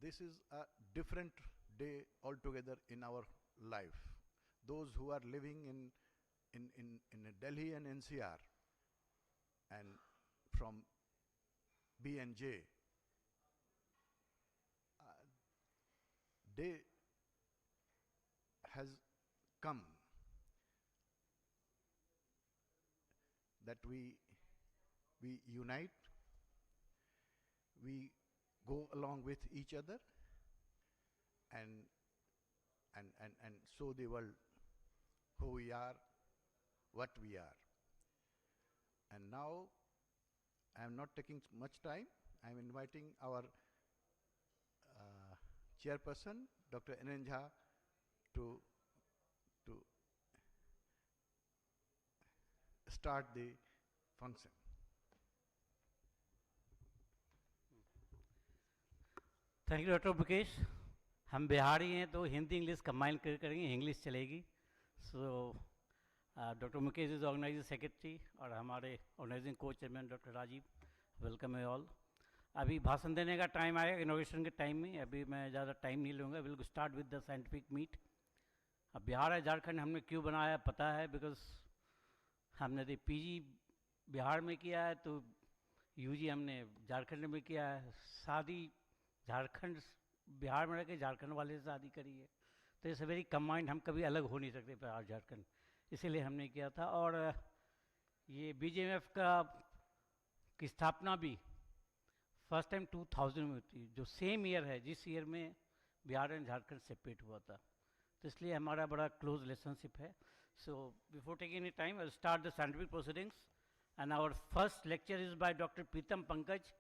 this is a different day altogether in our life. Those who are living in Delhi and NCR and from B and J, day has come that we unite, we go along with each other and show the world who we are, what we are. And now I am not taking much time. I am inviting our chairperson, Dr. NN Jha, to start the function. Thank you doctor Mukesh. हम बिहारी हैं तो Hindi English combine कर करेंगे, English चलेगी. So doctor Mukesh is organizing secretary और हमारे organizing को chairman doctor Rajiv. Welcome you all. अभी भाषण देने का टाइम आएगा इनोवेशन के टाइम में. अभी मैं ज़्यादा टाइम नहीं लूँगा. Will start with the scientific meet. अब बिहार है झारखंड हमने क्यों बनाया पता है, बिकॉज हमने तो पीजी बिहार में किया है तो यूजी हमने झारखंड में किया है. शादी झारखंड बिहार में रह के झारखंड वाले से शादी करी है तो इट्स वेरी कंबाइंड. हम कभी अलग हो नहीं सकते बिहार झारखंड, इसीलिए हमने किया था. और ये बीजेएमएफ की स्थापना भी फर्स्ट टाइम 2000 में हुई, जो सेम ईयर है जिस ईयर में बिहार एंड झारखंड सेपरेट हुआ था. तो इसलिए हमारा बड़ा क्लोज रिलेशनशिप है. So before taking any time I will start the scientific proceedings and our first lecture is by doctor Pritam Pankaj.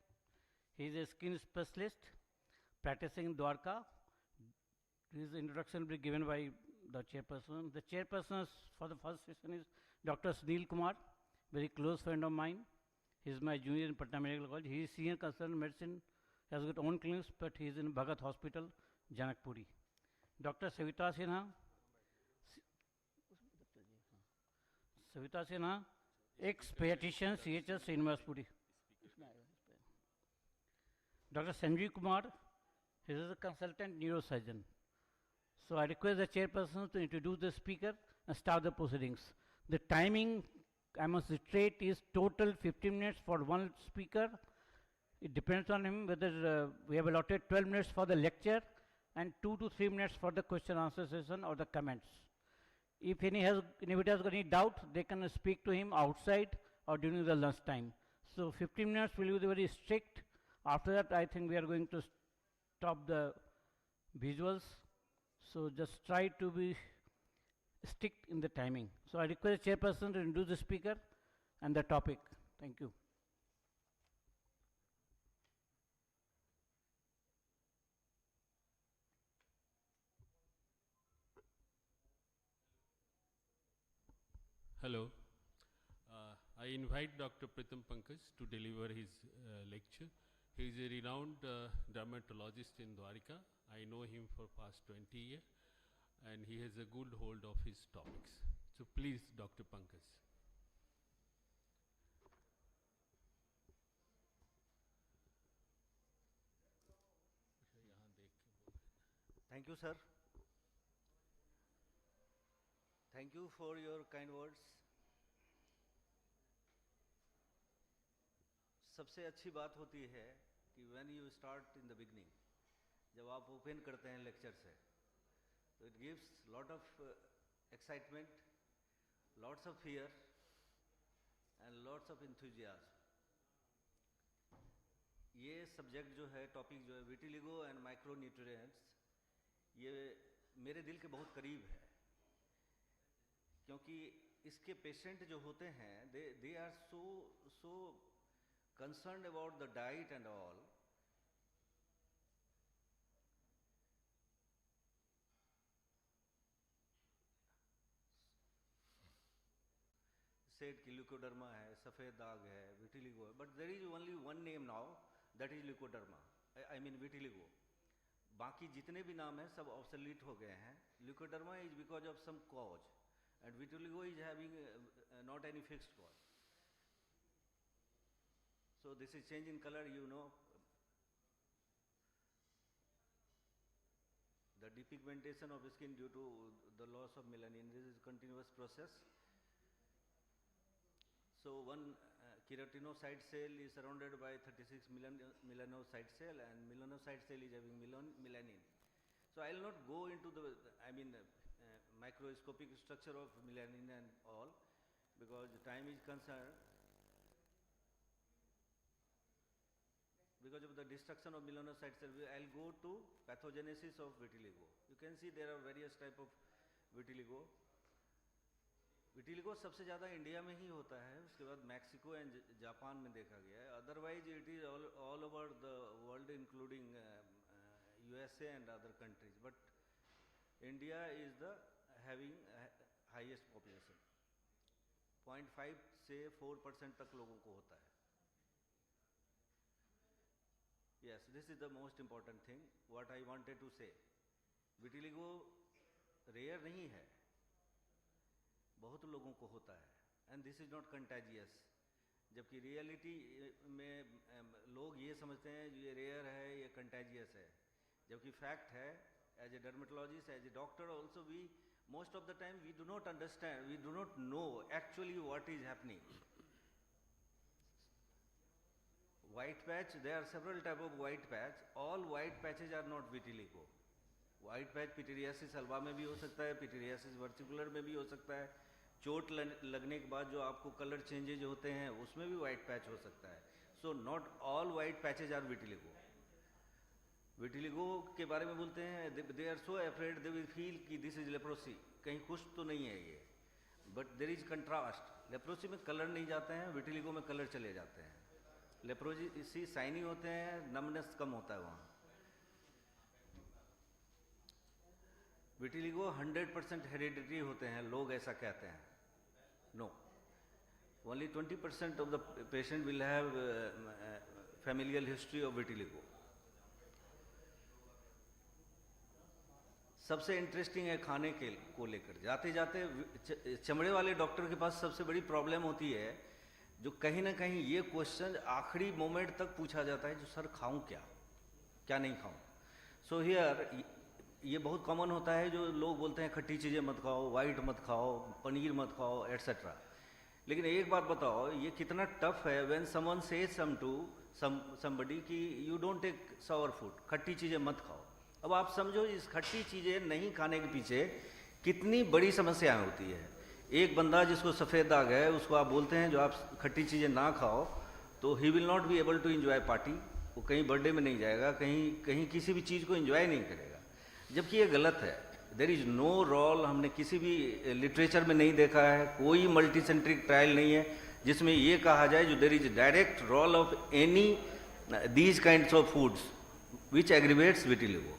He is a skin specialist practicing in Dwarka. His introduction will be given by the chairperson. The chairperson for the first session is Dr. Sunil Kumar, very close friend of mine. He is my junior in Patna Medical College. He is senior consultant medicine, has got own clinics, but he is in Bhagat Hospital, Janakpuri. Dr. Savita Sinha. Savita Sinha, ex-pediatrician, CHS, Srinivasapuri. Dr. Sanjeev Kumar. He is a consultant neurosurgeon. So I request the chairperson to introduce the speaker and start the proceedings. The timing, I must reiterate, is total 15 minutes for one speaker. It depends on him whether we have allotted 12 minutes for the lecture and 2 to 3 minutes for the question answer session or the comments. If anybody has got any doubt, they can speak to him outside or during the lunch time. So 15 minutes will be very strict. After that, I think we are going to stop the visuals. So just try to be strict in the timing. So I request the chairperson to introduce the speaker and the topic. Thank you. Hello. I invite Dr. Pritham Pankaj to deliver his lecture. He is a renowned dermatologist in Dwarka. I know him for past 20 years and he has a good hold of his topics. So please, Dr. Pankaj. Thank you, sir. Thank you for your kind words. सबसे अच्छी बात होती है कि when you start in the beginning, जब आप open करते हैं लेक्चर से, तो it gives lot of excitement, lots of fear and lots of enthusiasm. ये सब्जेक्ट जो है, टॉपिक जो है विटिलिगो एंड माइक्रो न्यूट्रिएंट्स, ये मेरे दिल के बहुत करीब है, क्योंकि इसके पेशेंट जो होते हैं they are so concerned about the diet and all. Said कि leukoderma है, सफ़ेद दाग है, vitiligo है, but there is only one name now, that is leukoderma. I mean vitiligo. बाकी जितने भी नाम हैं सब obsolete हो गए हैं. Leukoderma is because of some cause, and vitiligo is having not any fixed cause. So this is change in color, you know. The depigmentation of skin due to the loss of melanin, this is continuous process. So one keratinocyte cell is surrounded by 36 melanocyte cell, and melanocyte cell is having melanin. So I'll not go into the, microscopic structure of melanin and all, because the time is concerned. Because of the destruction of melanocyte cell, I'll go to pathogenesis of vitiligo. You can see there are various type of vitiligo. Vitiligo सबसे ज़्यादा India में ही होता है, उसके बाद Mexico and Japan में देखा गया है. Otherwise it is all over the world including USA and other countries, but India is the having highest population. 0.5 से 4% तक लोगों को होता है. Yes, this is the most important thing what I wanted to say. Vitiligo rare नहीं है, बहुत लोगों को होता है, and this is not contagious. जबकि रियलिटी में लोग ये समझते हैं ये रेयर है, ये कंटेजियस है, जबकि फैक्ट है. As a dermatologist, as a doctor also, we most of the time we do not understand, we do not know actually what is happening. White patch, there are several type of white patch. All white patches are not vitiligo. White patch pityriasis alba में भी हो सकता है, pityriasis versicolor में भी हो सकता है. चोट लगने के बाद जो आपको कलर चेंजेज होते हैं उसमें भी white patch हो सकता है. So not all white patches are vitiligo. Vitiligo के बारे में बोलते हैं, they are so afraid, they will feel कि this is leprosy. कहीं कुछ तो नहीं है ये. But there is contrast. Leprosy में कलर नहीं जाते हैं, विटिलिगो में कलर चले जाते हैं. लेप्रोसी साइनी होते हैं, नमनेस कम होता है वहाँ. विटिलिगो 100% हेरिडिटरी होते हैं, लोग ऐसा कहते हैं. No, only 20% of the patient will have familial history of vitiligo. सबसे इंटरेस्टिंग है खाने के को लेकर. जाते जाते चमड़े वाले डॉक्टर के पास सबसे बड़ी प्रॉब्लम होती है, जो कहीं ना कहीं ये क्वेश्चन आखिरी मोमेंट तक पूछा जाता है, जो सर खाऊं क्या नहीं खाऊं. सो हियर ये बहुत कॉमन होता है, जो लोग बोलते हैं खट्टी चीज़ें मत खाओ, वाइट मत खाओ, पनीर मत खाओ, एट्सेट्रा. लेकिन एक बात बताओ, ये कितना टफ है व्हेन समवन सेज समबडी कि you don't take sour food, खट्टी चीज़ें मत खाओ. अब आप समझो इस खट्टी चीज़ें नहीं खाने के पीछे कितनी बड़ी समस्याएं होती है. एक बंदा जिसको सफ़ेद दाग है, उसको आप बोलते हैं जो आप खट्टी चीज़ें ना खाओ, तो he will not be able to enjoy party. वो कहीं बर्थडे में नहीं जाएगा, कहीं किसी भी चीज़ को एंजॉय नहीं करेगा, जबकि ये गलत है. देयर इज़ नो रोल, हमने किसी भी लिटरेचर में नहीं देखा है, कोई मल्टीसेंट्रिक ट्रायल नहीं है जिसमें ये कहा जाए जो there is direct role of any these kinds of foods which aggravates vitiligo.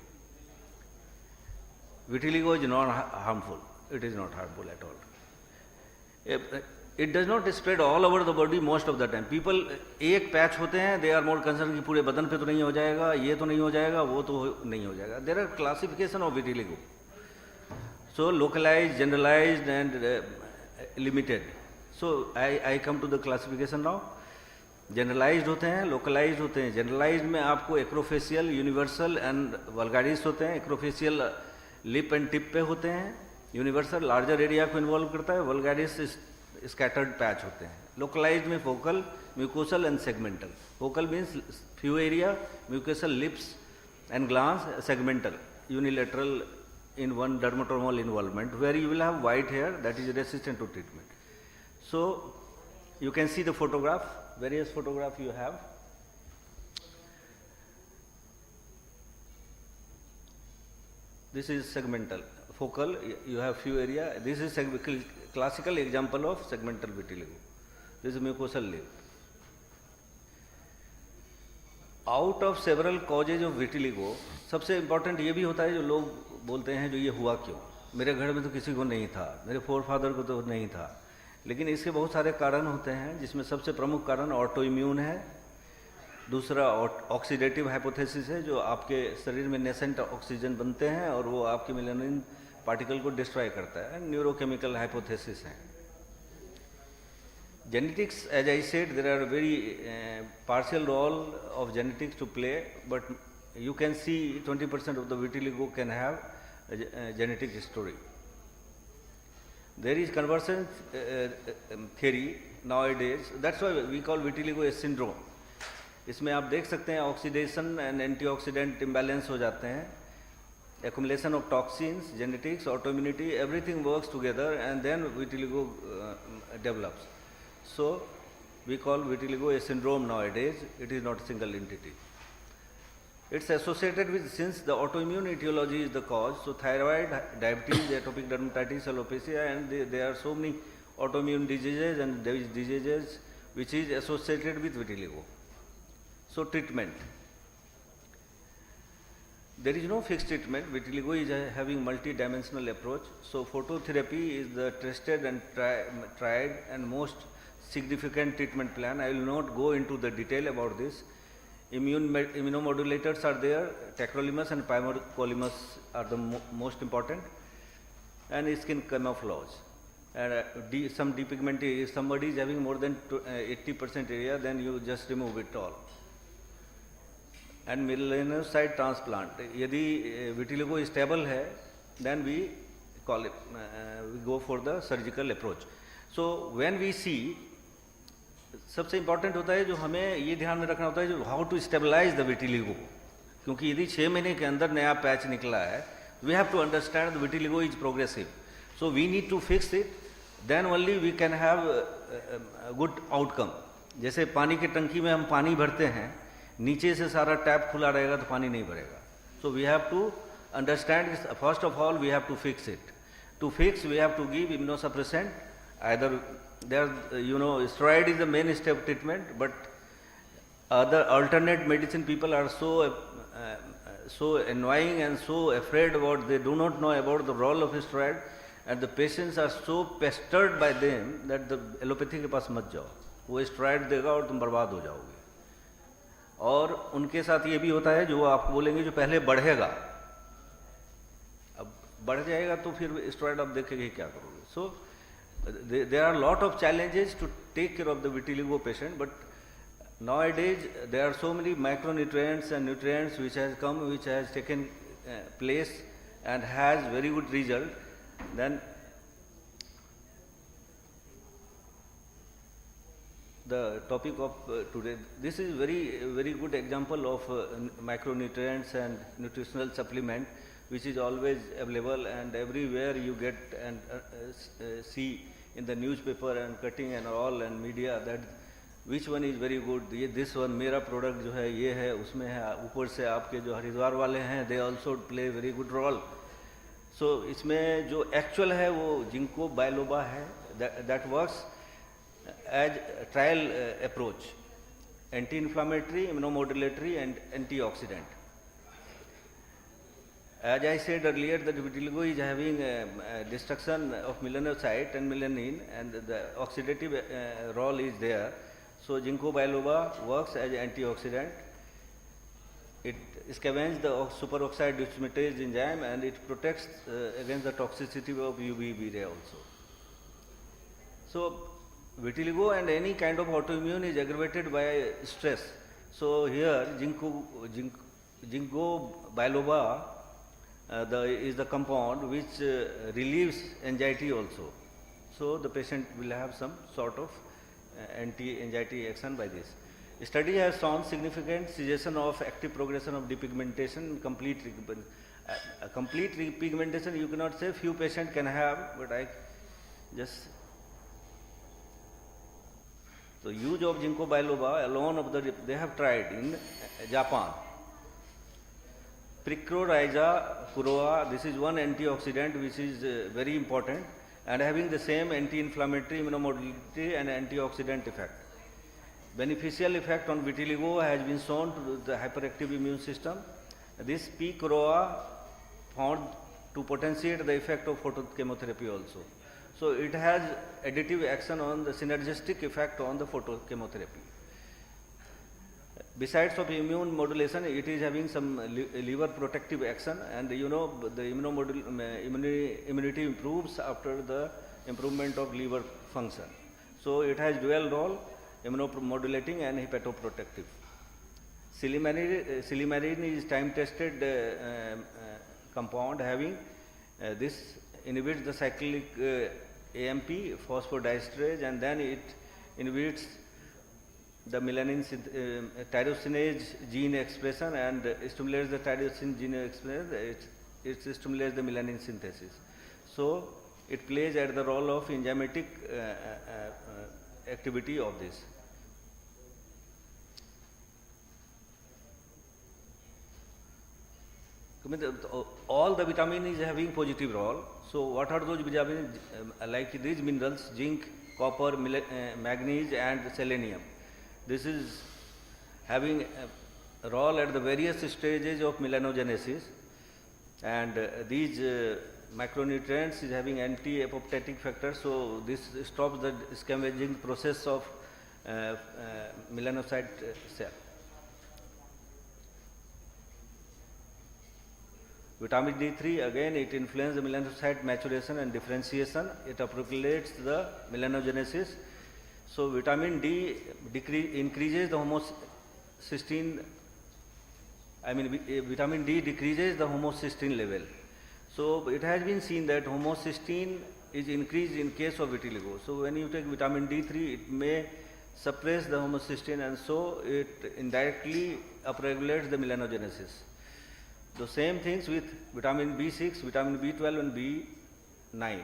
Vitiligo is not harmful, it is not harmful at all. It does not spread all over the body most of the time. People एक patch होते हैं, they are more concerned कि पूरे बदन पे तो नहीं हो जाएगा, ये तो नहीं हो जाएगा, वो तो नहीं हो जाएगा. There are classification of vitiligo. So localized, generalized and limited. So I come to the classification now. Generalized होते हैं, localized होते हैं. Generalized में आपको acrofacial, universal and vulgaris होते हैं. Acrofacial lip and tip पे होते हैं. यूनिवर्सल लार्जर एरिया को इन्वॉल्व करता है, वल्गैरिस स्कैटर्ड पैच होते हैं. लोकलाइज्ड में focal, mucosal and segmental. Focal means few area, mucosal lips and glans, segmental unilateral in one dermatomal involvement where you will have white hair that is resistant to treatment. So you can see the photograph, various photograph you have. This is segmental. Focal, you have few area. This is classical example of segmental vitiligo. This is mucosal lip. Out of several causes of vitiligo, सबसे important ये भी होता है जो लोग बोलते हैं जो ये हुआ क्यों. मेरे घर में तो किसी को नहीं था, मेरे फोरफादर को तो नहीं था, लेकिन इसके बहुत सारे कारण होते हैं, जिसमें सबसे प्रमुख कारण ऑटो इम्यून है. दूसरा ऑक्सीडेटिव हाइपोथेसिस है, जो आपके शरीर में नेसेंट ऑक्सीजन बनते हैं और वो आपके मेलानिन पार्टिकल को डिस्ट्रॉय करता है. न्यूरोकेमिकल हाइपोथेसिस है. Genetics, as I said, there are very partial role of genetics to play, but you can see 20% of the vitiligo can have a genetic story. There is conversion theory nowadays. That's why we call vitiligo a syndrome. इसमें आप देख सकते हैं oxidation and antioxidant imbalance हो जाते हैं, accumulation of toxins, genetics, autoimmunity, everything works together and then vitiligo develops. So we call vitiligo a syndrome nowadays. It is not a single entity. It's associated with, since the autoimmune etiology is the cause, so thyroid, diabetes, atopic dermatitis, alopecia, and there are so many autoimmune diseases and diseases which is associated with vitiligo. So treatment. There is no fixed treatment. Vitiligo is having multi-dimensional approach. So phototherapy is the tested and tried and most significant treatment plan. I will not go into the detail about this. Immunomodulators are there. Tacrolimus and pimecrolimus are the most important. And skin camouflage. And some depigmentation. If somebody is having more than 80% area, then you just remove it all. And melanocyte transplant. यदि vitiligo stable है, then we call it, we go for the surgical approach. So when we see, सबसे important होता है जो हमें ये ध्यान में रखना होता है जो how to stabilize the vitiligo, क्योंकि यदि 6 महीने के अंदर नया पैच निकला है, we have to understand the vitiligo is progressive. So we need to fix it, then only we can have a good outcome. जैसे पानी की टंकी में हम पानी भरते हैं, नीचे से सारा टैप खुला रहेगा तो पानी नहीं भरेगा. So we have to understand this. First of all, we have to fix it. To fix, we have to give immunosuppressant. Either there, steroid is the main step of treatment, but other alternate medicine people are so annoying and so afraid about. They do not know about the role of steroid, and the patients are so pestered by them that the allopathy के पास मत जाओ. वो steroid देगा और तुम बर्बाद हो जाओगे. और उनके साथ ये भी होता है जो आपको बोलेंगे जो पहले बढ़ेगा, अब बढ़ जाएगा तो फिर स्टेरॉइड आप देखेंगे क्या करोगे. सो there are a lot of challenges to take care of the vitiligo patient, but nowadays there are so many micronutrients and nutrients which has come, which has taken place and has very good result. Then the topic of today, this is very good example of micronutrients and nutritional supplement which is always available and everywhere you get and see in the newspaper and cutting and all and media that which one is very good. ये this one मेरा product जो है ये है, उसमें है, ऊपर से आपके जो हरिद्वार वाले हैं they also play very good role. So इसमें जो actual है वो जिंको बायलोबा है, that works as a trial approach, anti-inflammatory, immunomodulatory and antioxidant. As I said earlier, that vitiligo is having destruction of melanocyte and melanin, and the oxidative role is there. So ginkgo biloba works as an antioxidant. It scavenges the superoxide dismutase enzyme and it protects against the toxicity of UVB ray also. So vitiligo and any kind of autoimmune is aggravated by stress. So here ginkgo biloba is the compound which relieves anxiety also. So the patient will have some sort of anti-anxiety action by this. Study has shown significant cessation of active progression of depigmentation, complete repigmentation you cannot say, few patients can have, but I just. The use of ginkgo biloba alone they have tried in Japan. Picrorhiza kuroa, this is one antioxidant which is very important and having the same anti-inflammatory, immunomodulatory and antioxidant effect. Beneficial effect on vitiligo has been shown to the hyperactive immune system. This P. kuroa found to potentiate the effect of photochemotherapy also. So it has additive action on the synergistic effect on the photochemotherapy. Besides of immune modulation, it is having some liver protective action, and the immunity improves after the improvement of liver function. So it has dual role, immunomodulating and hepatoprotective. Silymarin is time-tested compound having this inhibits the cyclic AMP phosphodiesterase, and then it inhibits the melanin tyrosinase gene expression and stimulates the tyrosin gene expression. It stimulates the melanin synthesis. So it plays at the role of enzymatic activity of this. All the vitamin is having positive role. So what are those vitamins? Like these minerals: zinc, copper, manganese, and selenium. This is having a role at the various stages of melanogenesis, and these macronutrients is having anti-apoptotic factors. So this stops the scavenging process of melanocyte cell. Vitamin D3, again, it influences the melanocyte maturation and differentiation. It upregulates the melanogenesis. So vitamin D increases the homocysteine. Vitamin D decreases the homocysteine level. So it has been seen that homocysteine is increased in case of vitiligo. So when you take vitamin D3, it may suppress the homocysteine, and so it indirectly upregulates the melanogenesis. The same things with vitamin B6, vitamin B12 and B9.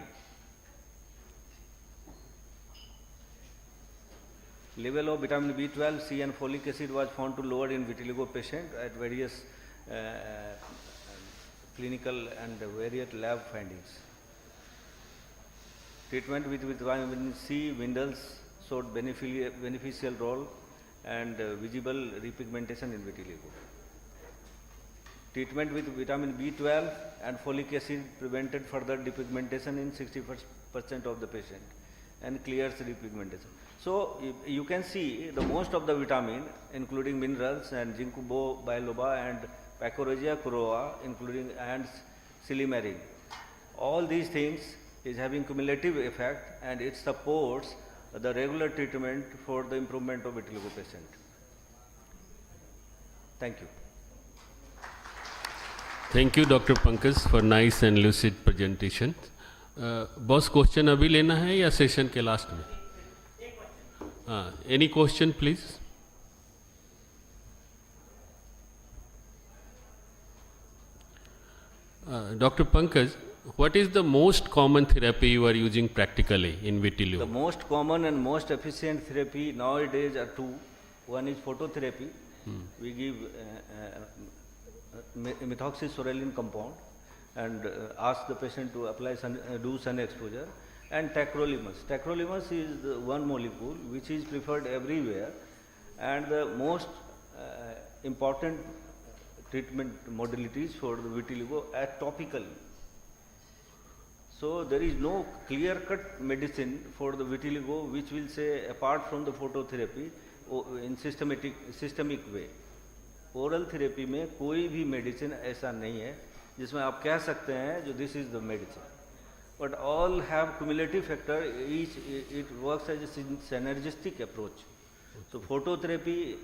Level of vitamin B12, C and folic acid was found to lower in vitiligo patient at various clinical and various lab findings. Treatment with vitamin C minerals showed beneficial role and visible repigmentation in vitiligo. Treatment with vitamin B12 and folic acid prevented further depigmentation in 60% of the patient and clears repigmentation. So you can see the most of the vitamin, including minerals and ginkgo biloba and Pachyrogia coroa, including and silymarin. All these things is having cumulative effect, and it supports the regular treatment for the improvement of vitiligo patient. Thank you. Thank you, Dr. Pankaj, for nice and lucid presentation. Boss, question अभी लेना है या session के last में? Any question, please? Dr. Pankaj, what is the most common therapy you are using practically in vitiligo? The most common and most efficient therapy nowadays are two. One is phototherapy. We give methoxysorelin compound and ask the patient to apply do sun exposure, and tacrolimus. Tacrolimus is the one molecule which is preferred everywhere, and the most important treatment modalities for the vitiligo are topical. So there is no clear-cut medicine for the vitiligo which will say, apart from the phototherapy, in systemic way. Oral therapy में कोई भी medicine ऐसा नहीं है जिसमें आप कह सकते हैं जो this is the medicine, but all have cumulative factor, each it works as a synergistic approach. So phototherapy,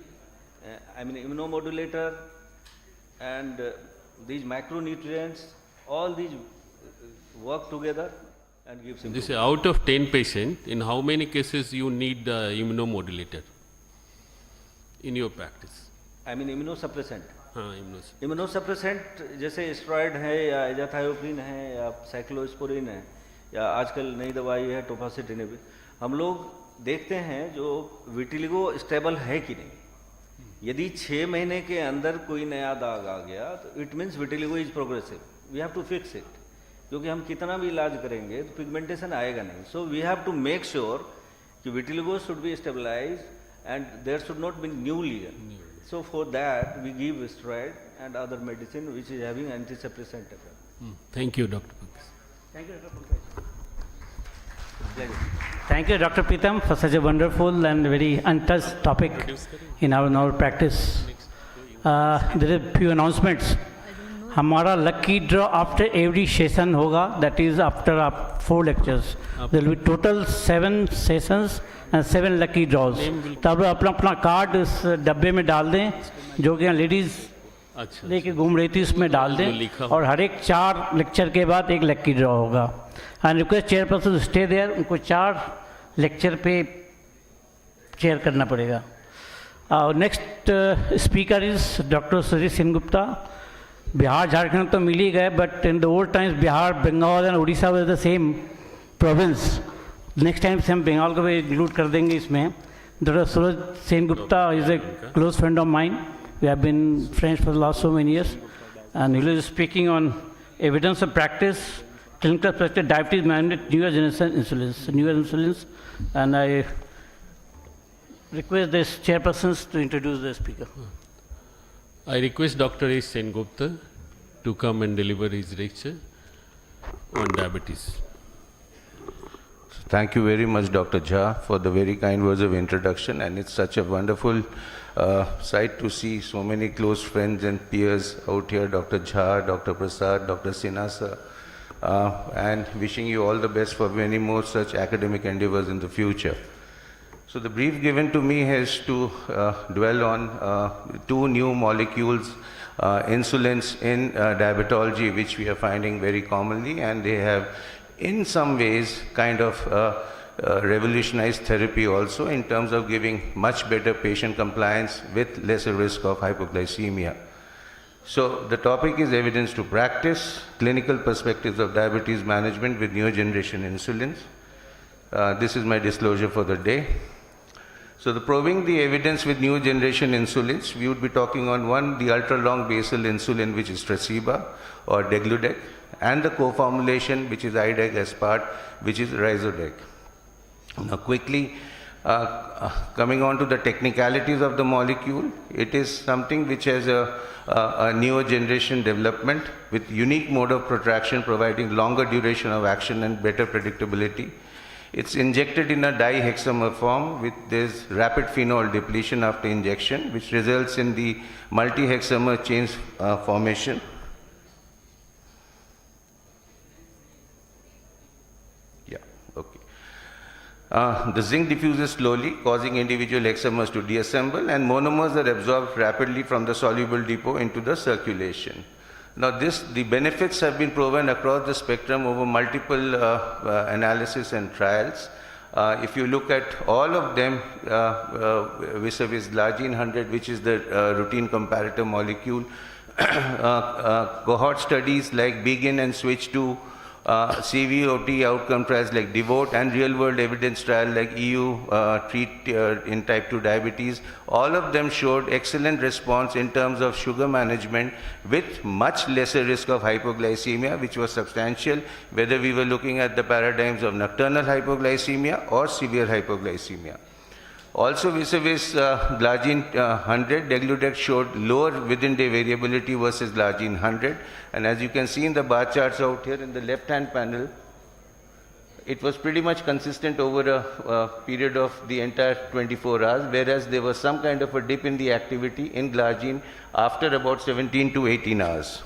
immunomodulator and these macronutrients, all these work together and give symptoms. This is out of 10 patients, in how many cases you need the immunomodulator in your practice? Immunosuppressant. हाँ, immunosuppressant जैसे steroid है या एजाथायोप्रिन है या cyclosporin है या आजकल नई दवाई है टोफासिटिनिब. हम लोग देखते हैं जो विटिलिगो स्टेबल है कि नहीं. यदि 6 महीने के अंदर कोई नया दाग आ गया तो it means vitiligo is progressive. We have to fix it, क्योंकि हम कितना भी इलाज करेंगे तो पिगमेंटेशन आएगा नहीं. So we have to make sure कि vitiligo should be stabilise and there should not be new lesion. So for that we give steroid and other medicine which is having anti-suppressant effect. Thank you, Dr. Pankaj. Thank you, Dr. Pankaj. Thank you, Dr. Pritam, for such a wonderful and very untouched topic in our practice. There are few announcements. हमारा lucky draw after every session होगा, that is after 4 lectures. There will be total 7 sessions and 7 lucky draws. तब अपना अपना card इस डब्बे में डाल दें, जो कि लेडीज़ अच्छा लेके घूम रही थी, उसमें डाल दें, और हर एक 4 लेक्चर के बाद एक लकी ड्रॉ होगा. And request chairperson to stay there, उनको 4 लेक्चर पे चेयर करना पड़ेगा. Next speaker is doctor Suresh Sengupta. Bihar Jharkhand तो मिल ही गए, but in the old times Bihar, Bengal and Orissa was the same province. Next time से हम बंगाल को भी इंक्लूड कर देंगे इसमें. Doctor Suresh Sengupta is a close friend of mine. We have been friends for the last so many years, and he is speaking on evidence of practice, clinical perspective, diabetes management, newer generation insulins, and I request the chairpersons to introduce the speaker. I request Dr. S. Sengupta to come and deliver his lecture on diabetes. Thank you very much, Dr. Jha, for the very kind words of introduction, and it's such a wonderful sight to see so many close friends and peers out here, Dr. Jha, Dr. Prasad, Dr. Sinasa, and wishing you all the best for many more such academic endeavors in the future. So the brief given to me is to dwell on 2 new molecules, insulins in diabetology, which we are finding very commonly, and they have in some ways kind of revolutionized therapy also in terms of giving much better patient compliance with lesser risk of hypoglycemia. So the topic is evidence to practice, clinical perspectives of diabetes management with newer generation insulins. This is my disclosure for the day. So the proving the evidence with new generation insulins, we would be talking on one, the ultra-long basal insulin, which is Tresiba or Degludec, and the co-formulation, which is IDEC aspart, which is Rhizodec. Now quickly, coming on to the technicalities of the molecule, it is something which has a newer generation development with unique mode of protraction, providing longer duration of action and better predictability. It's injected in a dihexamer form with this rapid phenol depletion after injection, which results in the multi-hexamer chains formation. Yeah, okay. The zinc diffuses slowly, causing individual hexamers to deassemble, and monomers are absorbed rapidly from the soluble depot into the circulation. Now the benefits have been proven across the spectrum over multiple analysis and trials. If you look at all of them vis-a-vis Glargine 100, which is the routine comparator molecule, cohort studies like Begin and Switch to CVOT outcome trials like DEVOTE and real-world evidence trial like EU Treat in type 2 diabetes, all of them showed excellent response in terms of sugar management with much lesser risk of hypoglycemia, which was substantial, whether we were looking at the paradigms of nocturnal hypoglycemia or severe hypoglycemia. Also vis-a-vis Glargine 100, Degludec showed lower within-day variability versus Glargine 100. And as you can see in the bar charts out here in the left-hand panel, it was pretty much consistent over a period of the entire 24 hours, whereas there was some kind of a dip in the activity in Glargine after about 17 to 18 hours.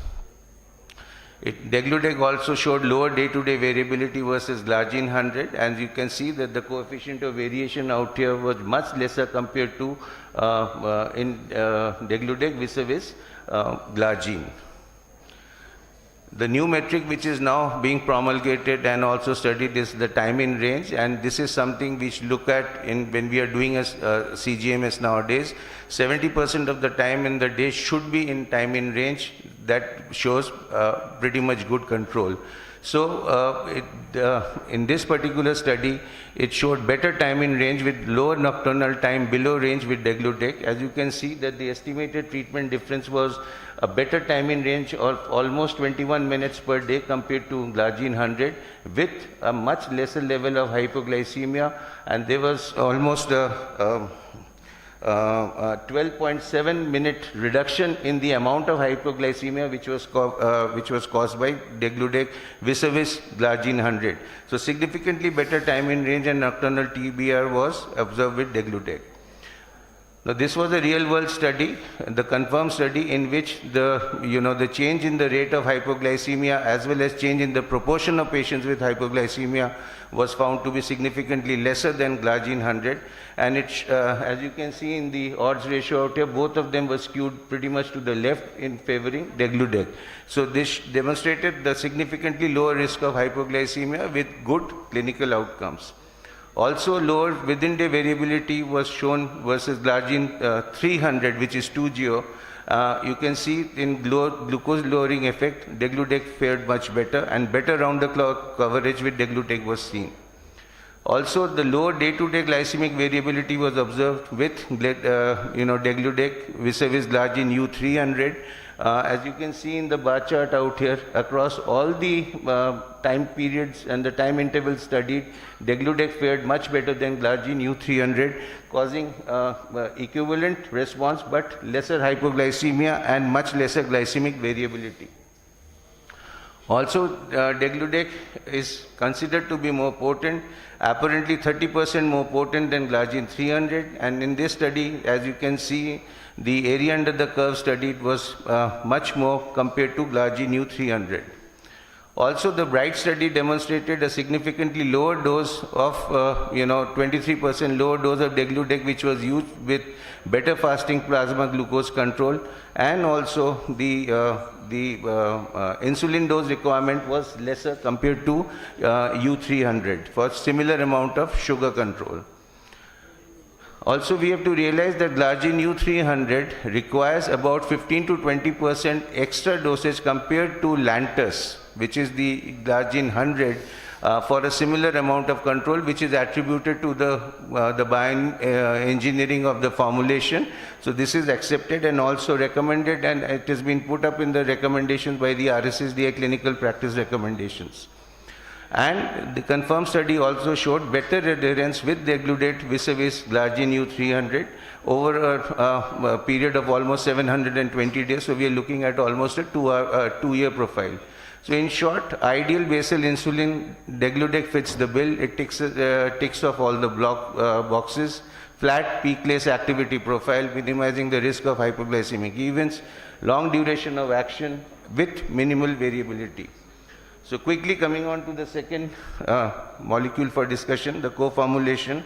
Degludec also showed lower day-to-day variability versus Glargine 100, and you can see that the coefficient of variation out here was much lesser compared to in Degludec vis-a-vis Glargine. The new metric which is now being promulgated and also studied is the time in range, and this is something which look at when we are doing a CGMS nowadays. 70% of the time in the day should be in time in range. That shows pretty much good control. So in this particular study, it showed better time in range with lower nocturnal time below range with Degludec. As you can see that the estimated treatment difference was a better time in range of almost 21 minutes per day compared to Glargine 100 with a much lesser level of hypoglycemia, and there was almost a 12.7 minute reduction in the amount of hypoglycemia which was caused by Degludec vis-a-vis Glargine 100. So significantly better time in range and nocturnal TBR was observed with Degludec. Now, this was a real-world study, the confirmed study in which the change in the rate of hypoglycemia as well as change in the proportion of patients with hypoglycemia was found to be significantly lesser than glargine 100. And as you can see in the odds ratio out here, both of them were skewed pretty much to the left in favoring degludec. So this demonstrated the significantly lower risk of hypoglycemia with good clinical outcomes. Also, lower within-day variability was shown versus glargine 300, which is 2-geo. You can see in glucose lowering effect, degludec fared much better, and better round-the-clock coverage with degludec was seen. Also, the lower day-to-day glycemic variability was observed with degludec vis-a-vis glargine U300. As you can see in the bar chart out here, across all the time periods and the time intervals studied, degludec fared much better than glargine U300, causing equivalent response but lesser hypoglycemia and much lesser glycemic variability. Also, degludec is considered to be more potent, apparently 30% more potent than glargine 300, and in this study, as you can see, the area under the curve studied was much more compared to glargine U300. Also, the BRIGHT study demonstrated a significantly lower dose of 23% lower dose of degludec, which was used with better fasting plasma glucose control, and also the insulin dose requirement was lesser compared to U300 for similar amount of sugar control. Also, we have to realize that glargine U300 requires about 15 to 20% extra dosage compared to Lantus, which is the glargine 100, for a similar amount of control, which is attributed to the bioengineering of the formulation. So this is accepted and also recommended, and it has been put up in the recommendations by the RSSDA clinical practice recommendations. And the confirmed study also showed better adherence with degludec vis-a-vis glargine U300 over a period of almost 720 days. So we are looking at almost a two-year profile. So in short, ideal basal insulin, degludec fits the bill. It ticks off all the boxes. Flat peakless activity profile, minimizing the risk of hypoglycemic events, long duration of action with minimal variability. So quickly coming on to the second molecule for discussion, the co-formulation.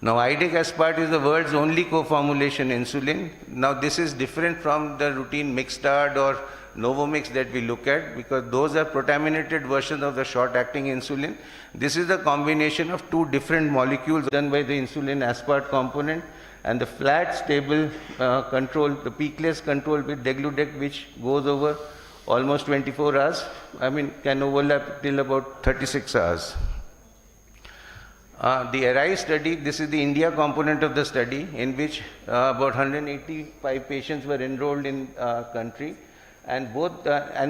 Now, IDEC aspart is the world's only co-formulation insulin. Now, this is different from the routine Mixtard or Novomix that we look at, because those are protaminated versions of the short-acting insulin. This is a combination of two different molecules done by the insulin aspart component, and the flat, stable control, the peakless control with degludec, which goes over almost 24 hours, can overlap till about 36 hours. The ARISE study, this is the India component of the study, in which about 185 patients were enrolled in country, and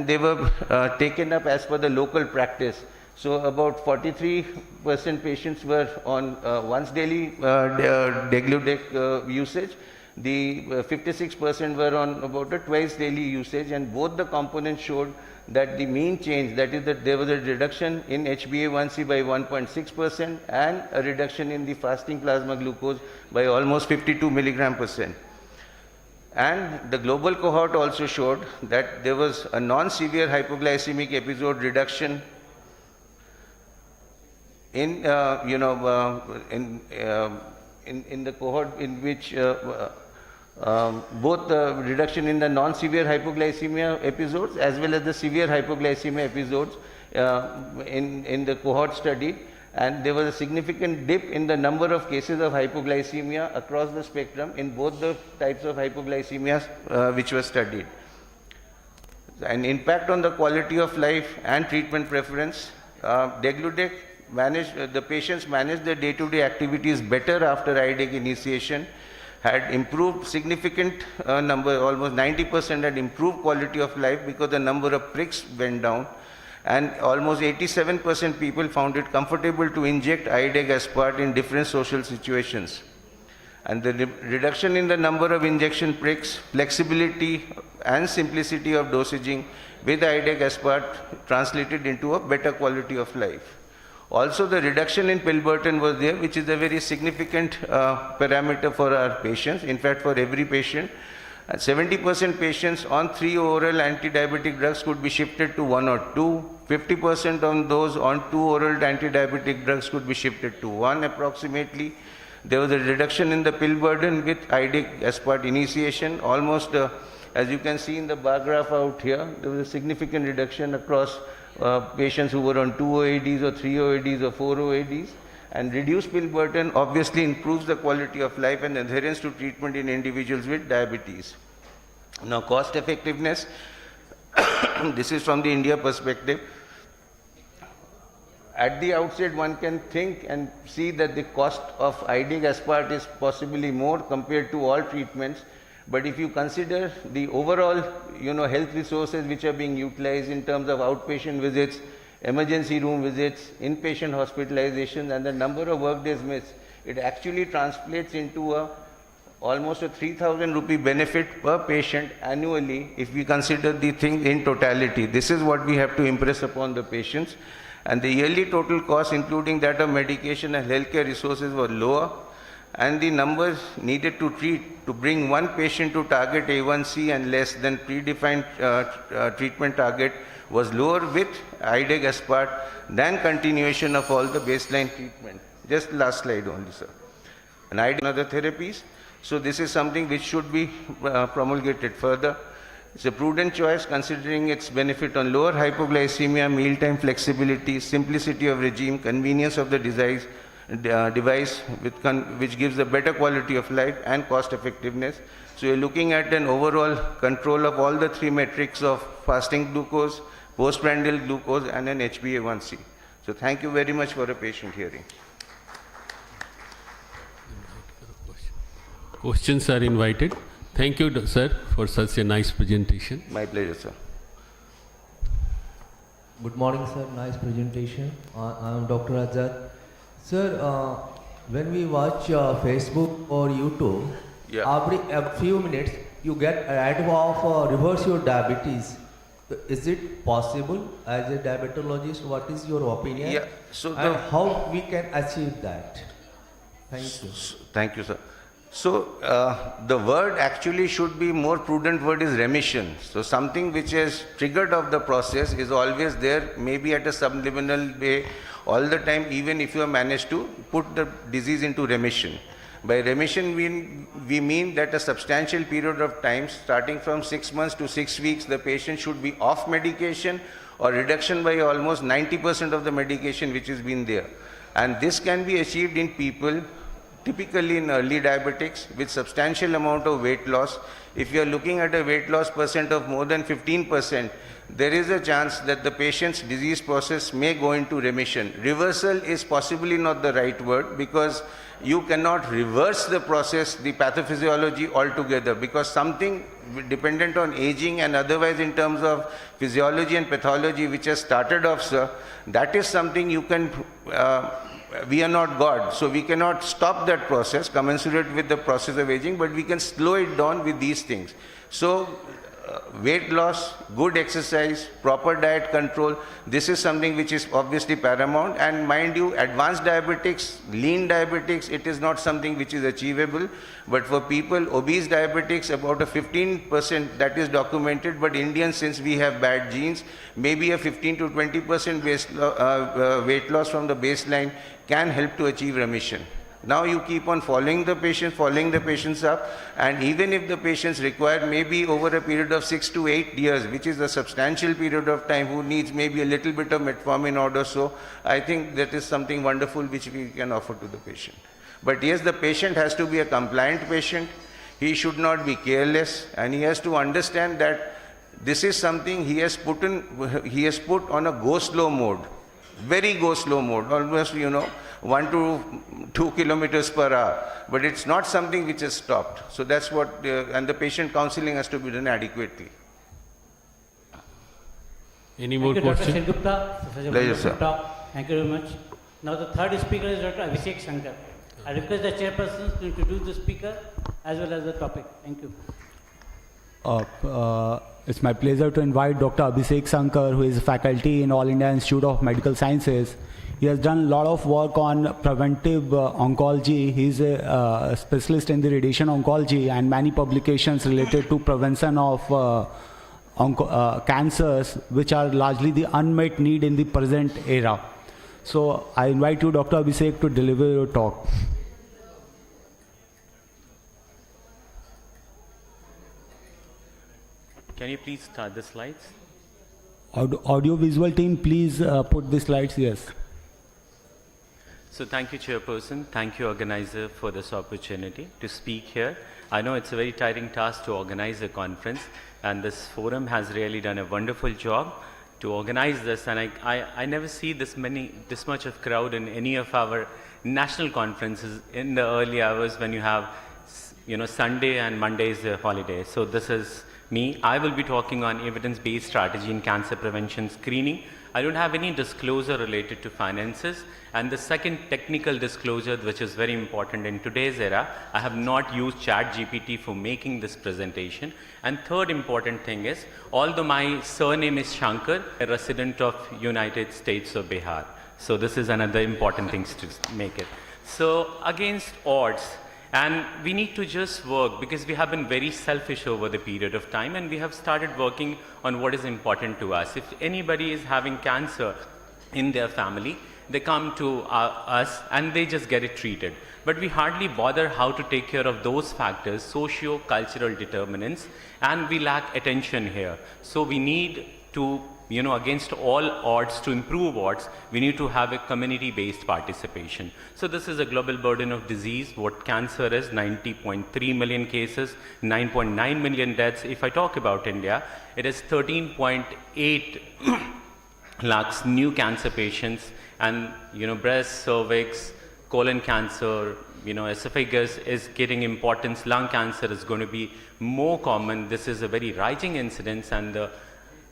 they were taken up as per the local practice. So about 43% patients were on once daily degludec usage. The 56% were on about a twice daily usage, and both the components showed that the mean change, that is that there was a reduction in HbA1c by 1.6% and a reduction in the fasting plasma glucose by almost 52 mg%. And the global cohort also showed that there was a non-severe hypoglycemic episode reduction in the cohort in which both the reduction in the non-severe hypoglycemia episodes as well as the severe hypoglycemia episodes in the cohort study, and there was a significant dip in the number of cases of hypoglycemia across the spectrum in both the types of hypoglycemia which were studied. An impact on the quality of life and treatment preference. Degludec the patients managed their day-to-day activities better after IDEC initiation, had improved significant number, almost 90% had improved quality of life because the number of pricks went down, and almost 87% people found it comfortable to inject IDEC aspart in different social situations. And the reduction in the number of injection pricks, flexibility and simplicity of dosaging with IDEC aspart translated into a better quality of life. Also, the reduction in pill burden was there, which is a very significant parameter for our patients. In fact, for every patient, 70% patients on 3 oral anti-diabetic drugs could be shifted to 1 or 2. 50% of those on 2 oral anti-diabetic drugs could be shifted to 1 approximately. There was a reduction in the pill burden with IDIC aspart initiation. Almost, as you can see in the bar graph out here, there was a significant reduction across patients who were on 2 OADs or 3 OADs or 4 OADs. And reduced pill burden obviously improves the quality of life and adherence to treatment in individuals with diabetes. Now, cost effectiveness, this is from the India perspective. At the outset, one can think and see that the cost of IDIC aspart is possibly more compared to all treatments. But if you consider the overall, health resources which are being utilized in terms of outpatient visits, emergency room visits, inpatient hospitalizations, and the number of work days missed, it actually translates into almost a 3,000 rupee benefit per patient annually if we consider the thing in totality. This is what we have to impress upon the patients. And the yearly total cost, including that of medication and healthcare resources, were lower. And the numbers needed to treat to bring one patient to target A1C and less than predefined treatment target was lower with IDIC aspart than continuation of all the baseline treatment. Just last slide only, sir. And IDIC and other therapies. So this is something which should be promulgated further. It's a prudent choice considering its benefit on lower hypoglycemia, mealtime flexibility, simplicity of regime, convenience of the device which gives a better quality of life and cost effectiveness. So you're looking at an overall control of all the 3 metrics of fasting glucose, postprandial glucose, and an HbA1c. So thank you very much for a patient hearing. Questions are invited. Thank you, sir, for such a nice presentation. My pleasure, sir. Good morning, sir. Nice presentation. I am Dr. Azad. Sir, when we watch Facebook or YouTube, every few minutes you get an ad of reverse your diabetes. Is it possible as a diabetologist? What is your opinion? Yeah. So and how we can achieve that? Thank you. Thank you, sir. So the word actually should be more prudent word is remission. So something which is triggered of the process is always there, maybe at a subliminal way all the time, even if you have managed to put the disease into remission. By remission, we mean that a substantial period of time, starting from 6 months to 6 weeks, the patient should be off medication or reduction by almost 90% of the medication which has been there. And this can be achieved in people typically in early diabetics with substantial amount of weight loss. If you are looking at a weight loss percent of more than 15%, there is a chance that the patient's disease process may go into remission. Reversal is possibly not the right word because you cannot reverse the process, the pathophysiology altogether, because something dependent on aging and otherwise in terms of physiology and pathology which has started off, sir, that is something you can, we are not God, so we cannot stop that process commensurate with the process of aging, but we can slow it down with these things. So weight loss, good exercise, proper diet control, this is something which is obviously paramount. And mind you, advanced diabetics, lean diabetics, it is not something which is achievable. But for people, obese diabetics, about a 15% that is documented, but Indians, since we have bad genes, maybe a 15 to 20% weight loss from the baseline can help to achieve remission. Now you keep on following the patients up, and even if the patients require maybe over a period of 6 to 8 years, which is a substantial period of time, who needs maybe a little bit of metformin or so, I think that is something wonderful which we can offer to the patient. But yes, the patient has to be a compliant patient. He should not be careless, and he has to understand that this is something he has put on a go slow mode, very go slow mode, almost 1 to 2 kilometers per hour, but it's not something which is stopped. So that's what, and the patient counseling has to be done adequately. Any more Thank you, questions? Dr. Sengupta. Pleasure, sir. Thank you very much. Now the third speaker is Dr. Abhishek Shankar. I request the chairperson to introduce the speaker as well as the topic. Thank you. It's my pleasure to invite Dr. Abhishek Shankar, who is faculty in All India Institute of Medical Sciences, He has done a lot of work on preventive oncology. He's a specialist in the radiation oncology, and many publications related to prevention of cancers, which are largely the unmet need in the present era. So I invite you, Dr. Abhishek, to deliver your talk. Can you please start the slides? Audio-visual team, please put the slides, yes. So thank you, Chairperson. Thank you, organizer, for this opportunity to speak here. I know it's a very tiring task to organize a conference, and this forum has really done a wonderful job to organize this, and I never see this much of crowd in any of our national conferences in the early hours when you have, Sunday and Monday is a holiday. So this is me. I will be talking on evidence-based strategy in cancer prevention screening. I don't have any disclosure related to finances. And the second technical disclosure, which is very important in today's era, I have not used ChatGPT for making this presentation. And third important thing is, although my surname is Shankar, a resident of United States of Bihar. So this is another important thing to make it. So against odds, and we need to just work because we have been very selfish over the period of time, and we have started working on what is important to us. If anybody is having cancer in their family, they come to us and they just get it treated. But we hardly bother how to take care of those factors, socio-cultural determinants, and we lack attention here. So we need to, against all odds, to improve odds, we need to have a community-based participation. So this is a global burden of disease. What cancer is, 90.3 million cases, 9.9 million deaths. If I talk about India, it is 13.8 lakhs new cancer patients, and breast, cervix, colon cancer, esophagus is getting importance. Lung cancer is going to be more common. This is a very rising incidence, and the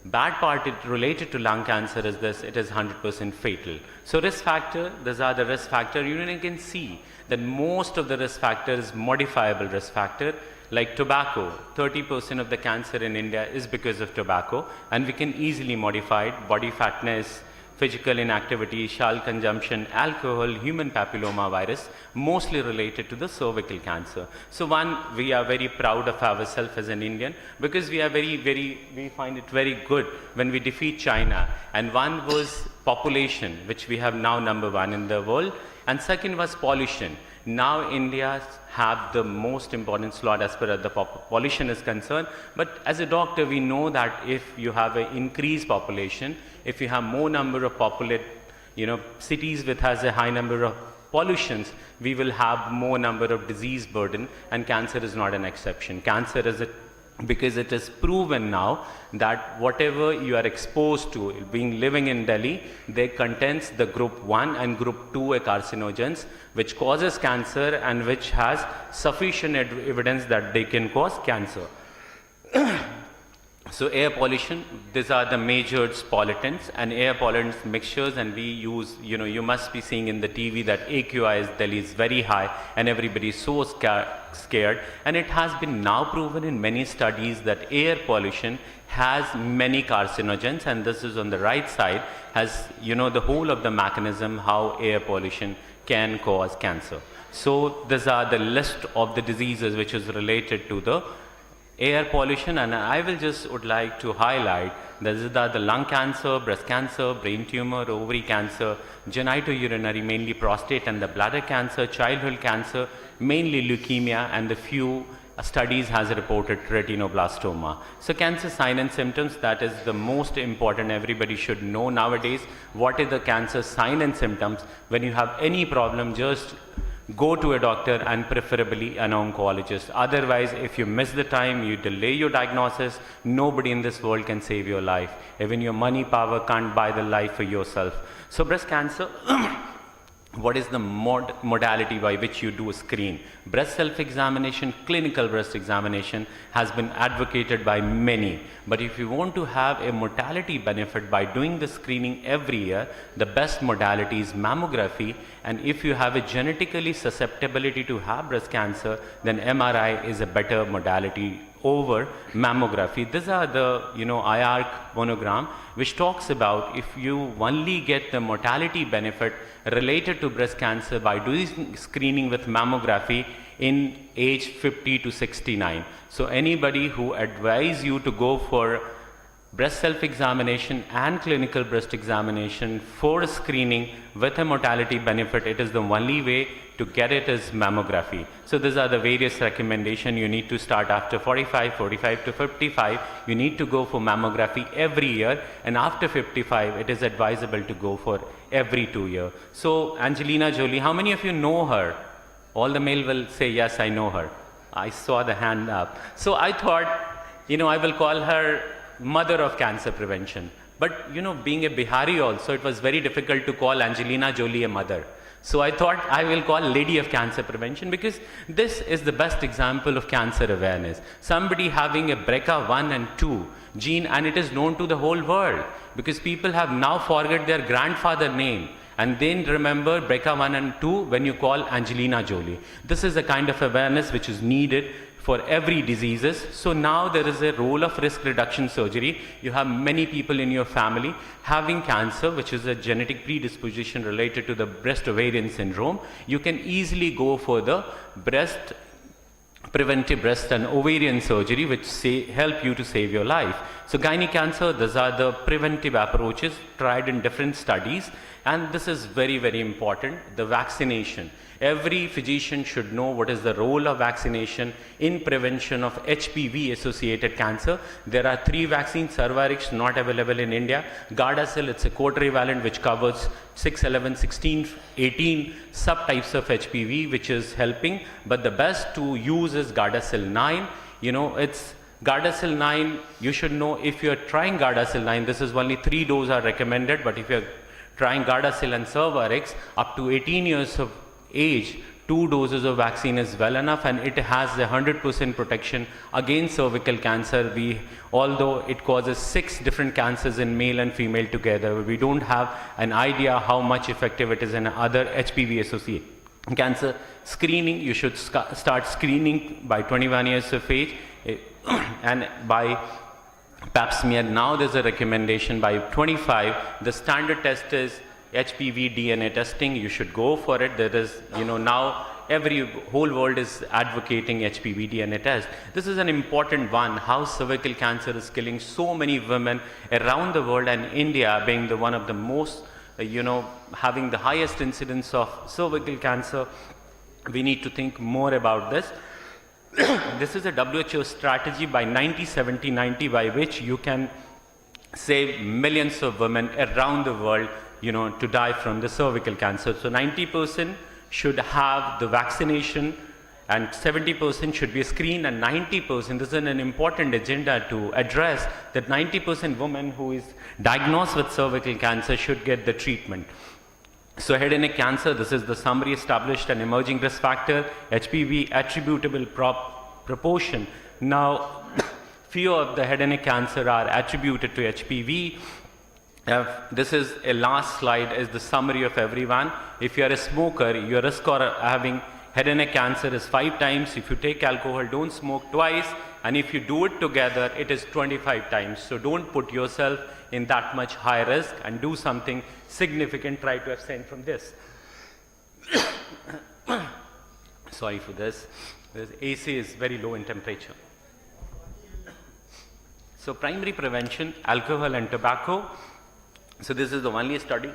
bad part related to lung cancer is this: it is 100% fatal. So risk factor, these are the risk factor. You can see that most of the risk factor is modifiable risk factor, like tobacco. 30% of the cancer in India is because of tobacco, and we can easily modify it. Body fatness, physical inactivity, salt consumption, alcohol, human papilloma virus, mostly related to the cervical cancer. So one, we are very proud of ourselves as an Indian, because we are we find it very good when we defeat China. And one was population, which we have now #1 in the world, and second was pollution. Now India have the most important slot as far as the pollution is concerned. But as a doctor, we know that if you have an increased population, if you have more number of cities which has a high number of pollutions, we will have more number of disease burden, and cancer is not an exception. Cancer is because it is proven now that whatever you are exposed to, living in Delhi, they contains the group 1 and group 2 carcinogens, which causes cancer and which has sufficient evidence that they can cause cancer. So air pollution, these are the major pollutants, and air pollutants mixtures, and we use, you must be seeing in the TV that AQI is Delhi is very high, and everybody is so scared. And it has been now proven in many studies that air pollution has many carcinogens, and this is on the right side, has, the whole of the mechanism how air pollution can cause cancer. So these are the list of the diseases which is related to the air pollution, and I would like to highlight these are the lung cancer, breast cancer, brain tumor, ovary cancer, genitourinary, mainly prostate, and the bladder cancer, childhood cancer, mainly leukemia, and the few studies has reported retinoblastoma. So cancer sign and symptoms, that is the most important. Everybody should know nowadays what is the cancer sign and symptoms. When you have any problem, just go to a doctor, and preferably an oncologist. Otherwise, if you miss the time, you delay your diagnosis, nobody in this world can save your life. Even your money power can't buy the life for yourself. So breast cancer, what is the modality by which you do a screen? Breast self-examination, clinical breast examination has been advocated by many. But if you want to have a mortality benefit by doing the screening every year, the best modality is mammography. And if you have a genetically susceptibility to have breast cancer, then MRI is a better modality over mammography. These are the, IARC monogram, which talks about if you only get the mortality benefit related to breast cancer by doing screening with mammography in age 50 to 69. So anybody who advise you to go for breast self-examination and clinical breast examination for screening with a mortality benefit, it is the only way to get it is mammography. So these are the various recommendations. You need to start after 45, 45 to 55. You need to go for mammography every year, and after 55, it is advisable to go for every 2 years. So Angelina Jolie, how many of you know her? All the male will say, yes, I know her. I saw the hand up. So I thought, I will call her mother of cancer prevention. But, being a Bihari also, it was very difficult to call Angelina Jolie a mother. So I thought I will call Lady of Cancer Prevention, because this is the best example of cancer awareness. Somebody having a BRCA1 and 2 gene, and it is known to the whole world, because people have now forgot their grandfather name and then remember BRCA1 and 2 when you call Angelina Jolie. This is the kind of awareness which is needed for every diseases. So now there is a role of risk reduction surgery. You have many people in your family having cancer, which is a genetic predisposition related to the breast ovarian syndrome. You can easily go for the preventive breast and ovarian surgery, which help you to save your life. So gynae cancer, these are the preventive approaches tried in different studies, and this is very, very important, the vaccination. Every physician should know what is the role of vaccination in prevention of HPV-associated cancer. There are 3 vaccines, Cervarix not available in India. Gardasil, it's a quadrivalent which covers 6, 11, 16, 18 subtypes of HPV, which is helping. But the best to use is Gardasil 9. It's Gardasil 9, you should know if you're trying Gardasil 9, this is only 3 doses are recommended, but if you're trying Gardasil and Cervarix up to 18 years of age, 2 doses of vaccine is well enough, and it has a 100% protection against cervical cancer. Although it causes 6 different cancers in male and female together, we don't have an idea how much effective it is in other HPV-associated cancer. Screening, you should start screening by 21 years of age, and by Pap smear. Now there's a recommendation by 25. The standard test is HPV DNA testing. You should go for it. There is, now whole world is advocating HPV DNA test. This is an important one, how cervical cancer is killing so many women around the world, and India being one of the most, having the highest incidence of cervical cancer. We need to think more about this. This is a WHO strategy by 90 by which you can save millions of women around the world, to die from the cervical cancer. So 90% should have the vaccination, and 70% should be screened, and 90%, this is an important agenda to address, that 90% women who is diagnosed with cervical cancer should get the treatment. So head and neck cancer, this is the summary, established an emerging risk factor, HPV attributable proportion. Now, few of the head and neck cancer are attributed to HPV. This is a last slide, is the summary of everyone. If you are a smoker, your risk of having head and neck cancer is 5 times. If you take alcohol, don't smoke twice. And if you do it together, it is 25 times. So don't put yourself in that much high risk, and do something significant. Try to abstain from this. Sorry for this. This AC is very low in temperature. So primary prevention, alcohol and tobacco. So this is the only study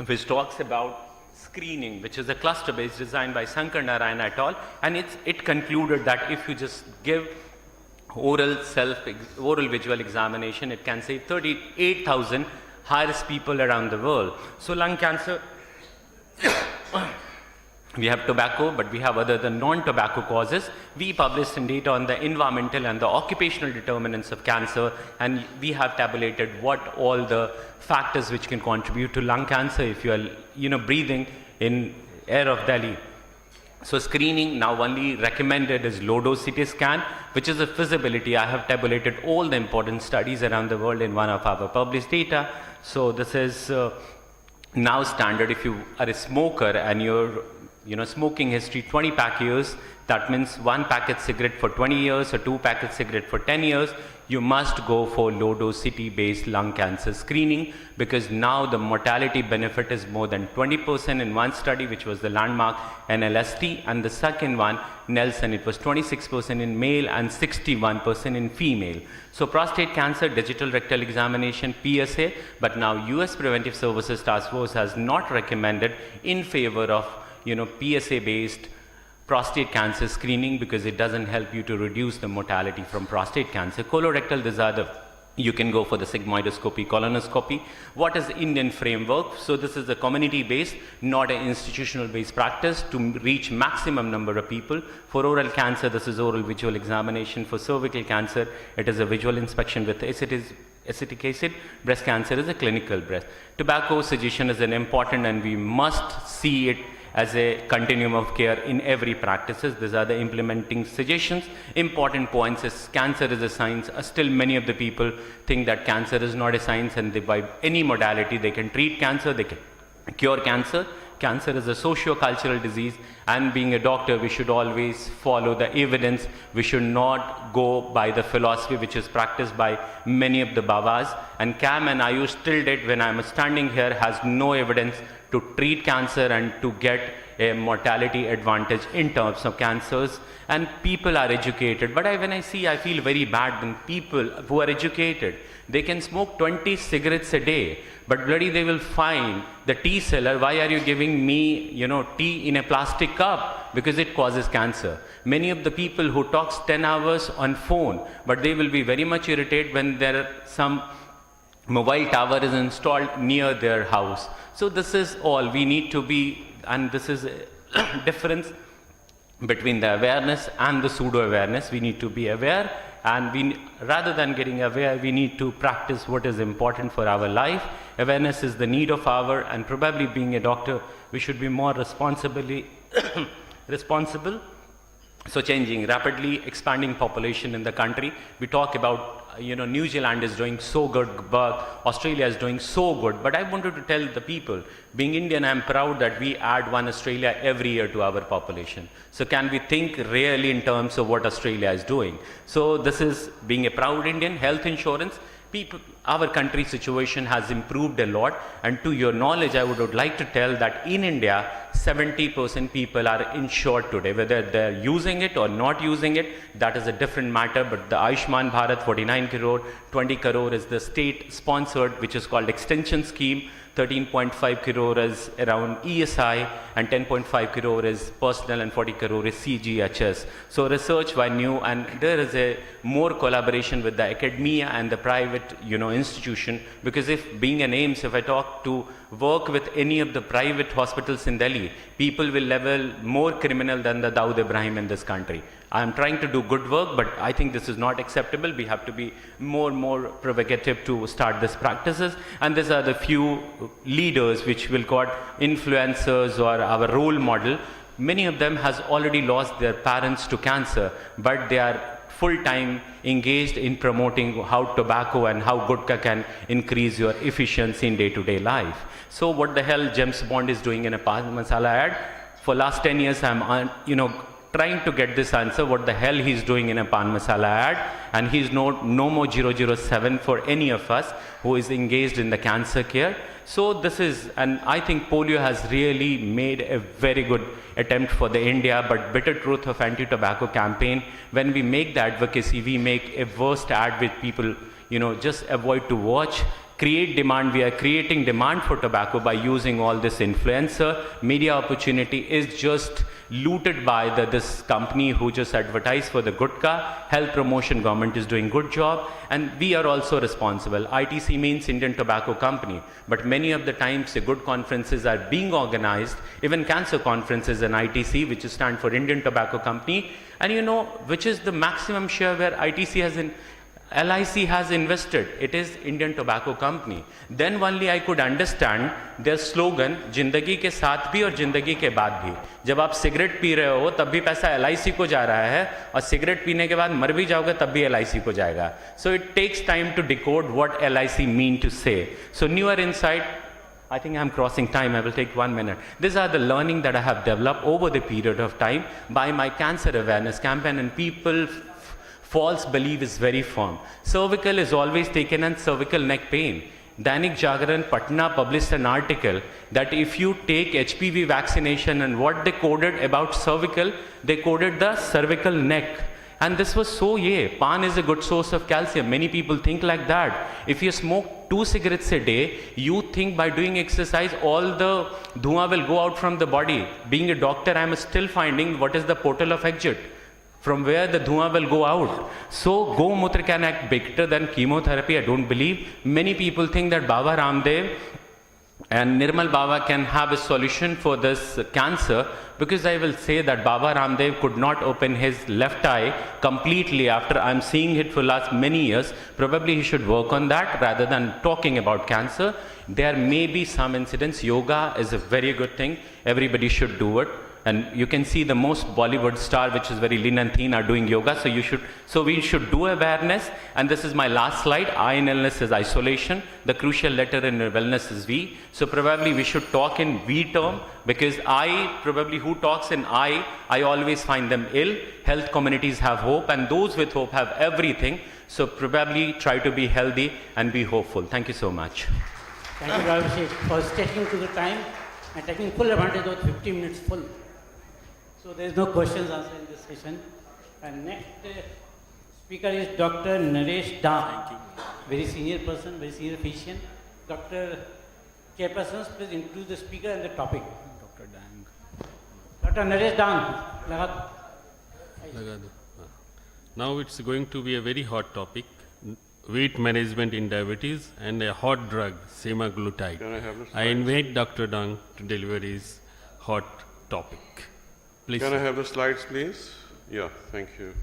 which talks about screening, which is a cluster-based design by Sankar Narayan et al. And it concluded that if you just give oral visual examination, it can save 38,000 high-risk people around the world. So lung cancer, we have tobacco, but we have other than non-tobacco causes. We published some data on the environmental and the occupational determinants of cancer, and we have tabulated what all the factors which can contribute to lung cancer if you are, breathing in air of Delhi. So screening now only recommended is low-dose CT scan, which is a feasibility. I have tabulated all the important studies around the world in one of our published data. So this is now standard. If you are a smoker and your smoking history 20 pack years, that means 1 packet cigarette for 20 years or 2 packet cigarette for 10 years, you must go for low-dose CT-based lung cancer screening, because now the mortality benefit is more than 20% in one study, which was the landmark NLST, and the second one, Nelson, it was 26% in male and 61% in female. So prostate cancer, digital rectal examination, PSA, but now US Preventive Services Task Force has not recommended in favor of, PSA-based prostate cancer screening, because it doesn't help you to reduce the mortality from prostate cancer. Colorectal disorder, you can go for the sigmoidoscopy, colonoscopy. What is the Indian framework? So this is a community-based, not an institutional-based practice to reach maximum number of people. For oral cancer, this is oral visual examination. For cervical cancer, it is a visual inspection with acetic acid. Breast cancer is a clinical breast. Tobacco cessation is an important, and we must see it as a continuum of care in every practices. These are the implementing suggestions. Important points is cancer is a science. Still many of the people think that cancer is not a science, and by any modality they can treat cancer, they can cure cancer. Cancer is a socio-cultural disease, and being a doctor, we should always follow the evidence. We should not go by the philosophy which is practiced by many of the Babas. And CAM and Ayush till date, when I'm standing here, has no evidence to treat cancer and to get a mortality advantage in terms of cancers. And people are educated. But when I see, I feel very bad when people who are educated, they can smoke 20 cigarettes a day, but bloody they will find the tea seller, why are you giving me, tea in a plastic cup? Because it causes cancer. Many of the people who talks 10 hours on phone, but they will be very much irritated when there are some mobile tower is installed near their house. So this is all we need to be, and this is a difference between the awareness and the pseudo-awareness. We need to be aware, and rather than getting aware, we need to practice what is important for our life. Awareness is the need of hour, and probably being a doctor, we should be more responsible. So changing rapidly expanding population in the country. We talk about New Zealand is doing so good, but Australia is doing so good. But I wanted to tell the people, being Indian, I'm proud that we add one Australia every year to our population. So can we think really in terms of what Australia is doing? So this is being a proud Indian. Health insurance, our country situation has improved a lot, and to your knowledge, I would like to tell that in India, 70% people are insured today. Whether they're using it or not using it, that is a different matter, but the Ayushman Bharat 49 crore, 20 crore is the state sponsored, which is called extension scheme. 13.5 crore is around ESI, and 10.5 crore is personal, and 40 crore is CGHS. So research by new, and there is a more collaboration with the academia and the private, institution, because if being an AIIMS, if I talk to work with any of the private hospitals in Delhi, people will level more criminal than the Dawood Ibrahim in this country. I am trying to do good work, but I think this is not acceptable. We have to be more provocative to start these practices. And these are the few leaders which will call influencers or our role model. Many of them has already lost their parents to cancer, but they are full-time engaged in promoting how tobacco and how Gutka can increase your efficiency in day-to-day life. So what the hell James Bond is doing in a Pan Masala ad? For last 10 years, I'm trying to get this answer, what the hell he's doing in a Pan Masala ad, and he's no more 007 for any of us who is engaged in the cancer care. So this is, and I think polio has really made a very good attempt for the India, but bitter truth of anti-tobacco campaign, when we make the advocacy, we make a worst ad with people, just avoid to watch. Create demand. We are creating demand for tobacco by using all this influencer. Media opportunity is just looted by this company who just advertise for the Gutka. Health promotion, government is doing good job, and we are also responsible. ITC means Indian Tobacco Company, but many of the times the good conferences are being organized, even cancer conferences and ITC, which stand for Indian Tobacco Company, and which is the maximum share where ITC has LIC has invested, it is Indian Tobacco Company. Then only I could understand their slogan, जिंदगी के साथ भी और जिंदगी के बाद भी. जब आप सिगरेट पी रहे हो तब भी पैसा LIC को जा रहा है, और सिगरेट पीने के बाद मर भी जाओगे तब भी LIC को जाएगा. So it takes time to decode what LIC mean to say. So newer insight, I think I'm crossing time. I will take 1 minute. These are the learning that I have developed over the period of time by my cancer awareness campaign, and people false belief is very firm. Cervical is always taken as cervical neck pain. Dainik Jagran Patna published an article that if you take HPV vaccination and what they coded about cervical, they coded the cervical neck. And this was so, pan is a good source of calcium. Many people think like that. If you smoke 2 cigarettes a day, you think by doing exercise, all the dhua will go out from the body. Being a doctor, I am still finding what is the portal of exit, from where the dhua will go out. So, Gomutra can act better than chemotherapy, I don't believe. Many people think that Baba Ramdev and Nirmal Baba can have a solution for this cancer, because I will say that Baba Ramdev could not open his left eye completely after I'm seeing it for last many years. Probably he should work on that rather than talking about cancer. There may be some incidents. Yoga is a very good thing. Everybody should do it. And you can see the most Bollywood star, which is very lean and thin, are doing yoga. So we should do awareness. And this is my last slide. I in illness is isolation. The crucial letter in wellness is V. So probably we should talk in V term, because who talks in I always find them ill. Health communities have hope, and those with hope have everything. So probably try to be healthy and be hopeful. Thank you so much. Thank you, Dr. Abhishek, for sticking to the time and taking full advantage of 50 minutes full. So there is no questions answered in this session. And next speaker is Dr. Naresh Dang. Very senior person, very senior physician. Dr. Chairperson, please introduce the speaker and the topic. Dr. Dang. Dr. Naresh Dang. Now it's going to be a very hot topic, weight management in diabetes, and a hot drug, semaglutide. Can I have the I invite Dr. Dang to deliver his hot topic. Please. Can I have the slides, please? Yeah, thank you.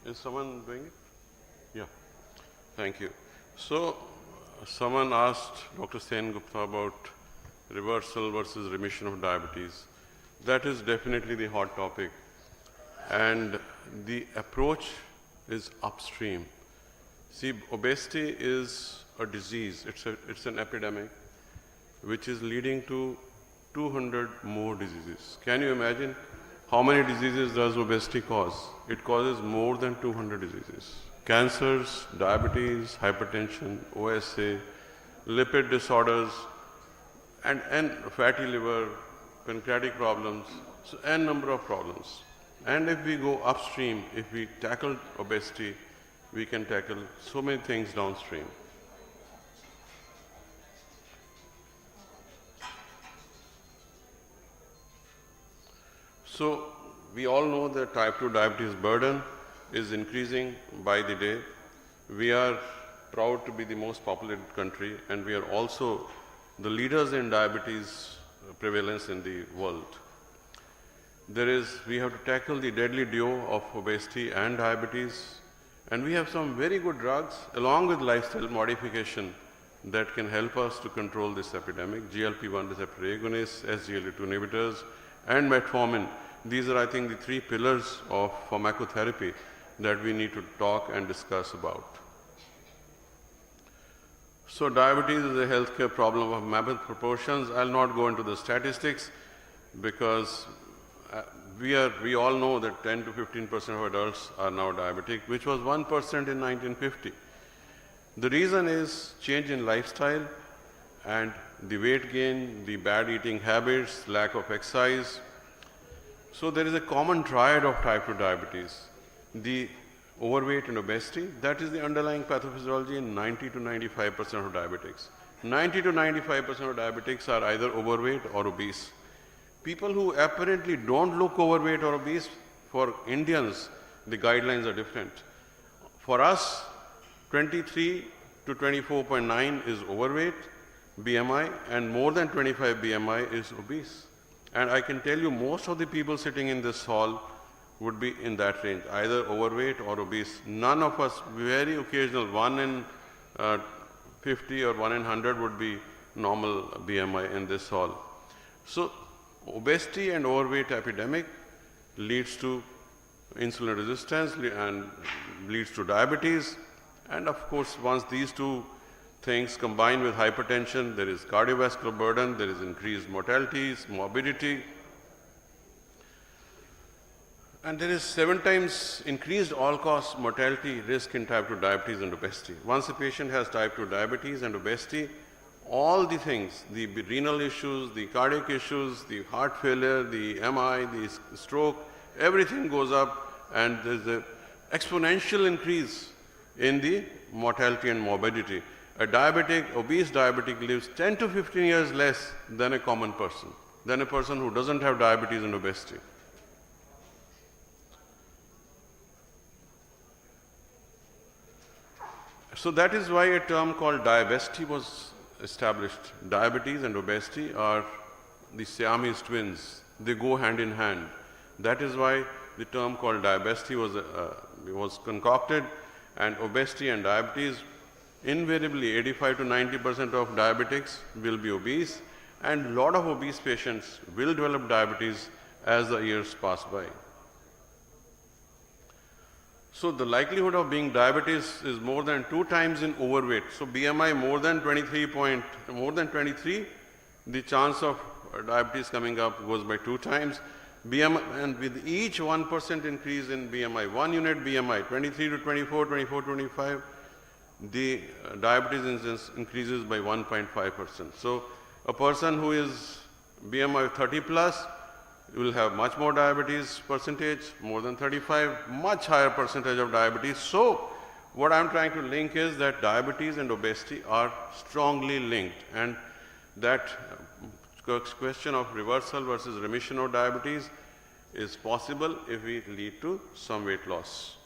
Is someone doing it? Yeah, thank you. So, someone asked Dr. Sen Gupta about reversal versus remission of diabetes. That is definitely the hot topic. And the approach is upstream. See, obesity is a disease, it's an epidemic which is leading to 200 more diseases. Can you imagine how many diseases does obesity cause? It causes more than 200 diseases. Cancers, diabetes, hypertension, OSA, lipid disorders, and fatty liver, pancreatic problems, so n number of problems. And if we go upstream, if we tackle obesity, we can tackle so many things downstream. So we all know that type 2 diabetes burden is increasing by the day. We are proud to be the most populated country, and we are also the leaders in diabetes prevalence in the world. We have to tackle the deadly duo of obesity and diabetes, and we have some very good drugs along with lifestyle modification that can help us to control this epidemic. GLP-1 receptor agonists, SGLT2 inhibitors, and metformin. These are, I think, the 3 pillars of pharmacotherapy that we need to talk and discuss about. So diabetes is a healthcare problem of mammoth proportions. I'll not go into the statistics because we all know that 10 to 15% of adults are now diabetic, which was 1% in 1950. The reason is change in lifestyle and the weight gain, the bad eating habits, lack of exercise. So there is a common triad of type 2 diabetes. The overweight and obesity, that is the underlying pathophysiology in 90 to 95% of diabetics. 90 to 95% of diabetics are either overweight or obese. People who apparently don't look overweight or obese, for Indians, the guidelines are different. For us, 23 to 24.9 is overweight BMI, and more than 25 BMI is obese. And I can tell you most of the people sitting in this hall would be in that range, either overweight or obese. None of us, very occasional, 1 in 50 or 1 in 100 would be normal BMI in this hall. So obesity and overweight epidemic leads to insulin resistance and leads to diabetes. And of course, once these two things combine with hypertension, there is cardiovascular burden, there is increased mortalities, morbidity, and there is 7 times increased all-cause mortality risk in type 2 diabetes and obesity. Once a patient has type 2 diabetes and obesity, all the things, the renal issues, the cardiac issues, the heart failure, the MI, the stroke, everything goes up, and there's an exponential increase in the mortality and morbidity. A diabetic, obese diabetic lives 10 to 15 years less than a common person, than a person who doesn't have diabetes and obesity. So that is why a term called diabesity was established. Diabetes and obesity are the Siamese twins. They go hand in hand. That is why the term called diabesity was concocted, and obesity and diabetes, invariably 85 to 90% of diabetics will be obese, and a lot of obese patients will develop diabetes as the years pass by. So the likelihood of being diabetes is more than 2 times in overweight. So BMI more than 23, the chance of diabetes coming up goes by 2 times. BMI, and with each 1% increase in BMI, 1 unit BMI, 23 to 24, 24 to 25, the diabetes incidence increases by 1.5%. So a person who is BMI 30 plus will have much more diabetes percentage, more than 35, much higher percentage of diabetes. So what I'm trying to link is that diabetes and obesity are strongly linked, and that question of reversal versus remission of diabetes is possible if we lead to some weight loss.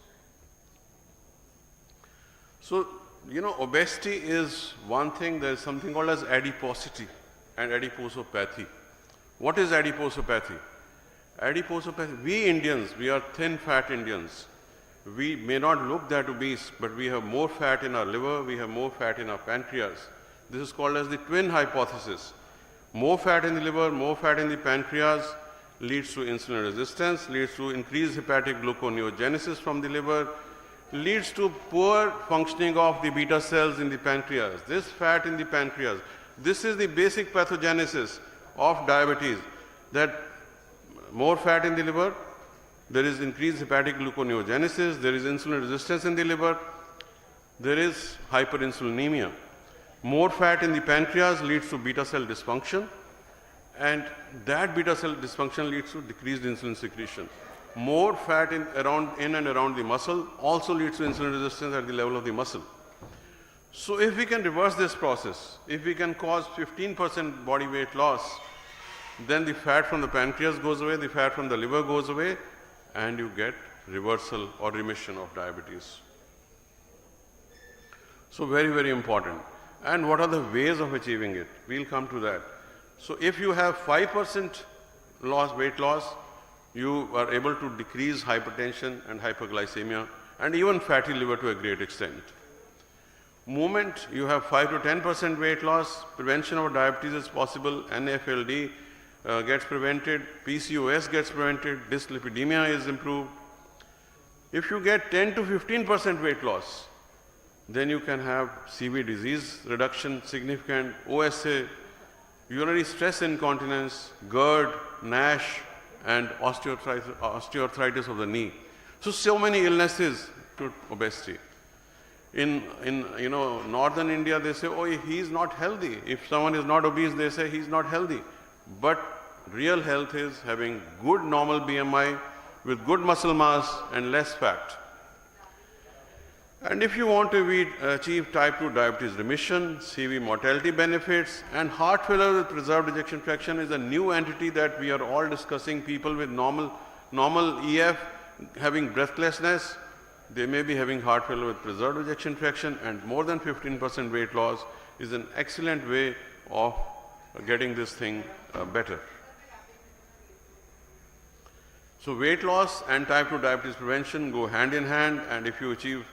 So, you know, obesity is one thing. There is something called as adiposity and adiposopathy. What is adiposopathy? Adiposopathy, we Indians, we are thin fat Indians. We may not look that obese, but we have more fat in our liver, we have more fat in our pancreas. This is called as the twin hypothesis. More fat in the liver, more fat in the pancreas leads to insulin resistance, leads to increased hepatic gluconeogenesis from the liver, leads to poor functioning of the beta cells in the pancreas. This fat in the pancreas, this is the basic pathogenesis of diabetes, that more fat in the liver, there is increased hepatic gluconeogenesis, there is insulin resistance in the liver, there is hyperinsulinemia. More fat in the pancreas leads to beta cell dysfunction, and that beta cell dysfunction leads to decreased insulin secretion. More fat in and around the muscle also leads to insulin resistance at the level of the muscle. So if we can reverse this process, if we can cause 15% body weight loss, then the fat from the pancreas goes away, the fat from the liver goes away, and you get reversal or remission of diabetes. So very, very important. And what are the ways of achieving it? We'll come to that. So if you have 5% weight loss, you are able to decrease hypertension and hyperglycemia and even fatty liver to a great extent. Moment you have 5 to 10% weight loss, prevention of diabetes is possible, NAFLD gets prevented, PCOS gets prevented, dyslipidemia is improved. If you get 10 to 15% weight loss, then you can have CV disease reduction, significant OSA, urinary stress incontinence, GERD, NASH, and osteoarthritis of the knee. So many illnesses to obesity. In northern India, they say, oh, he's not healthy. If someone is not obese, they say he's not healthy. But real health is having good normal BMI with good muscle mass and less fat. And if you want to achieve type 2 diabetes remission, CV mortality benefits, and heart failure with preserved ejection fraction is a new entity that we are all discussing. People with normal EF having breathlessness, they may be having heart failure with preserved ejection fraction, and more than 15% weight loss is an excellent way of getting this thing better. So weight loss and type 2 diabetes prevention go hand in hand, and if you achieve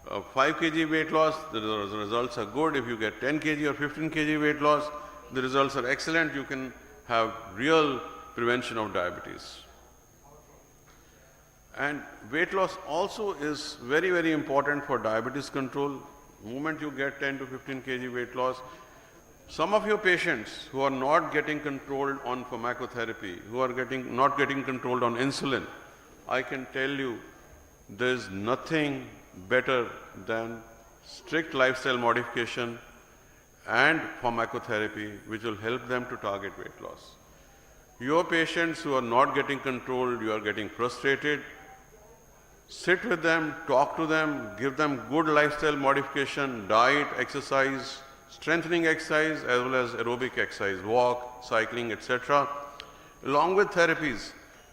5 kg weight loss, the results are good. If you get 10 kg or 15 kg weight loss, the results are excellent. You can have real prevention of diabetes. And weight loss also is very, very important for diabetes control. The moment you get 10 to 15 kg weight loss, some of your patients who are not getting controlled on pharmacotherapy, who are not getting controlled on insulin, I can tell you there is nothing better than strict lifestyle modification and pharmacotherapy which will help them to target weight loss. Your patients who are not getting controlled, you are getting frustrated, sit with them, talk to them, give them good lifestyle modification, diet, exercise, strengthening exercise as well as aerobic exercise, walk, cycling, etc. Along with therapies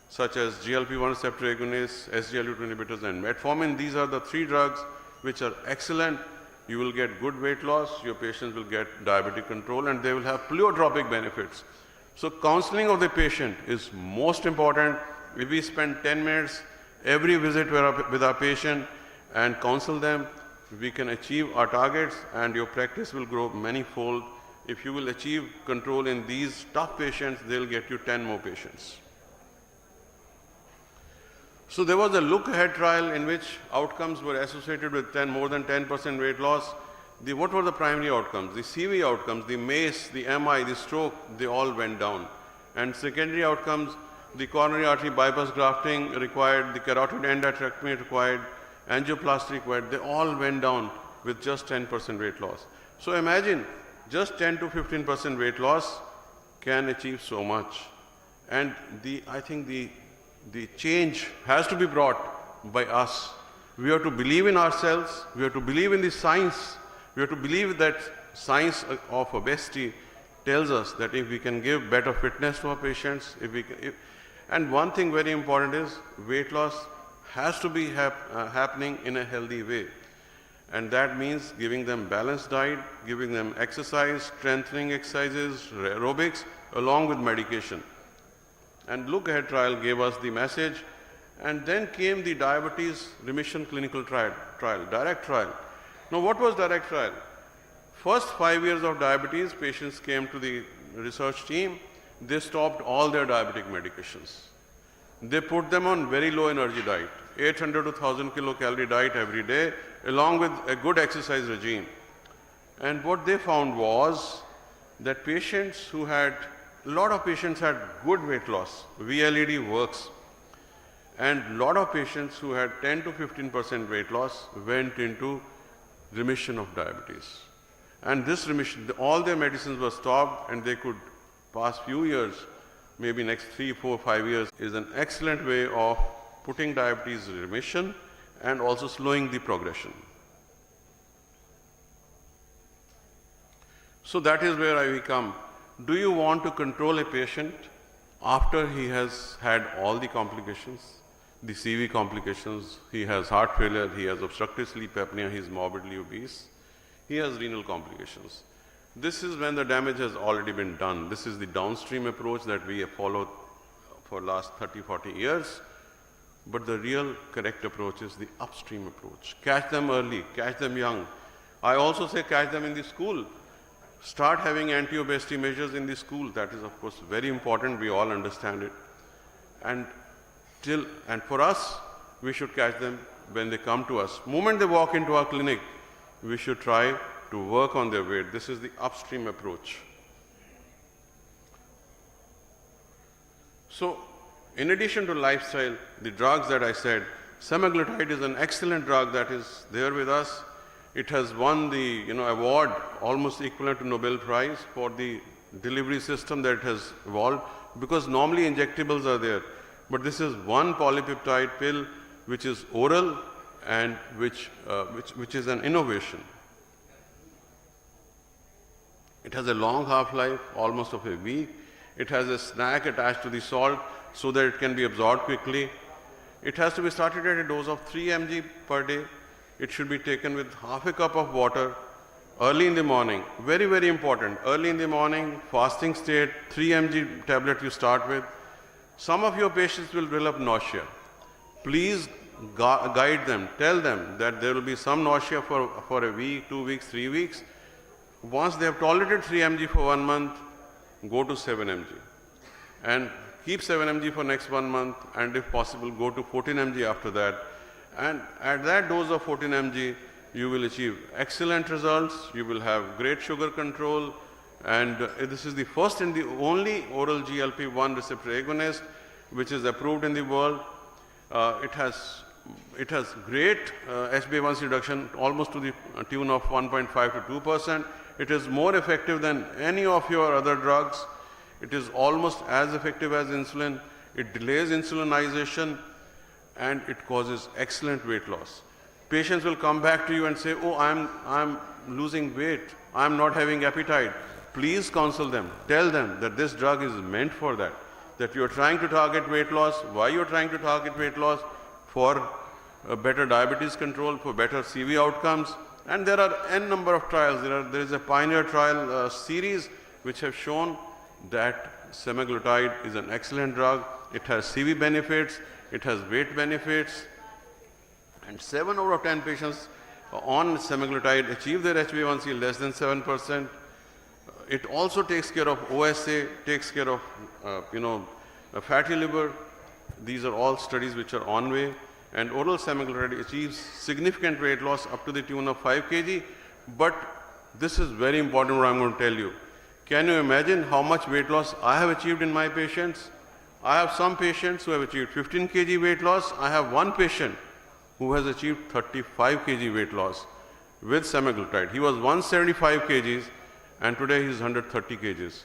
such as GLP-1 receptor agonists, SGLT2 inhibitors and metformin. These are the 3 drugs which are excellent. You will get good weight loss, your patients will get diabetic control, and they will have pleiotropic benefits. So counseling of the patient is most important. If we spend 10 minutes every visit with our patient and counsel them, we can achieve our targets and your practice will grow many-fold. If you will achieve control in these tough patients, they'll get you 10 more patients. So there was a look-ahead trial in which outcomes were associated with more than 10% weight loss. What were the primary outcomes? The CV outcomes, the MACE, the MI, the stroke, they all went down. And secondary outcomes, the coronary artery bypass grafting required, the carotid endarterectomy required, angioplasty required, they all went down with just 10% weight loss. So imagine just 10 to 15% weight loss can achieve so much. And I think the change has to be brought by us. We have to believe in ourselves, we have to believe in the science, we have to believe that science of obesity tells us that if we can give better fitness to our patients, and one thing very important is weight loss has to be happening in a healthy way. And that means giving them balanced diet, giving them exercise, strengthening exercises, aerobics, along with medication. And look-ahead trial gave us the message. And then came the diabetes remission clinical trial, direct trial. Now what was direct trial? First 5 years of diabetes, patients came to the research team, they stopped all their diabetic medications. They put them on very low energy diet, 800 to 1000 kilocalorie diet every day, along with a good exercise regime. And what they found was that a lot of patients had good weight loss, VLED works, and a lot of patients who had 10 to 15% weight loss went into remission of diabetes. And this remission, all their medicines were stopped and they could pass few years, maybe next 3, 4, 5 years, is an excellent way of putting diabetes in remission and also slowing the progression. So that is where I come. Do you want to control a patient after he has had all the complications, the CV complications? He has heart failure, he has obstructive sleep apnea, he is morbidly obese, he has renal complications. This is when the damage has already been done. This is the downstream approach that we have followed for the last 30, 40 years. But the real correct approach is the upstream approach. Catch them early, catch them young. I also say catch them in the school. Start having anti-obesity measures in the school. That is, of course, very important. We all understand it. And for us, we should catch them when they come to us. The moment they walk into our clinic, we should try to work on their weight. This is the upstream approach. So, in addition to lifestyle, the drugs that I said, semaglutide is an excellent drug that is there with us. It has won the award almost equivalent to Nobel Prize for the delivery system that it has evolved, because normally injectables are there. But this is one polypeptide pill which is oral and which is an innovation. It has a long half-life, almost of a week. It has a snack attached to the salt so that it can be absorbed quickly. It has to be started at a dose of 3 mg per day. It should be taken with half a cup of water early in the morning. Very, very important. Early in the morning, fasting state, 3 mg tablet you start with. Some of your patients will develop nausea. Please guide them, tell them that there will be some nausea for a week, 2 weeks, 3 weeks. Once they have tolerated 3 mg for 1 month, go to 7 mg. And keep 7 mg for next 1 month, and if possible, go to 14 mg after that. And at that dose of 14 mg, you will achieve excellent results, you will have great sugar control, and this is the first and the only oral GLP-1 receptor agonist which is approved in the world. It has great HbA1c reduction, almost to the tune of 1.5 to 2%. It is more effective than any of your other drugs. It is almost as effective as insulin. It delays insulinization, and it causes excellent weight loss. Patients will come back to you and say, oh, I'm losing weight, I'm not having appetite. Please counsel them, tell them that this drug is meant for that, that you're trying to target weight loss. Why you're trying to target weight loss? For better diabetes control, for better CV outcomes. And there are n number of trials. There is a pioneer trial series which have shown that semaglutide is an excellent drug. It has CV benefits, it has weight benefits, and 7 out of 10 patients on semaglutide achieve their HbA1c less than 7%. It also takes care of OSA, takes care of fatty liver. These are all studies which are on way, and oral semaglutide achieves significant weight loss up to the tune of 5 kg. But this is very important what I'm going to tell you. Can you imagine how much weight loss I have achieved in my patients? I have some patients who have achieved 15 kg weight loss. I have one patient who has achieved 35 kg weight loss with semaglutide. He was 175 kgs and today he is 130 kgs.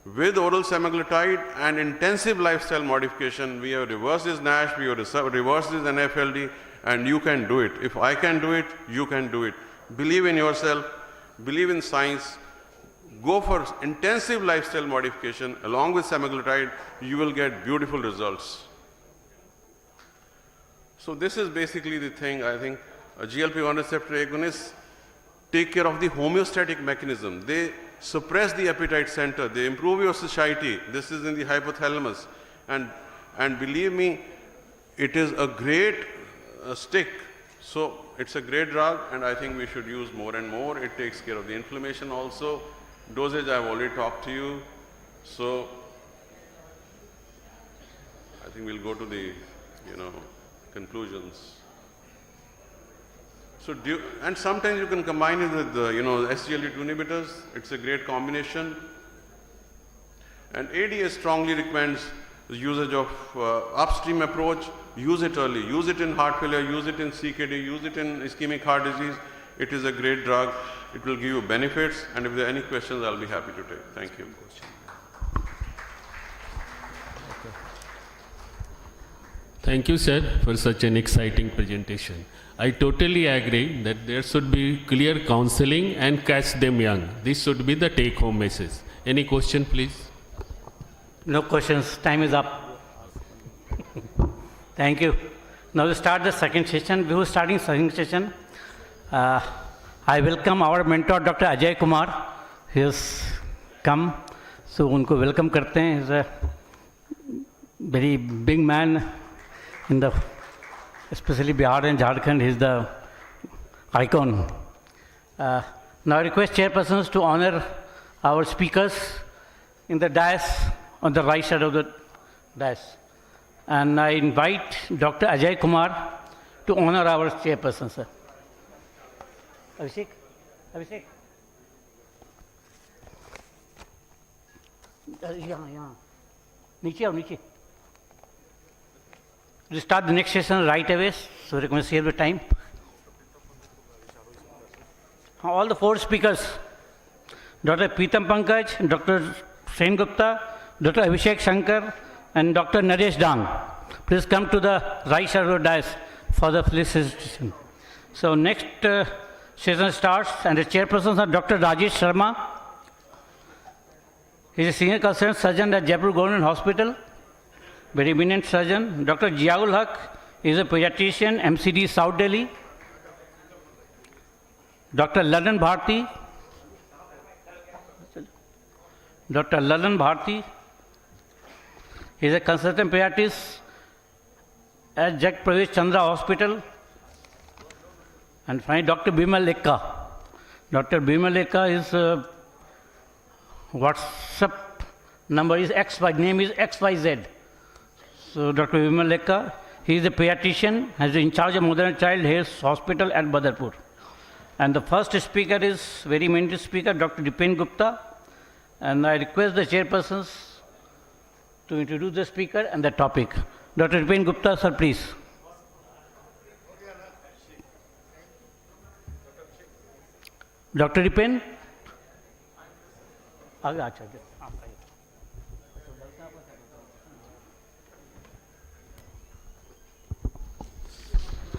With oral semaglutide and intensive lifestyle modification, we have reversed his NASH, we have reversed his NFLD, and you can do it. If I can do it, you can do it. Believe in yourself, believe in science, go for intensive lifestyle modification along with semaglutide, you will get beautiful results. So this is basically the thing. I think GLP-1 receptor agonists take care of the homeostatic mechanism. They suppress the appetite center, they improve your satiety. This is in the hypothalamus. And believe me, it is a great stick. So it's a great drug, and I think we should use more and more. It takes care of the inflammation also. Dosage I have already talked to you. So I think we'll go to the conclusions. So and sometimes you can combine it with SGLT2 inhibitors. It's a great combination. And ADA strongly recommends the usage of upstream approach. Use it early. Use it in heart failure. Use it in CKD. Use it in ischemic heart disease. It is a great drug. It will give you benefits. And if there are any questions, I'll be happy to take. Thank you. Thank you, sir, for such an exciting presentation. I totally agree that there should be clear counseling and catch them young. This should be the take-home message. Any question, please? No questions. Time is up. Thank you. Now we start the second session. Before starting second session, I welcome our mentor, Dr. Ajay Kumar. He has come. So unko welcome karte hain. He's a very big man in the, especially Bihar and Jharkhand. He's the icon. Now I request chairpersons to honor our speakers in the dais, on the right side of the dais. And I invite Dr. Ajay Kumar to honor our chairperson, sir. Abhishek? Abhishek? Yeah. Niche aao, niche. We'll start the next session right away, so we can save the time. All the 4 speakers, Dr. Pritam Pankaj, Dr. Sen Gupta, Dr. Abhishek Shankar, and Dr. Naresh Dang. Please come to the right side of the dais for the felicitation. So next session starts, and the chairpersons are Dr. Rajesh Sharma. He is a senior consultant surgeon at Jaipur Government Hospital. Very eminent surgeon. Dr. Ziaul Haq is a pediatrician, MCD South Delhi. Dr. Lalan Bharti. Dr. Lalan Bharti He is a consultant pediatrist at Jack Pravesh Chandra Hospital. And finally, Dr. Bimal Lekka. Dr. Bimal Lekka is WhatsApp number is name is XYZ. So Dr. Bimal Lekka, he is a pediatrician, has in charge of Mother and Child Health Hospital at Badarpur. And the first speaker is very eminent speaker, Dr. Dipen Gupta. And I request the chairpersons to introduce the speaker and the topic. Dr. Dipen Gupta, sir, please. Dr. Dipen?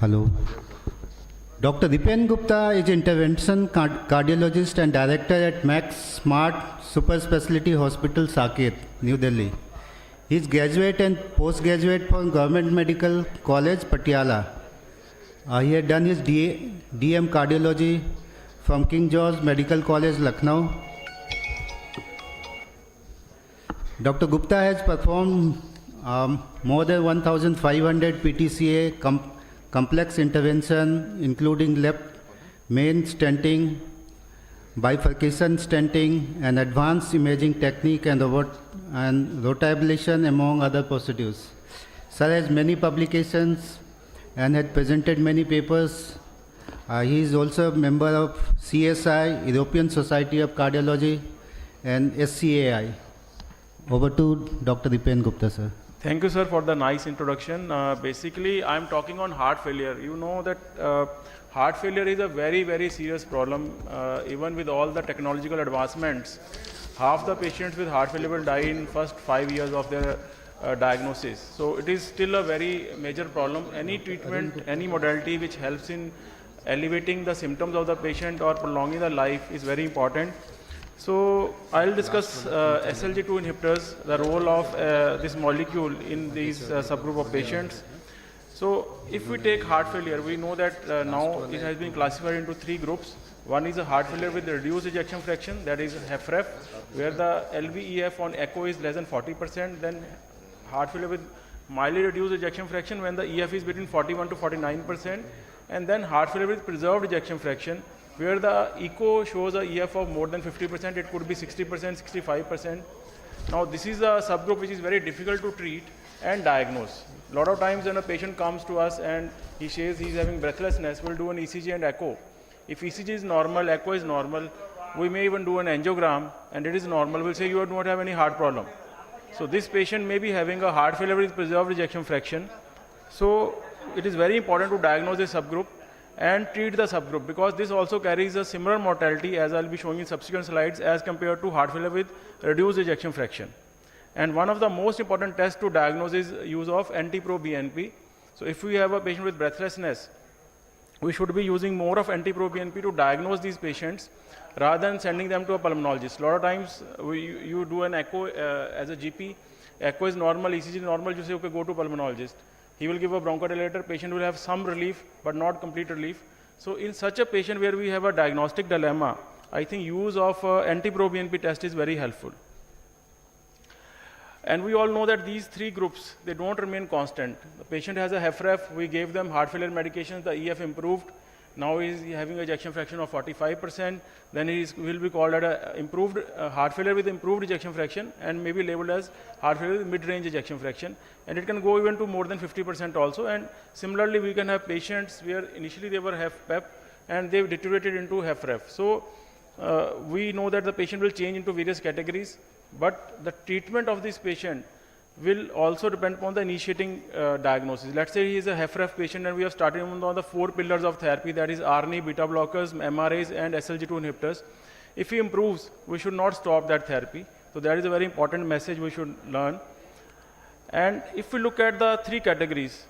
Hello. Dr. Dipen Gupta is intervention cardiologist and director at Max Smart Super Specialty Hospital, Saket, New Delhi. He is graduate and postgraduate from Government Medical College, Patiala. He had done his DM cardiology from King George Medical College, Lucknow. Dr. Gupta has performed more than 1,500 PTCA complex intervention, including left main stenting, bifurcation stenting, and advanced imaging technique and rotablation, among other procedures. Sir has many publications and had presented many papers. He is also a member of CSI, European Society of Cardiology, and SCAI. Over to Dr. Dipen Gupta, sir. Thank you, sir, for the nice introduction. Basically, I'm talking on heart failure. You know that heart failure is a very, very serious problem. Even with all the technological advancements, half the patients with heart failure will die in first 5 years of their diagnosis. So it is still a very major problem. Any treatment, any modality which helps in alleviating the symptoms of the patient or prolonging the life is very important. So I'll discuss SLG2 inhibitors, the role of this molecule in these subgroup of patients. So if we take heart failure, we know that now it has been classified into 3 groups. One is a heart failure with reduced ejection fraction, that is HFrEF, where the LVEF on echo is less than 40%. Then heart failure with mildly reduced ejection fraction when the EF is between 41 to 49%. And then heart failure with preserved ejection fraction, where the echo shows a EF of more than 50%, it could be 60%, 65%. Now this is a subgroup which is very difficult to treat and diagnose. A lot of times when a patient comes to us and he says he's having breathlessness, we'll do an ECG and echo. If ECG is normal, echo is normal, we may even do an angiogram and it is normal, we'll say you do not have any heart problem. So this patient may be having a heart failure with preserved ejection fraction. So it is very important to diagnose this subgroup and treat the subgroup, because this also carries a similar mortality, as I'll be showing in subsequent slides, as compared to heart failure with reduced ejection fraction. And one of the most important tests to diagnose is use of NT-proBNP. So if we have a patient with breathlessness, we should be using more of NT-proBNP to diagnose these patients rather than sending them to a pulmonologist. A lot of times you do an echo as a GP, echo is normal, ECG is normal, you say okay, go to pulmonologist. He will give a bronchodilator, patient will have some relief but not complete relief. So in such a patient where we have a diagnostic dilemma, I think use of NT-proBNP test is very helpful. And we all know that these 3 groups, they don't remain constant. The patient has a HFrEF, we gave them heart failure medications, the EF improved. Now he is having an ejection fraction of 45%. Then he will be called at a improved heart failure with improved ejection fraction and may be labeled as heart failure with mid-range ejection fraction. And it can go even to more than 50% also. And similarly, we can have patients where initially they were HFpEF and they've deteriorated into HFrEF. So we know that the patient will change into various categories, but the treatment of this patient will also depend upon the initiating diagnosis. Let's say he is a HFrEF patient and we have started him on the 4 pillars of therapy, that is ARNI, beta blockers, MRAs and SLG2 inhibitors. If he improves, we should not stop that therapy. So that is a very important message we should learn. And if we look at the 3 categories,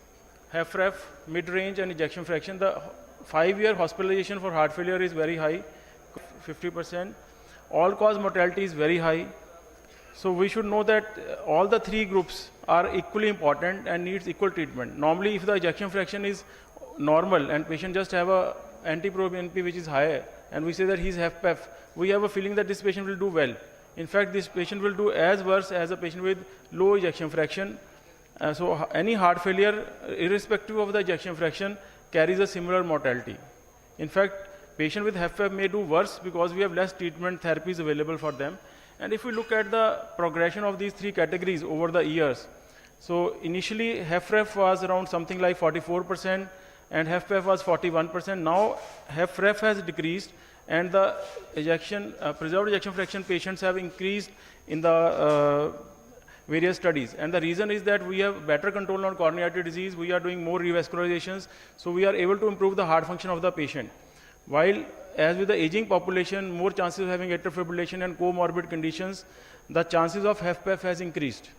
HFrEF, mid-range and ejection fraction, the 5-year hospitalization for heart failure is very high, 50%. All-cause mortality is very high. So we should know that all the 3 groups are equally important and needs equal treatment. Normally, if the ejection fraction is normal and patient just have a NT-proBNP which is higher, and we say that he's HFpEF, we have a feeling that this patient will do well. In fact, this patient will do as worse as a patient with low ejection fraction. So any heart failure, irrespective of the ejection fraction, carries a similar mortality. In fact, patient with HFpEF may do worse because we have less treatment therapies available for them. And if we look at the progression of these three categories over the years, so initially HFrEF was around something like 44% and HFpEF was 41%. Now HFrEF has decreased and the preserved ejection fraction patients have increased in the various studies. And the reason is that we have better control on coronary artery disease, we are doing more revascularizations, so we are able to improve the heart function of the patient. While as with the aging population, more chances of having atrial fibrillation and comorbid conditions, the chances of HFpEF has increased.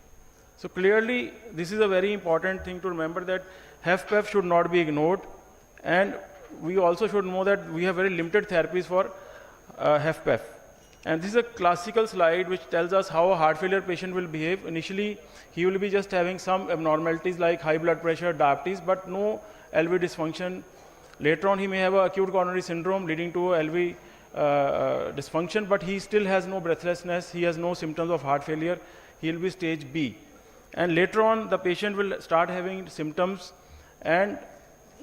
So clearly, this is a very important thing to remember, that HFpEF should not be ignored, and we also should know that we have very limited therapies for HFpEF. And this is a classical slide which tells us how a heart failure patient will behave. Initially, he will be just having some abnormalities like high blood pressure, diabetes, but no LV dysfunction. Later on, he may have an acute coronary syndrome leading to LV dysfunction, but he still has no breathlessness, he has no symptoms of heart failure, he will be stage B. And later on, the patient will start having symptoms, and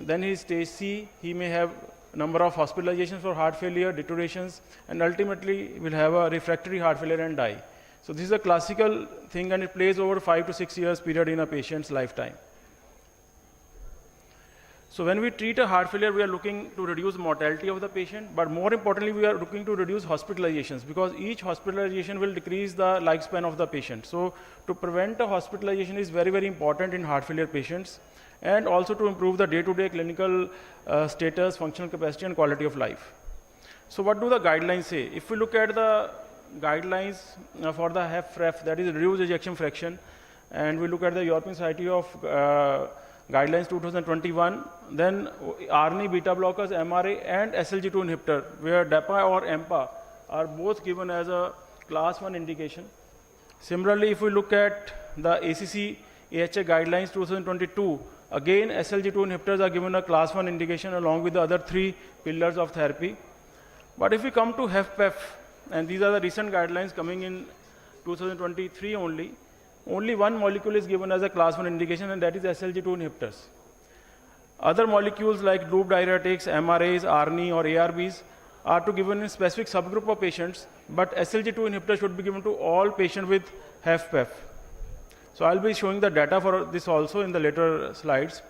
then he is stage C, he may have number of hospitalizations for heart failure, deteriorations, and ultimately will have a refractory heart failure and die. So this is a classical thing, and it plays over 5 to 6 years period in a patient's lifetime. So when we treat a heart failure, we are looking to reduce mortality of the patient, but more importantly, we are looking to reduce hospitalizations, because each hospitalization will decrease the lifespan of the patient. So to prevent a hospitalization is very, very important in heart failure patients, and also to improve the day-to-day clinical status, functional capacity, and quality of life. So what do the guidelines say? If we look at the guidelines for the HFrEF, that is reduced ejection fraction, and we look at the European Society of Guidelines 2021, then ARNI, beta blockers, MRA, and SLG2 inhibitor, where DAPA or EMPA are both given as a class 1 indication. Similarly, if we look at the ACC AHA Guidelines 2022, again SLG2 inhibitors are given a class 1 indication along with the other 3 pillars of therapy. But if we come to HFpEF, and these are the recent guidelines coming in 2023 only one molecule is given as a class 1 indication, and that is SLG2 inhibitors. Other molecules like loop diuretics, MRAs, ARNI or ARBs are to given in specific subgroup of patients, but SLG2 inhibitors should be given to all patients with HFpEF. So I'll be showing the data for this also in the later slides.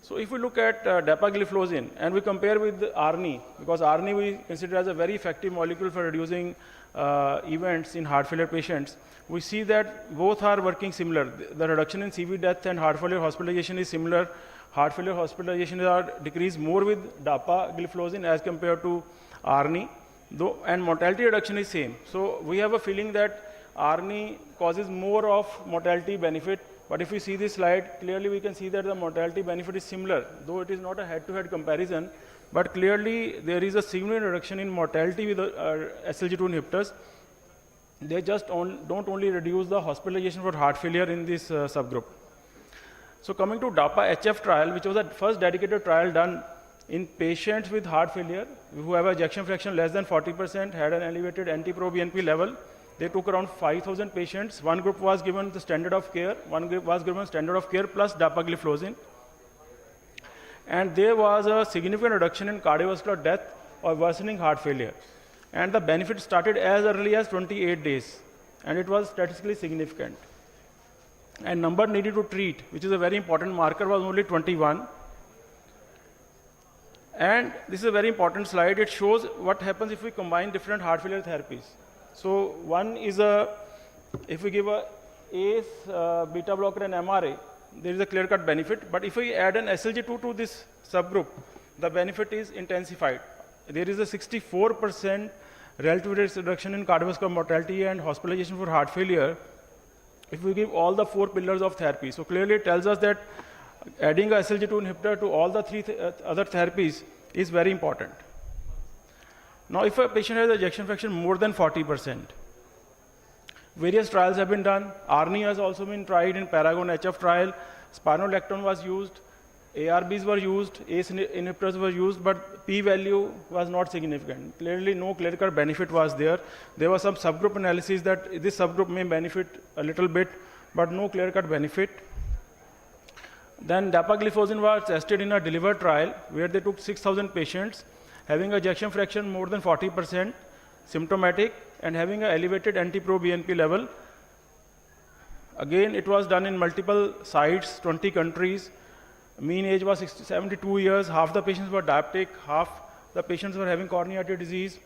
So if we look at dapagliflozin and we compare with ARNI, because ARNI we consider as a very effective molecule for reducing events in heart failure patients, we see that both are working similar. The reduction in CV death and heart failure hospitalization is similar. Heart failure hospitalizations are decreased more with dapagliflozin as compared to ARNI, and mortality reduction is same. So we have a feeling that ARNI causes more of mortality benefit, but if we see this slide, clearly we can see that the mortality benefit is similar, though it is not a head-to-head comparison, but clearly there is a significant reduction in mortality with SLG2 inhibitors. They just don't only reduce the hospitalization for heart failure in this subgroup. So coming to DAPA-HF trial, which was the first dedicated trial done in patients with heart failure who have ejection fraction less than 40%, had an elevated NT-proBNP level. They took around 5,000 patients. One group was given the standard of care, one group was given standard of care plus dapagliflozin. And there was a significant reduction in cardiovascular death or worsening heart failure. And the benefit started as early as 28 days, and it was statistically significant. And number needed to treat, which is a very important marker, was only 21. And this is a very important slide. It shows what happens if we combine different heart failure therapies. So one is if we give a ACE, beta blocker and MRA, there is a clear-cut benefit. But if we add an SLG2 to this subgroup, the benefit is intensified. There is a 64% relative risk reduction in cardiovascular mortality and hospitalization for heart failure if we give all the 4 pillars of therapy. So clearly it tells us that adding a SLG2 inhibitor to all the 3 other therapies is very important. Now if a patient has ejection fraction more than 40%, various trials have been done. ARNI has also been tried in Paragon HF trial. Spironolactone was used. ARBs were used, ACE inhibitors were used, but p-value was not significant. Clearly, no clear-cut benefit was there. There was some subgroup analysis that this subgroup may benefit a little bit, but no clear-cut benefit. Then dapagliflozin was tested in a DELIVER trial where they took 6,000 patients having a ejection fraction more than 40%, symptomatic, and having an elevated anti-pro-BNP level. Again, it was done in multiple sites, 20 countries. Mean age was 72 years. Half the patients were diabetic, half the patients were having coronary artery disease.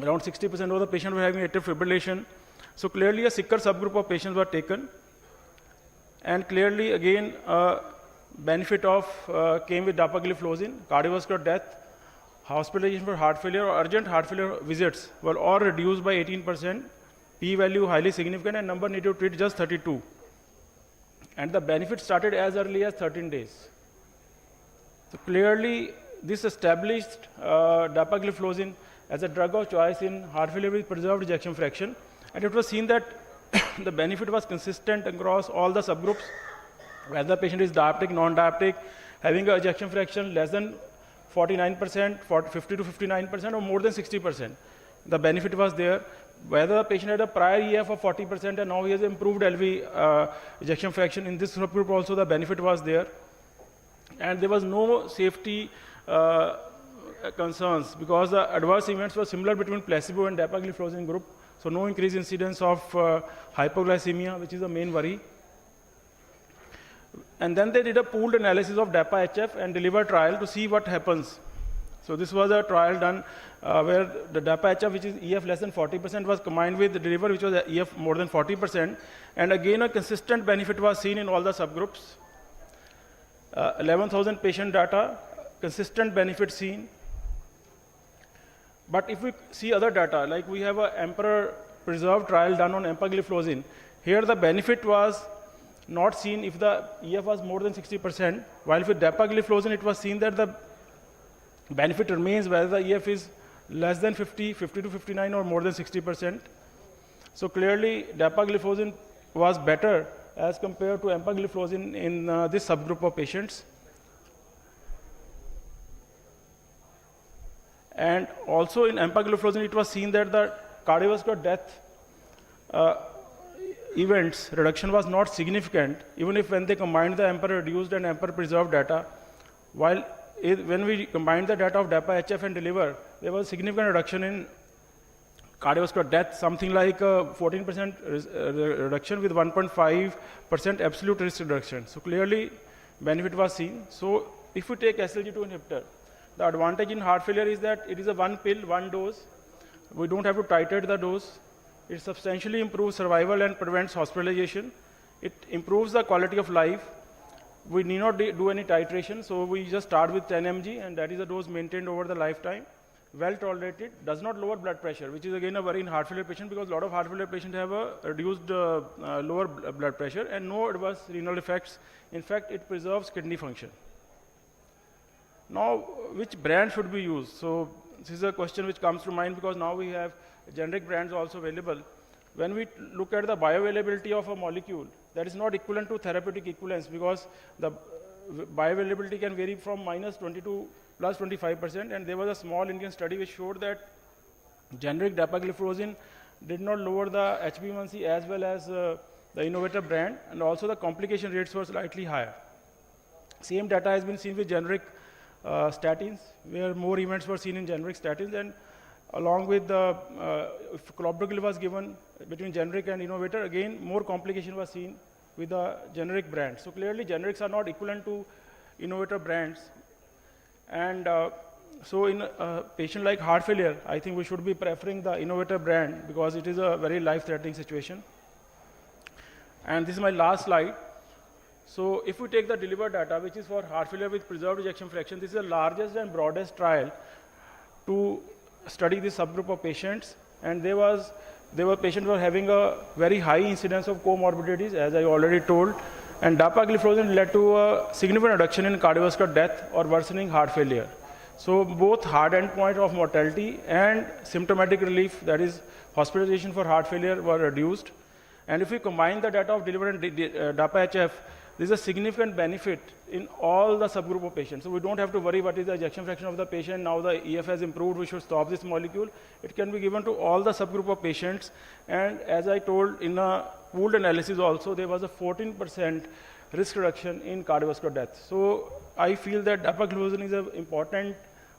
Around 60% of the patients were having atrial fibrillation. So clearly a sicker subgroup of patients were taken. And clearly, again, benefit of came with dapagliflozin. Cardiovascular death, hospitalization for heart failure or urgent heart failure visits were all reduced by 18%. P-value highly significant and number needed to treat just 32. And the benefit started as early as 13 days. So clearly, this established dapagliflozin as a drug of choice in heart failure with preserved ejection fraction. And it was seen that the benefit was consistent across all the subgroups, whether the patient is diabetic, non-diabetic, having an ejection fraction less than 49%, 50 to 59%, or more than 60%. The benefit was there. Whether the patient had a prior EF of 40% and now he has improved LV ejection fraction, in this subgroup also the benefit was there. And there was no safety concerns because the adverse events were similar between placebo and dapagliflozin group. So no increased incidence of hypoglycemia, which is the main worry. And then they did a pooled analysis of DAPA-HF and DELIVER trial to see what happens. So this was a trial done where the DAPA-HF, which is EF less than 40%, was combined with the DELIVER, which was EF more than 40%. And again, a consistent benefit was seen in all the subgroups. 11,000 patient data, consistent benefit seen. But if we see other data, like we have an Emperor preserved trial done on empagliflozin, here the benefit was not seen if the EF was more than 60%, while with dapagliflozin it was seen that the benefit remains whether the EF is less than 50, 50 to 59 or more than 60%. So clearly dapagliflozin was better as compared to empagliflozin in this subgroup of patients. And also in empagliflozin it was seen that the cardiovascular death events reduction was not significant, even if when they combined the Emperor reduced and Emperor preserved data, while when we combined the data of DAPA-HF and DELIVER, there was significant reduction in cardiovascular death, something like 14% reduction with 1.5% absolute risk reduction. So clearly benefit was seen. So if we take SGLT2 inhibitor, the advantage in heart failure is that it is a one pill, one dose. We don't have to titrate the dose. It substantially improves survival and prevents hospitalization. It improves the quality of life. We need not do any titration, so we just start with 10 mg, and that is the dose maintained over the lifetime. Well tolerated, does not lower blood pressure, which is again a worry in heart failure patient because a lot of heart failure patients have a reduced lower blood pressure and no adverse renal effects. In fact, it preserves kidney function. Now, which brand should be used? So this is a question which comes to mind because now we have generic brands also available. When we look at the bioavailability of a molecule, that is not equivalent to therapeutic equivalence because the bioavailability can vary from -20 to +25%, and there was a small Indian study which showed that generic dapagliflozin did not lower the HbA1c as well as the innovator brand, and also the complication rates were slightly higher. Same data has been seen with generic statins, where more events were seen in generic statins, and along with the, if clopidogrel was given between generic and innovator, again, more complication was seen with the generic brand. So clearly, generics are not equivalent to innovator brands. And so in a patient like heart failure, I think we should be preferring the innovator brand because it is a very life-threatening situation. And this is my last slide. So if we take the DELIVER data, which is for heart failure with preserved ejection fraction, this is the largest and broadest trial to study this subgroup of patients. And patients were having a very high incidence of comorbidities, as I already told. And dapagliflozin led to a significant reduction in cardiovascular death or worsening heart failure. So both hard endpoint of mortality and symptomatic relief, that is hospitalization for heart failure, were reduced. And if we combine the data of DELIVER and DAPA-HF, there's a significant benefit in all the subgroup of patients. So we don't have to worry what is the ejection fraction of the patient. Now the EF has improved, we should stop this molecule. It can be given to all the subgroup of patients. And as I told, in a pooled analysis also, there was a 14% risk reduction in cardiovascular death. So I feel that dapagliflozin is an important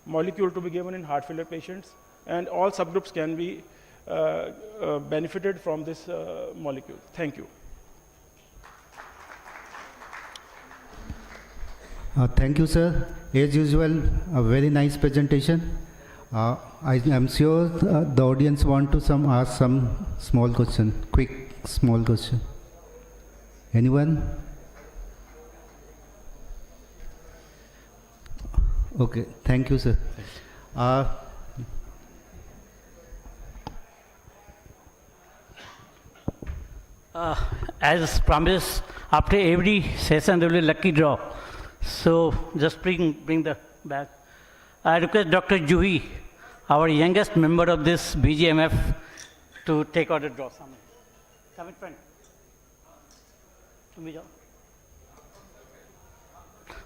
molecule to be given in heart failure patients, and all subgroups can be benefited from this molecule. Thank you. Thank you, sir. As usual, a very nice presentation. I am sure the audience want to ask some small question, quick small question. Anyone? Okay, thank you, sir. As promised, after every session there will be a lucky draw. So just bring the bag. I request Dr. Juhi, our youngest member of this BGMF, to take out the draw. Come in front.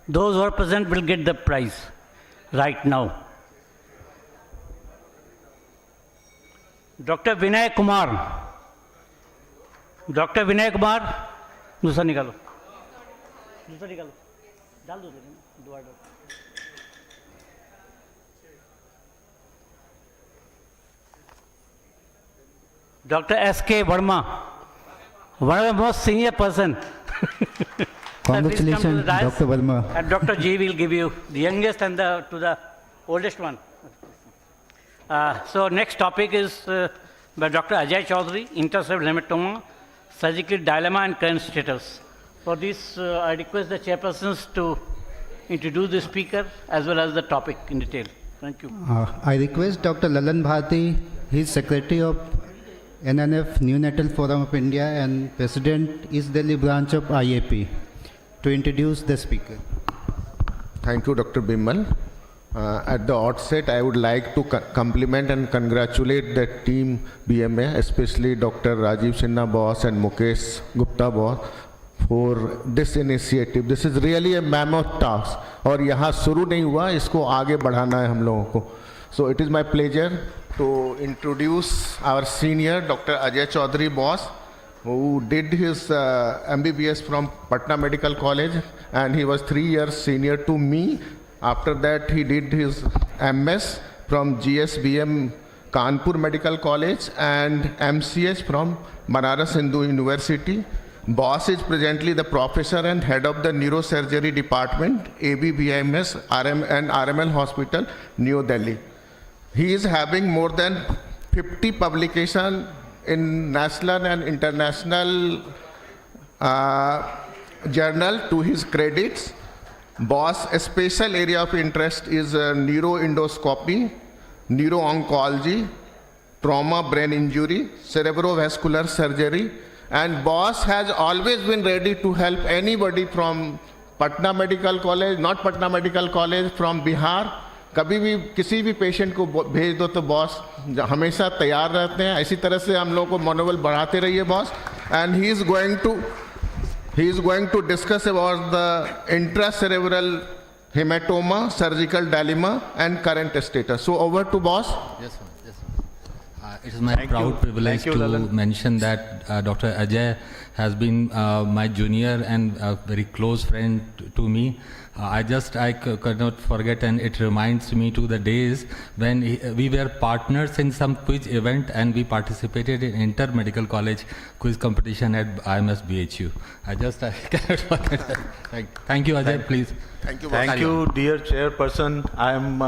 Those who are present will get the prize right now. Dr. Vinay Kumar. Doctor Vinay Kumar, दूसरा निकालो, डाल दो दोबारा। Doctor S.K. Verma, one of the most senior person. Congratulations, Dr. Verma. And Dr. G will give you the youngest and to the oldest one. So next topic is by Dr. Ajay Chaudhary, intercerebral hematoma, surgical dilemma and current status. For this, I request the chairpersons to introduce the speaker as well as the topic in detail. Thank you. I request Dr. Lalan Bharti, he is Secretary of NNF Neonatal Forum of India and President East Delhi branch of IAP, to introduce the speaker. Thank you, Dr. Bimal. At the outset, I would like to compliment and congratulate the team BMA, especially Dr. Rajiv Sinha boss and Mukesh Gupta boss for this initiative. This is really a mammoth task. और यहाँ शुरू नहीं हुआ, इसको आगे बढ़ाना है हम लोगों को. So it is my pleasure to introduce our senior Dr. Ajay Chaudhary boss, who did his MBBS from Patna Medical College, and he was 3 years senior to me. After that, he did his MS from GSBM Kanpur Medical College and MCS from Banaras Hindu University. Boss is presently the professor and head of the neurosurgery department, ABBMS and RML Hospital, New Delhi. He is having more than 50 publications in national and international journal to his credits. Boss' special area of interest is neuroendoscopy, neuro-oncology, trauma, brain injury, cerebrovascular surgery, and boss has always been ready to help anybody from Patna Medical College, not Patna Medical College, from Bihar. कभी भी किसी भी patient को भेज दो तो boss हमेशा तैयार रहते हैं. इसी तरह से हम लोगों को मनोबल बढ़ाते रहिए boss. And he is going to discuss about the intracerebral hematoma, surgical dilemma, and current status. So over to boss. Yes, sir. Yes, sir. It is my proud privilege to mention that Dr. Ajay has been my junior and a very close friend to me. I could not forget, and it reminds me to the days when we were partners in some quiz event and we participated in Inter-Medical College quiz competition at IMS BHU. I cannot forget that. Thank you, Ajay, please. Thank you. Thank you, dear chairperson. I am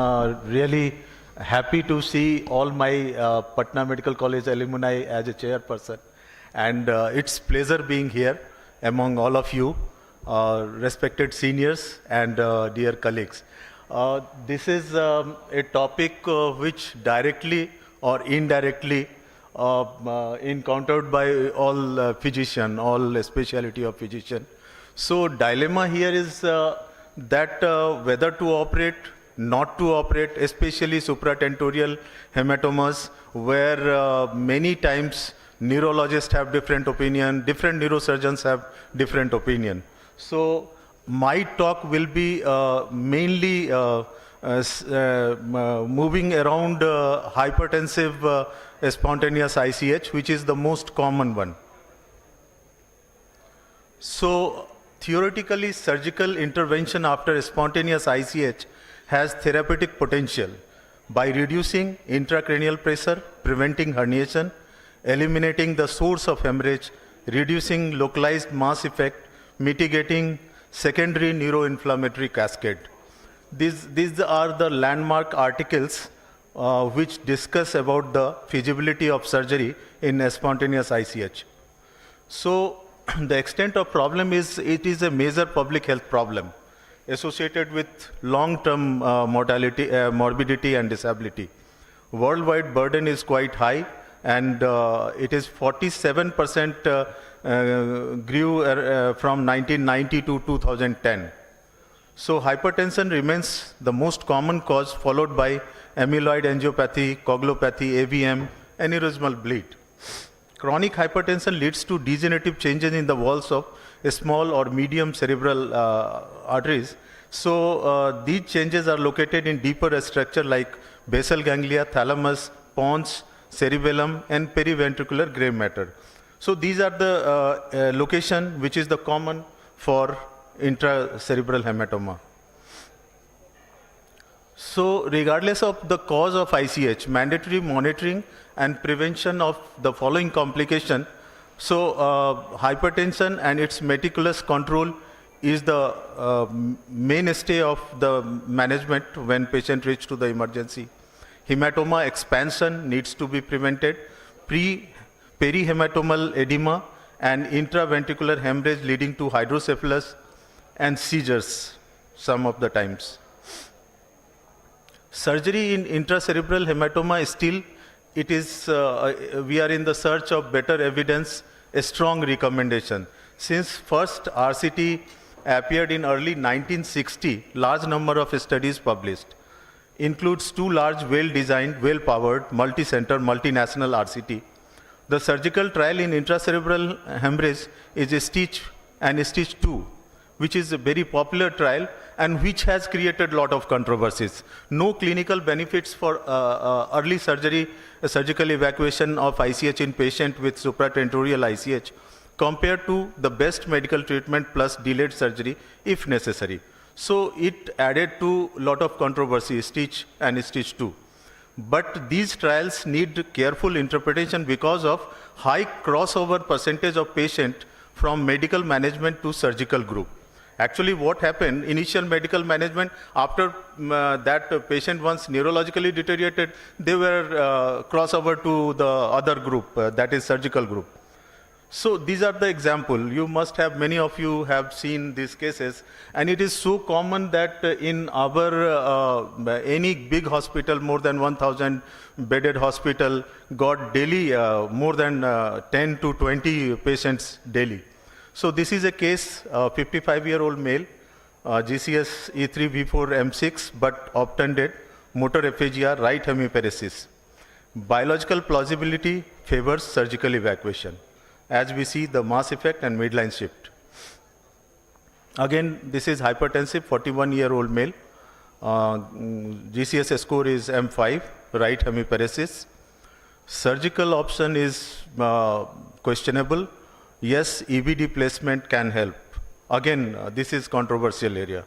really happy to see all my Patna Medical College alumni as a chairperson. And it's pleasure being here among all of you. Respected seniors and dear colleagues. This is a topic which directly or indirectly encountered by all physicians, all specialty of physician. So dilemma here is that whether to operate, not to operate, especially supratentorial hematomas, where many times neurologists have different opinion, different neurosurgeons have different opinion. So my talk will be mainly moving around hypertensive spontaneous ICH, which is the most common one. So theoretically, surgical intervention after spontaneous ICH has therapeutic potential by reducing intracranial pressure, preventing herniation, eliminating the source of hemorrhage, reducing localized mass effect, mitigating secondary neuroinflammatory cascade. These are the landmark articles which discuss about the feasibility of surgery in spontaneous ICH. So the extent of problem is, it is a major public health problem associated with long-term morbidity and disability. Worldwide burden is quite high, and it is 47% grew from 1990 to 2010. So hypertension remains the most common cause, followed by amyloid angiopathy, coagulopathy, AVM, aneurysmal bleed. Chronic hypertension leads to degenerative changes in the walls of small or medium cerebral arteries. So these changes are located in deeper structure like basal ganglia, thalamus, pons, cerebellum, and periventricular gray matter. So these are the location which is the common for intracerebral hematoma. So regardless of the cause of ICH, mandatory monitoring and prevention of the following complication. So hypertension and its meticulous control is the mainstay of the management when patient reach to the emergency. Hematoma expansion needs to be prevented. Perihematomal edema and intraventricular hemorrhage leading to hydrocephalus and seizures some of the times. Surgery in intracerebral hematoma still, it is, we are in the search of better evidence, a strong recommendation. Since first RCT appeared in early 1960, large number of studies published. Includes two large, well-designed, well-powered, multi-center, multinational RCT. The surgical trial in intracerebral hemorrhage is STITCH and STITCH 2, which is a very popular trial and which has created a lot of controversies. No clinical benefits for early surgery, surgical evacuation of ICH in patient with supratentorial ICH compared to the best medical treatment plus delayed surgery if necessary. So it added to a lot of controversy, STITCH and STITCH 2. But these trials need careful interpretation because of high crossover percentage of patient from medical management to surgical group. Actually, what happened, initial medical management, after that patient once neurologically deteriorated, they were crossover to the other group, that is surgical group. So these are the example. You must have, many of you have seen these cases, and it is so common that in our, any big hospital, more than 1,000 bedded hospital, got daily more than 10 to 20 patients daily. So this is a case, 55-year-old male, GCS E3V4M6, but obtunded, motor aphasia, right hemiparesis. Biological plausibility favors surgical evacuation, as we see the mass effect and midline shift. Again, this is hypertensive, 41-year-old male. GCS score is M5, right hemiparesis. Surgical option is questionable. Yes, EVD placement can help. Again, this is controversial area.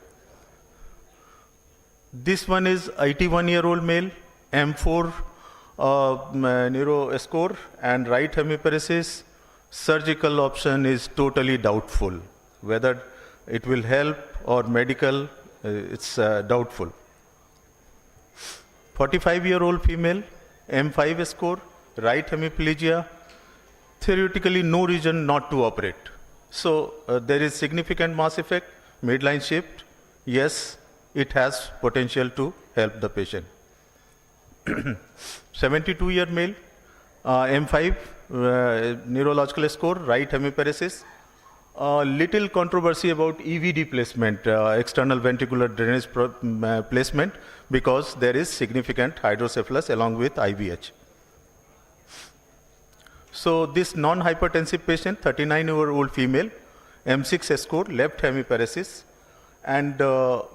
This one is 81-year-old male, M4 neuro score and right hemiparesis. Surgical option is totally doubtful. Whether it will help or medical, it's doubtful. 45-year-old female, M5 score, right hemiplegia. Theoretically, no reason not to operate. So there is significant mass effect, midline shift. Yes, it has potential to help the patient. 72-year male, M5, neurological score, right hemiparesis. Little controversy about EVD placement, external ventricular drainage placement, because there is significant hydrocephalus along with IVH. So this non-hypertensive patient, 39-year-old female, M6 score, left hemiparesis, and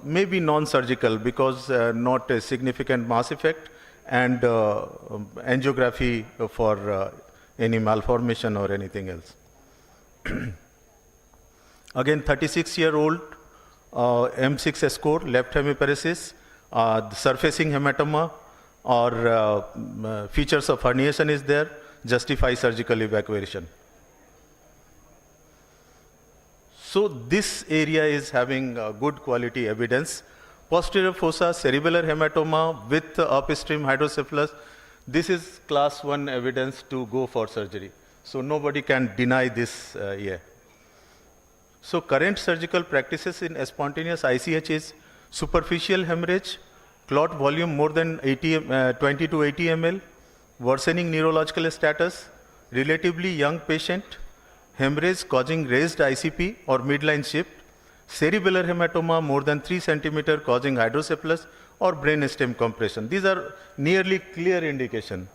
maybe non-surgical because not a significant mass effect, and angiography for any malformation or anything else. Again, 36-year-old, M6 score, left hemiparesis, the surfacing hematoma or features of herniation is there, justify surgical evacuation. So this area is having good quality evidence. Posterior fossa, cerebellar hematoma with upstream hydrocephalus, this is class 1 evidence to go for surgery. So nobody can deny this here. So current surgical practices in spontaneous ICH is superficial hemorrhage, clot volume more than 20 to 80 ml, worsening neurological status, relatively young patient, hemorrhage causing raised ICP or midline shift, cerebellar hematoma more than 3 centimeter causing hydrocephalus or brain stem compression. These are nearly clear indication.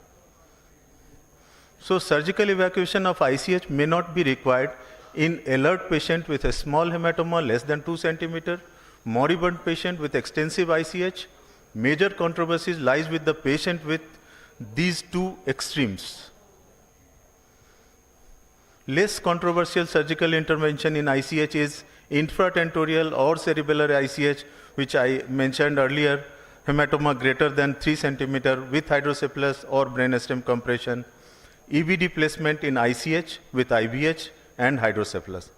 So surgical evacuation of ICH may not be required in alert patient with a small hematoma less than 2 centimeter, moribund patient with extensive ICH. Major controversy lies with the patient with these two extremes. Less controversial surgical intervention in ICH is infratentorial or cerebellar ICH, which I mentioned earlier, hematoma greater than 3 centimeter with hydrocephalus or brain stem compression, EVD placement in ICH with IVH and hydrocephalus.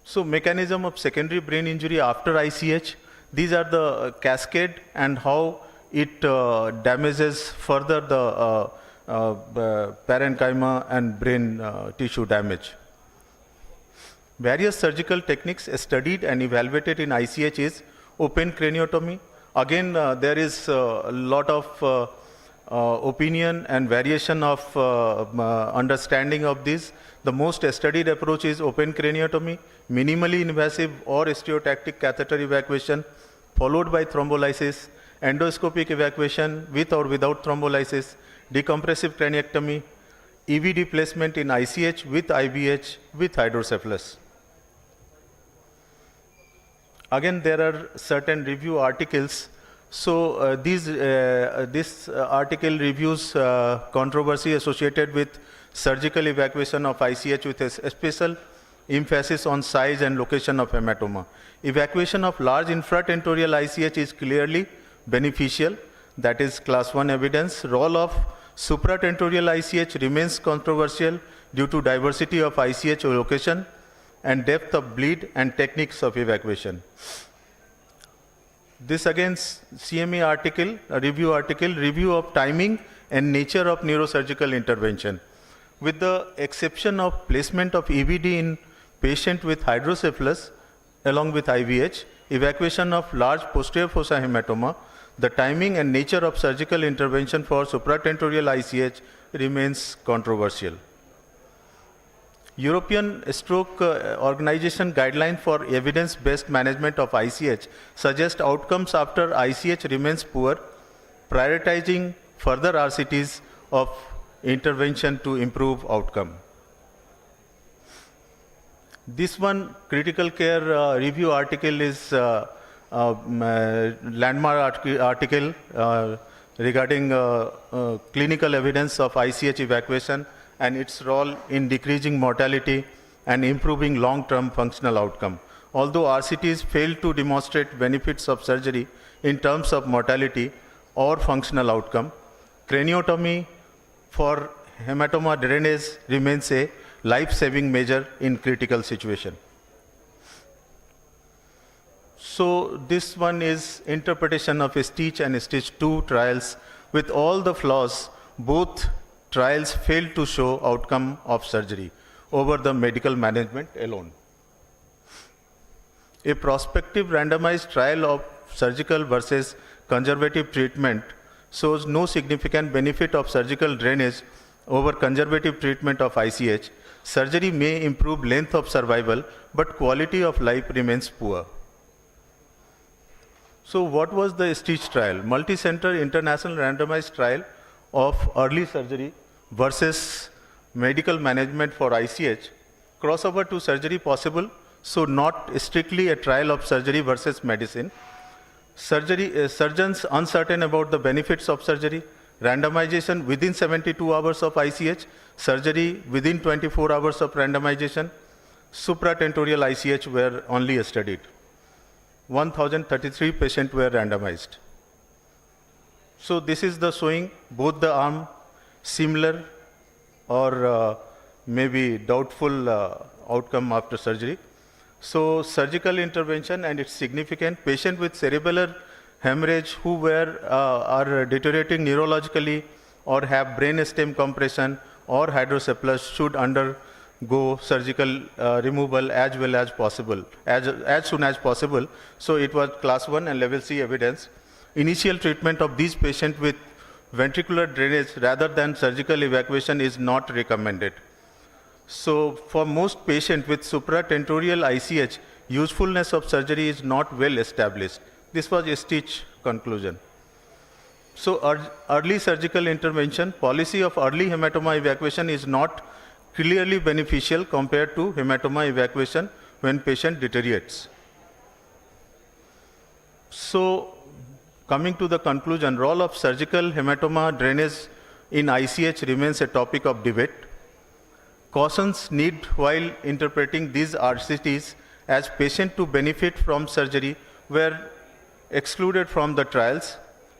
So mechanism of secondary brain injury after ICH, these are the cascade and how it damages further the parenchyma and brain tissue damage. Various surgical techniques studied and evaluated in ICH is open craniotomy. Again, there is a lot of opinion and variation of understanding of this. The most studied approach is open craniotomy, minimally invasive or osteotactic catheter evacuation, followed by thrombolysis, endoscopic evacuation with or without thrombolysis, decompressive craniectomy, EVD placement in ICH with IVH with hydrocephalus. Again, there are certain review articles. So this article reviews controversy associated with surgical evacuation of ICH with a special emphasis on size and location of hematoma. Evacuation of large infratentorial ICH is clearly beneficial. That is class 1 evidence. Role of supratentorial ICH remains controversial due to diversity of ICH location and depth of bleed and techniques of evacuation. This again CME article, a review article, review of timing and nature of neurosurgical intervention. With the exception of placement of EVD in patient with hydrocephalus along with IVH, evacuation of large posterior fossa hematoma, the timing and nature of surgical intervention for supratentorial ICH remains controversial. European Stroke Organization guideline for evidence-based management of ICH suggest outcomes after ICH remains poor, prioritizing further RCTs of intervention to improve outcome. This one critical care review article is landmark article regarding clinical evidence of ICH evacuation and its role in decreasing mortality and improving long-term functional outcome. Although RCTs fail to demonstrate benefits of surgery in terms of mortality or functional outcome, craniotomy for hematoma drainage remains a life-saving measure in critical situation. So this one is interpretation of STITCH and STITCH 2 trials. With all the flaws, both trials failed to show outcome of surgery over the medical management alone. A prospective randomized trial of surgical versus conservative treatment shows no significant benefit of surgical drainage over conservative treatment of ICH. Surgery may improve length of survival, but quality of life remains poor. So what was the STITCH trial? Multi-center international randomized trial of early surgery versus medical management for ICH crossover to surgery possible, so not strictly a trial of surgery versus medicine. Surgeons uncertain about the benefits of surgery, randomization within 72 hours of ICH, surgery within 24 hours of randomization, supratentorial ICH were only studied. 1,033 patients were randomized. So this is the showing both the arm similar or maybe doubtful outcome after surgery. So surgical intervention and its significant. Patient with cerebellar hemorrhage who are deteriorating neurologically or have brain stem compression or hydrocephalus should undergo surgical removal as soon as possible. So it was class 1 and level C evidence. Initial treatment of these patients with ventricular drainage rather than surgical evacuation is not recommended. So for most patients with supratentorial ICH, usefulness of surgery is not well established. This was a Stitch conclusion. So early surgical intervention, policy of early hematoma evacuation is not clearly beneficial compared to hematoma evacuation when patient deteriorates. So coming to the conclusion, role of surgical hematoma drainage in ICH remains a topic of debate. Cautions need while interpreting these RCTs as patients to benefit from surgery were excluded from the trials.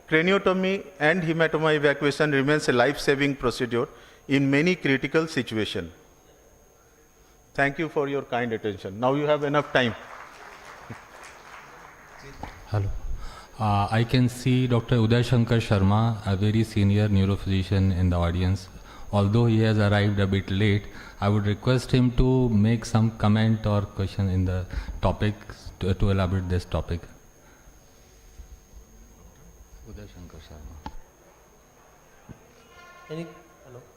Craniotomy and hematoma evacuation remains a life-saving procedure in many critical situations. Thank you for your kind attention. Now you have enough time. Hello. I can see Dr. Uday Shankar Sharma, a very senior neurophysician in the audience. Although he has arrived a bit late, I would request him to make some comment or question in the topic to elaborate this topic. Uday Shankar Sharma.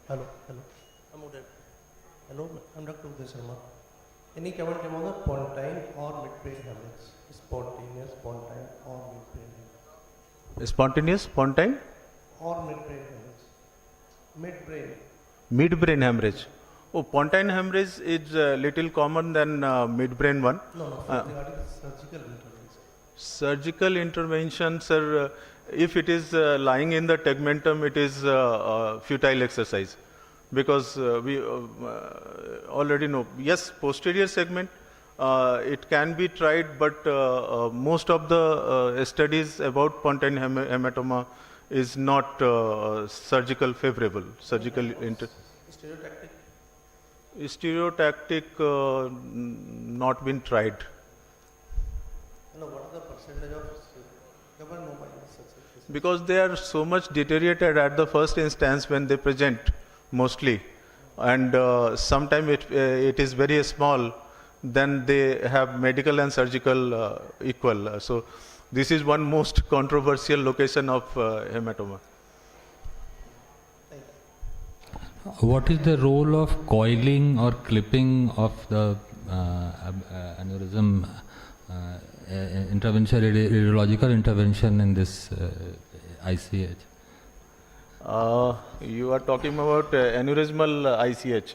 Hello. I'm Uday. Hello, I'm Dr. Uday Sharma. Any comment about the pontine or midbrain hemorrhage? Spontaneous, pontine or midbrain hemorrhage? Spontaneous, pontine? Or midbrain hemorrhage? Midbrain hemorrhage. Oh, pontine hemorrhage is a little common than midbrain one. No, regarding surgical intervention. Surgical intervention, sir, if it is lying in the tegmentum, it is futile exercise. Because we already know, yes, posterior segment, it can be tried, but most of the studies about pontine hematoma is not surgical favorable. Stereotactic not been tried. What are the percentage of Because they are so much deteriorated at the first instance when they present, mostly, and sometimes it is very small, then they have medical and surgical equal. So this is one most controversial location of hematoma. What is the role of coiling or clipping of the aneurysm intervention, radiological intervention in this ICH? You are talking about aneurysmal ICH.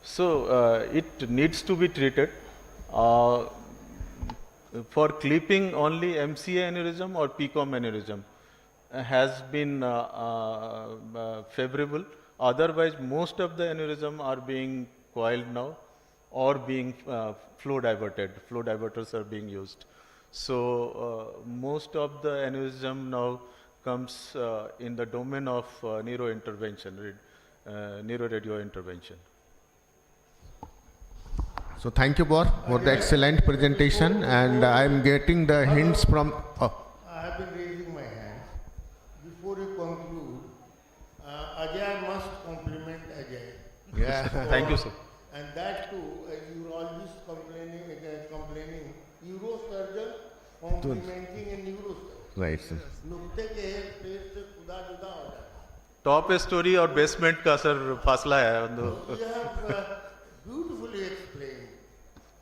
So it needs to be treated. For clipping, only MCA aneurysm or PCOM aneurysm has been favorable. Otherwise, most of the aneurysm are being coiled now or being flow diverted. Flow diverters are being used. So most of the aneurysm now comes in the domain of neurointervention, neuroradio intervention. So thank you, Bor, for the excellent presentation, and I am getting the hints from. I have been raising my hand. Before you conclude, Ajay must compliment Ajay. Yeah. Thank you, sir. And that too, you are always complaining, neurosurgeon complimenting a neurosurgeon. Right, sir. Top story or basement का sir फासला है. You have beautifully explained,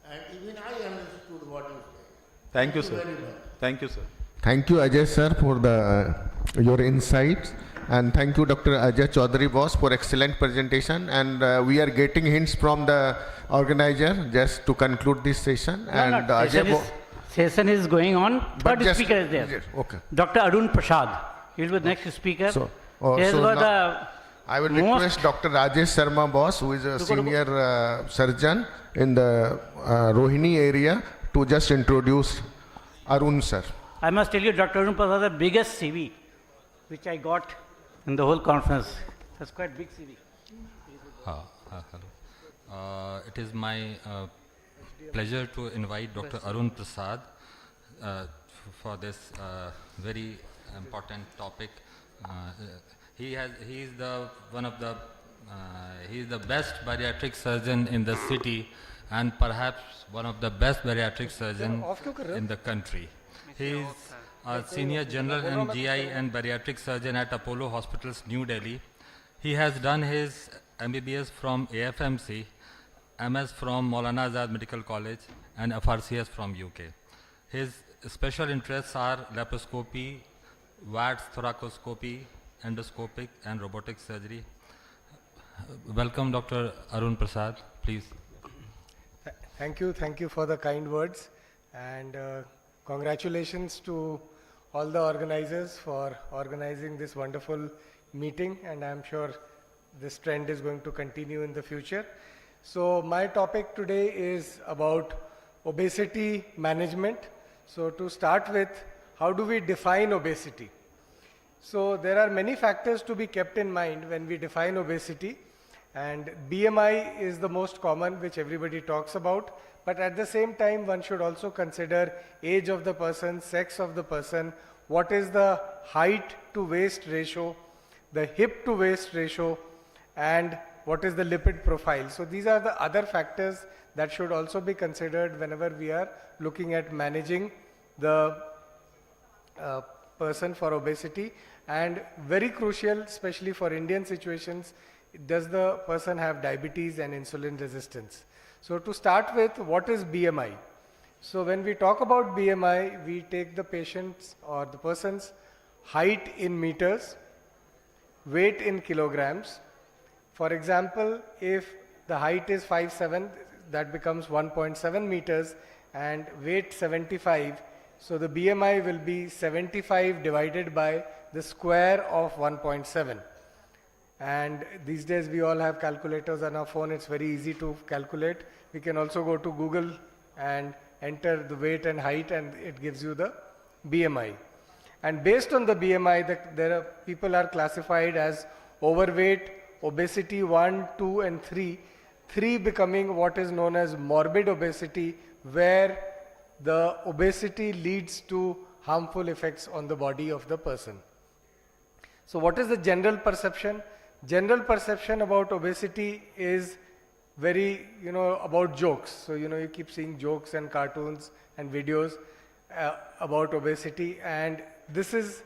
and even I understood what you said. Thank you, Very sir. much. Thank you, sir. Thank you, Ajay sir, for your insights. And thank you, Dr. Ajay Chaudhary boss, for excellent presentation. And we are getting hints from the organizer just to conclude this session. Session is going on. Third speaker is there. Yes, okay. Dr. Arun Prasad. He will be the next speaker. So, I will request Dr. Rajesh Sharma boss, who is a senior surgeon in the Rohini area, to just introduce Arun sir. I must tell you, Dr. Arun Prasad is the biggest CV which I got in the whole conference. That's quite big CV. Hello. It is my pleasure to invite Dr. Arun Prasad for this very important topic. He is the best bariatric surgeon in the city, and perhaps one of the best bariatric surgeons in the country. He is a senior general and GI and bariatric surgeon at Apollo Hospitals, New Delhi. He has done his MBBS from AFMC, MS from Maulana Azad Medical College, and FRCS from UK. His special interests are laparoscopy, VATS, thoracoscopy, endoscopic, and robotic surgery. Welcome, Dr. Arun Prasad, please. Thank you for the kind words, and congratulations to all the organizers for organizing this wonderful meeting, and I'm sure this trend is going to continue in the future. So my topic today is about obesity management. So to start with, how do we define obesity? So there are many factors to be kept in mind when we define obesity, and BMI is the most common, which everybody talks about, but at the same time one should also consider age of the person, sex of the person, what is the height to waist ratio, the hip to waist ratio, and what is the lipid profile. So these are the other factors that should also be considered whenever we are looking at managing the person for obesity. And very crucial, especially for Indian situations, does the person have diabetes and insulin resistance? So to start with, what is BMI? So when we talk about BMI, we take the patient's or the person's height in meters, weight in kilograms. For example, if the height is 5'7", that becomes 1.7 meters, and weight 75, so the BMI will be 75 divided by the square of 1.7. And these days we all have calculators on our phone, it's very easy to calculate. We can also go to Google and enter the weight and height, and it gives you the BMI. And based on the BMI, people are classified as overweight, obesity 1, 2 and 3, 3 becoming what is known as morbid obesity, where the obesity leads to harmful effects on the body of the person. So what is the general perception? General perception about obesity is very, about jokes. So, you keep seeing jokes and cartoons and videos about obesity, and this is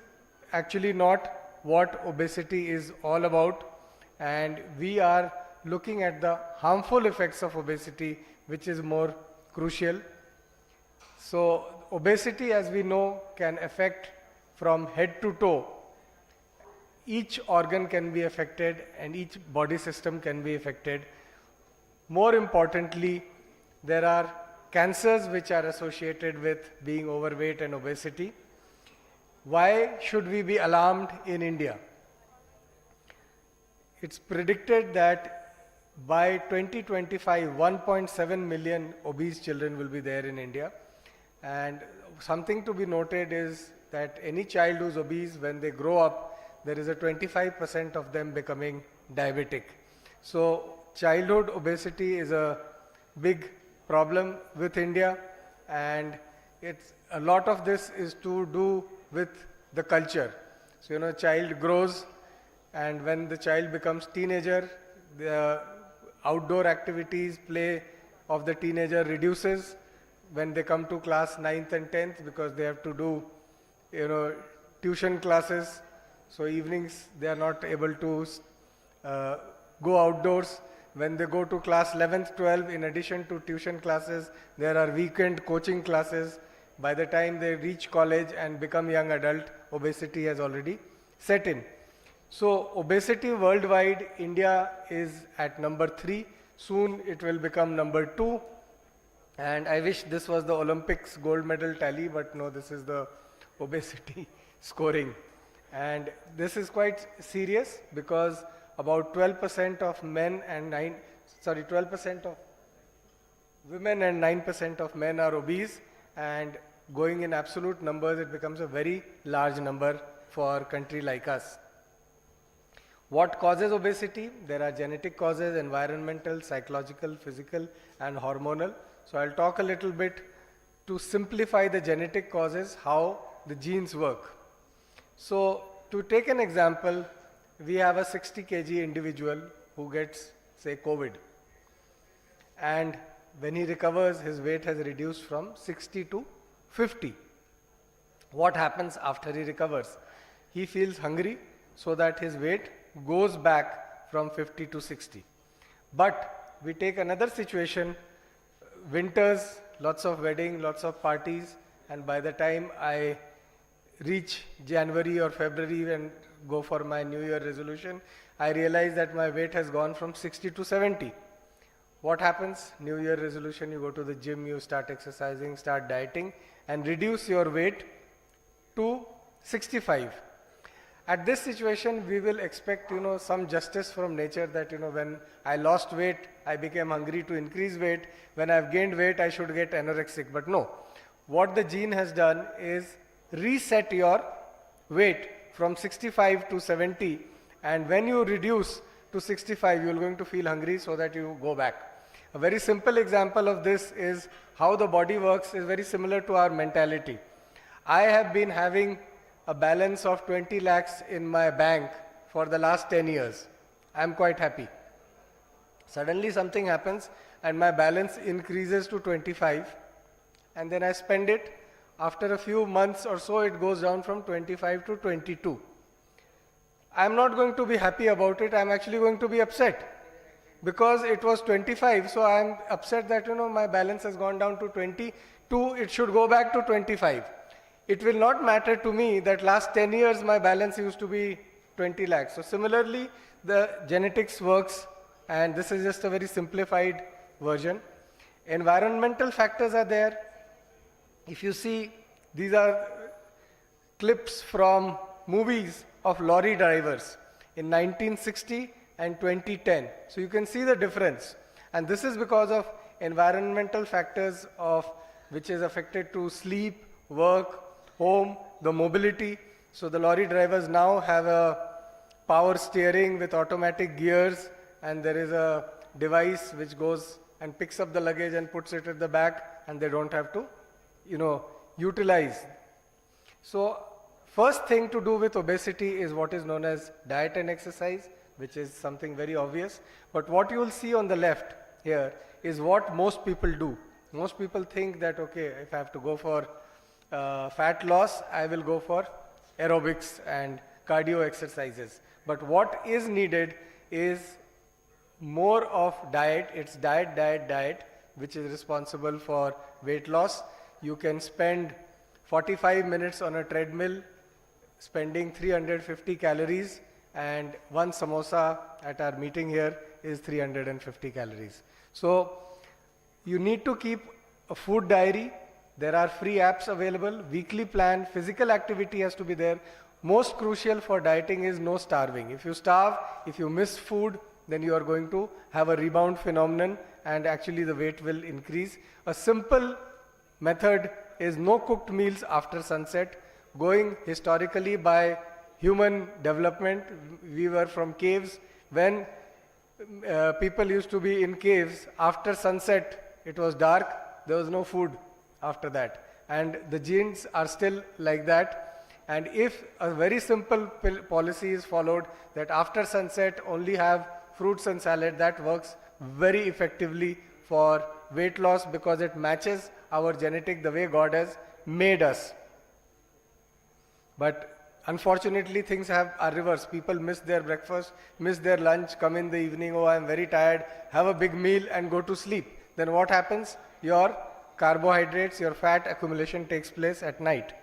actually not what obesity is all about. And we are looking at the harmful effects of obesity, which is more crucial. So obesity, as we know, can affect from head to toe. Each organ can be affected and each body system can be affected. More importantly, there are cancers which are associated with being overweight and obesity. Why should we be alarmed in India? It's predicted that by 2025, 1.7 million obese children will be there in India. And something to be noted is that any child who's obese, when they grow up, there is a 25% of them becoming diabetic. So childhood obesity is a big problem with India, and a lot of this is to do with the culture. So, a child grows, and when the child becomes teenager, the outdoor activities, play of the teenager reduces when they come to class 9th and 10th, because they have to do, tuition classes. So evenings they are not able to go outdoors. When they go to class 11th, 12th, in addition to tuition classes, there are weekend coaching classes. By the time they reach college and become young adult, obesity has already set in. So obesity worldwide, India is at number 3. Soon it will become number 2. And I wish this was the Olympics gold medal tally, but no, this is the obesity scoring. And this is quite serious because about 12% of men and 12% of women and 9% of men are obese, and going in absolute numbers, it becomes a very large number for a country like us. What causes obesity? There are genetic causes, environmental, psychological, physical, and hormonal. So I'll talk a little bit to simplify the genetic causes, how the genes work. So to take an example, we have a 60 kg individual who gets, say, COVID. And when he recovers, his weight has reduced from 60 to 50. What happens after he recovers? He feels hungry so that his weight goes back from 50 to 60. But we take another situation, winters, lots of wedding, lots of parties, and by the time I reach January or February and go for my New Year resolution, I realize that my weight has gone from 60 to 70. What happens? New Year resolution, you go to the gym, you start exercising, start dieting, and reduce your weight to 65. At this situation, we will expect, some justice from nature that, when I lost weight, I became hungry to increase weight. When I've gained weight, I should get anorexic. But no, what the gene has done is reset your weight from 65 to 70. And when you reduce to 65, you're going to feel hungry so that you go back. A very simple example of this is how the body works is very similar to our mentality. I have been having a balance of 20 lakhs in my bank for the last 10 years. I'm quite happy. Suddenly something happens and my balance increases to 25, and then I spend it. After a few months or so, it goes down from 25 to 22. I'm not going to be happy about it. I'm actually going to be upset because it was 25. So I'm upset that, my balance has gone down to 22. It should go back to 25. It will not matter to me that last 10 years my balance used to be 20 lakhs. So similarly, the genetics works, and this is just a very simplified version. Environmental factors are there. If you see, these are clips from movies of lorry drivers in 1960 and 2010. So you can see the difference. And this is because of environmental factors which is affected to sleep, work, home, the mobility. So the lorry drivers now have a power steering with automatic gears, and there is a device which goes and picks up the luggage and puts it at the back, and they don't have to, utilize. So first thing to do with obesity is what is known as diet and exercise, which is something very obvious. But what you will see on the left here is what most people do. Most people think that, okay, if I have to go for fat loss, I will go for aerobics and cardio exercises. But what is needed is more of diet. It's diet, which is responsible for weight loss. You can spend 45 minutes on a treadmill, spending 350 calories, and one samosa at our meeting here is 350 calories. So you need to keep a food diary. There are free apps available, weekly plan, physical activity has to be there. Most crucial for dieting is no starving. If you starve, if you miss food, then you are going to have a rebound phenomenon, and actually the weight will increase. A simple method is no cooked meals after sunset. Going historically by human development, we were from caves. When people used to be in caves, after sunset, it was dark, there was no food after that. And the genes are still like that. And if a very simple policy is followed, that after sunset only have fruits and salad, that works very effectively for weight loss because it matches our genetic the way God has made us. But unfortunately, things are reversed. People miss their breakfast, miss their lunch, come in the evening, oh, I'm very tired, have a big meal and go to sleep. Then what happens? Your carbohydrates, your fat accumulation takes place at night.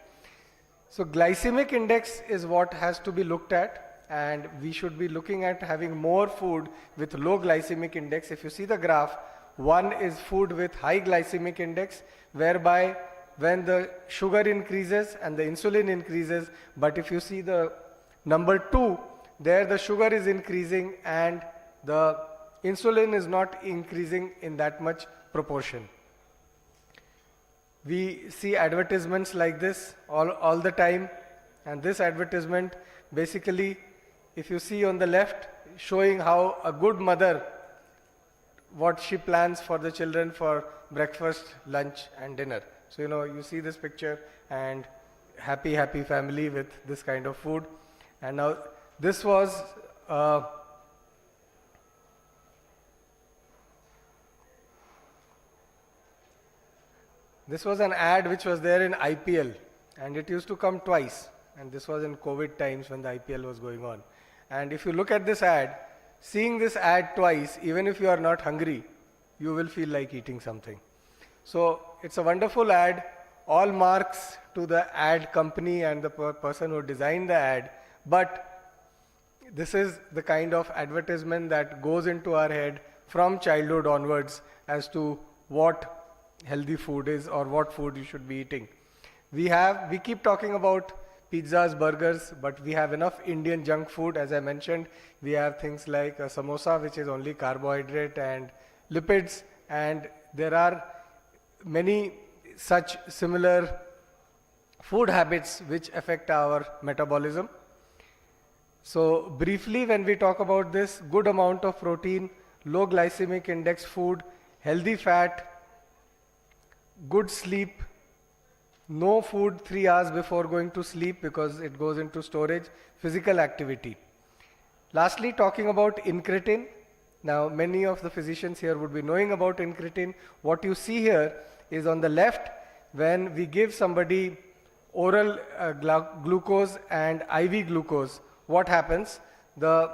So glycemic index is what has to be looked at. and we should be looking at having more food with low glycemic index. If you see the graph, one is food with high glycemic index, whereby when the sugar increases and the insulin increases, but if you see the number 2, there the sugar is increasing and the insulin is not increasing in that much proportion. We see advertisements like this all the time, and this advertisement basically, if you see on the left, showing how a good mother, what she plans for the children for breakfast, lunch and dinner. So, you see this picture and happy family with this kind of food. And now this was an ad which was there in IPL, and it used to come twice, and this was in COVID times when the IPL was going on. And if you look at this ad, seeing this ad twice, even if you are not hungry, you will feel like eating something. So it's a wonderful ad, all marks to the ad company and the person who designed the ad, but this is the kind of advertisement that goes into our head from childhood onwards as to what healthy food is or what food you should be eating. We keep talking about pizzas, burgers, but we have enough Indian junk food. As I mentioned, we have things like a samosa, which is only carbohydrate and lipids, and there are many such similar food habits which affect our metabolism. So briefly, when we talk about this, good amount of protein, low glycemic index food, healthy fat, good sleep, no food 3 hours before going to sleep because it goes into storage, physical activity. Lastly, talking about incretin. Now, many of the physicians here would be knowing about incretin. What you see here is on the left, when we give somebody oral glucose and IV glucose, what happens to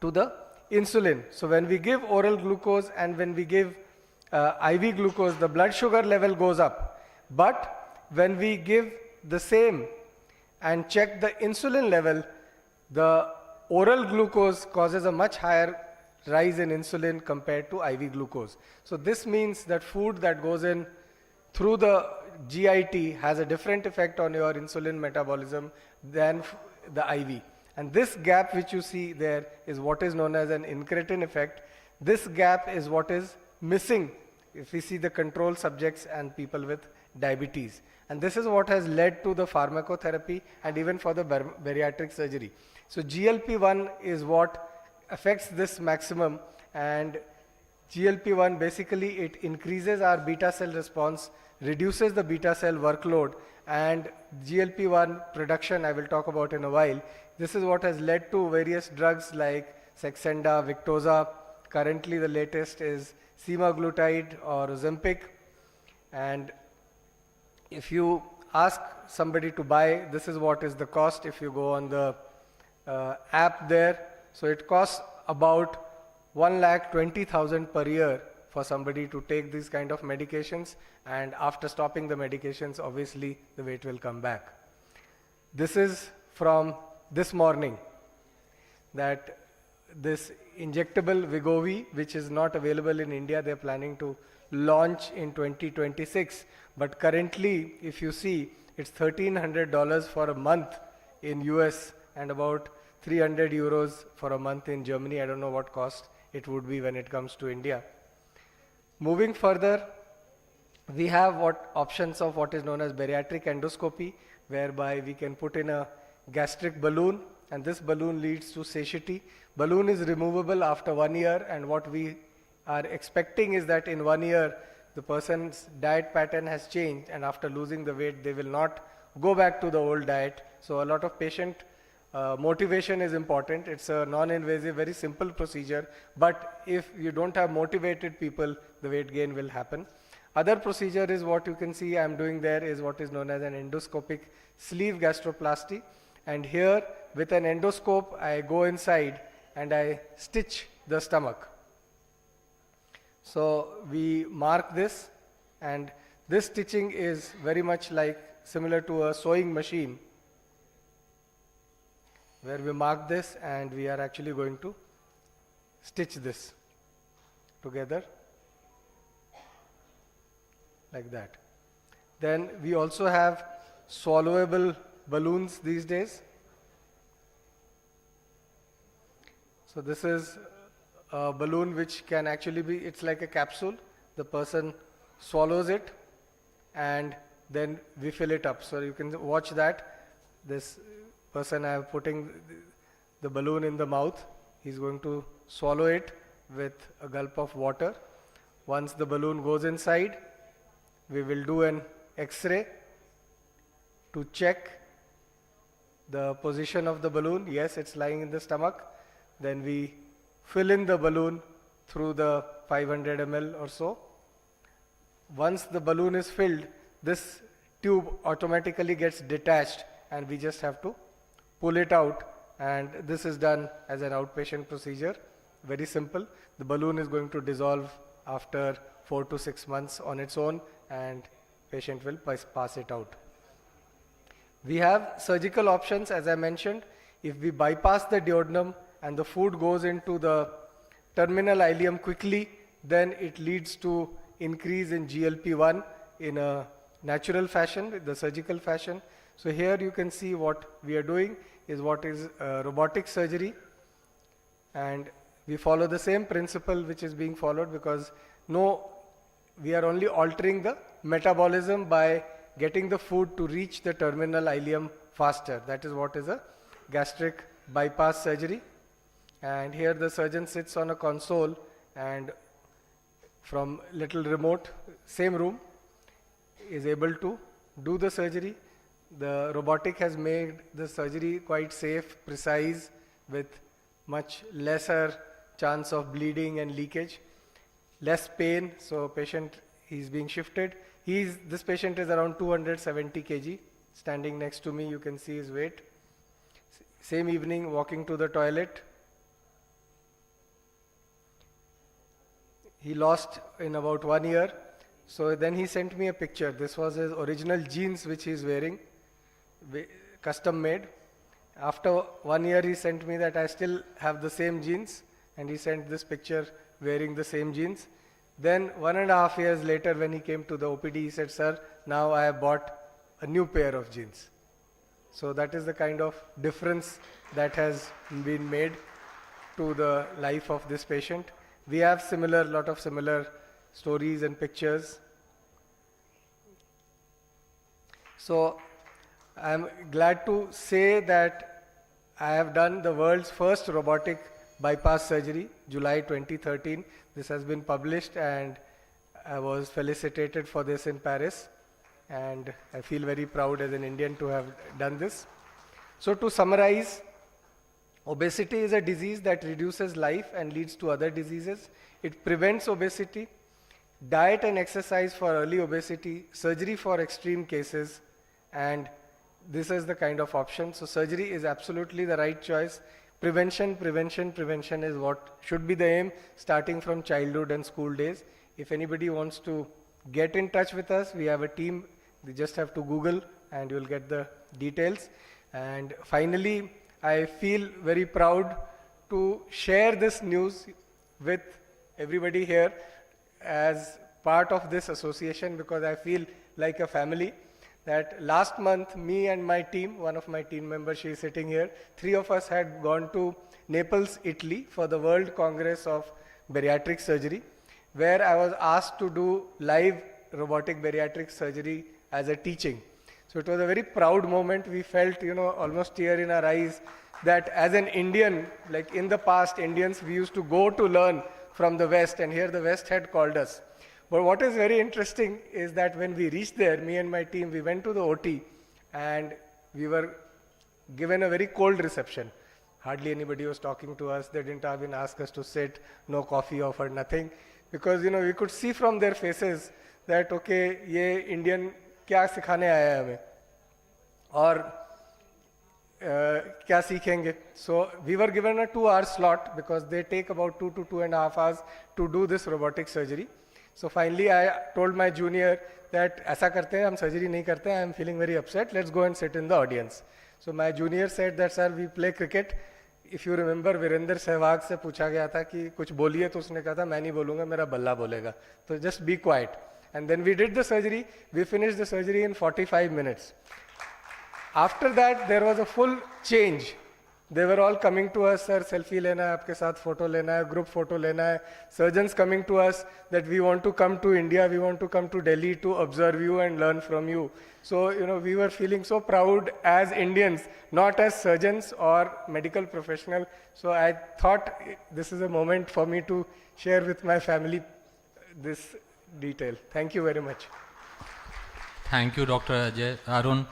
the insulin. So when we give oral glucose and when we give IV glucose, the blood sugar level goes up. But when we give the same and check the insulin level, the oral glucose causes a much higher rise in insulin compared to IV glucose. So this means that food that goes in through the GIT has a different effect on your insulin metabolism than the IV. And this gap which you see there is what is known as an incretin effect. This gap is what is missing if we see the control subjects and people with diabetes. And this is what has led to the pharmacotherapy and even for the bariatric surgery. So GLP-1 is what affects this maximum, and GLP-1 basically it increases our beta cell response, reduces the beta cell workload, and GLP-1 production I will talk about in a while. This is what has led to various drugs like Saxenda, Victoza. Currently the latest is semaglutide or Ozempic. And if you ask somebody to buy, this is what is the cost if you go on the app there. So it costs about 1,20,000 per year for somebody to take these kind of medications, and after stopping the medications, obviously the weight will come back. This is from this morning, that this injectable Wegovy, which is not available in India, they're planning to launch in 2026. But currently, if you see, it's $1,300 for a month in US and about 300 euros for a month in Germany. I don't know what cost it would be when it comes to India. Moving further, we have what options of what is known as bariatric endoscopy, whereby we can put in a gastric balloon, and this balloon leads to satiety. Balloon is removable after 1 year, and what we are expecting is that in 1 year, the person's diet pattern has changed, and after losing the weight, they will not go back to the old diet. So a lot of patient motivation is important. It's a non-invasive, very simple procedure, but if you don't have motivated people, the weight gain will happen. Other procedure is what you can see I'm doing there is what is known as an endoscopic sleeve gastroplasty. And here with an endoscope, I go inside and I stitch the stomach. So we mark this, and this stitching is very much like similar to a sewing machine. where we mark this and we are actually going to stitch this together like that. Then we also have swallowable balloons these days. So this is a balloon which can actually be, it's like a capsule. The person swallows it and then we fill it up. So you can watch that. This person, I am putting the balloon in the mouth. He's going to swallow it with a gulp of water. Once the balloon goes inside, we will do an X-ray to check the position of the balloon. Yes, it's lying in the stomach. Then we fill in the balloon through the 500 ml or so. Once the balloon is filled, this tube automatically gets detached and we just have to pull it out, and this is done as an outpatient procedure. Very simple. The balloon is going to dissolve after 4 to 6 months on its own and patient will pass it out. We have surgical options, as I mentioned. If we bypass the duodenum and the food goes into the terminal ileum quickly, then it leads to increase in GLP-1 in a natural fashion, the surgical fashion. So here you can see what we are doing is what is robotic surgery, and we follow the same principle which is being followed, because we are only altering the metabolism by getting the food to reach the terminal ileum faster. That is what is a gastric bypass surgery. And here the surgeon sits on a console and from little remote, same room, is able to do the surgery. The robotic has made the surgery quite safe, precise, with much lesser chance of bleeding and leakage, less pain. So patient is being shifted. This patient is around 270 kg. Standing next to me, you can see his weight. Same evening, walking to the toilet. He lost in about 1 year. So then he sent me a picture. This was his original jeans which he is wearing, custom made. After 1 year, he sent me that I still have the same jeans, and he sent this picture wearing the same jeans. Then 1.5 years later, when he came to the OPD, he said, "Sir, now I have bought a new pair of jeans." So that is the kind of difference that has been made to the life of this patient. We have lot of similar stories and pictures. So I'm glad to say that I have done the world's first robotic bypass surgery, July 2013. This has been published and I was felicitated for this in Paris, and I feel very proud as an Indian to have done this. So to summarize, obesity is a disease that reduces life and leads to other diseases. It prevents obesity. Diet and exercise for early obesity, surgery for extreme cases, and this is the kind of option. So surgery is absolutely the right choice. Prevention is what should be the aim, starting from childhood and school days. If anybody wants to get in touch with us, we have a team. You just have to Google and you'll get the details. And finally, I feel very proud to share this news with everybody here as part of this association, because I feel like a family. That last month, me and my team, one of my team members, she is sitting here, 3 of us had gone to Naples, Italy for the World Congress of Bariatric Surgery, where I was asked to do live robotic bariatric surgery as a teaching. So it was a very proud moment. We felt, almost tear in our eyes that as an Indian, like in the past, Indians, we used to go to learn from the West, and here the West had called us. But what is very interesting is that when we reached there, me and my team, we went to the OT and we were given a very cold reception. Hardly anybody was talking to us. They didn't even ask us to sit, no coffee offered, nothing. Because, we could see from their faces that, okay, ye Indian kya sikhane aaya hai hame? Aur kya seekhenge? So we were given a 2-hour slot because they take about 2 to 2.5 hours to do this robotic surgery. So finally, I told my junior that ऐसा करते हैं, हम surgery नहीं करते हैं, I am feeling very upset, let's go and sit in the audience. So my junior said that sir we play cricket. If you remember Virendra Sehwag से पूछा गया था कि कुछ बोलिए तो उसने कहा था मैं नहीं बोलूँगा, मेरा बल्ला बोलेगा, तो just be quiet. And then we did the surgery, we finished the surgery in 45 minutes. After that there was a full change. They were all coming to us, sir selfie लेना है, आपके साथ photo लेना है, group photo लेना है. Surgeons coming to us that we want to come to India, we want to come to Delhi to observe you and learn from you. So, you know, we were feeling so proud as Indians, not as surgeons or medical professional. So I thought this is a moment for me to share with my family this detail. Thank you very much. Thank you, Dr. Arun.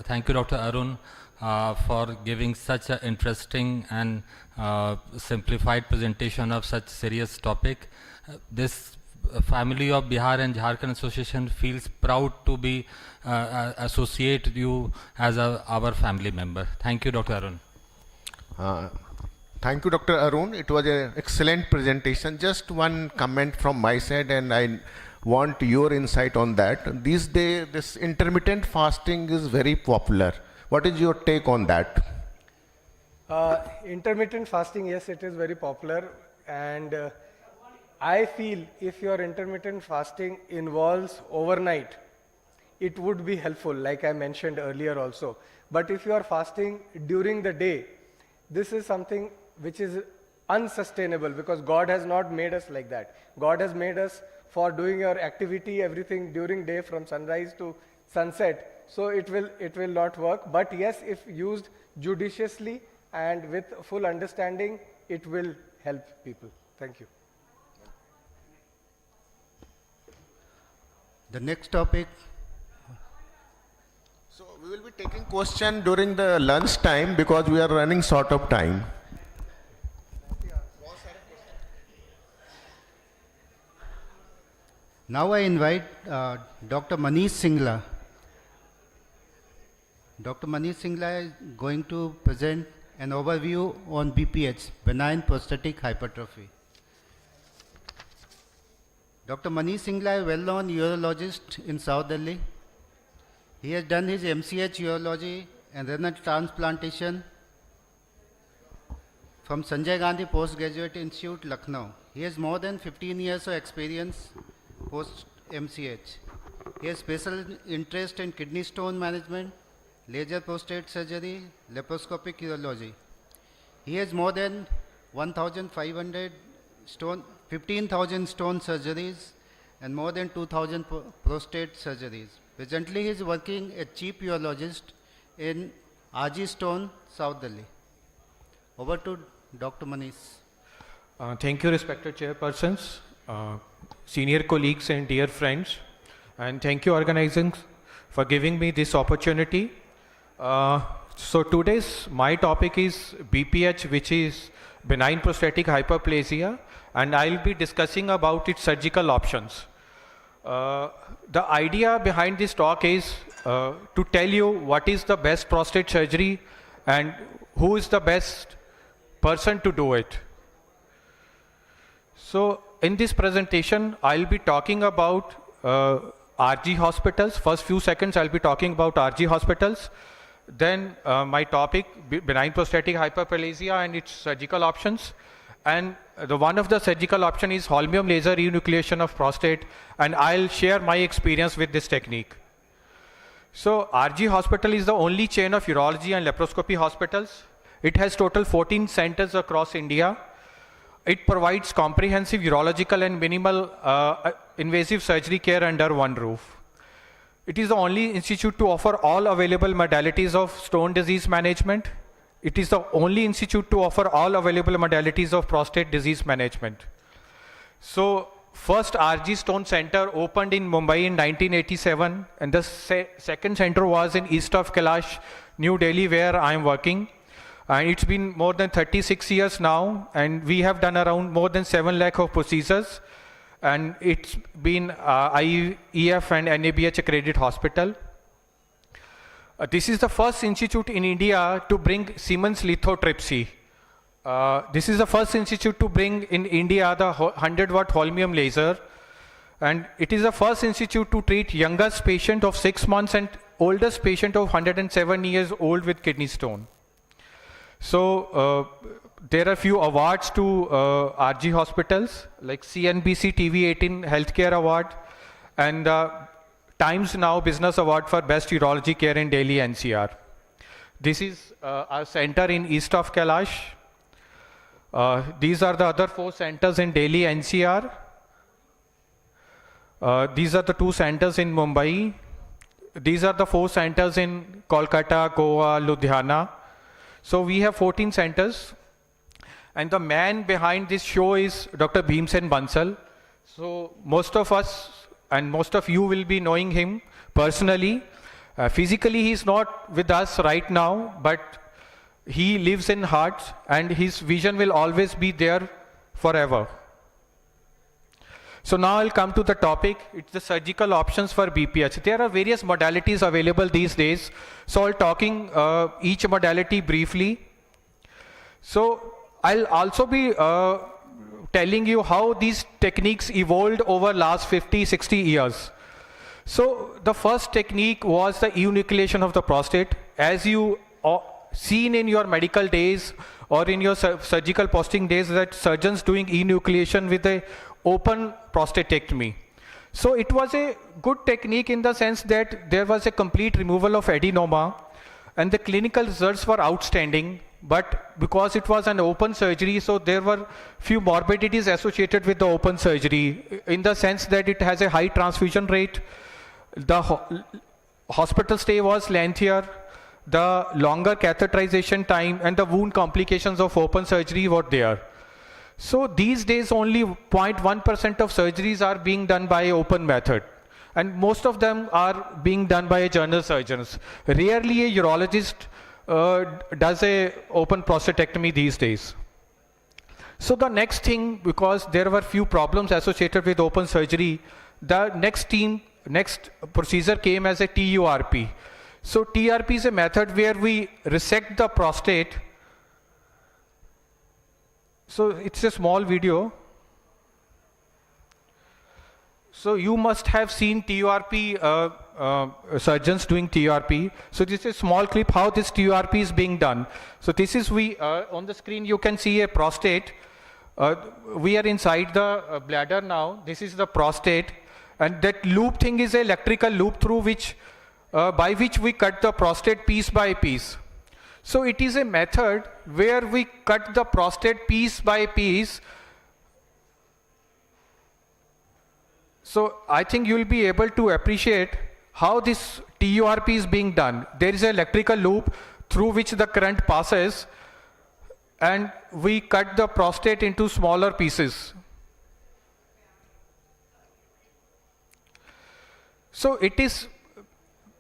Thank you, Dr. Arun, for giving such an interesting and simplified presentation of such serious topic. This family of Bihar and Jharkhand Association feels proud to be associate you as our family member. Thank you, Dr. Arun. Thank you, Dr. Arun. It was an excellent presentation. Just one comment from my side, and I want your insight on that. These days, this intermittent fasting is very popular. What is your take on that? Intermittent fasting, yes, it is very popular, and I feel if your intermittent fasting involves overnight, it would be helpful, like I mentioned earlier also. But if you are fasting during the day, this is something which is unsustainable, because God has not made us like that. God has made us for doing your activity, everything during day from sunrise to sunset. So it will not work. But yes, if used judiciously and with full understanding, it will help people. Thank you. The next topic. So we will be taking question during the lunch time because we are running short of time. Now I invite Dr. Manish Singla. Dr. Manish Singla is going to present an overview on BPH, benign prostatic hypertrophy. Dr. Manish Singla is a well-known urologist in South Delhi. He has done his MCH urology and renal transplantation from Sanjay Gandhi Postgraduate Institute, Lucknow. He has more than 15 years of experience post-MCH. He has special interest in kidney stone management, laser prostate surgery, laparoscopic urology. He has more than 15,000 stone surgeries and more than 2,000 prostate surgeries. Presently, he is working as chief urologist in RG Stone, South Delhi. Over to Dr. Manish. Thank you, respected chairpersons, senior colleagues and dear friends, and thank you organizing for giving me this opportunity. So today's my topic is BPH, which is benign prostatic hyperplasia, and I'll be discussing about its surgical options. The idea behind this talk is to tell you what is the best prostate surgery and who is the best person to do it. So in this presentation, I'll be talking about RG hospitals. First few seconds, I'll be talking about RG hospitals. Then my topic, benign prostatic hyperplasia and its surgical options. And one of the surgical option is holmium laser enucleation of prostate, and I'll share my experience with this technique. So RG Hospital is the only chain of urology and laparoscopy hospitals. It has total 14 centers across India. It provides comprehensive urological and minimal invasive surgery care under one roof. It is the only institute to offer all available modalities of stone disease management. It is the only institute to offer all available modalities of prostate disease management. So first RG Stone Center opened in Mumbai in 1987, and the second center was in east of Kailash, New Delhi, where I am working. And it's been more than 36 years now, and we have done around more than 7 lakh of procedures. And it's been IEF and NABH accredited hospital. This is the first institute in India to bring Siemens lithotripsy. This is the first institute to bring in India the 100-watt holmium laser. And it is the first institute to treat youngest patient of 6 months and oldest patient of 107 years old with kidney stone. So there are few awards to RG hospitals like CNBC TV18 Healthcare Award and Times Now Business Award for Best Urology Care in Delhi NCR. This is our center in east of Kailash. These are the other 4 centers in Delhi NCR. These are the 2 centers in Mumbai. These are the 4 centers in Kolkata, Goa, Ludhiana. So we have 14 centers. And the man behind this show is Dr. Bhimsen Bansal. So most of us and most of you will be knowing him personally. Physically he is not with us right now, but he lives in hearts and his vision will always be there forever. So now I'll come to the topic. It's the surgical options for BPH. There are various modalities available these days. So I'll talking each modality briefly. So I'll also be telling you how these techniques evolved over last 50, 60 years. So the first technique was the enucleation of the prostate. As you seen in your medical days or in your surgical posting days, that surgeons doing enucleation with a open prostatectomy. So it was a good technique in the sense that there was a complete removal of adenoma and the clinical results were outstanding. But because it was an open surgery, so there were few morbidities associated with the open surgery in the sense that it has a high transfusion rate, the hospital stay was lengthier, the longer catheterization time and the wound complications of open surgery were there. So these days only 0.1% of surgeries are being done by open method. And most of them are being done by general surgeons. Rarely a urologist does a open prostatectomy these days. So the next thing, because there were few problems associated with open surgery, the next procedure came as a TURP. So TURP is a method where we resect the prostate. So it's a small video. So you must have seen TURP, surgeons doing TURP. So this is a small clip how this TURP is being done. So this is on the screen you can see a prostate. We are inside the bladder now. This is the prostate. And that loop thing is an electrical loop through which, by which we cut the prostate piece by piece. So it is a method where we cut the prostate piece by piece. So I think you will be able to appreciate how this TURP is being done. There is an electrical loop through which the current passes and we cut the prostate into smaller pieces. So it is,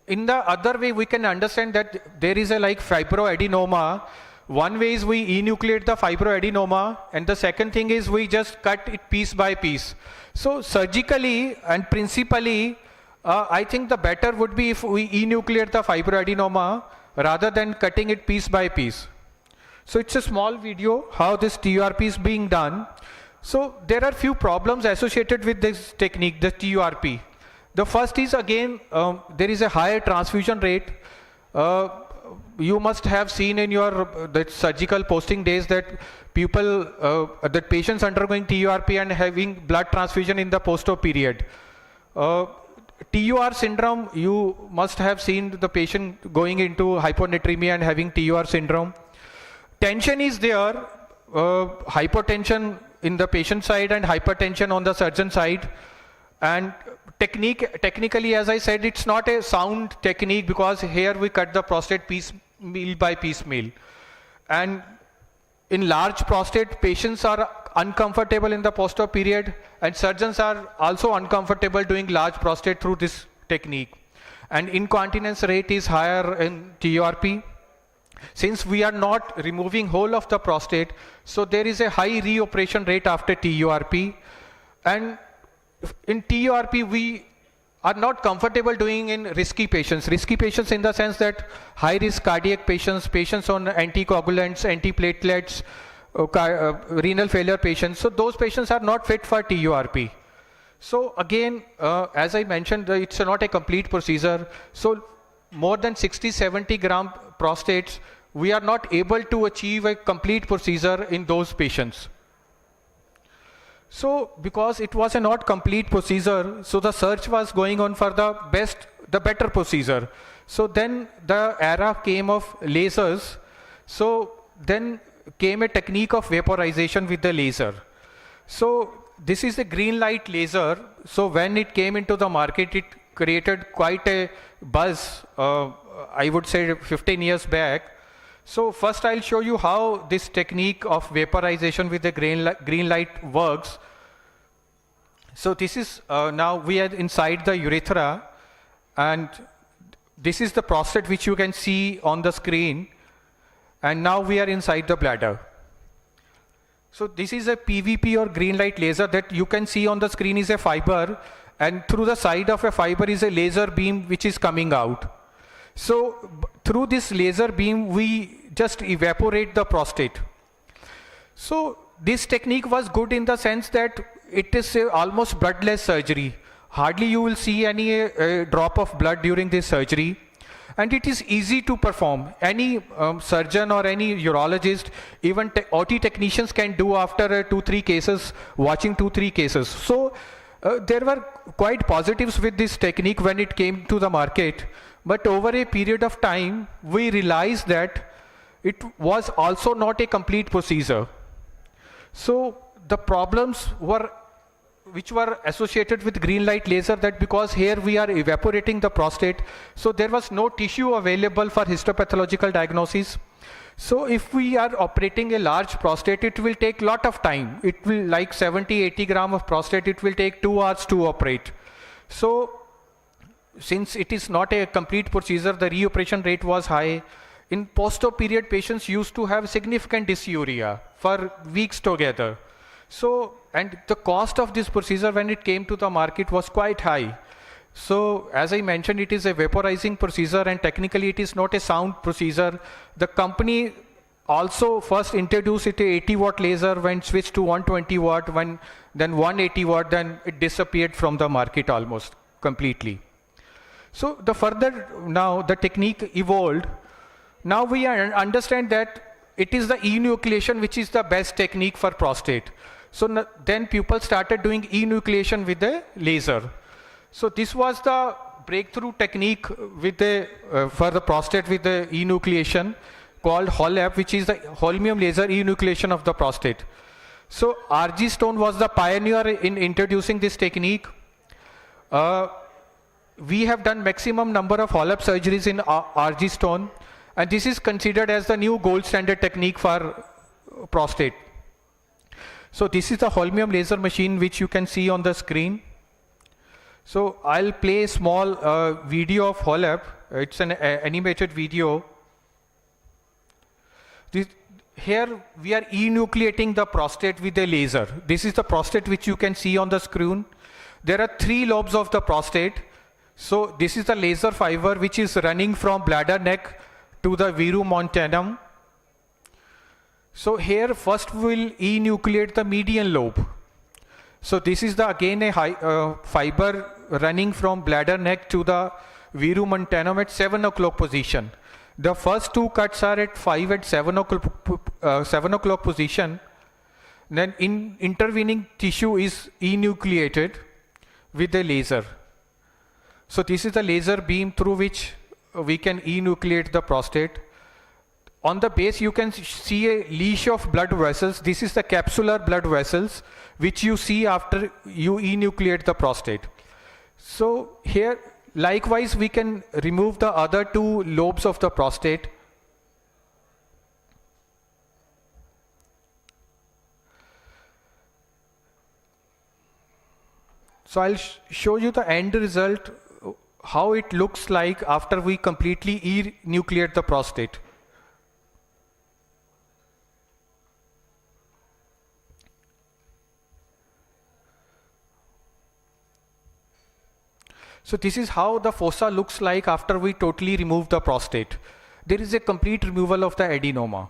in the other way we can understand that there is a like fibroadenoma. One way is we enucleate the fibroadenoma and the second thing is we just cut it piece by piece. So surgically and principally, I think the better would be if we enucleate the fibroadenoma rather than cutting it piece by piece. So it's a small video how this TURP is being done. So there are few problems associated with this technique, the TURP. The first is again, there is a higher transfusion rate. You must have seen in your surgical posting days that people, that patients undergoing TURP and having blood transfusion in the post-op period. TUR syndrome, you must have seen the patient going into hyponatremia and having TUR syndrome. Tension is there, hypotension in the patient side and hypertension on the surgeon side. And technically, as I said, it's not a sound technique because here we cut the prostate piecemeal by piecemeal. And in large prostate, patients are uncomfortable in the post-op period and surgeons are also uncomfortable doing large prostate through this technique. And incontinence rate is higher in TURP. Since we are not removing whole of the prostate, so there is a high reoperation rate after TURP. And in TURP, we are not comfortable doing in risky patients. Risky patients in the sense that high-risk cardiac patients, patients on anticoagulants, antiplatelets, renal failure patients. So those patients are not fit for TURP. So again, as I mentioned, it's not a complete procedure. So more than 60-70 gram prostates, we are not able to achieve a complete procedure in those patients. So because it was a not complete procedure, so the search was going on for the better procedure. So then the era came of lasers. So then came a technique of vaporization with the laser. So this is a green light laser. So when it came into the market, it created quite a buzz, I would say 15 years back. So first I'll show you how this technique of vaporization with the green light works. So this is, now we are inside the urethra, and this is the prostate which you can see on the screen, and now we are inside the bladder. So this is a PVP or green light laser that you can see on the screen is a fiber, and through the side of a fiber is a laser beam which is coming out. So through this laser beam, we just evaporate the prostate. So this technique was good in the sense that it is almost bloodless surgery. Hardly you will see any drop of blood during this surgery. And it is easy to perform. Any surgeon or any urologist, even OT technicians can do after 2-3 cases, watching 2-3 cases. So there were quite positives with this technique when it came to the market. But over a period of time, we realized that it was also not a complete procedure. So the problems which were associated with green light laser, that because here we are evaporating the prostate, so there was no tissue available for histopathological diagnosis. So if we are operating a large prostate, it will take lot of time. It will, like 70-80 gram of prostate, it will take 2 hours to operate. So since it is not a complete procedure, the reoperation rate was high. In post-op period, patients used to have significant dysuria for weeks together. So, and the cost of this procedure when it came to the market was quite high. So, as I mentioned, it is a vaporizing procedure, and technically it is not a sound procedure. The company also first introduced it a 80 watt laser, when switched to 120 watt, then 180 watt, then it disappeared from the market almost completely. So the further now the technique evolved. Now we understand that it is the enucleation which is the best technique for prostate. So then people started doing enucleation with the laser. So this was the breakthrough technique with the for the prostate with the enucleation called HOLAP, which is the holmium laser enucleation of the prostate. So R.G. Stone was the pioneer in introducing this technique. We have done maximum number of HOLAP surgeries in R.G. Stone, and this is considered as the new gold standard technique for prostate. So this is the holmium laser machine which you can see on the screen. So I'll play a small video of HOLAP. It's an animated video. Here we are enucleating the prostate with a laser. This is the prostate which you can see on the screen. There are 3 lobes of the prostate. So this is the laser fiber which is running from bladder neck to the verumontanum. So here first we will enucleate the median lobe. So this is again a fiber running from bladder neck to the verumontanum at 7 o'clock position. The first 2 cuts are at 5 and 7 o'clock position. Then intervening tissue is enucleated with the laser. So this is the laser beam through which we can enucleate the prostate. On the base you can see a leash of blood vessels. This is the capsular blood vessels which you see after you enucleate the prostate. So here likewise we can remove the other 2 lobes of the prostate. So I'll show you the end result, how it looks like after we completely enucleate the prostate. So this is how the fossa looks like after we totally remove the prostate. There is a complete removal of the adenoma.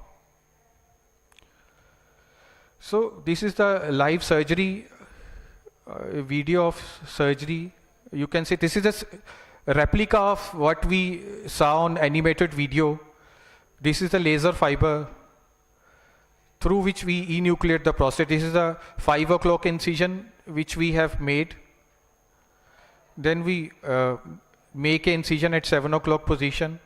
So this is the live surgery video of surgery. You can see this is a replica of what we saw on animated video. This is the laser fiber through which we enucleate the prostate. This is a 5 o'clock incision which we have made. Then we make an incision at 7 o'clock position.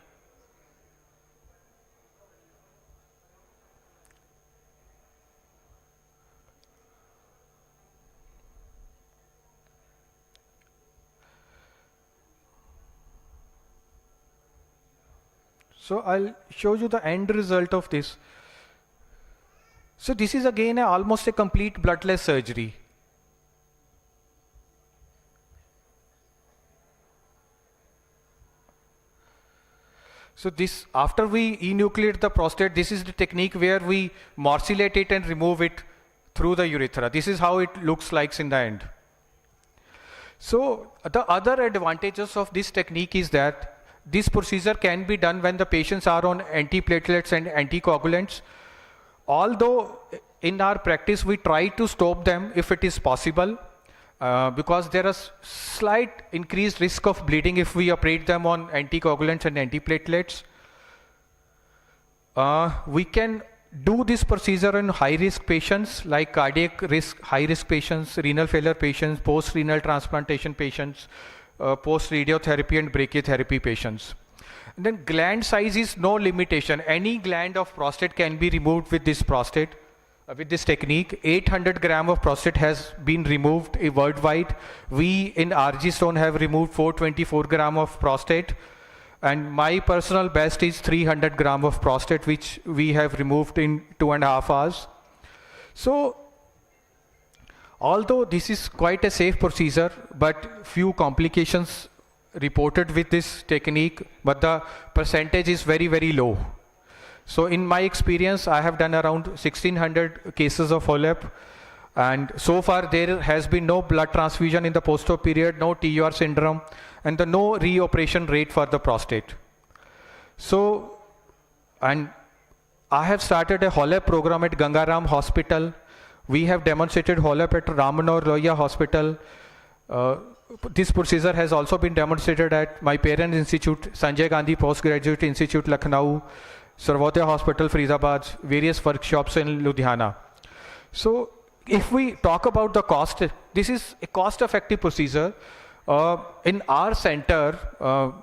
So I'll show you the end result of this. So this is again almost a complete bloodless surgery. So this, after we enucleate the prostate, this is the technique where we morcellate it and remove it through the urethra. This is how it looks like in the end. So the other advantages of this technique is that this procedure can be done when the patients are on antiplatelets and anticoagulants. Although in our practice we try to stop them if it is possible, because there is slight increased risk of bleeding if we operate them on anticoagulants and antiplatelets. We can do this procedure in high-risk patients like cardiac risk, high-risk patients, renal failure patients, post-renal transplantation patients, post-radiotherapy and brachytherapy patients. And then gland size is no limitation. Any gland of prostate can be removed with this prostate, with this technique. 800 gram of prostate has been removed worldwide. We in RG Stone have removed 424 gram of prostate. And my personal best is 300 gram of prostate, which we have removed in 2.5 hours. So, although this is quite a safe procedure, but few complications reported with this technique, but the percentage is very, very low. So in my experience, I have done around 1600 cases of HoLEP, and so far there has been no blood transfusion in the post-op period, no TUR syndrome, and the no reoperation rate for the prostate. So, and I have started a HoLEP program at Gangaram Hospital. We have demonstrated HoLEP at Ram Manohar Lohia Hospital. This procedure has also been demonstrated at my parent institute, Sanjay Gandhi Postgraduate Institute, Lucknow, Sarvodaya Hospital, Faridabad, various workshops in Ludhiana. So if we talk about the cost, this is a cost-effective procedure. In our center,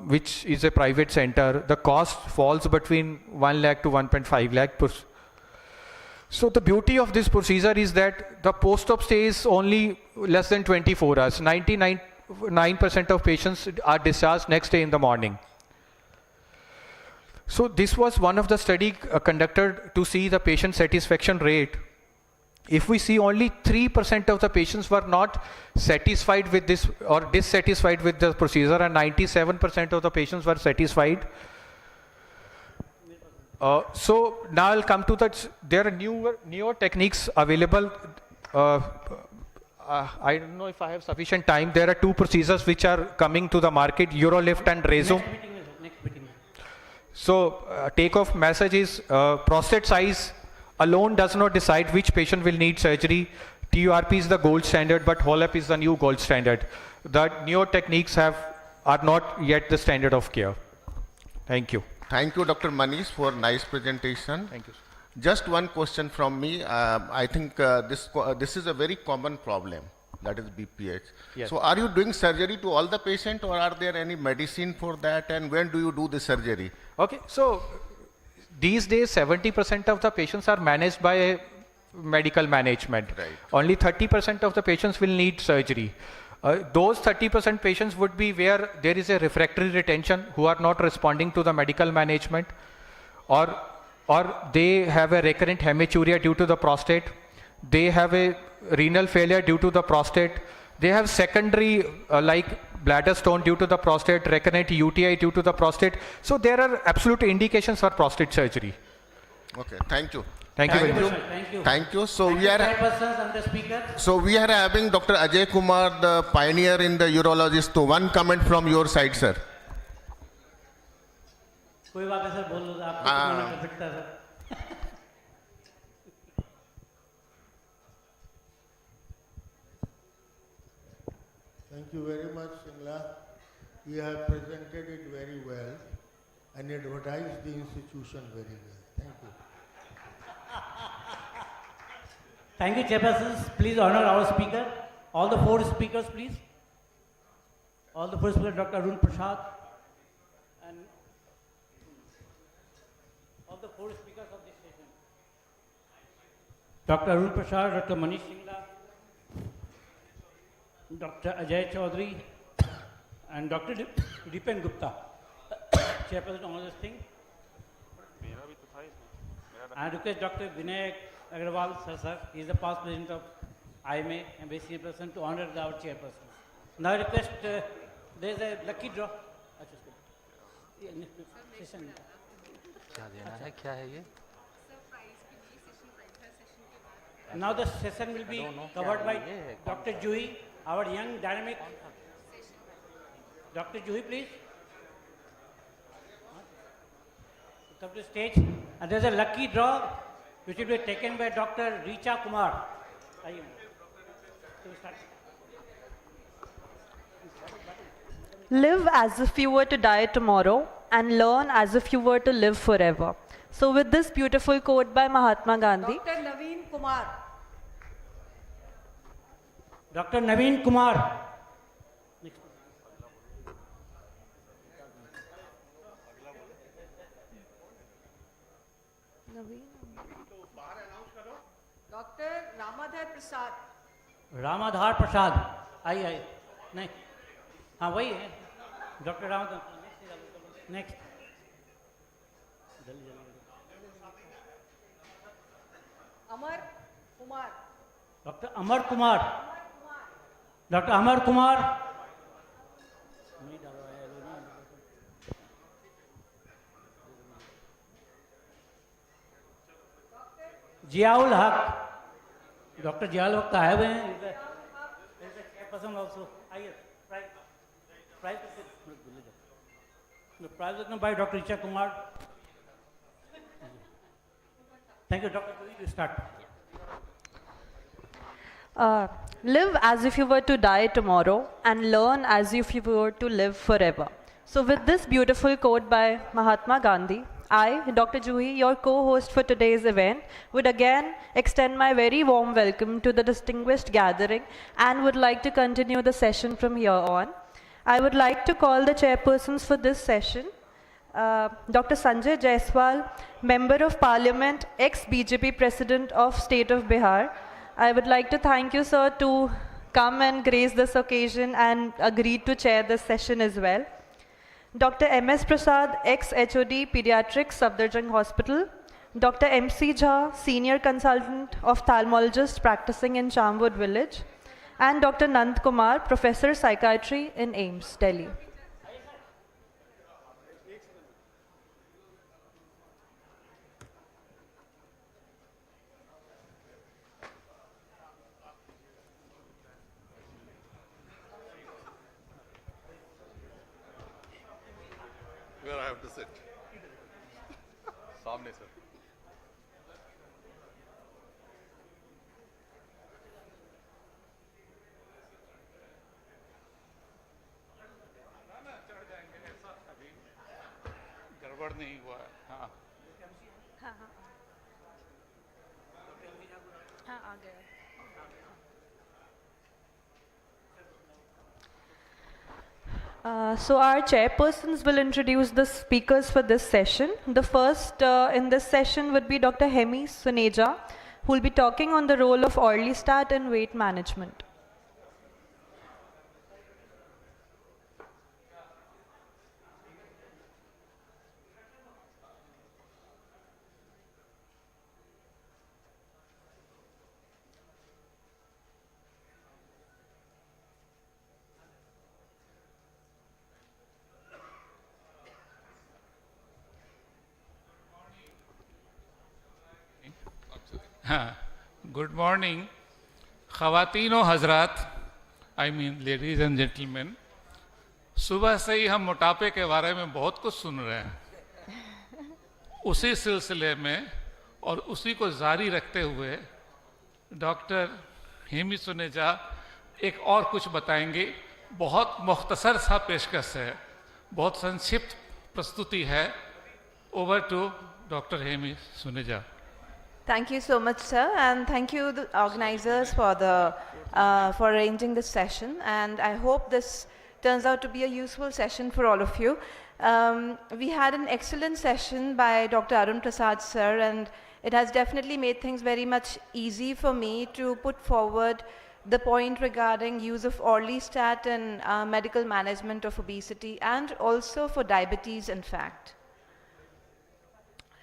which is a private center, the cost falls between 1 lakh to 1.5 lakh. So the beauty of this procedure is that the post-op stay is only less than 24 hours. 99% of patients are discharged next day in the morning. So this was one of the study conducted to see the patient satisfaction rate. If we see only 3% of the patients were not satisfied with this or dissatisfied with the procedure, and 97% of the patients were satisfied. So now I'll come to that. There are newer techniques available. I don't know if I have sufficient time. There are two procedures which are coming to the market, Urolift and Rezo. So take-off message is prostate size alone does not decide which patient will need surgery. TURP is the gold standard, but HoLEP is the new gold standard. The newer techniques are not yet the standard of care. Thank you. Thank you, Dr. Manish, for nice presentation. Thank you. Just one question from me. I think this is a very common problem, that is BPH. Yes. So are you doing surgery to all the patients, or are there any medicine for that, and when do you do the surgery? Okay, so these days 70% of the patients are managed by medical management. Right. Only 30% of the patients will need surgery. Those 30% patients would be where there is a refractory retention, who are not responding to the medical management, or they have a recurrent hematuria due to the prostate, they have a renal failure due to the prostate, they have secondary like bladder stone due to the prostate, recurrent UTI due to the prostate. So there are absolute indications for prostate surgery. Okay, thank you. Thank you very much. Thank you. Thank you. So Thank we you, are chairpersons and the speaker. So we are having Dr. Ajay Kumar, the pioneer in the urologist. So one comment from your side, sir. कोई बात है sir, बोल लो आपको तो बोलना कर सकता है sir. You have presented it very well and advertised the institution very well. Thank you. Thank you, Chairpersons. Please honor our speaker. All the 4 speakers, please. All the 4 speakers, Dr. Arun Prasad, and all the 4 speakers of this session. Dr. Arun Prasad, Dr. Manish Singla, Dr. Ajay Chaudhary, and Dr. Dipen Gupta. Chairperson on this thing. I request Dr. Vinay Agarwal, sir. He is the past president of IMA and basically person to honor our chairperson. Now I request, there is a lucky draw. Now the session will be covered by Dr. Juhi, our young dynamic. Dr. Juhi, please. Come to the stage. And there is a lucky draw which will be taken by Dr. Richa Kumar. Live as if you were to die tomorrow and learn as if you were to live forever. So with this beautiful quote by Mahatma Gandhi. Dr. Naveen Kumar. Dr. Naveen Kumar. Dr. Ramadhar Prasad. Ramadhar Prasad आई नहीं हाँ वही है doctor Ramadhar next Amar Kumar. Doctor Amar Kumar doctor Amar Kumar Ziaul Haq doctor Ziaul Haq आए हुए हैं chairperson also आइए prize by doctor Richa Kumar thank you doctor start Live as if you were to die tomorrow and learn as if you were to live forever. So with this beautiful quote by Mahatma Gandhi, I, Dr. Juhi, your co-host for today's event, would again extend my very warm welcome to the distinguished gathering and would like to continue the session from here on. I would like to call the chairpersons for this session, Dr. Sanjay Jaiswal, Member of Parliament, ex-BJP President of State of Bihar. I would like to thank you, sir, to come and grace this occasion and agreed to chair this session as well. Dr. M.S. Prasad, ex-HOD Pediatrics, Safdarjung Hospital. Dr. M.C. Jha, Senior Consultant Ophthalmologist practicing in Chamwood Village. And Dr. Nand Kumar, Professor Psychiatry in AIIMS, Delhi. Where I have to sit? सामने sir. गड़बड़ नहीं हुआ है हाँ हाँ आ गया So our chairpersons will introduce the speakers for this session. The first in this session would be Dr. Hemi Suneja, who will be talking on the role of Orlistat in weight management. हाँ, good morning ख़वातीन और हज़रात, I mean ladies and gentleman. सुबह से ही हम मोटापे के बारे में बहुत कुछ सुन रहे हैं। उसी सिलसिले में और उसी को जारी रखते हुए डॉक्टर हेमी सुनेजा एक और कुछ बताएंगे बहुत मुख्तसर सा पेशकश है, बहुत संक्षिप्त प्रस्तुति है. Over to Dr. Hemi Suneja. Thank you so much, sir, and thank you the organizers for for arranging this session. And I hope this turns out to be a useful session for all of you. We had an excellent session by Dr. Arun Prasad, sir, and it has definitely made things very much easy for me to put forward the point regarding use of Orlistat in medical management of obesity and also for diabetes, in fact.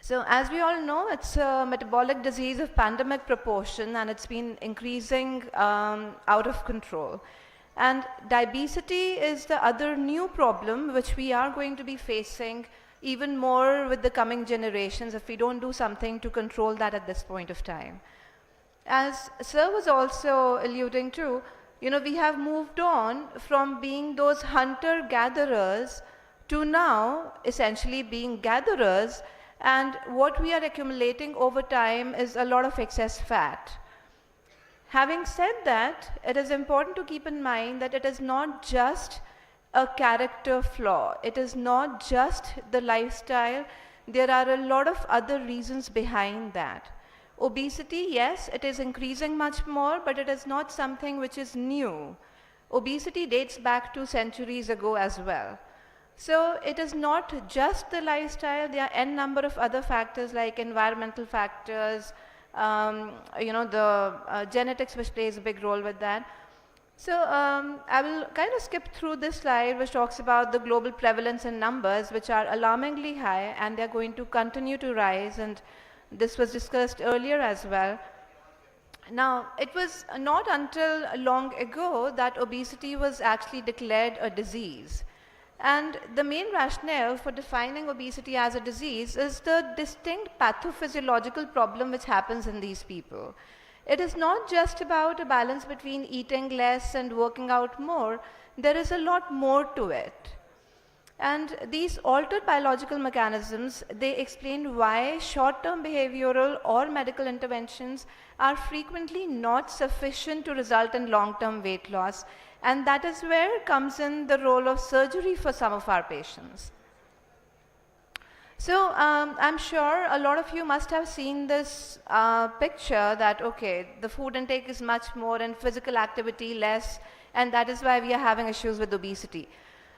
So as we all know, it's a metabolic disease of pandemic proportion, and it's been increasing out of control. And diabetes is the other new problem which we are going to be facing even more with the coming generations if we don't do something to control that at this point of time. As Sir was also alluding to, we have moved on from being those hunter-gatherers to now essentially being gatherers, and what we are accumulating over time is a lot of excess fat. Having said that, it is important to keep in mind that it is not just a character flaw. It is not just the lifestyle. There are a lot of other reasons behind that. Obesity, yes, it is increasing much more, but it is not something which is new. Obesity dates back to centuries ago as well. So it is not just the lifestyle. There are n number of other factors like environmental factors, the genetics which plays a big role with that. So I will kind of skip through this slide which talks about the global prevalence and numbers which are alarmingly high, and they are going to continue to rise, and this was discussed earlier as well. Now, it was not until long ago that obesity was actually declared a disease. And the main rationale for defining obesity as a disease is the distinct pathophysiological problem which happens in these people. It is not just about a balance between eating less and working out more. There is a lot more to it. And these altered biological mechanisms, they explain why short-term behavioral or medical interventions are frequently not sufficient to result in long-term weight loss. And that is where comes in the role of surgery for some of our patients. So I'm sure a lot of you must have seen this picture that, okay, the food intake is much more and physical activity less, and that is why we are having issues with obesity.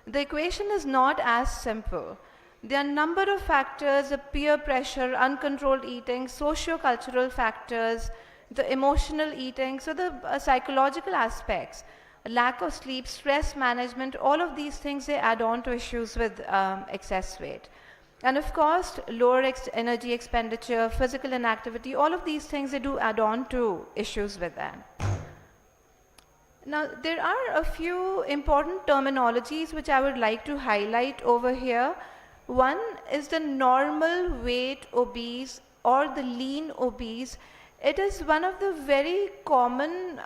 The equation is not as simple. There are a number of factors: peer pressure, uncontrolled eating, socio-cultural factors, the emotional eating, so the psychological aspects, lack of sleep, stress management, all of these things, they add on to issues with excess weight. And of course, lower energy expenditure, physical inactivity, all of these things, they do add on to issues with that. Now, there are a few important terminologies which I would like to highlight over here. One is the normal weight obese or the lean obese. It is one of the very common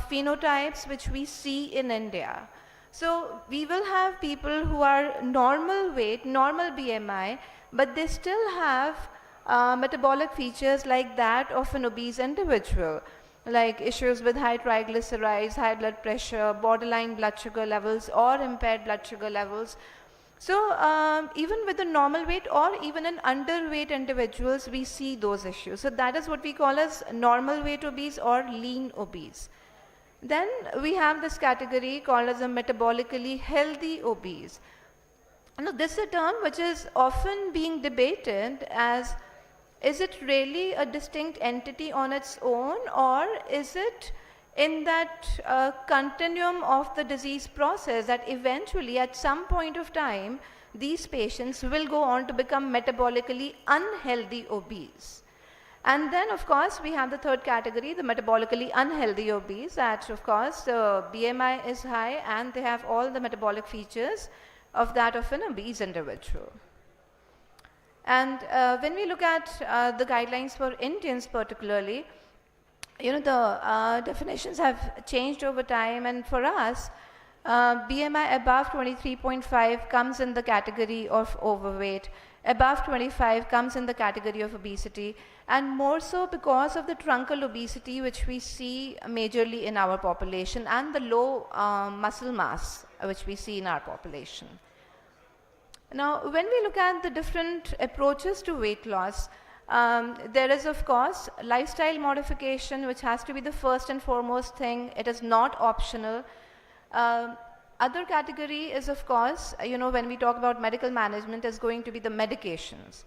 phenotypes which we see in India. So we will have people who are normal weight, normal BMI, but they still have metabolic features like that of an obese individual, like issues with high triglycerides, high blood pressure, borderline blood sugar levels, or impaired blood sugar levels. So even with the normal weight or even in underweight individuals, we see those issues. So that is what we call as normal weight obese or lean obese. Then we have this category called as a metabolically healthy obese. Now, this is a term which is often being debated as, is it really a distinct entity on its own, or is it in that continuum of the disease process that eventually at some point of time these patients will go on to become metabolically unhealthy obese. And then of course we have the third category, the metabolically unhealthy obese, that of course the BMI is high and they have all the metabolic features of that of an obese individual. And when we look at the guidelines for Indians particularly, the definitions have changed over time, and for us, BMI above 23.5 comes in the category of overweight. Above 25 comes in the category of obesity, and more so because of the truncal obesity which we see majorly in our population, and the low muscle mass which we see in our population. Now, when we look at the different approaches to weight loss, there is of course lifestyle modification, which has to be the first and foremost thing. It is not optional. Other category is of course, when we talk about medical management, is going to be the medications.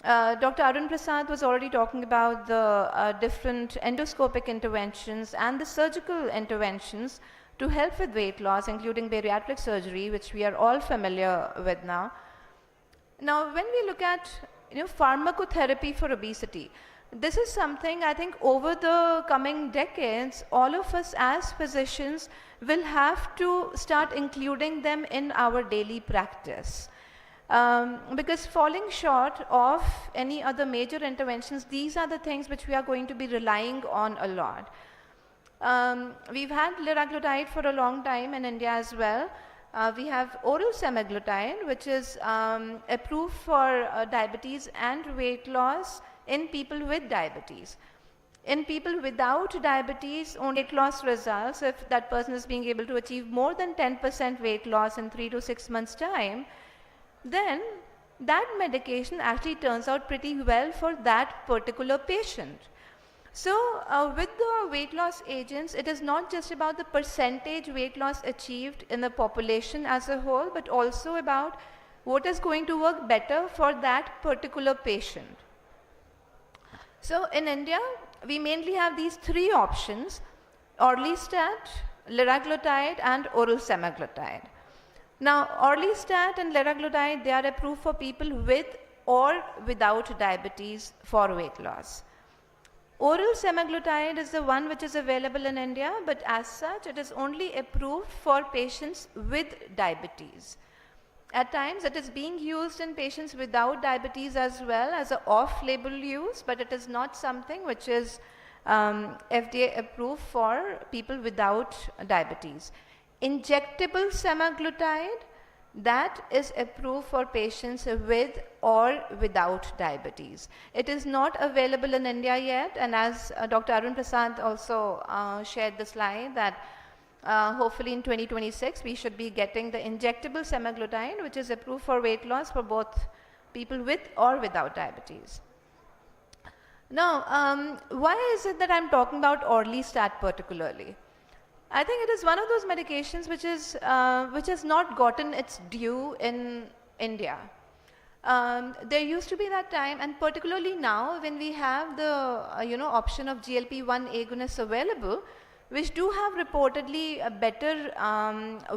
Dr. Arun Prasad was already talking about the different endoscopic interventions and the surgical interventions to help with weight loss, including bariatric surgery, which we are all familiar with now. Now, when we look at pharmacotherapy for obesity, this is something I think over the coming decades, all of us as physicians will have to start including them in our daily practice. Because falling short of any other major interventions, these are the things which we are going to be relying on a lot. We've had liraglutide for a long time in India as well. We have oral semaglutide, which is approved for diabetes and weight loss in people with diabetes. In people without diabetes, only weight loss results, if that person is being able to achieve more than 10% weight loss in 3 to 6 months' time, then that medication actually turns out pretty well for that particular patient. So with the weight loss agents, it is not just about the percentage weight loss achieved in the population as a whole, but also about what is going to work better for that particular patient. So in India, we mainly have these three options: Orlistat, liraglutide and oral semaglutide. Now, Orlistat and liraglutide, they are approved for people with or without diabetes for weight loss. Oral semaglutide is the one which is available in India, but as such, it is only approved for patients with diabetes. At times, it is being used in patients without diabetes as well as an off-label use, but it is not something which is FDA approved for people without diabetes. Injectable semaglutide, that is approved for patients with or without diabetes. It is not available in India yet, and as Dr. Arun Prasad also shared the slide that hopefully in 2026 we should be getting the injectable semaglutide, which is approved for weight loss for both people with or without diabetes. Now, why is it that I'm talking about Orlistat particularly? I think it is one of those medications which has not gotten its due in India. There used to be that time, and particularly now when we have the option of GLP-1 agonists available, which do have reportedly a better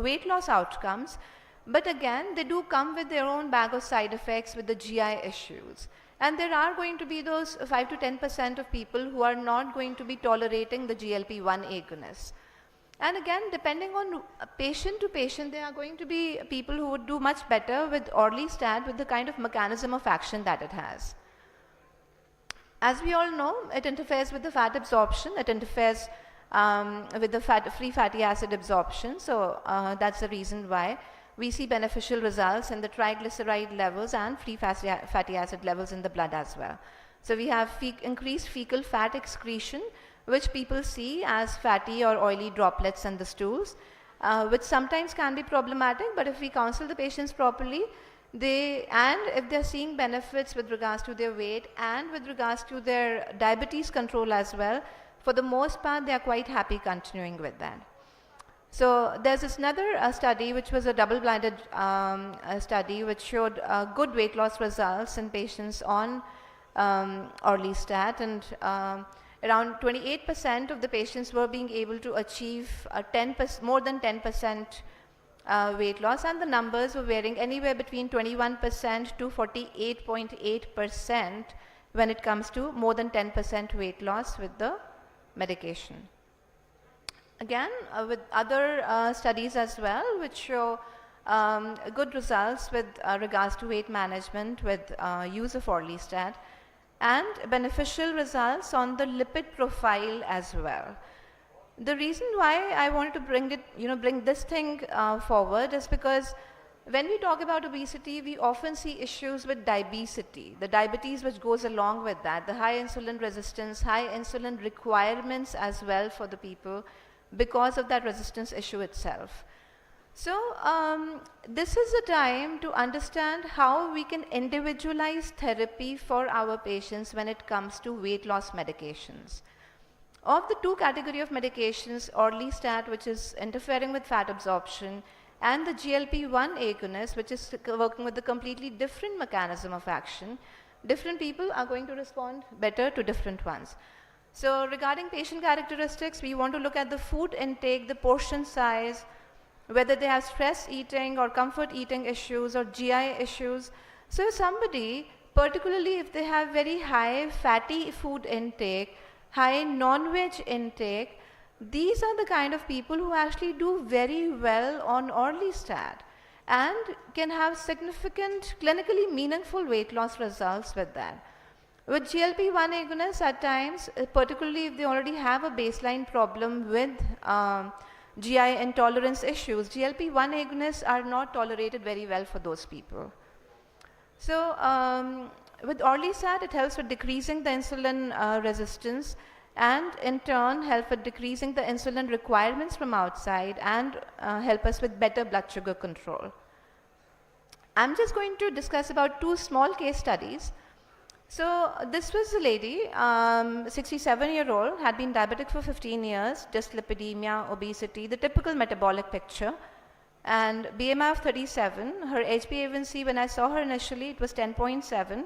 weight loss outcomes, but again they do come with their own bag of side effects with the GI issues. And there are going to be those 5 to 10% of people who are not going to be tolerating the GLP-1 agonists. And again, depending on patient to patient, there are going to be people who would do much better with Orlistat with the kind of mechanism of action that it has. As we all know, it interferes with the fat absorption, it interferes with the free fatty acid absorption. So that's the reason why we see beneficial results in the triglyceride levels and free fatty acid levels in the blood as well. So we have increased fecal fat excretion, which people see as fatty or oily droplets in the stools, which sometimes can be problematic, but if we counsel the patients properly, and if they're seeing benefits with regards to their weight and with regards to their diabetes control as well, for the most part, they are quite happy continuing with that. So there's this another study, which was a double-blinded study, which showed good weight loss results in patients on Orlistat, and around 28% of the patients were being able to achieve more than 10% weight loss, and the numbers were varying anywhere between 21% to 48.8% when it comes to more than 10% weight loss with the medication. Again, with other studies as well, which show good results with regards to weight management with use of Orlistat, and beneficial results on the lipid profile as well. The reason why I wanted to bring this thing forward is because when we talk about obesity, we often see issues with diabetes, the diabetes which goes along with that, the high insulin resistance, high insulin requirements as well for the people because of that resistance issue itself. So this is a time to understand how we can individualize therapy for our patients when it comes to weight loss medications. Of the two category of medications, Orlistat, which is interfering with fat absorption, and the GLP-1 agonist, which is working with a completely different mechanism of action, different people are going to respond better to different ones. So regarding patient characteristics, we want to look at the food intake, the portion size, whether they have stress eating or comfort eating issues or GI issues. So if somebody, particularly if they have very high fatty food intake, high non-veg intake, these are the kind of people who actually do very well on Orlistat and can have significant clinically meaningful weight loss results with that. With GLP-1 agonists at times, particularly if they already have a baseline problem with GI intolerance issues, GLP-1 agonists are not tolerated very well for those people. So with Orlistat, it helps with decreasing the insulin resistance and in turn help with decreasing the insulin requirements from outside and help us with better blood sugar control. I'm just going to discuss about two small case studies. So this was a lady, 67-year-old, had been diabetic for 15 years, dyslipidemia, obesity, the typical metabolic picture, and BMI of 37. Her HbA1c, when I saw her initially, it was 10.7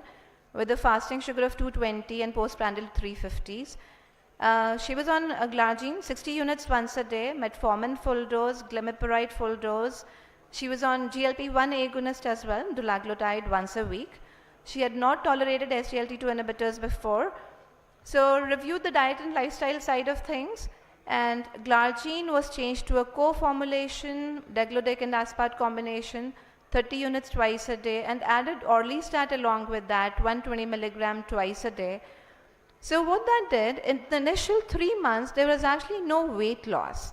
with a fasting sugar of 220 and postprandial 350s. She was on glargine, 60 units once a day, metformin full dose, glimepiride full dose. She was on GLP-1 agonist as well, dulaglutide once a week. She had not tolerated SGLT2 inhibitors before. So reviewed the diet and lifestyle side of things, and glargine was changed to a co-formulation, degludec and aspart combination, 30 units twice a day, and added Orlistat along with that, 120 milligram twice a day. So what that did, in the initial 3 months, there was actually no weight loss,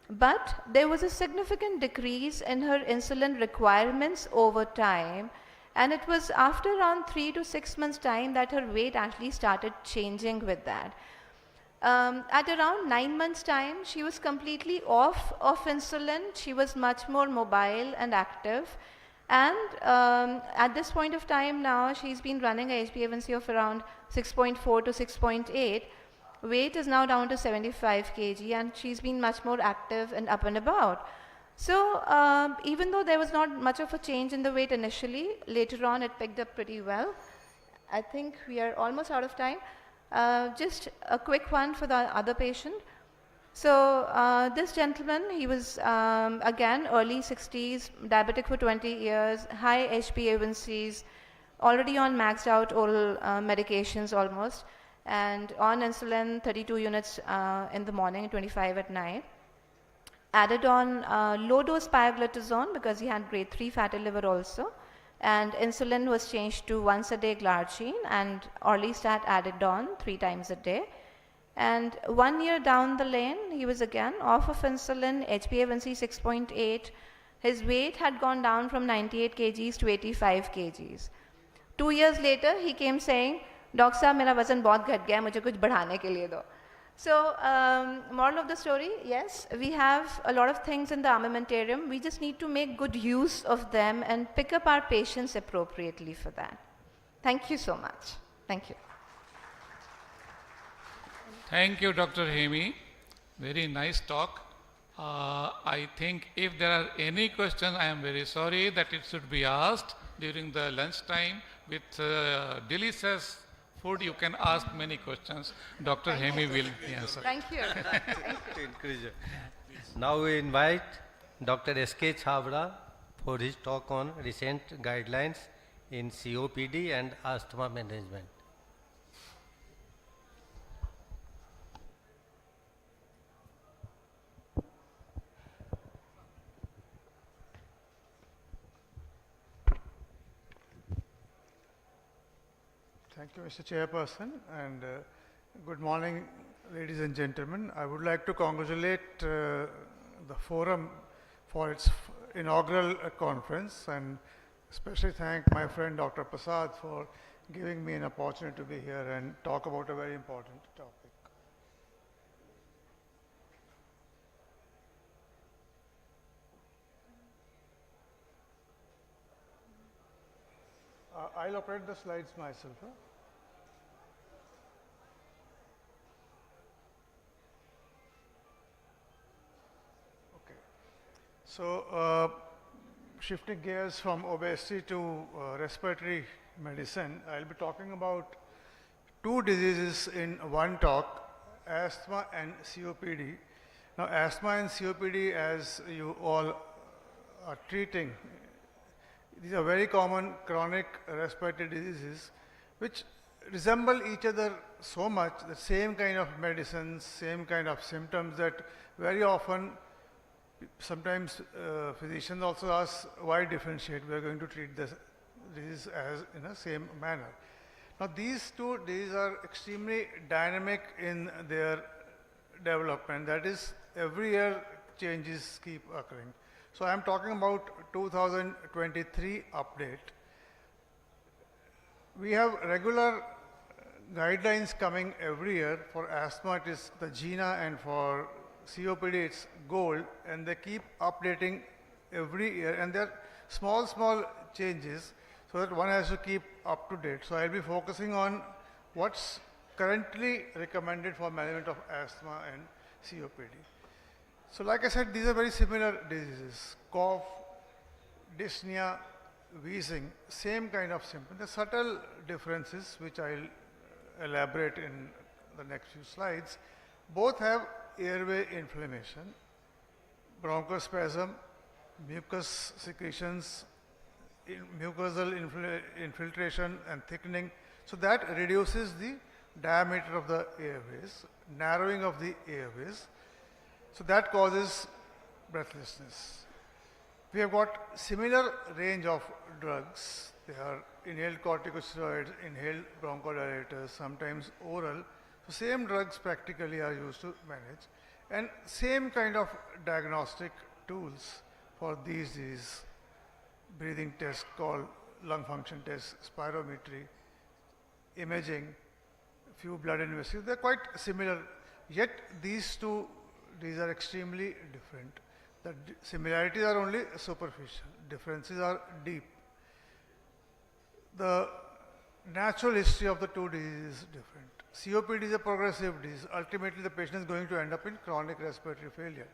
but there was a significant decrease in her insulin requirements over time. And it was after around 3 to 6 months time that her weight actually started changing with that. At around 9 months time, she was completely off of insulin. She was much more mobile and active. And at this point of time now, she's been running a HbA1c of around 6.4 to 6.8. Weight is now down to 75 kg and she's been much more active and up and about. So even though there was not much of a change in the weight initially, later on it picked up pretty well. I think we are almost out of time. Just a quick one for the other patient. So this gentleman, he was again early 60s, diabetic for 20 years, high HbA1cs, already on maxed out oral medications almost, and on insulin 32 units in the morning and 25 at night. Added on low-dose pioglitazone because he had grade 3 fatty liver also, and insulin was changed to once a day glargine and Orlistat added on 3 times a day. And 1 year down the lane, he was again off of insulin, HbA1c 6.8. His weight had gone down from 98 kgs to 85 kgs. 2 years later, he came saying, "Doctor साहब, मेरा वजन बहुत घट गया, मुझे कुछ बढ़ाने के लिए दो." So, moral of the story, yes, we have a lot of things in the armamentarium. We just need to make good use of them and pick up our patients appropriately for that. Thank you so much. Thank you. Thank you, Dr. Hemi. Very nice talk. I think if there are any questions, I am very sorry that it should be asked during the lunchtime. With delicious food, you can ask many questions. Dr. Hemi will answer. Thank you. Thank you. Now we invite Dr. S.K. Chabra for his talk on recent guidelines in COPD and asthma management. Thank you, Mr. Chairperson, and good morning ladies and gentlemen. I would like to congratulate the forum for its inaugural conference and especially thank my friend Dr. Prasad for giving me an opportunity to be here and talk about a very important topic. I'll operate the slides myself. Huh? Okay. So, shifting gears from obesity to respiratory medicine, I'll be talking about two diseases in one talk, asthma and COPD. Now, asthma and COPD, as you all are treating, these are very common chronic respiratory diseases which resemble each other so much, the same kind of medicines, same kind of symptoms, that very often sometimes physicians also ask why differentiate. We are going to treat this disease as in the same manner. Now these two diseases are extremely dynamic in their development. That is, every year changes keep occurring. So I am talking about 2023 update. We have regular guidelines coming every year. For asthma it is the GINA, and for COPD it's GOLD, and they keep updating every year, and there are small changes so that one has to keep up to date. So I'll be focusing on what's currently recommended for management of asthma and COPD. So like I said, these are very similar diseases. Cough, dyspnea, wheezing, same kind of symptoms. The subtle differences, which I'll elaborate in the next few slides. Both have airway inflammation, bronchospasm, mucus secretions, mucosal infiltration and thickening. So that reduces the diameter of the airways, narrowing of the airways. So that causes breathlessness. We have got similar range of drugs. They are inhaled corticosteroids, inhaled bronchodilators, sometimes oral. So same drugs practically are used to manage, and same kind of diagnostic tools for these diseases. Breathing tests called lung function tests, spirometry, imaging, few blood investigations. They're quite similar, yet these are extremely different. The similarities are only superficial, differences are deep. The natural history of the two diseases is different. COPD is a progressive disease. Ultimately, the patient is going to end up in chronic respiratory failure.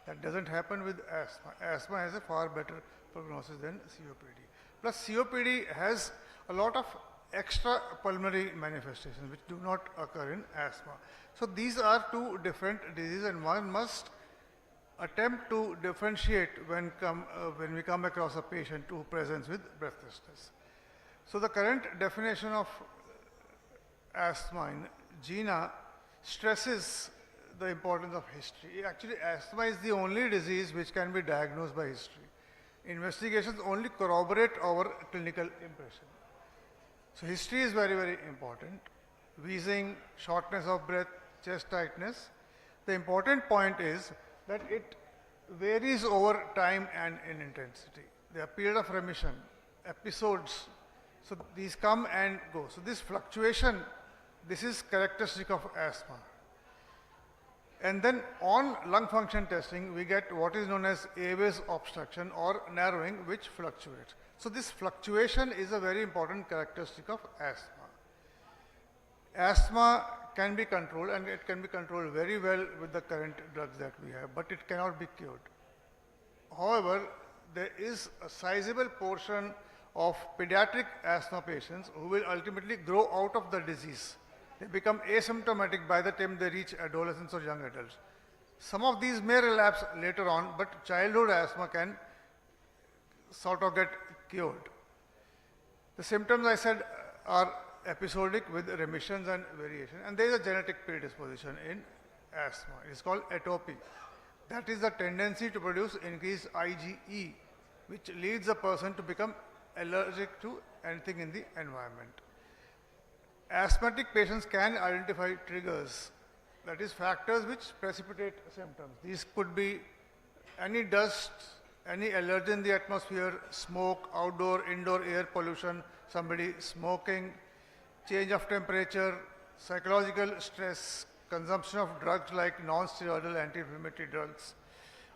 That doesn't happen with asthma. Asthma has a far better prognosis than COPD. Plus, COPD has a lot of extra pulmonary manifestations which do not occur in asthma. So these are two different diseases, and one must attempt to differentiate when we come across a patient who presents with breathlessness. So the current definition of asthma in GINA stresses the importance of history. Actually, asthma is the only disease which can be diagnosed by history. Investigations only corroborate our clinical impression. So history is very, very important. Wheezing, shortness of breath, chest tightness. The important point is that it varies over time and in intensity. There are periods of remission, episodes. So these come and go. So this fluctuation, this is characteristic of asthma. And then on lung function testing, we get what is known as airways obstruction or narrowing, which fluctuates. So this fluctuation is a very important characteristic of asthma. Asthma can be controlled, and it can be controlled very well with the current drugs that we have, but it cannot be cured. However, there is a sizable portion of pediatric asthma patients who will ultimately grow out of the disease. They become asymptomatic by the time they reach adolescence or young adults. Some of these may relapse later on, but childhood asthma can sort of get cured. The symptoms, I said, are episodic with remissions and variation, and there is a genetic predisposition in asthma. It is called atopy. That is the tendency to produce increased IgE, which leads a person to become allergic to anything in the environment. Asthmatic patients can identify triggers that is factors which precipitate symptoms. These could be any dust, any allergen in the atmosphere, smoke, outdoor, indoor air pollution, somebody smoking, change of temperature, psychological stress, consumption of drugs like non-steroidal anti-inflammatory drugs.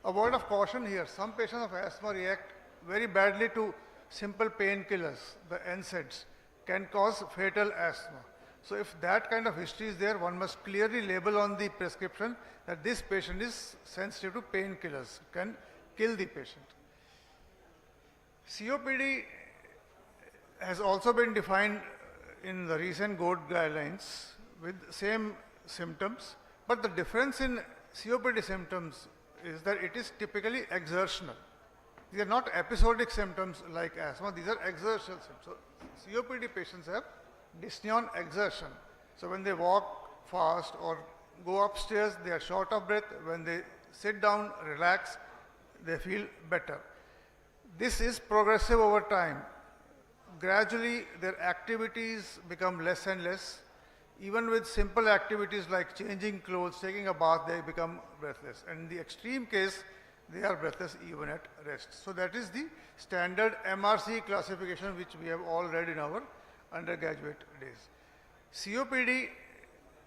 A word of caution here, some patients of asthma react very badly to simple painkillers, the NSAIDs, can cause fatal asthma. So if that kind of history is there, one must clearly label on the prescription that this patient is sensitive to painkillers, can kill the patient. COPD has also been defined in the recent GOLD guidelines with same symptoms, but the difference in COPD symptoms is that it is typically exertional. These are not episodic symptoms like asthma, these are exertional symptoms. So COPD patients have dyspnea on exertion. So when they walk fast or go upstairs, they are short of breath. When they sit down, relax, they feel better. This is progressive over time. Gradually, their activities become less and less. Even with simple activities like changing clothes, taking a bath, they become breathless. And in the extreme case, they are breathless even at rest. So that is the standard MRC classification which we have all read in our undergraduate days. COPD,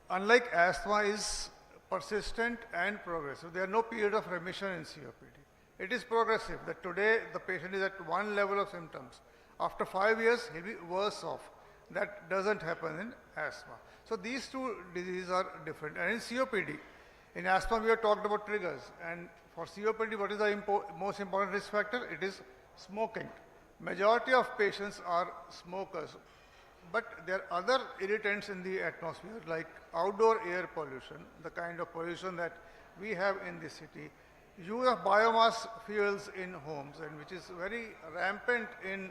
unlike asthma, is persistent and progressive. There are no period of remission in COPD. It is progressive, that today the patient is at one level of symptoms. After 5 years, he'll be worse off. That doesn't happen in asthma. So these two diseases are different. And in COPD, in asthma we have talked about triggers. And for COPD, what is the most important risk factor? It is smoking. Majority of patients are smokers. But there are other irritants in the atmosphere like outdoor air pollution, the kind of pollution that we have in the city, use of biomass fuels in homes, and which is very rampant in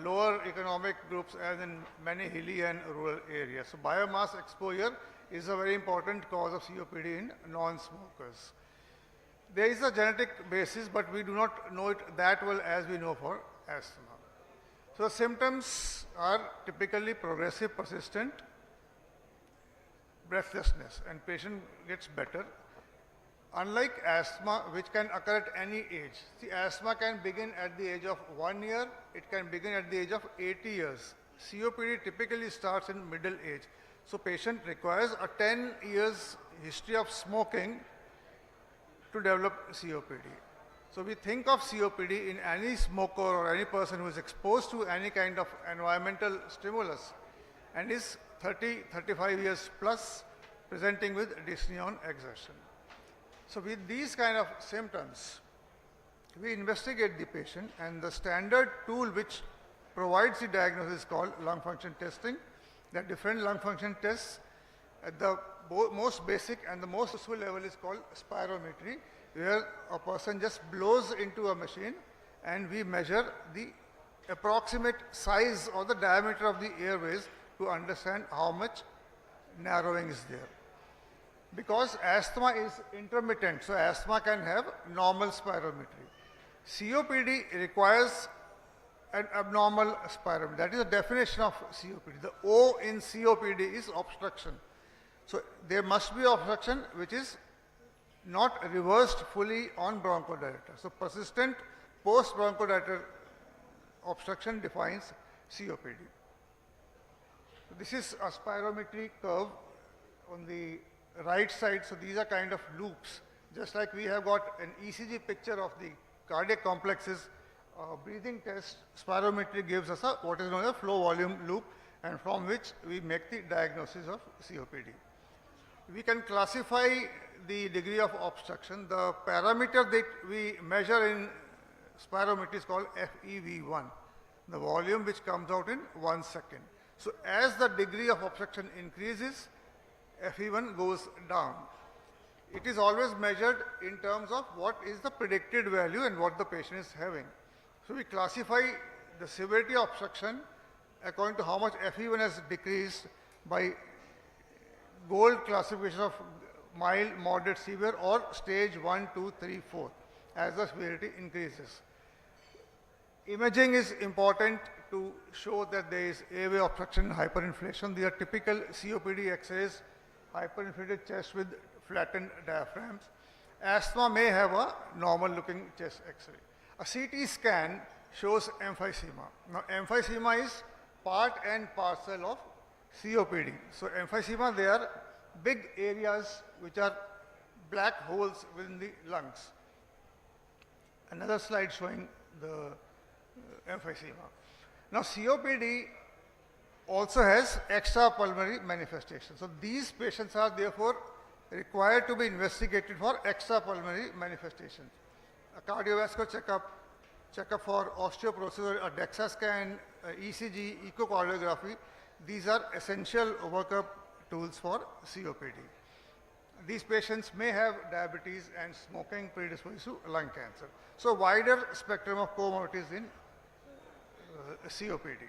lower economic groups as in many hilly and rural areas. So biomass exposure is a very important cause of COPD in non-smokers. There is a genetic basis, but we do not know it that well as we know for asthma. So the symptoms are typically progressive, persistent breathlessness, and patient gets better. Unlike asthma, which can occur at any age. See, asthma can begin at the age of 1 year, it can begin at the age of 80 years. COPD typically starts in middle age. So patient requires a 10 years history of smoking to develop COPD. So we think of COPD in any smoker or any person who is exposed to any kind of environmental stimulus and is 30, 35 years plus presenting with dyspnea on exertion. So with these kind of symptoms, we investigate the patient, and the standard tool which provides the diagnosis is called lung function testing. There are different lung function tests. At the most basic and the most useful level is called spirometry, where a person just blows into a machine and we measure the approximate size or the diameter of the airways to understand how much narrowing is there. Because asthma is intermittent, so asthma can have normal spirometry. COPD requires an abnormal spirometry. That is the definition of COPD. The O in COPD is obstruction. So there must be obstruction which is not reversed fully on bronchodilator. So persistent post-bronchodilator obstruction defines COPD. This is a spirometry curve on the right side. So these are kind of loops. Just like we have got an ECG picture of the cardiac complexes, breathing test, spirometry gives us a, what is known as a flow volume loop, and from which we make the diagnosis of COPD. We can classify the degree of obstruction. The parameter that we measure in spirometry is called FEV1, the volume which comes out in 1 second. So as the degree of obstruction increases, FEV1 goes down. It is always measured in terms of what is the predicted value and what the patient is having. So we classify the severity of obstruction according to how much FEV1 has decreased by GOLD classification of mild, moderate, severe, or stage 1, 2, 3, 4 as the severity increases. Imaging is important to show that there is airway obstruction, hyperinflation. These are typical COPD X-rays hyperinflated chest with flattened diaphragms. Asthma may have a normal looking chest X-ray. A CT scan shows emphysema. Now emphysema is part and parcel of COPD. So emphysema, they are big areas which are black holes within the lungs. Another slide showing the emphysema. Now COPD also has extrapulmonary manifestations. So these patients are therefore required to be investigated for extrapulmonary manifestations. A cardiovascular checkup for osteoporosis, a DEXA scan, ECG, echocardiography, these are essential workup tools for COPD. These patients may have diabetes and smoking predisposes to lung cancer. So wider spectrum of comorbidities in COPD.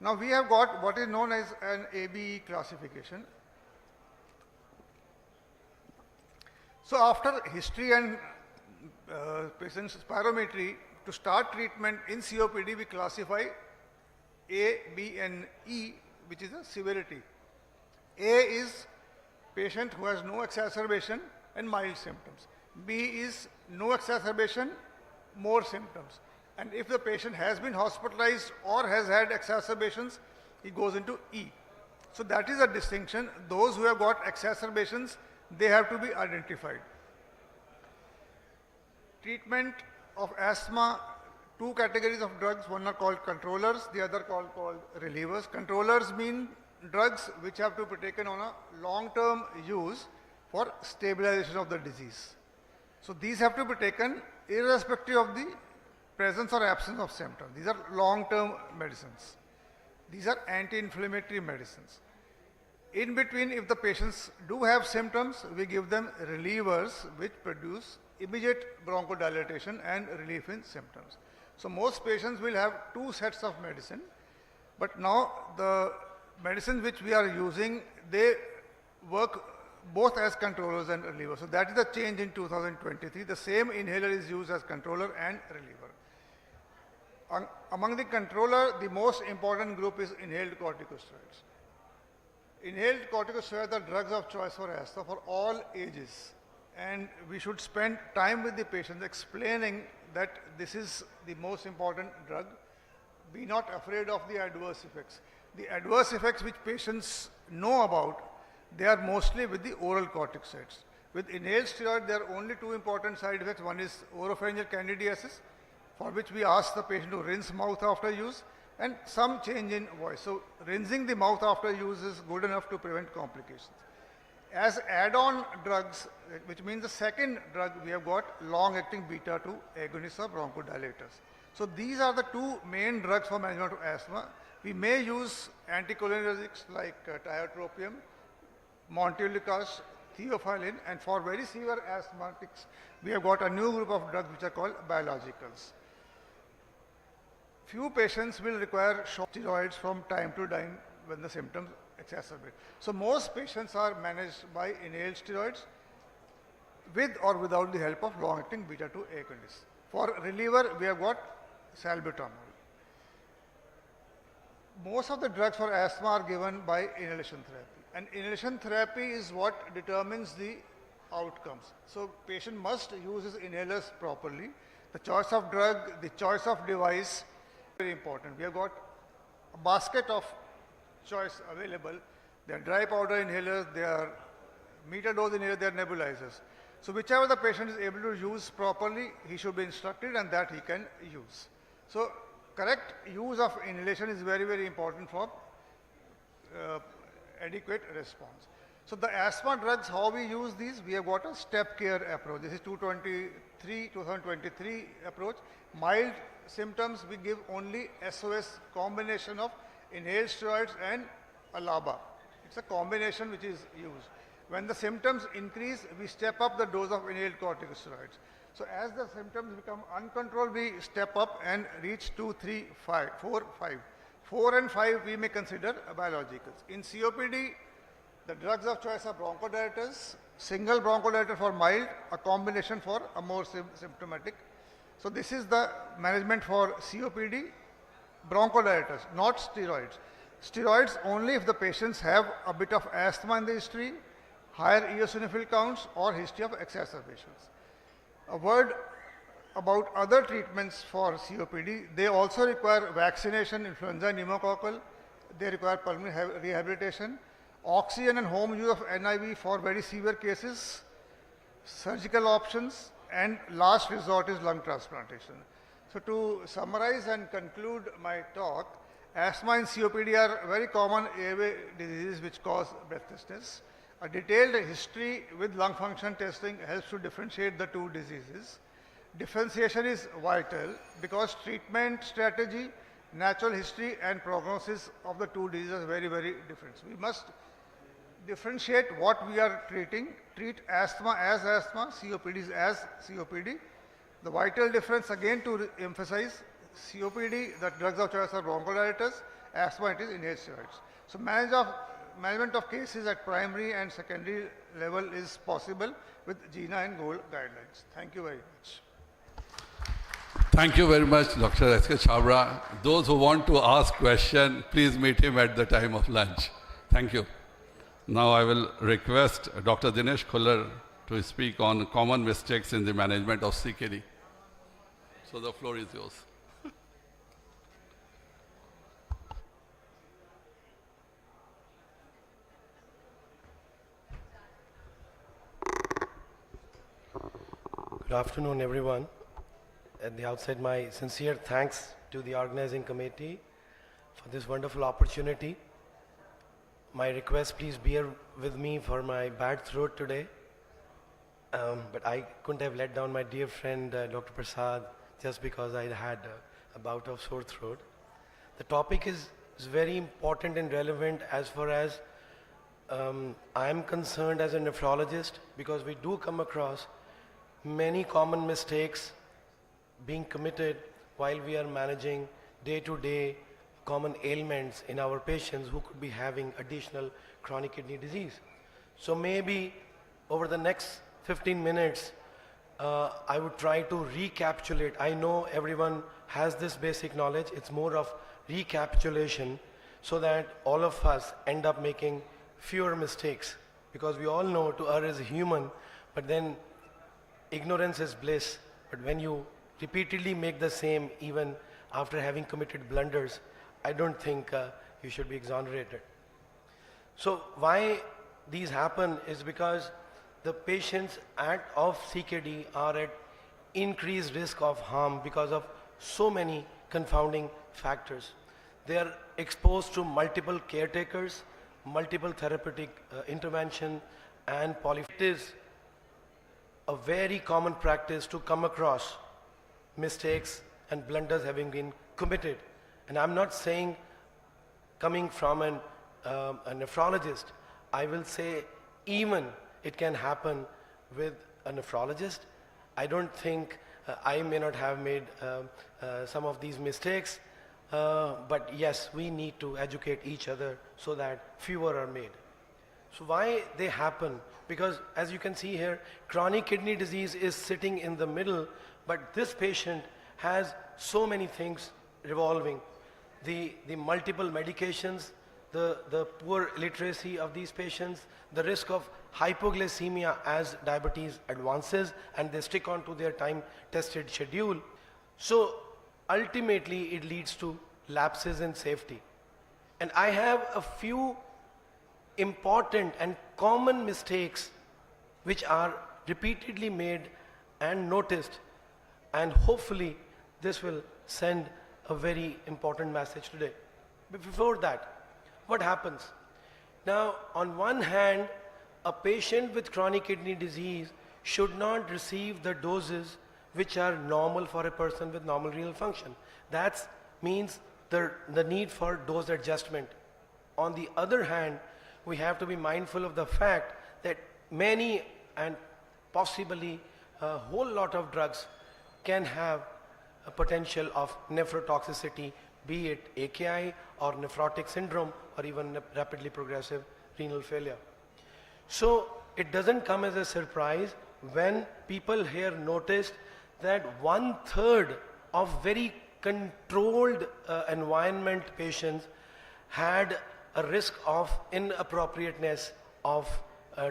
Now we have got what is known as an ABE classification. So after history and patient's spirometry, to start treatment in COPD, we classify A, B, and E, which is a severity. A is patient who has no exacerbation and mild symptoms. B is no exacerbation, more symptoms. And if the patient has been hospitalized or has had exacerbations, he goes into E. So that is a distinction. Those who have got exacerbations, they have to be identified. Treatment of asthma, two categories of drugs. One are called controllers, the other called relievers. Controllers mean drugs which have to be taken on a long-term use for stabilization of the disease. So these have to be taken irrespective of the presence or absence of symptoms. These are long-term medicines. These are anti-inflammatory medicines. In between, if the patients do have symptoms, we give them relievers which produce immediate bronchodilation and relief in symptoms. So most patients will have two sets of medicine, but now the medicines which we are using, they work both as controllers and relievers. So that is the change in 2023. The same inhaler is used as controller and reliever. Among the controller, the most important group is inhaled corticosteroids. Inhaled corticosteroids are drugs of choice for asthma for all ages. And we should spend time with the patients explaining that this is the most important drug. Be not afraid of the adverse effects. The adverse effects which patients know about, they are mostly with the oral corticosteroids. With inhaled steroid, there are only two important side effects. One is oropharyngeal candidiasis, for which we ask the patient to rinse mouth after use, and some change in voice. So rinsing the mouth after use is good enough to prevent complications. As add-on drugs, which means the second drug, we have got long-acting beta-2 agonists or bronchodilators. So these are the two main drugs for management of asthma. We may use anticholinergics like tiotropium, montelukast, theophylline, and for very severe asthmatics, we have got a new group of drugs which are called biologicals. Few patients will require short steroids from time to time when the symptoms exacerbate. So most patients are managed by inhaled steroids with or without the help of long-acting beta-2 agonists. For reliever, we have got salbutamol. Most of the drugs for asthma are given by inhalation therapy. And inhalation therapy is what determines the outcomes. So patient must use his inhalers properly. The choice of drug, the choice of device, very important. We have got a basket of choice available. They are dry powder inhalers, they are meter dose inhalers, they are nebulizers. So whichever the patient is able to use properly, he should be instructed and that he can use. So correct use of inhalation is very, very important for adequate response. So the asthma drugs, how we use these, we have got a step care approach. This is 2023 approach. Mild symptoms, we give only SOS combination of inhaled steroids and ALABA. It's a combination which is used. When the symptoms increase, we step up the dose of inhaled corticosteroids. So as the symptoms become uncontrolled, we step up and reach 2, 3, 5, 4, 5. 4 and 5 we may consider biologicals. In COPD, the drugs of choice are bronchodilators, single bronchodilator for mild, a combination for a more symptomatic. So this is the management for COPD, bronchodilators, not steroids. Steroids only if the patients have a bit of asthma in the history, higher eosinophil counts, or history of exacerbations. A word about other treatments for COPD. They also require vaccination, influenza, pneumococcal. They require pulmonary rehabilitation, oxygen and home use of NIV for very severe cases, surgical options, and last resort is lung transplantation. So to summarize and conclude my talk, asthma and COPD are very common airway diseases which cause breathlessness. A detailed history with lung function testing helps to differentiate the two diseases. Differentiation is vital because treatment strategy, natural history, and prognosis of the two diseases are very, very different. So we must differentiate what we are treating, treat asthma as asthma, COPD as COPD. The vital difference, again to emphasize, COPD, the drugs of choice are bronchodilators, asthma it is inhaled steroids. So management of cases at primary and secondary level is possible with GINA and GOLD guidelines. Thank you very much. Thank you very much, Dr. S.K. Chabra. Those who want to ask question, please meet him at the time of lunch. Thank you. Now I will request Dr. Dinesh Khullar to speak on common mistakes in the management of CKD. So the floor is yours. Good afternoon, everyone. At the outset, my sincere thanks to the organizing committee for this wonderful opportunity. My request, please bear with me for my bad throat today. But I couldn't have let down my dear friend, Dr. Prasad, just because I had a bout of sore throat. The topic is very important and relevant as far as I am concerned as a nephrologist, because we do come across many common mistakes being committed while we are managing day-to-day common ailments in our patients who could be having additional chronic kidney disease. So maybe over the next 15 minutes, I would try to recapitulate. I know everyone has this basic knowledge. It's more of recapitulation so that all of us end up making fewer mistakes, because we all know to err is human, but then ignorance is bliss. But when you repeatedly make the same, even after having committed blunders, I don't think you should be exonerated. So why these happen is because the patients of CKD are at increased risk of harm because of so many confounding factors. They are exposed to multiple caretakers, multiple therapeutic intervention, and it is a very common practice to come across mistakes and blunders having been committed. And I'm not saying coming from a nephrologist, I will say even it can happen with a nephrologist. I don't think I may not have made some of these mistakes, but yes, we need to educate each other so that fewer are made. So why they happen? Because as you can see here, chronic kidney disease is sitting in the middle, but this patient has so many things revolving. The multiple medications, the poor literacy of these patients, the risk of hypoglycemia as diabetes advances and they stick on to their time-tested schedule. So ultimately it leads to lapses in safety. And I have a few important and common mistakes which are repeatedly made and noticed, and hopefully this will send a very important message today. But before that, what happens? Now, on one hand, a patient with chronic kidney disease should not receive the doses which are normal for a person with normal renal function. That means the need for dose adjustment. On the other hand, we have to be mindful of the fact that many and possibly a whole lot of drugs can have a potential of nephrotoxicity, be it AKI or nephrotic syndrome or even rapidly progressive renal failure. So it doesn't come as a surprise when people here noticed that 1/3 of very controlled environment patients had a risk of inappropriateness of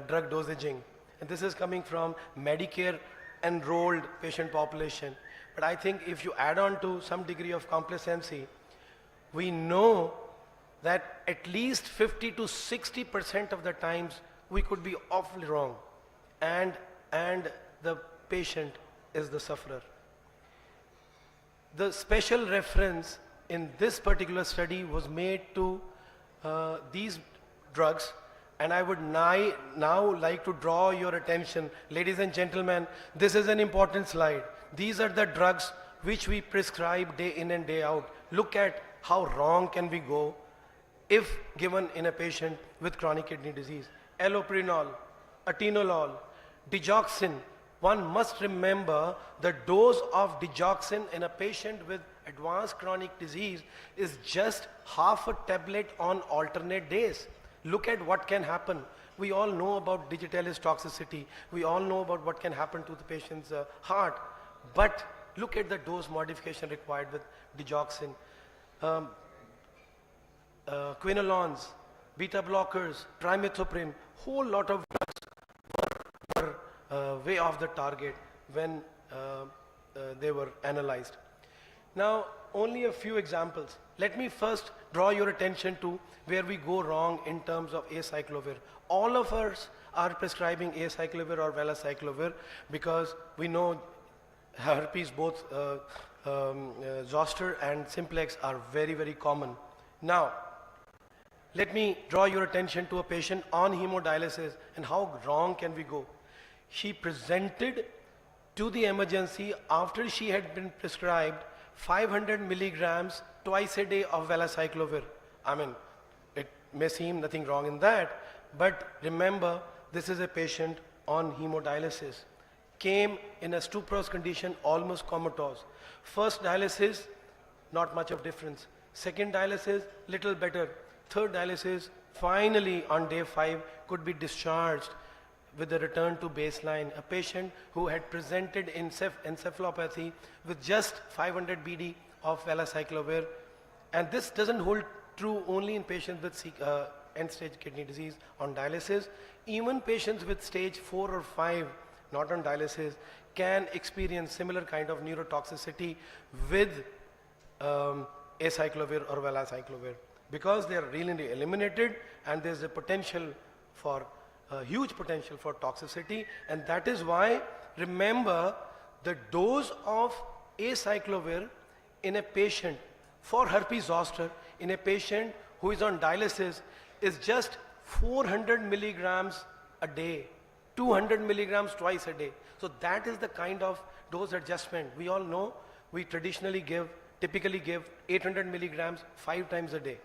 drug dosaging. And this is coming from Medicare enrolled patient population. But I think if you add on to some degree of complacency, we know that at least 50 to 60% of the times we could be awfully wrong, and the patient is the sufferer. The special reference in this particular study was made to these drugs, and I would now like to draw your attention, ladies and gentlemen, this is an important slide. These are the drugs which we prescribe day in and day out. Look at how wrong can we go if given in a patient with chronic kidney disease. Allopurinol, atenolol, digoxin. One must remember the dose of digoxin in a patient with advanced chronic disease is just half a tablet on alternate days. Look at what can happen. We all know about digitalis toxicity. We all know about what can happen to the patient's heart. But look at the dose modification required with digoxin. Quinolones, beta blockers, trimethoprim, whole lot of drugs were way off the target when they were analyzed. Now, only a few examples. Let me first draw your attention to where we go wrong in terms of acyclovir. All of us are prescribing acyclovir or valacyclovir because we know herpes, both zoster and simplex, are very, very common. Now, let me draw your attention to a patient on hemodialysis and how wrong can we go. She presented to the emergency after she had been prescribed 500 milligrams twice a day of valacyclovir. I mean, it may seem nothing wrong in that, but remember, this is a patient on hemodialysis. Came in a stuporous condition, almost comatose. First dialysis, not much of difference. Second dialysis, little better. Third dialysis, finally on day 5, could be discharged with a return to baseline. A patient who had presented encephalopathy with just 500 BD of valacyclovir. And this doesn't hold true only in patients with end-stage kidney disease on dialysis. Even patients with stage 4 or 5, not on dialysis, can experience similar kind of neurotoxicity with acyclovir or valacyclovir, because they are really eliminated and there's a potential for huge potential for toxicity. And that is why, remember, the dose of acyclovir in a patient for herpes zoster in a patient who is on dialysis is just 400 milligrams a day, 200 milligrams twice a day. So that is the kind of dose adjustment. We all know we typically give 800 milligrams 5 times a day.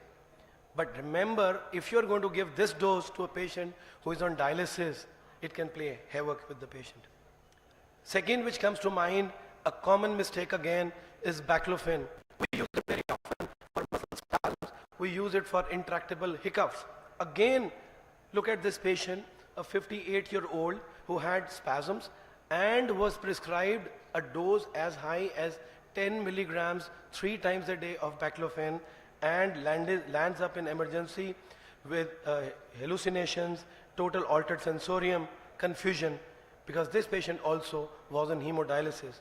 But remember, if you're going to give this dose to a patient who is on dialysis, it can play havoc with the patient. Second, which comes to mind, a common mistake again, is baclofen. We use it very often for muscle spasms. We use it for intractable hiccups. Again, look at this patient, a 58-year-old who had spasms and was prescribed a dose as high as 10 milligrams 3 times a day of baclofen, and lands up in emergency with hallucinations, total altered sensorium, confusion, because this patient also was on hemodialysis.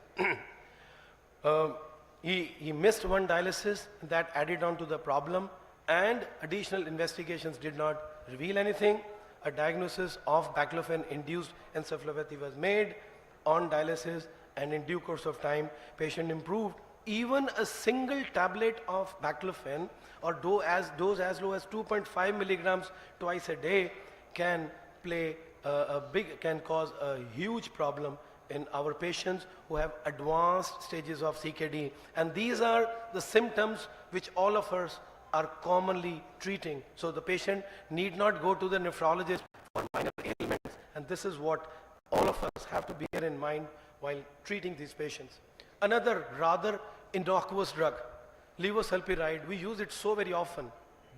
He missed one dialysis, that added on to the problem, and additional investigations did not reveal anything. A diagnosis of baclofen-induced encephalopathy was made on dialysis, and in due course of time, patient improved. Even a single tablet of baclofen or dose as low as 2.5 milligrams twice a day can cause a huge problem in our patients who have advanced stages of CKD. And these are the symptoms which all of us are commonly treating. So the patient need not go to the nephrologist for minor ailments. And this is what all of us have to bear in mind while treating these patients. Another rather innocuous drug, levosulpiride, we use it so very often,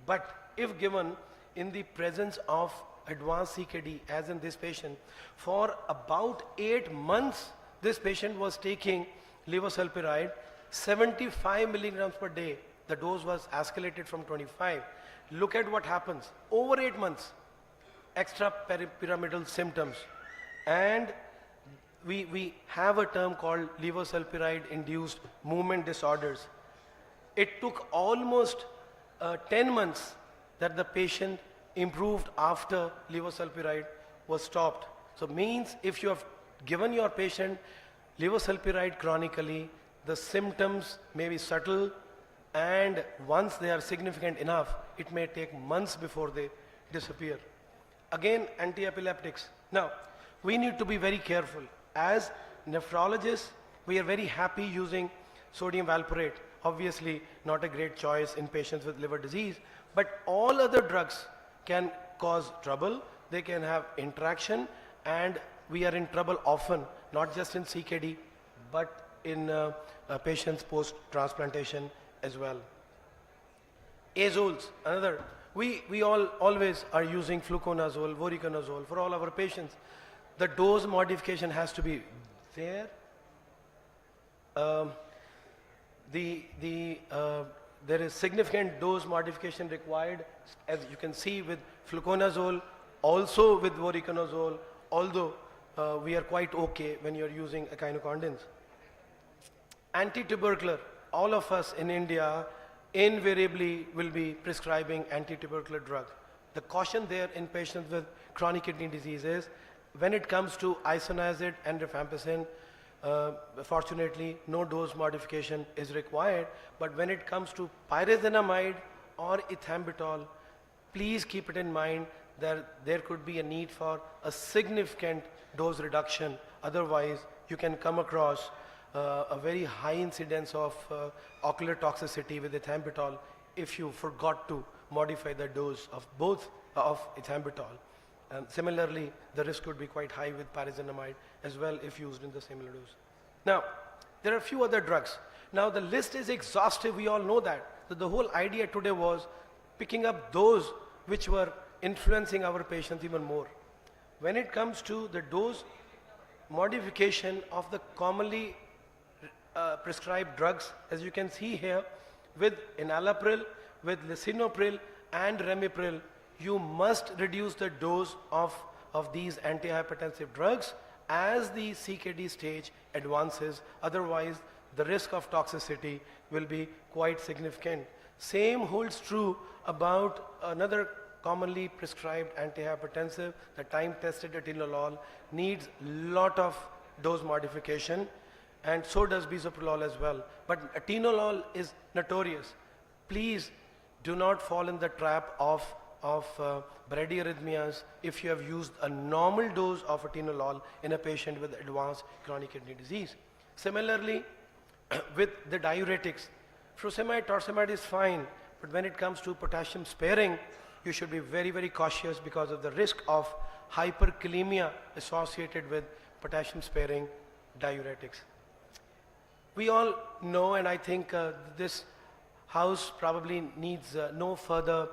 but if given in the presence of advanced CKD, as in this patient, for about 8 months, this patient was taking levosulpiride 75 milligrams per day. The dose was escalated from 25, look at what happens. Over 8 months, extra pyramidal symptoms. And we have a term called levosulpiride induced movement disorders. It took almost 10 months that the patient improved after levosulpiride was stopped. So means if you have given your patient levosulpiride chronically, the symptoms may be subtle, and once they are significant enough, it may take months before they disappear. Again, anti-epileptics. Now, we need to be very careful. As nephrologists, we are very happy using sodium valproate. Obviously, not a great choice in patients with liver disease, but all other drugs can cause trouble. They can have interaction, and we are in trouble often, not just in CKD, but in patients post-transplantation as well. Azoles, another. We always are using fluconazole, voriconazole for all our patients. The dose modification has to be there. There is significant dose modification required, as you can see with fluconazole, also with voriconazole, although we are quite okay when you're using echinocandins. Anti-tubercular, all of us in India invariably will be prescribing anti-tubercular drug. The caution there in patients with chronic kidney disease is when it comes to isoniazid and rifampicin, fortunately no dose modification is required, but when it comes to pyrazinamide or ethambutol, please keep it in mind that there could be a need for a significant dose reduction. Otherwise, you can come across a very high incidence of ocular toxicity with ethambutol if you forgot to modify the dose of both of ethambutol. And similarly, the risk would be quite high with pyrazinamide as well if used in the similar dose. Now, there are a few other drugs. Now, the list is exhaustive, we all know that. So the whole idea today was picking up those which were influencing our patients even more. When it comes to the dose modification of the commonly prescribed drugs, as you can see here, with enalapril, with lisinopril and ramipril, you must reduce the dose of these antihypertensive drugs as the CKD stage advances. Otherwise, the risk of toxicity will be quite significant. Same holds true about another commonly prescribed antihypertensive, the time-tested atenolol, needs lot of dose modification, and so does bisoprolol as well. But atenolol is notorious. Please do not fall in the trap of bradyarrhythmias if you have used a normal dose of atenolol in a patient with advanced chronic kidney disease. Similarly, with the diuretics, furosemide, torsemide is fine, but when it comes to potassium sparing, you should be very, very cautious because of the risk of hyperkalemia associated with potassium sparing diuretics. We all know, and I think this house probably needs no further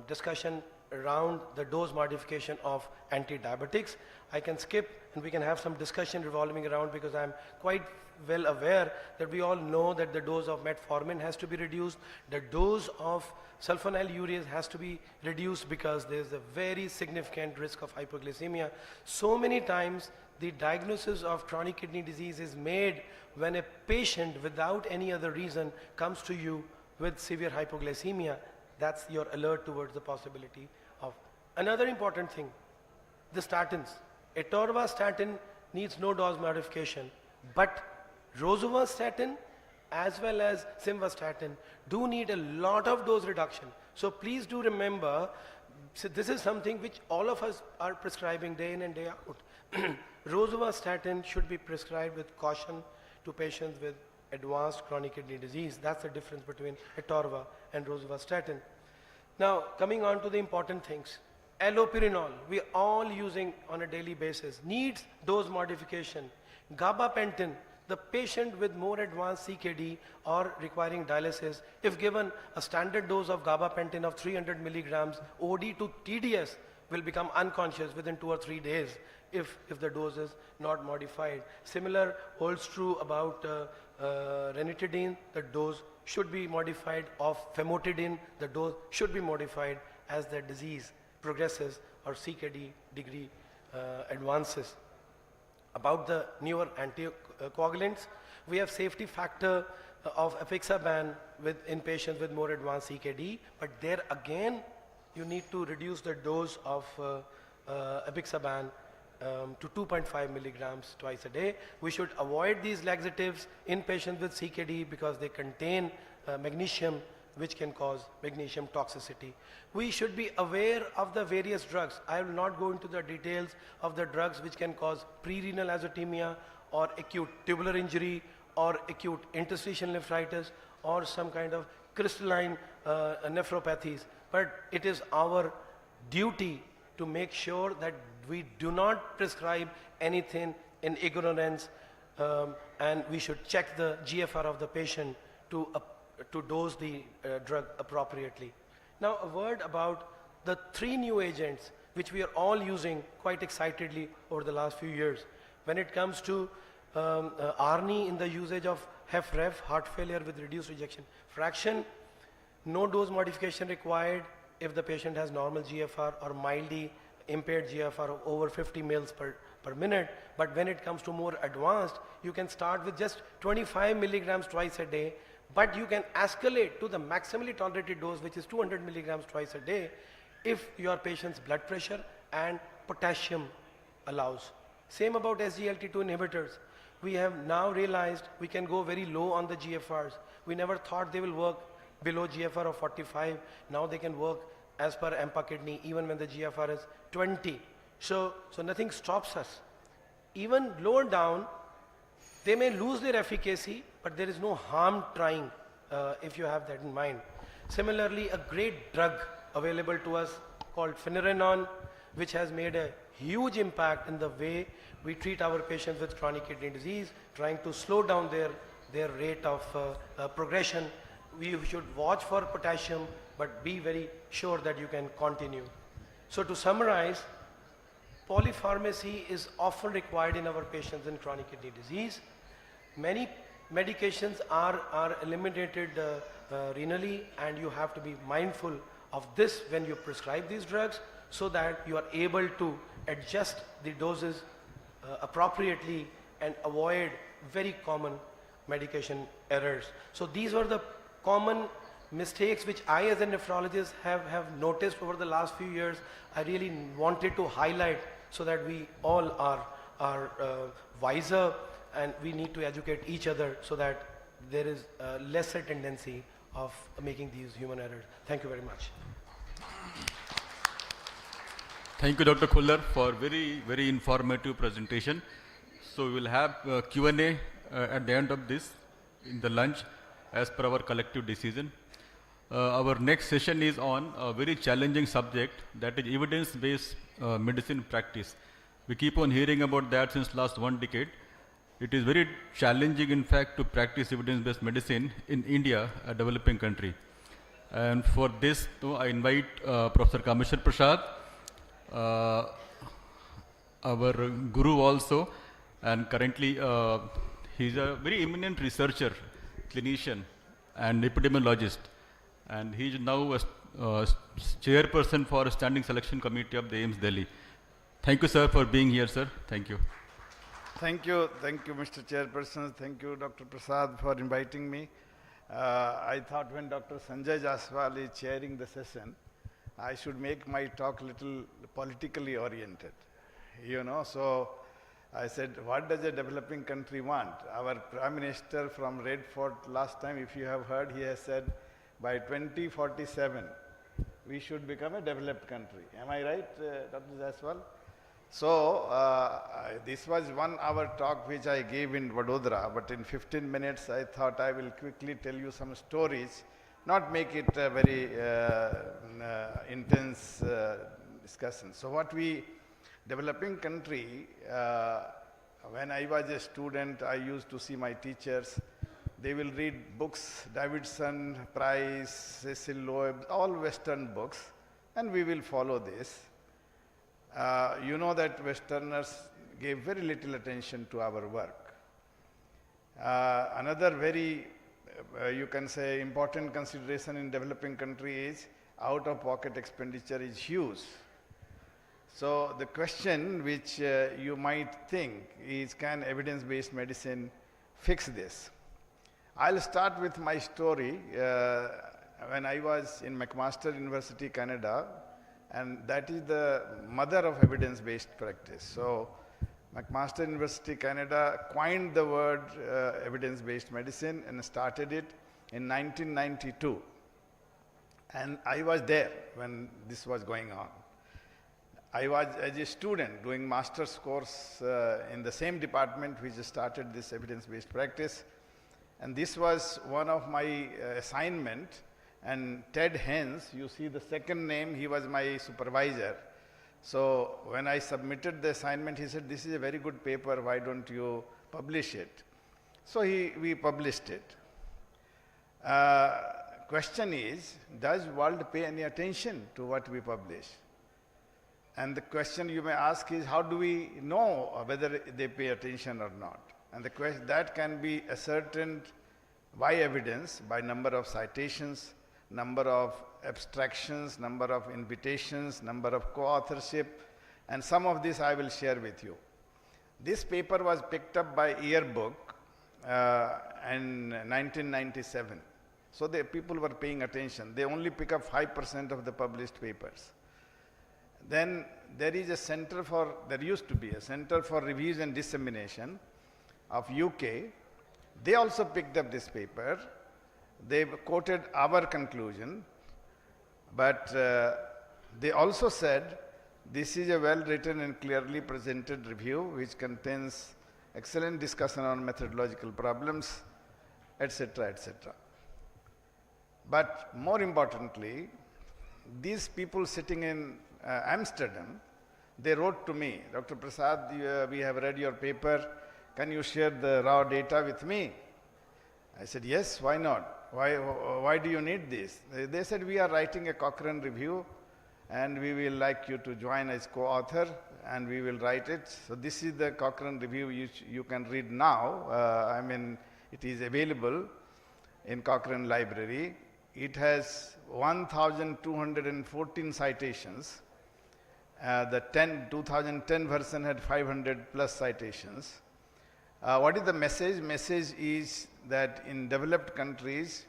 discussion around the dose modification of anti-diabetics. I can skip and we can have some discussion revolving around, because I'm quite well aware that we all know that the dose of metformin has to be reduced, the dose of sulfonylureas has to be reduced because there's a very significant risk of hypoglycemia. So many times the diagnosis of chronic kidney disease is made when a patient without any other reason comes to you with severe hypoglycemia. That's your alert towards the possibility of. Another important thing, the statins. Atorvastatin needs no dose modification, but rosuvastatin as well as simvastatin do need a lot of dose reduction. So please do remember, so this is something which all of us are prescribing day in and day out. Rosuvastatin should be prescribed with caution to patients with advanced chronic kidney disease. That's the difference between atorva and rosuvastatin. Now, coming on to the important things. Allopurinol, we are all using on a daily basis, needs dose modification. Gabapentin, the patient with more advanced CKD or requiring dialysis, if given a standard dose of gabapentin of 300 milligrams, OD to TDS will become unconscious within 2 or 3 days if the dose is not modified. Similar holds true about ranitidine, the dose should be modified. Of famotidine, the dose should be modified as the disease progresses or CKD degree advances. About the newer anticoagulants, we have safety factor of apixaban in patients with more advanced CKD, but there again you need to reduce the dose of apixaban to 2.5 milligrams twice a day. We should avoid these laxatives in patients with CKD because they contain magnesium, which can cause magnesium toxicity. We should be aware of the various drugs. I will not go into the details of the drugs which can cause pre-renal azotemia or acute tubular injury or acute interstitial nephritis or some kind of crystalline nephropathies. But it is our duty to make sure that we do not prescribe anything in ignorance, and we should check the GFR of the patient to dose the drug appropriately. Now a word about the 3 new agents which we are all using quite excitedly over the last few years. When it comes to ARNI in the usage of HFrEF, heart failure with reduced ejection fraction, no dose modification required if the patient has normal GFR or mildly impaired GFR of over 50 mils per minute. But when it comes to more advanced, you can start with just 25 milligrams twice a day, but you can escalate to the maximally tolerated dose, which is 200 milligrams twice a day, if your patient's blood pressure and potassium allows. Same about SGLT2 inhibitors. We have now realized we can go very low on the GFRs. We never thought they will work below GFR of 45. Now they can work as per EMPA kidney even when the GFR is 20. So nothing stops us. Even lower down, they may lose their efficacy, but there is no harm trying if you have that in mind. Similarly, a great drug available to us called finerenone, which has made a huge impact in the way we treat our patients with chronic kidney disease, trying to slow down their rate of progression. We should watch for potassium, but be very sure that you can continue. So to summarize, polypharmacy is often required in our patients in chronic kidney disease. Many medications are eliminated renally, and you have to be mindful of this when you prescribe these drugs so that you are able to adjust the doses appropriately and avoid very common medication errors. So these were the common mistakes which I as a nephrologist have noticed over the last few years. I really wanted to highlight so that we all are wiser, and we need to educate each other so that there is a lesser tendency of making these human errors. Thank you very much. Thank you, Dr. Khullar, for very, very informative presentation. So we will have Q&A at the end of this in the lunch as per our collective decision. Our next session is on a very challenging subject, that is evidence-based medicine practice. We keep on hearing about that since last 1 decade. It is very challenging, in fact, to practice evidence-based medicine in India, a developing country. And for this, I invite Professor Kameshwar Prasad, our guru also, and currently he is a very eminent researcher, clinician, and epidemiologist. And he is now a chairperson for a standing selection committee of the AIIMS Delhi. Thank you, sir, for being here, sir. Thank you. Thank you, Mr. Chairperson. Thank you, Dr. Prasad, for inviting me. I thought when Dr. Sanjay Jaswal is chairing the session, I should make my talk little politically oriented, so I said, what does a developing country want? Our Prime Minister from Red Fort last time, if you have heard, he has said, by 2047, we should become a developed country. Am I right, Dr. Jaswal? So, this was 1 hour talk which I gave in Vadodara, but in 15 minutes I thought I will quickly tell you some stories, not make it a very intense discussion. So developing country, when I was a student, I used to see my teachers, they will read books, Davidson, Price, Cecil Loeb, all Western books, and we will follow this. You know that Westerners gave very little attention to our work. Another very you can say, important consideration in developing country is out-of-pocket expenditure is huge. So the question which you might think is, can evidence-based medicine fix this? I'll start with my story. When I was in McMaster University, Canada, and that is the mother of evidence-based practice. So McMaster University, Canada coined the word evidence-based medicine and started it in 1992. And I was there when this was going on. I was as a student doing master's course in the same department which started this evidence-based practice. And this was one of my assignment. And Ted Hens, you see the second name, he was my supervisor. So when I submitted the assignment, he said, this is a very good paper, why don't you publish it? So we published it. Question is, does world pay any attention to what we publish? And the question you may ask is, how do we know whether they pay attention or not? And the question that can be ascertained by evidence, by number of citations, number of abstractions, number of invitations, number of co-authorship, and some of this I will share with you. This paper was picked up by Yearbook in 1997. So the people were paying attention. They only pick up 5% of the published papers. Then there is a center for, there used to be a Center for Reviews and Dissemination of UK. They also picked up this paper. They quoted our conclusion, but they also said this is a well-written and clearly presented review which contains excellent discussion on methodological problems, etc., etc. But more importantly, these people sitting in Amsterdam, they wrote to me, Dr. Prasad, we have read your paper, can you share the raw data with me? I said, yes, why not? Why do you need this? They said, we are writing a Cochrane review and we will like you to join as co-author and we will write it. So this is the Cochrane review which you can read now. I mean, it is available in Cochrane Library. It has 1,214 citations. The 2010 version had 500 plus citations. What is the message? Message is that in developed countries,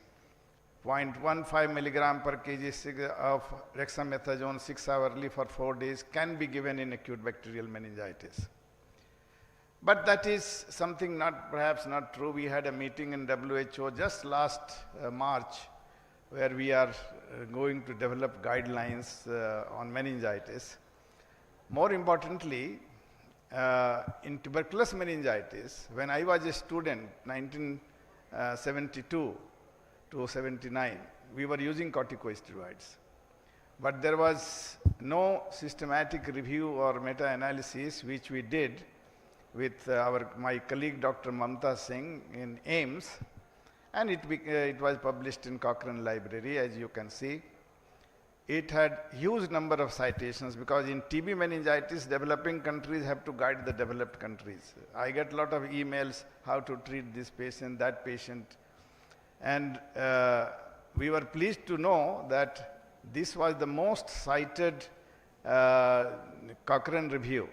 0.15 milligram per kg of dexamethasone 6 hourly for 4 days can be given in acute bacterial meningitis. But that is something perhaps not true. We had a meeting in WHO just last March where we are going to develop guidelines on meningitis. More importantly, in tuberculous meningitis, when I was a student, 1972 to 79, we were using corticosteroids. But there was no systematic review or meta-analysis which we did with my colleague Dr. Mamta Singh in AIMS, and it was published in Cochrane Library, as you can see. It had huge number of citations because in TB meningitis, developing countries have to guide the developed countries. I get a lot of emails how to treat this patient, that patient. And we were pleased to know that this was the most cited Cochrane review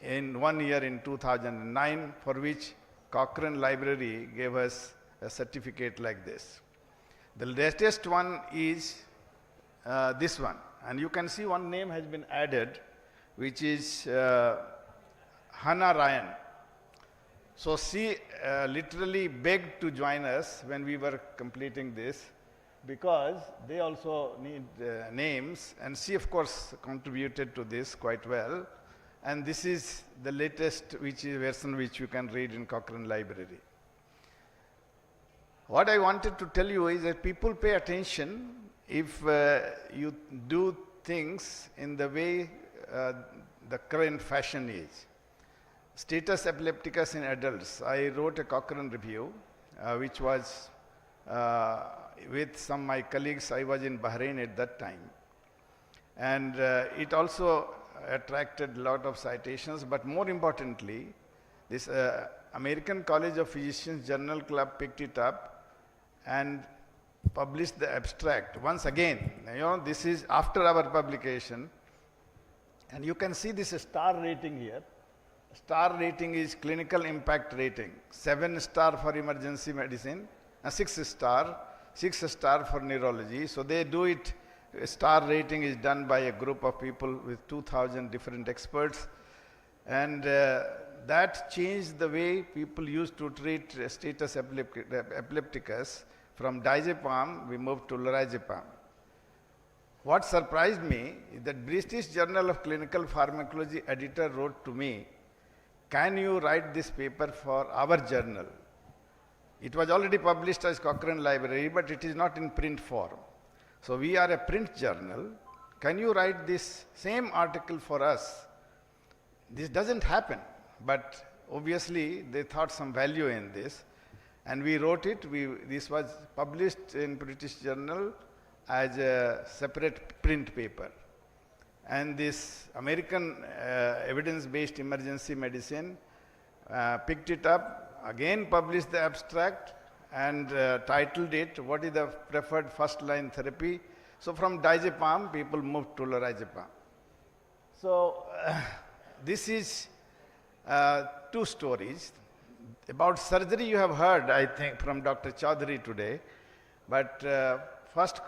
in 1 year in 2009, for which Cochrane Library gave us a certificate like this. The latest one is this one, and you can see one name has been added, which is Hannah Ryan. So she literally begged to join us when we were completing this, because they also need names, and she of course contributed to this quite well. And this is the latest version which you can read in Cochrane Library. What I wanted to tell you is that people pay attention if you do things in the way the current fashion is. Status epilepticus in adults. I wrote a Cochrane review, which was with some of my colleagues. I was in Bahrain at that time. And it also attracted a lot of citations, but more importantly, this American College of Physicians Journal Club picked it up and published the abstract. Once again, this is after our publication. And you can see this star rating here. Star rating is clinical impact rating. 7 star for emergency medicine, 6 star for neurology. So they do it, star rating is done by a group of people with 2,000 different experts. And that changed the way people used to treat status epilepticus. From diazepam, we moved to lorazepam. What surprised me is that British Journal of Clinical Pharmacology editor wrote to me, "Can you write this paper for our journal?" It was already published as Cochrane Library, but it is not in print form. So we are a print journal. Can you write this same article for us? This doesn't happen, but obviously they thought some value in this. And we wrote it. This was published in British Journal as a separate print paper. And this American evidence-based emergency medicine picked it up, again published the abstract, and titled it, "What is the preferred first-line therapy?" So from diazepam, people moved to lorazepam. So this is 2 stories. About surgery you have heard, I think, from Dr. Chaudhary today. But first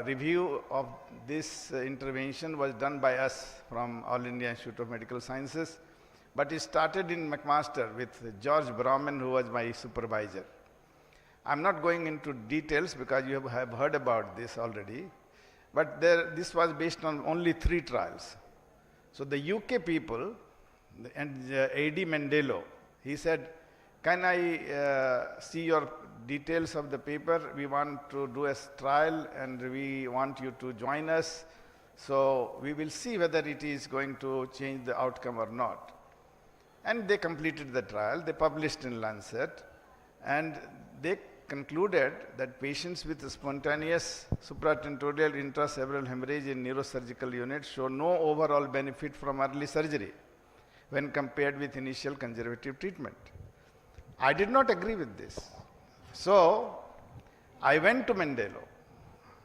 review of this intervention was done by us from All India Institute of Medical Sciences. But it started in McMaster with George Brauman, who was my supervisor. I'm not going into details because you have heard about this already. But this was based on only 3 trials. So the UK people and A.D. Mendelo, he said, "Can I see your details of the paper? We want to do a trial and we want you to join us. So we will see whether it is going to change the outcome or not." And they completed the trial. They published in Lancet. And they concluded that patients with spontaneous supratentorial intracerebral hemorrhage in neurosurgical units show no overall benefit from early surgery when compared with initial conservative treatment. I did not agree with this. So I went to Mendelo.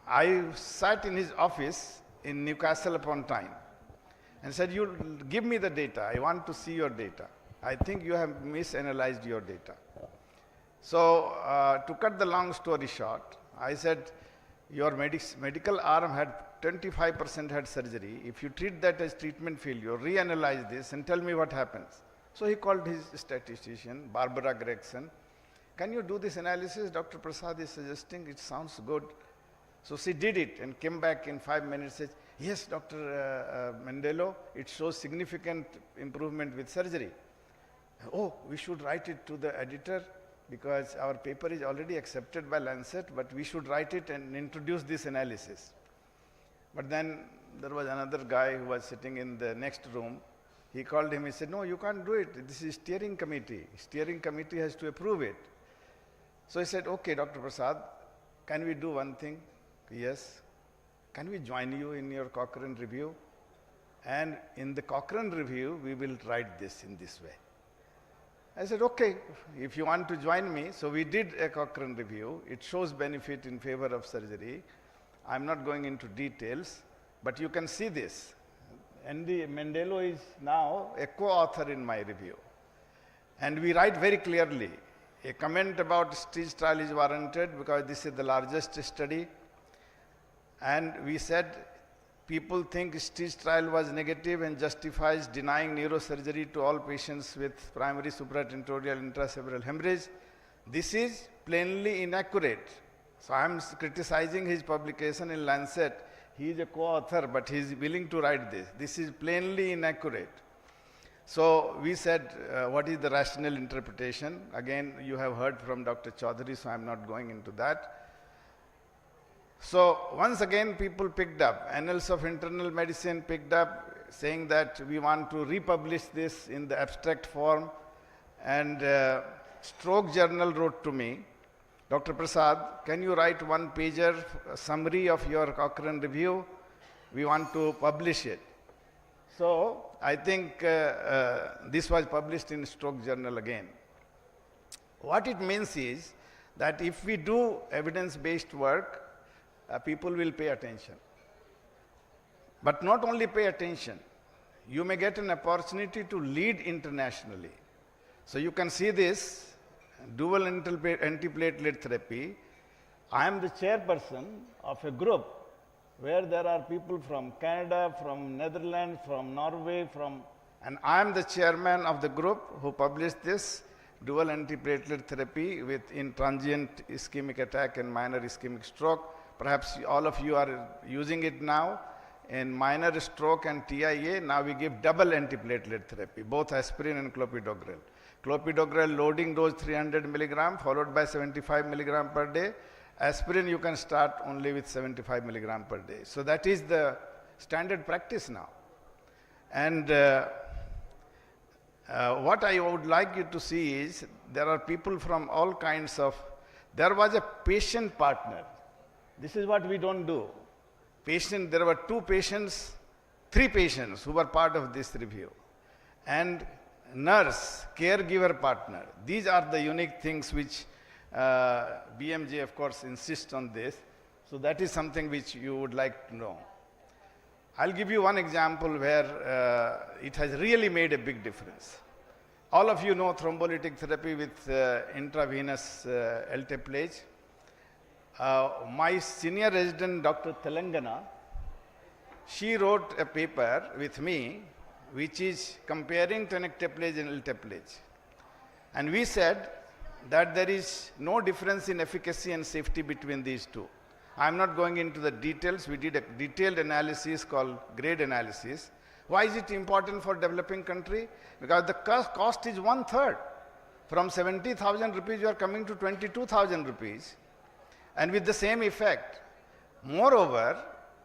I sat in his office in Newcastle upon Tyne and said, "You give me the data. I want to see your data. I think you have misanalyzed your data." So to cut the long story short, I said, "Your medical arm had 25% had surgery. If you treat that as treatment failure, reanalyze this and tell me what happens." So he called his statistician, Barbara Gregson. "Can you do this analysis? Dr. Prasad is suggesting it sounds good." So she did it and came back in 5 minutes, said, "Yes, Dr. Mendelo, it shows significant improvement with surgery." "Oh, we should write it to the editor because our paper is already accepted by Lancet, but we should write it and introduce this analysis." But then there was another guy who was sitting in the next room. He called him, he said, "No, you can't do it. This is steering committee. Steering committee has to approve it." So he said, "Okay, Dr. Prasad, can we do one thing?" "Yes." "Can we join you in your Cochrane review? And in the Cochrane review, we will write this in this way." I said, "Okay, if you want to join me." So we did a Cochrane review. It shows benefit in favor of surgery. I'm not going into details, but you can see this. And Mendelo is now a co-author in my review. And we write very clearly, a comment about STIGE trial is warranted because this is the largest study. And we said, people think STIGE trial was negative and justifies denying neurosurgery to all patients with primary supratentorial intracerebral hemorrhage. This is plainly inaccurate. So I'm criticizing his publication in Lancet. He is a co-author, but he is willing to write this. This is plainly inaccurate. So we said, what is the rational interpretation? Again, you have heard from Dr. Chaudhary, so I'm not going into that. So once again, people picked up. Annals of Internal Medicine picked up, saying that we want to republish this in the abstract form. And Stroke Journal wrote to me, "Dr. Prasad, can you write 1-pager summary of your Cochrane review? We want to publish it." So I think this was published in Stroke Journal again. What it means is that if we do evidence-based work, people will pay attention. But not only pay attention, you may get an opportunity to lead internationally. So you can see this dual antiplatelet therapy. I am the chairperson of a group where there are people from Canada, from Netherlands, from Norway, and I am the chairman of the group who published this dual antiplatelet therapy in transient ischemic attack and minor ischemic stroke. Perhaps all of you are using it now. In minor stroke and TIA, now we give double antiplatelet therapy, both aspirin and clopidogrel. Clopidogrel loading dose 300 milligram followed by 75 milligram per day. Aspirin you can start only with 75 milligram per day. So that is the standard practice now. And what I would like you to see is there are people from all kinds of, there was a patient partner. This is what we don't do. There were 3 patients who were part of this review. And nurse, caregiver partner. These are the unique things which BMJ, of course, insists on this. So that is something which you would like to know. I'll give you one example where it has really made a big difference. All of you know thrombolytic therapy with intravenous alteplase. My senior resident, Dr. Telangana, she wrote a paper with me which is comparing tenecteplase and alteplase. And we said that there is no difference in efficacy and safety between these two. I'm not going into the details. We did a detailed analysis called grade analysis. Why is it important for developing country? Because the cost is 1/3. From 70,000 rupees, you are coming to 22,000 rupees. And with the same effect. Moreover,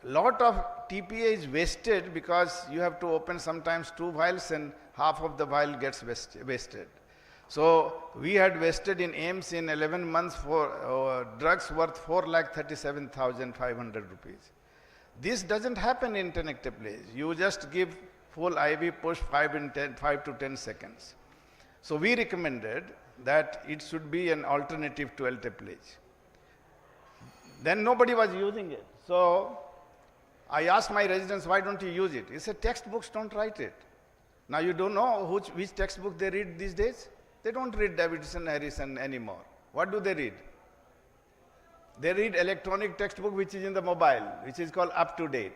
lot of TPA is wasted because you have to open sometimes 2 vials and half of the vial gets wasted. So we had wasted in AIMS in 11 months for drugs worth 4,37,500 rupees. This doesn't happen in tenecteplase. You just give full IV push 5 to 10 seconds. So we recommended that it should be an alternative to alteplase. Then nobody was using it. So I asked my residents, why don't you use it? He said, textbooks don't write it. Now you don't know which textbook they read these days? They don't read Davidson Harrison anymore. What do they read? They read electronic textbook which is in the mobile, which is called UpToDate.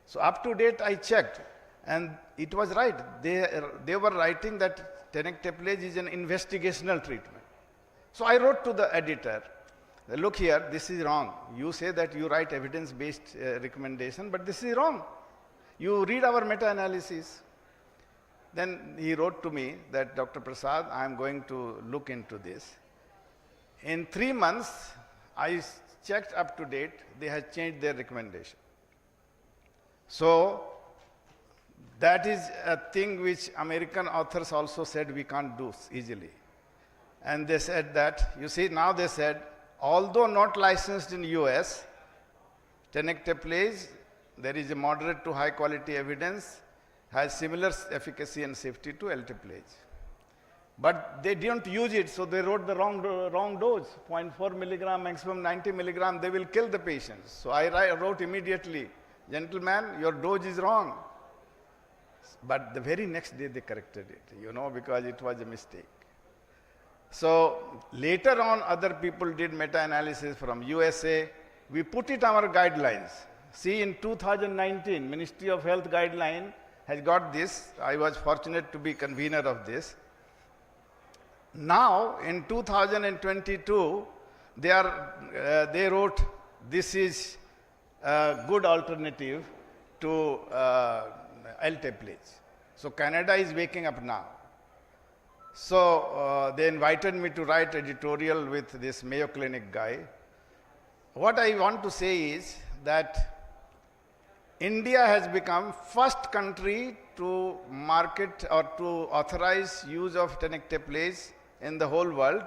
So UpToDate I checked and it was right. They were writing that tenecteplase is an investigational treatment. So I wrote to the editor, look here, this is wrong. You say that you write evidence-based recommendation, but this is wrong. You read our meta-analysis. Then he wrote to me that, Dr. Prasad, I am going to look into this. In 3 months, I checked UpToDate, they had changed their recommendation. So that is a thing which American authors also said we can't do easily. And they said that, you see, now they said, although not licensed in US, tenecteplase, there is a moderate to high quality evidence, has similar efficacy and safety to alteplase. But they didn't use it, so they wrote the wrong dose, 0.4 milligram, maximum 90 milligram, they will kill the patients. So I wrote immediately, gentlemen, your dose is wrong. But the very next day they corrected it, because it was a mistake. So later on, other people did meta-analysis from USA. We put it on our guidelines. See, in 2019, Ministry of Health guideline has got this. I was fortunate to be convener of this. Now, in 2022, they wrote, this is a good alternative to alteplase. So Canada is waking up now. So they invited me to write editorial with this Mayo Clinic guy. What I want to say is that India has become first country to market or to authorize use of tenecteplase in the whole world,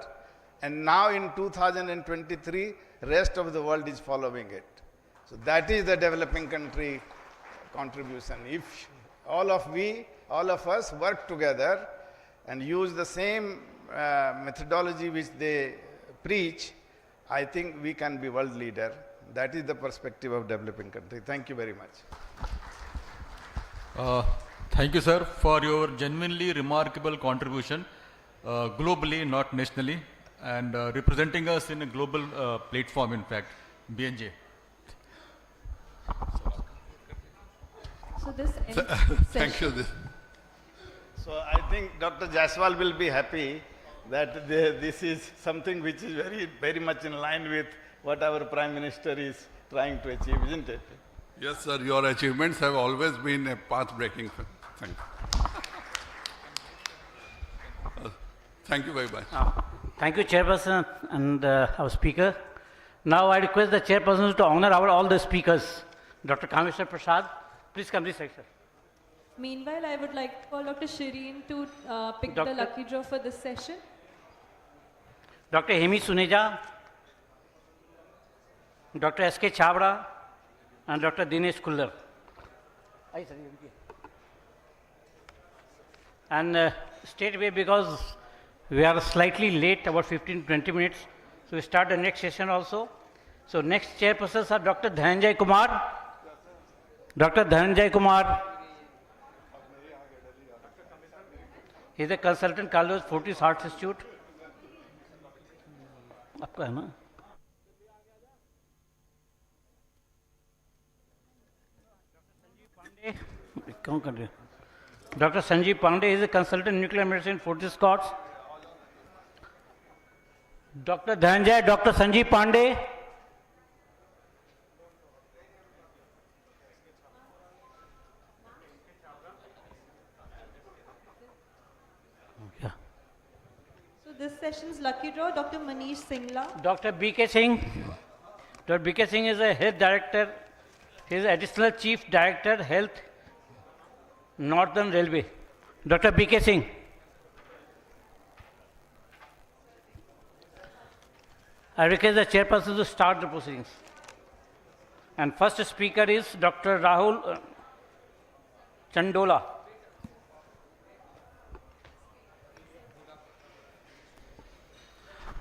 and now in 2023, rest of the world is following it. So that is the developing country contribution. If all of us work together and use the same methodology which they preach, I think we can be world leader. That is the perspective of developing country. Thank you very much. Thank you, sir, for your genuinely remarkable contribution, globally, not nationally, and representing us in a global platform, in fact, BNJ. So this Thank you. So I think Dr. Jaiswal will be happy that this is something which is very much in line with what our Prime Minister is trying to achieve, isn't it? Yes, sir, your achievements have always been a path-breaking thing. Thank you very much. Thank you, Chairperson and our Speaker. Now I request the Chairperson to honor all the speakers. Dr. Kameshwar Prasad, please come this side, sir. Meanwhile, I would like to call Dr. Shireen to pick the lucky draw for this session. Dr. Hemi Suneja, Dr. S.K. Chabra, and Dr. Dinesh Kullar. And straightaway, because we are slightly late, about 15-20 minutes, so we start the next session also. So next chairpersons are Dr. Dhananjay Kumar, Dr. Dhananjay Kumar. He is a consultant, Carlos Fortis Heart Institute. आपका है ना? कौन कर रहे? Dr. Sanjeev Pandey is a consultant nuclear medicine, Fortis Scots. Dr. Dhananjay, Dr. Sanjeev Pandey. So this session's lucky draw, Dr. Manish Singla. Dr. B.K. Singh. Dr. B.K. Singh is a health director. He is additional chief director, health, Northern Railway. Dr. B.K. Singh. I request the chairperson to start the proceedings. And first speaker is Dr. Rahul Chandola.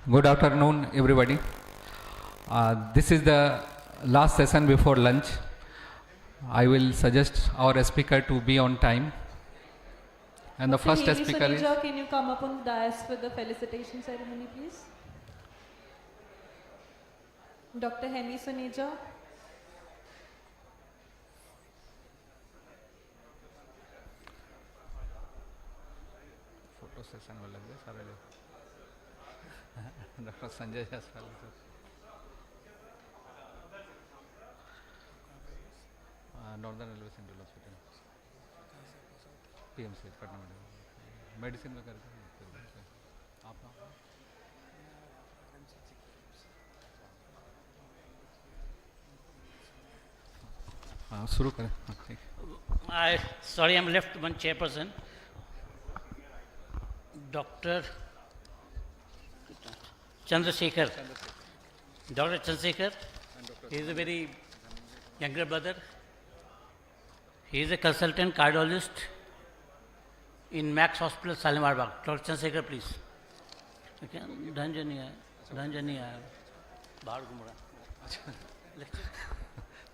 Good afternoon, everybody. This is the last session before lunch. I will suggest our speaker to be on time. And the first Dr. speaker is... Suneja, can you come up on the dais for the felicitation ceremony, please? Dr. Hemi Suneja. Photo session will लग जाए सारे लोग. Dr. Sanjay Jaswal. Northern Railway Central Hospital. PMC Patna medicine में करते हैं. आप शुरू करें. Sorry, I'm left one chairperson. Dr. Chandrasekhar. Dr. Chandrasekhar. He is a very younger brother. He is a consultant cardiologist in Max Hospital, Shalimar Bagh. Dr. Chandrasekhar, please. Okay. Dhananjay नहीं आया. बाहर घूम रहा.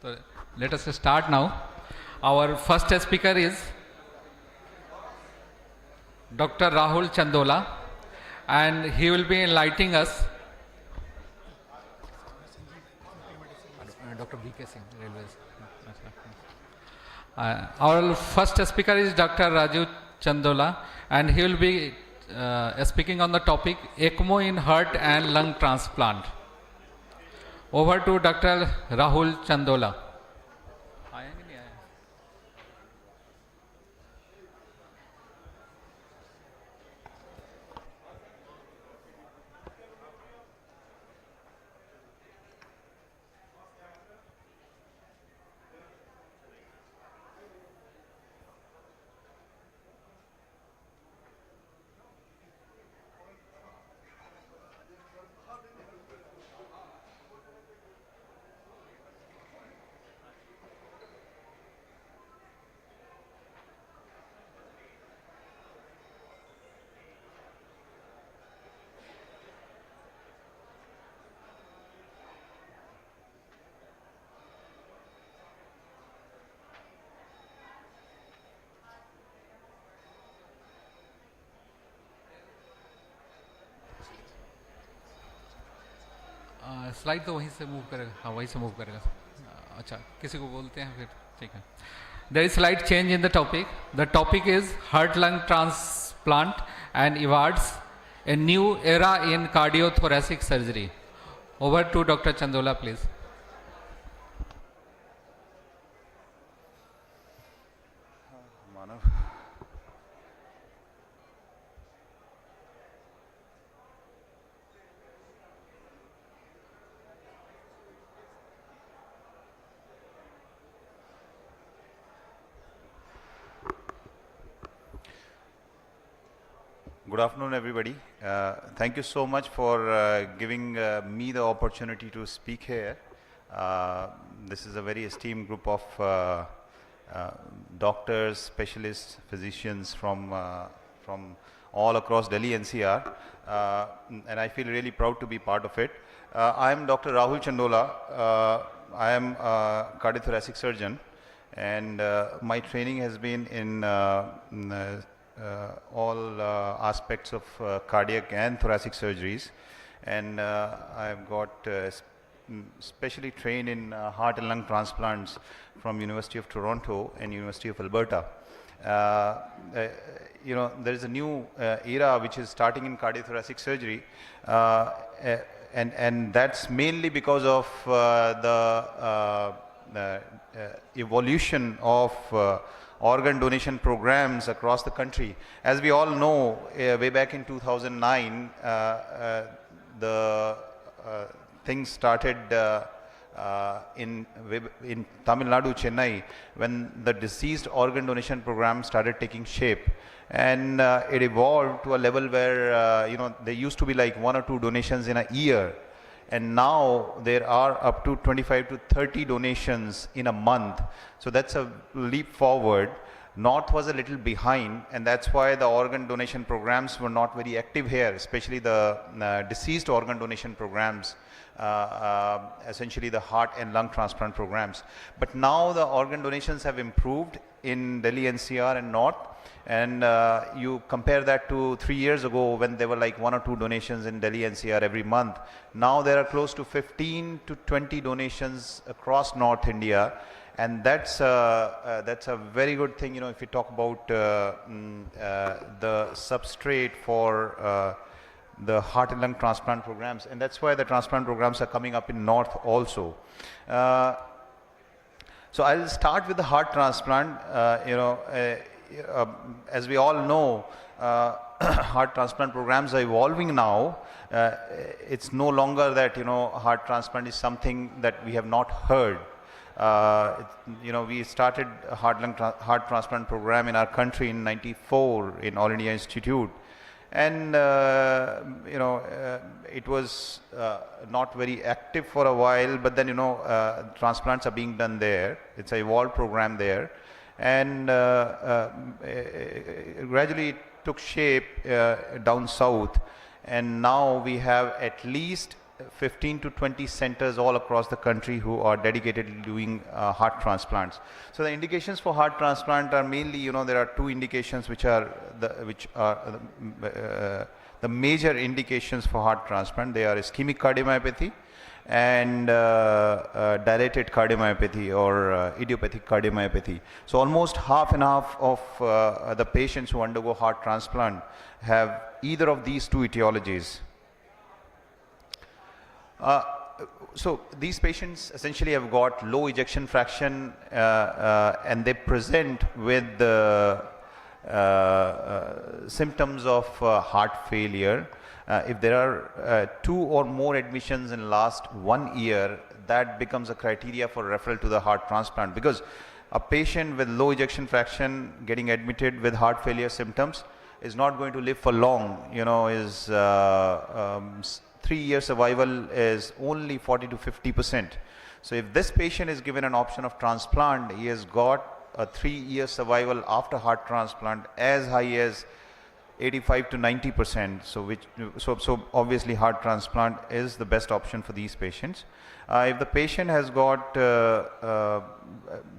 So let us start now. Our first speaker is Dr. Rahul Chandola, and he will be enlightening us. Dr. B.K. Singh, Railways. Our first speaker is Dr. Raju Chandola, and he will be speaking on the topic ECMO in heart and lung transplant. Over to Dr. Rahul Chandola. Slide तो वहीं से move करेगा, हाँ वहीं से move करेगा। अच्छा, किसी को बोलते हैं फिर, ठीक है। There is slight change in the topic. The topic is heart-lung transplant and awards a new era in cardiothoracic surgery. Over to Dr. Chandola, please. Good afternoon, everybody. Thank you so much for giving me the opportunity to speak here. This is a very esteemed group of doctors, specialists, physicians from all across Delhi NCR, and I feel really proud to be part of it. I am Dr. Rahul Chandola. I am a cardiothoracic surgeon, and my training has been in all aspects of cardiac and thoracic surgeries, and I have got specially trained in heart and lung transplants from University of Toronto and University of Alberta. You know, there is a new era which is starting in cardiothoracic surgery, and that's mainly because of the evolution of organ donation programs across the country. As we all know, way back in 2009, the things started in Tamil Nadu, Chennai, when the deceased organ donation program started taking shape. And it evolved to a level where, you know, there used to be like 1 or 2 donations in a year. And now there are up to 25 to 30 donations in a month. So that's a leap forward. North was a little behind, and that's why the organ donation programs were not very active here, especially the deceased organ donation programs, essentially the heart and lung transplant programs. But now the organ donations have improved in Delhi NCR and North. And you compare that to 3 years ago when there were like 1 or 2 donations in Delhi NCR every month. Now there are close to 15 to 20 donations across North India, and that's a very good thing. You know, if you talk about the substrate for the heart and lung transplant programs, and that's why the transplant programs are coming up in North also. So I'll start with the heart transplant. As we all know, heart transplant programs are evolving now. It's no longer that, you know, heart transplant is something that we have not heard. You know, we started a heart transplant program in our country in '94 in All India Institute. And, you know, it was not very active for a while, but then, you know, transplants are being done there. It's an evolved program there. And gradually it took shape down south, and now we have at least 15 to 20 centers all across the country who are dedicated to doing heart transplants. So the indications for heart transplant are mainly, you know, there are 2 indications which are the major indications for heart transplant. They are ischemic cardiomyopathy and dilated cardiomyopathy or idiopathic cardiomyopathy. So almost half and half of the patients who undergo heart transplant have either of these 2 etiologies. So these patients essentially have got low ejection fraction and they present with the symptoms of heart failure. If there are 2 or more admissions in last 1 year, that becomes a criteria for referral to the heart transplant, because a patient with low ejection fraction getting admitted with heart failure symptoms is not going to live for long. You know, his 3-year survival is only 40 to 50%. So if this patient is given an option of transplant, he has got a 3-year survival after heart transplant as high as 85 to 90%. So obviously heart transplant is the best option for these patients. If the patient has got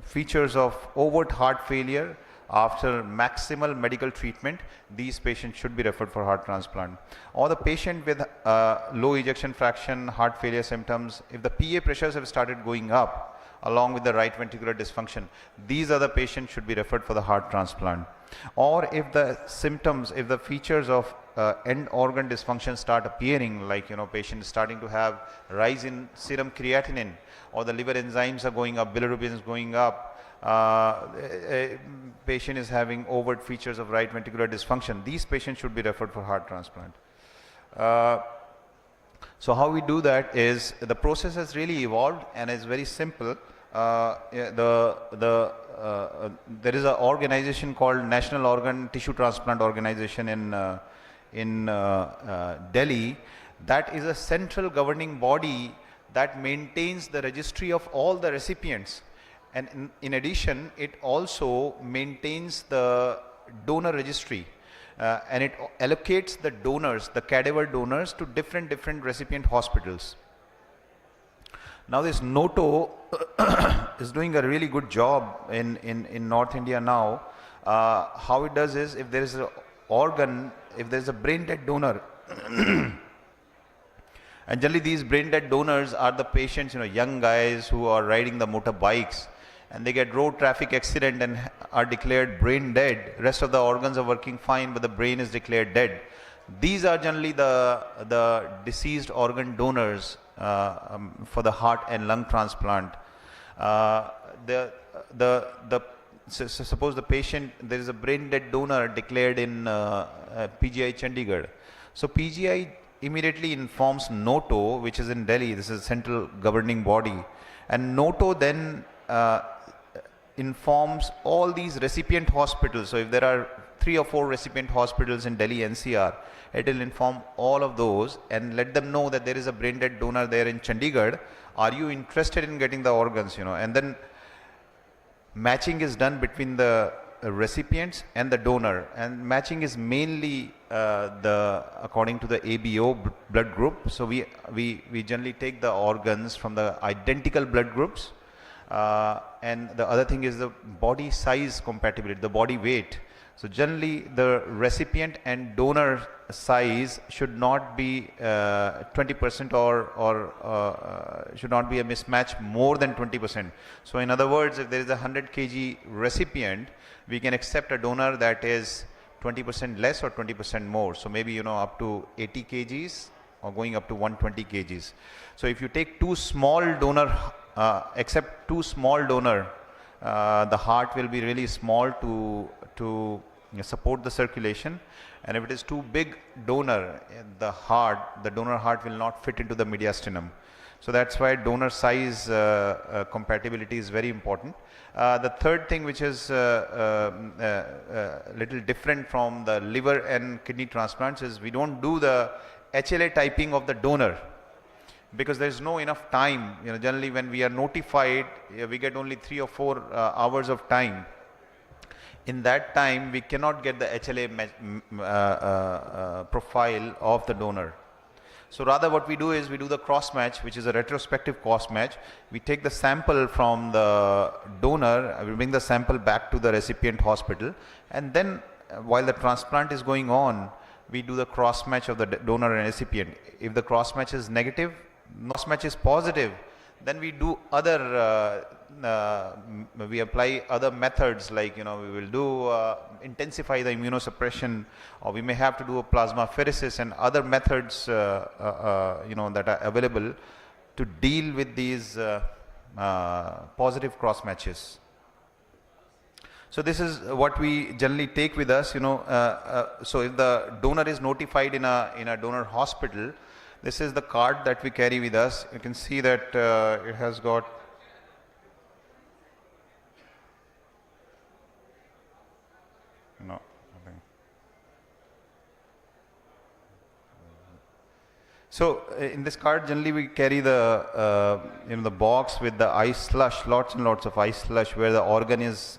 features of overt heart failure after maximal medical treatment, these patients should be referred for heart transplant. Or the patient with low ejection fraction, heart failure symptoms, if the PA pressures have started going up along with the right ventricular dysfunction, these are the patients should be referred for the heart transplant. Or if the symptoms, if the features of end organ dysfunction start appearing, like patient is starting to have rise in serum creatinine, or the liver enzymes are going up, bilirubin is going up, patient is having overt features of right ventricular dysfunction, these patients should be referred for heart transplant. So how we do that is, the process has really evolved and is very simple. There is an organization called National Organ Tissue Transplant Organization in Delhi. That is a central governing body that maintains the registry of all the recipients, and in addition it also maintains the donor registry, and it allocates the donors, the cadaver donors, to different recipient hospitals. Now this NOTO is doing a really good job in North India now. How it does is, if there is an organ, if there is a brain dead donor, and generally these brain dead donors are the patients, young guys who are riding the motorbikes, and they get road traffic accident and are declared brain dead. Rest of the organs are working fine, but the brain is declared dead. These are generally the deceased organ donors for the heart and lung transplant. Suppose the patient, there is a brain dead donor declared in PGI Chandigarh. So PGI immediately informs NOTO, which is in Delhi. This is a central governing body, and NOTO then informs all these recipient hospitals. So if there are 3 or 4 recipient hospitals in Delhi NCR, it will inform all of those and let them know that there is a brain dead donor there in Chandigarh. Are you interested in getting the organs? And then matching is done between the recipients and the donor, and matching is mainly according to the ABO blood group. So we generally take the organs from the identical blood groups, and the other thing is the body size compatibility, the body weight. So generally the recipient and donor size should not be 20% or should not be a mismatch more than 20%. So in other words, if there is a 100 kg recipient, we can accept a donor that is 20% less or 20% more. So maybe up to 80 kgs or going up to 120 kgs. So if you take 2 small donor, except 2 small donor, the heart will be really small to support the circulation, and if it is too big donor, the donor heart will not fit into the mediastinum. So that's why donor size compatibility is very important. The third thing, which is little different from the liver and kidney transplants, is we don't do the HLA typing of the donor, because there is no enough time. Generally when we are notified, we get only 3 or 4 hours of time. In that time, we cannot get the HLA profile of the donor. So rather what we do is we do the cross match, which is a retrospective cross match. We take the sample from the donor, we bring the sample back to the recipient hospital, and then while the transplant is going on, we do the cross match of the donor and recipient. If the cross match is negative, cross match is positive, then we do other, we apply other methods, like, we will do intensify the immunosuppression, or we may have to do a plasmapheresis and other methods, that are available to deal with these positive cross matches. So this is what we generally take with us, so if the donor is notified in a donor hospital, this is the card that we carry with us. You can see that it has got So in this card, generally we carry the the box with the ice slush, lots and lots of ice slush, where the organ is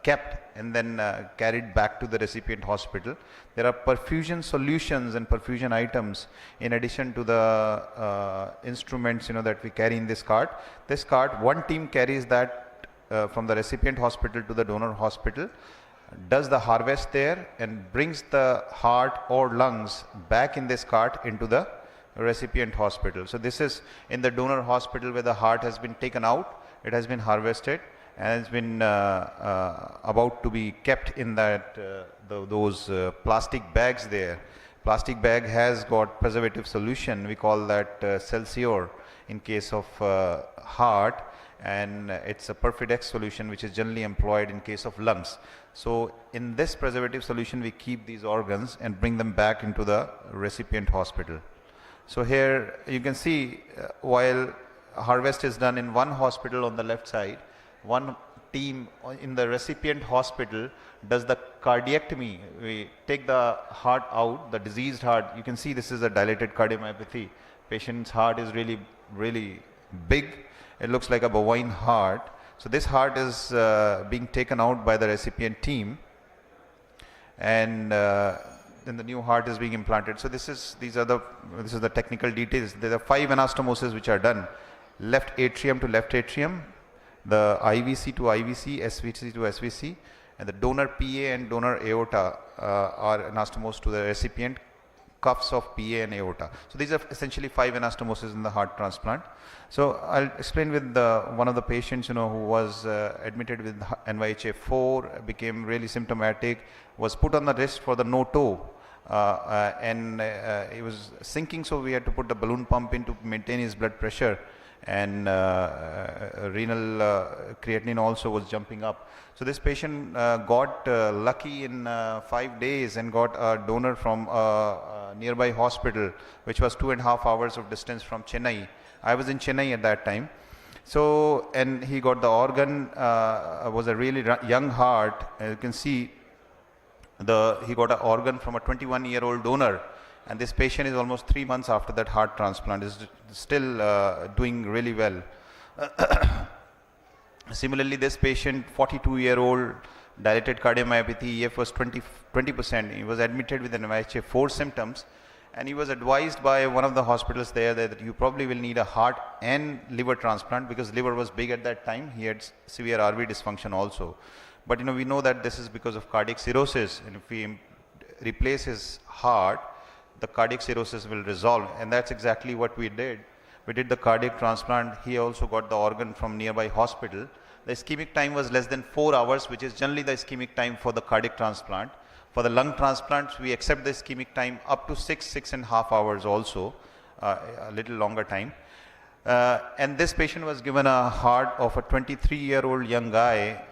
kept and then carried back to the recipient hospital. There are perfusion solutions and perfusion items in addition to the instruments that we carry in this cart. This cart, one team carries that from the recipient hospital to the donor hospital. does the harvest there and brings the heart or lungs back in this cart into the recipient hospital. So this is in the donor hospital where the heart has been taken out, it has been harvested and it's been about to be kept in that those plastic bags there. Plastic bag has got preservative solution, we call that Celsior in case of heart, and it's a Perfidex solution which is generally employed in case of lungs. So in this preservative solution we keep these organs and bring them back into the recipient hospital. So here you can see while harvest is done in one hospital on the left side, one team in the recipient hospital does the cardiectomy. We take the heart out, the diseased heart. You can see this is a dilated cardiomyopathy. Patient's heart is really big. It looks like a bovine heart. So this heart is being taken out by the recipient team, and then the new heart is being implanted. So this is the technical details. There are 5 anastomoses which are done: left atrium to left atrium, the IVC to IVC, SVC to SVC, and the donor PA and donor aorta are anastomosed to the recipient cuffs of PA and aorta. So these are essentially 5 anastomoses in the heart transplant. So I'll explain with one of the patients, who was admitted with NYHA4, became really symptomatic, was put on the wrist for the no toe, and he was sinking, so we had to put the balloon pump in to maintain his blood pressure, and renal creatinine also was jumping up. So this patient got lucky in 5 days and got a donor from a nearby hospital, which was 2.5 hours of distance from Chennai. I was in Chennai at that time. So, and he got the organ, was a really young heart. As you can see, he got an organ from a 21-year-old donor. And this patient is almost 3 months after that heart transplant, is still doing really well. Similarly, this patient, 42-year-old, dilated cardiomyopathy, EF was 20%. He was admitted with NYHA4 symptoms, and he was advised by one of the hospitals there that you probably will need a heart and liver transplant, because liver was big at that time. He had severe RV dysfunction also. But we know that this is because of cardiac cirrhosis, and if we replace his heart, the cardiac cirrhosis will resolve, and that's exactly what we did. We did the cardiac transplant. He also got the organ from nearby hospital. The ischemic time was less than 4 hours, which is generally the ischemic time for the cardiac transplant. For the lung transplants, we accept the ischemic time up to 6.5 hours also, a little longer time. And this patient was given a heart of a 23-year-old young guy,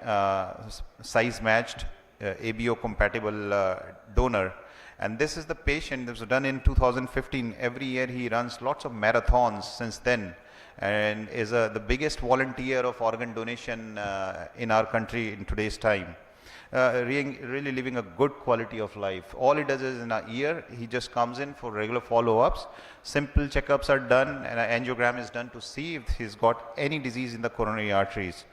size matched, ABO compatible donor. And this is the patient that was done in 2015. Every year he runs lots of marathons since then, and is the biggest volunteer of organ donation in our country in today's time. Really living a good quality of life. All he does is in a year, he just comes in for regular follow-ups. Simple checkups are done, and an angiogram is done to see if he's got any disease in the coronary arteries.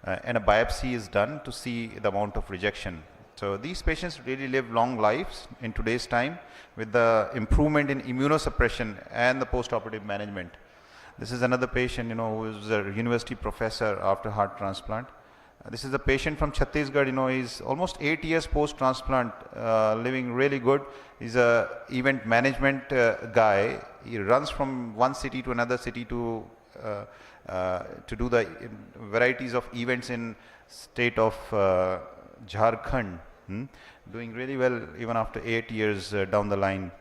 And a biopsy is done to see the amount of rejection. So these patients really live long lives in today's time with the improvement in immunosuppression and the post-operative management. This is another patient, who is a university professor after heart transplant. This is a patient from Chhattisgarh, he's almost 8 years post-transplant, living really good. He's a event management guy. He runs from one city to another city to do the varieties of events in state of Jharkhand, doing really well even after 8 years down the line.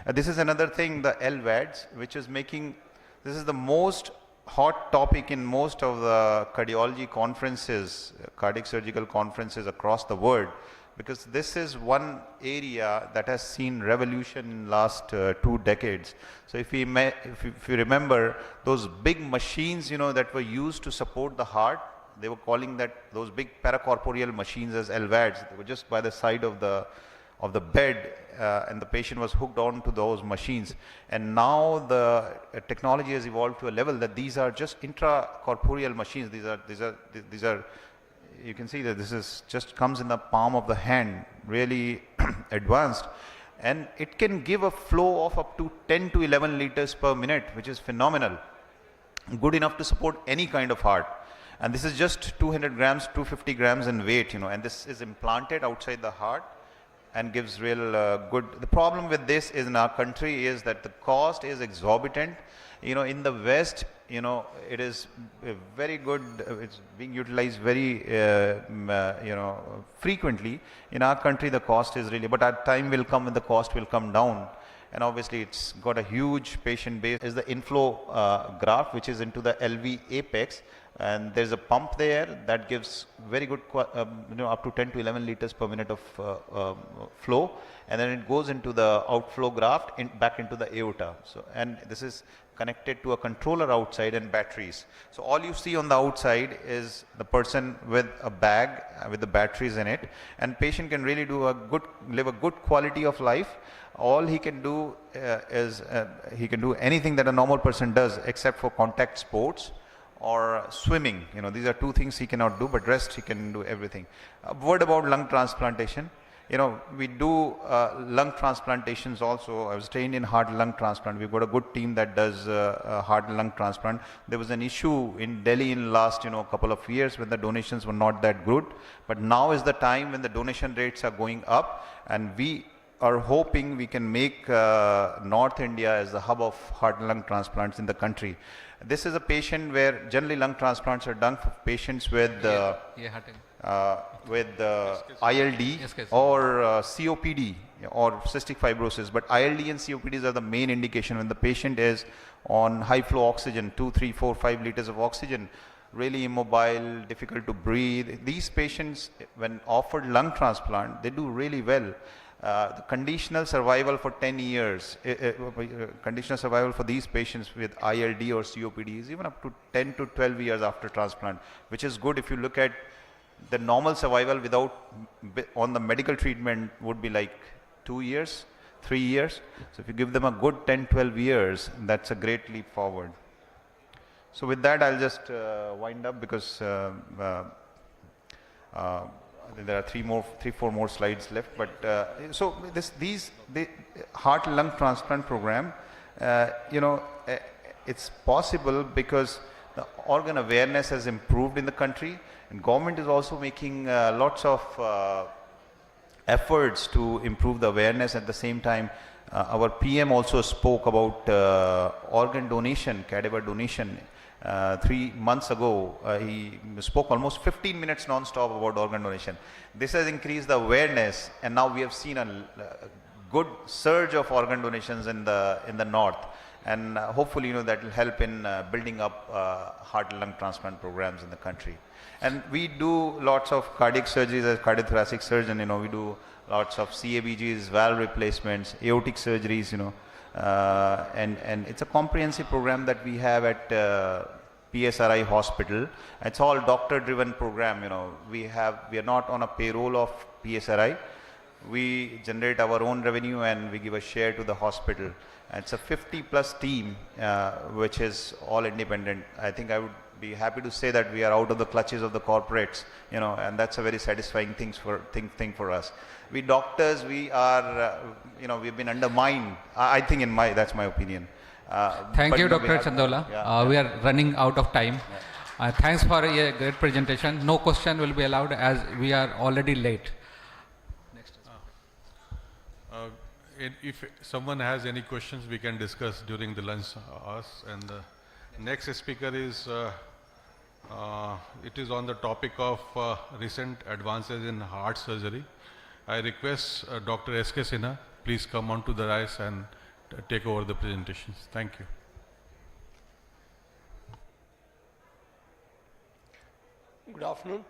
This is another thing, the LVADs, which is making, this is the most hot topic in most of the cardiology conferences, cardiac surgical conferences across the world, because this is one area that has seen revolution in last 2 decades. So if you remember those big machines, that were used to support the heart, they were calling those big paracorporeal machines as LVADs. They were just by the side of the bed, and the patient was hooked on to those machines. And now the technology has evolved to a level that these are just intracorporeal machines. These are you can see that this is just comes in the palm of the hand, really advanced, and it can give a flow of up to 10 to 11 liters per minute, which is phenomenal, good enough to support any kind of heart. And this is just 200 grams, 250 grams in weight, and this is implanted outside the heart and gives real good. The problem with this is in our country is that the cost is exorbitant. In the West, it is very good, it's being utilized very, frequently. In our country, the cost is really, but our time will come when the cost will come down. And obviously, it's got a huge patient base. Is the inflow graft, which is into the LV apex, and there's a pump there that gives very good, up to 10 to 11 liters per minute of flow, and then it goes into the outflow graft back into the aorta. So, and this is connected to a controller outside and batteries. So all you see on the outside is the person with a bag with the batteries in it, and patient can really live a good quality of life. All he can do is he can do anything that a normal person does except for contact sports or swimming. These are two things he cannot do, but rest he can do everything. A word about lung transplantation. We do lung transplantations also. I was trained in heart lung transplant. We've got a good team that does heart lung transplant. There was an issue in Delhi in last couple of years when the donations were not that good, but now is the time when the donation rates are going up, and we are hoping we can make North India as the hub of heart and lung transplants in the country. This is a patient where generally lung transplants are done for patients with ILD or COPD or cystic fibrosis. But ILD and COPDs are the main indication when the patient is on high flow oxygen, 2, 3, 4, 5 liters of oxygen, really immobile, difficult to breathe. These patients, when offered lung transplant, they do really well. The conditional survival for 10 years, conditional survival for these patients with ILD or COPD is even up to 10 to 12 years after transplant, which is good. If you look at the normal survival on the medical treatment would be like 2 years, 3 years. So if you give them a good 10, 12 years, that's a great leap forward. So with that, I'll just wind up because there are 3-4 more slides left. But so the heart lung transplant program, it's possible because the organ awareness has improved in the country, and government is also making lots of efforts to improve the awareness. At the same time, our PM also spoke about organ donation, cadaver donation. 3 months ago, he spoke almost 15 minutes non-stop about organ donation. This has increased the awareness, and now we have seen a good surge of organ donations in the north, and hopefully that will help in building up heart and lung transplant programs in the country. And we do lots of cardiac surgeries as cardiothoracic surgeon. We do lots of CABGs, valve replacements, aortic surgeries. And it's a comprehensive program that we have at PSRI hospital. It's all doctor driven program. We are not on a payroll of PSRI. We generate our own revenue and we give a share to the hospital. And it's a 50+ team which is all independent. I think I would be happy to say that we are out of the clutches of the corporates, and that's a very satisfying thing for us. We doctors, we are, we've been undermined. I think that's my opinion. Thank you, Dr. Chandola. We are running out of time. Thanks for a great presentation. No question will be allowed as we are already late. If someone has any questions, we can discuss during the lunch hours. And the next speaker is, it is on the topic of recent advances in heart surgery. I request Dr. S.K. Sinha, please come onto the rise and take over the presentations. Thank you. Good afternoon.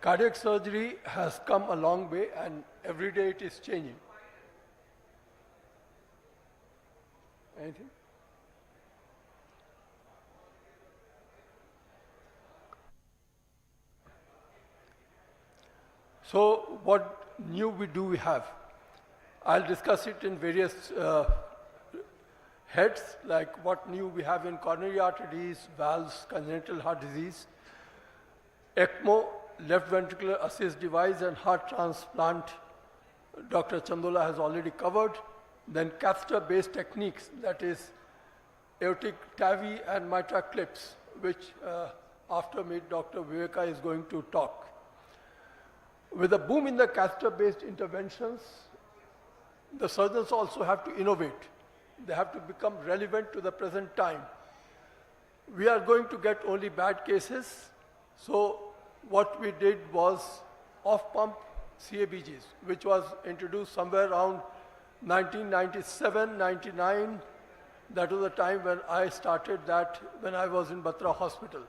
Cardiac surgery has come a long way, and every day it is changing. Anything? So what new we have? I'll discuss it in various heads, like what new we have in coronary artery disease, valves, congenital heart disease, ECMO, left ventricular assist device, and heart transplant. Dr. Chandola has already covered. Then catheter-based techniques, that is aortic TAVI and mitral clips, which after me Dr. Viveka is going to talk. With a boom in the catheter-based interventions, the surgeons also have to innovate. They have to become relevant to the present time. We are going to get only bad cases, so what we did was off-pump CABGs, which was introduced somewhere around 1997, 99. That was the time when I started that when I was in Batra Hospital.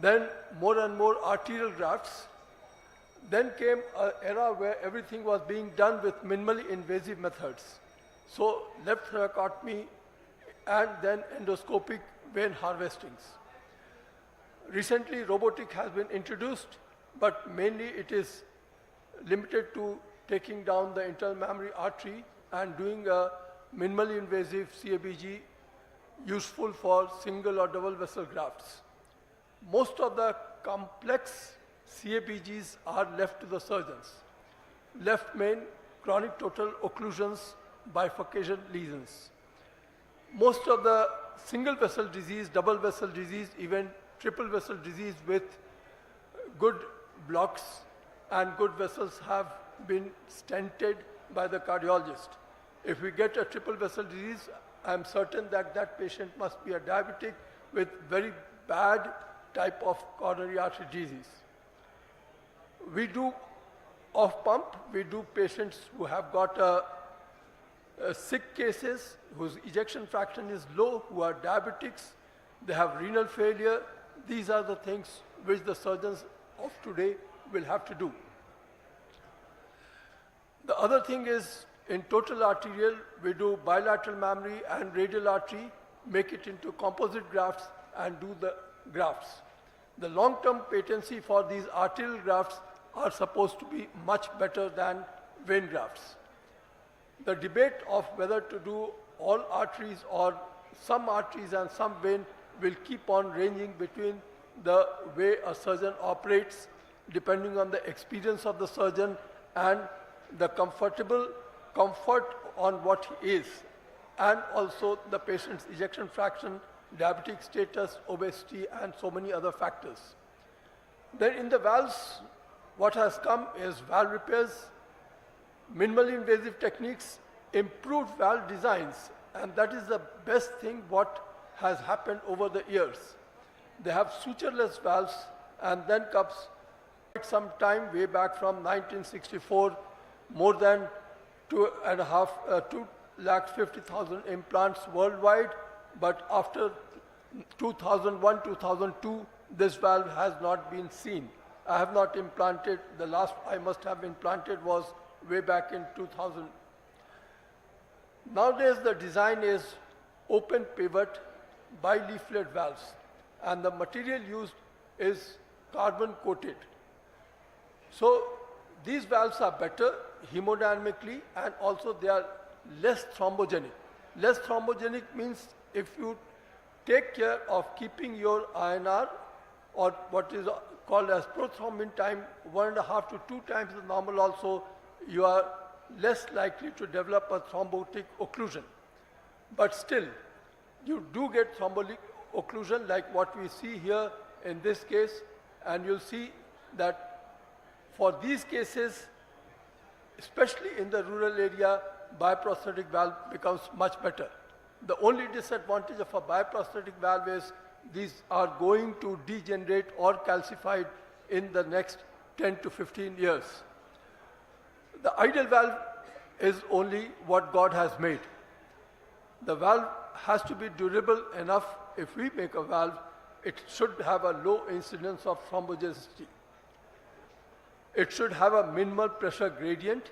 Then more and more arterial grafts. Then came an era where everything was being done with minimally invasive methods. So left thoracotomy and then endoscopic vein harvestings. Recently robotic has been introduced, but mainly it is limited to taking down the internal mammary artery and doing a minimally invasive CABG useful for single or double vessel grafts. Most of the complex CABGs are left to the surgeons. Left main, chronic total occlusions, bifurcation lesions. Most of the single vessel disease, double vessel disease, even triple vessel disease with good blocks and good vessels have been stented by the cardiologist. If we get a triple vessel disease, I'm certain that that patient must be a diabetic with very bad type of coronary artery disease. We do off-pump, we do patients who have got sick cases, whose ejection fraction is low, who are diabetics, they have renal failure. These are the things which the surgeons of today will have to do. The other thing is, in total arterial, we do bilateral mammary and radial artery, make it into composite grafts and do the grafts. The long-term patency for these arterial grafts are supposed to be much better than vein grafts. The debate of whether to do all arteries or some arteries and some vein will keep on ranging between the way a surgeon operates, depending on the experience of the surgeon and the comfort on what he is, and also the patient's ejection fraction, diabetic status, obesity, and so many other factors. Then in the valves, what has come is valve repairs, minimally invasive techniques, improved valve designs, and that is the best thing what has happened over the years. They have sutureless valves, and then comes some time way back from 1964, more than 250,000 implants worldwide, but after 2001, 2002, this valve has not been seen. I have not implanted, the last I must have implanted was way back in 2000. Nowadays the design is open pivot bi-leaflet valves, and the material used is carbon coated. So these valves are better hemodynamically, and also they are less thrombogenic. Less thrombogenic means if you take care of keeping your INR, or what is called as prothrombin time, 1.5 to 2 times the normal also, you are less likely to develop a thrombotic occlusion. But still, you do get thrombotic occlusion like what we see here in this case, and you'll see that for these cases, especially in the rural area, biprosthetic valve becomes much better. The only disadvantage of a biprosthetic valve is these are going to degenerate or calcify in the next 10 to 15 years. The ideal valve is only what God has made. The valve has to be durable enough. If we make a valve, it should have a low incidence of thrombogenicity. It should have a minimal pressure gradient,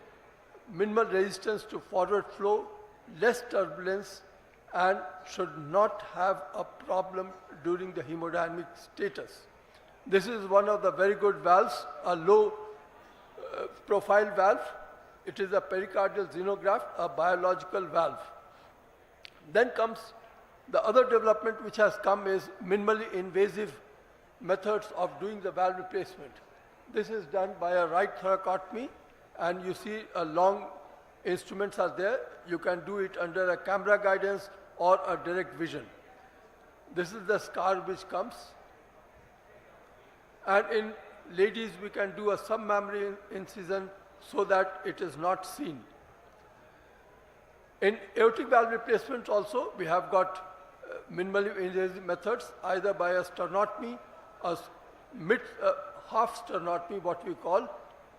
minimal resistance to forward flow, less turbulence, and should not have a problem during the hemodynamic status. This is one of the very good valves, a low profile valve. It is a pericardial xenograft, a biological valve. Then comes the other development which has come is minimally invasive methods of doing the valve replacement. This is done by a right thoracotomy, and you see a long instruments are there. You can do it under a camera guidance or a direct vision. This is the scar which comes. And in ladies, we can do a submammary incision so that it is not seen. In aortic valve replacement also, we have got minimally invasive methods, either by a sternotomy, a half sternotomy, what we call,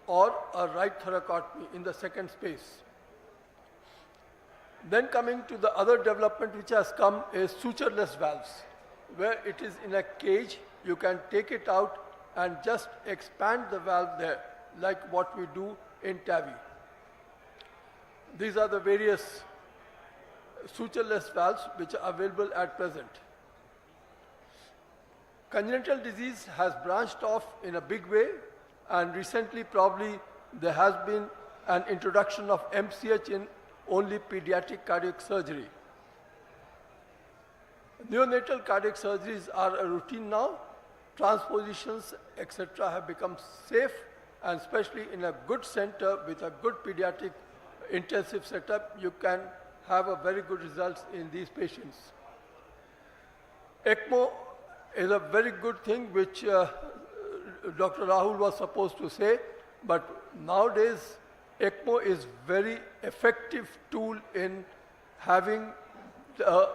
or a right thoracotomy in the second space. Then coming to the other development which has come is sutureless valves, where it is in a cage, you can take it out and just expand the valve there, like what we do in TAVI. These are the various sutureless valves which are available at present. Congenital disease has branched off in a big way, and recently probably there has been an introduction of MCH in only pediatric cardiac surgery. Neonatal cardiac surgeries are a routine now. Transpositions, etc. have become safe, and especially in a good center with a good pediatric intensive setup, you can have a very good results in these patients. ECMO is a very good thing which Dr. Rahul was supposed to say, but nowadays ECMO is very effective tool in having the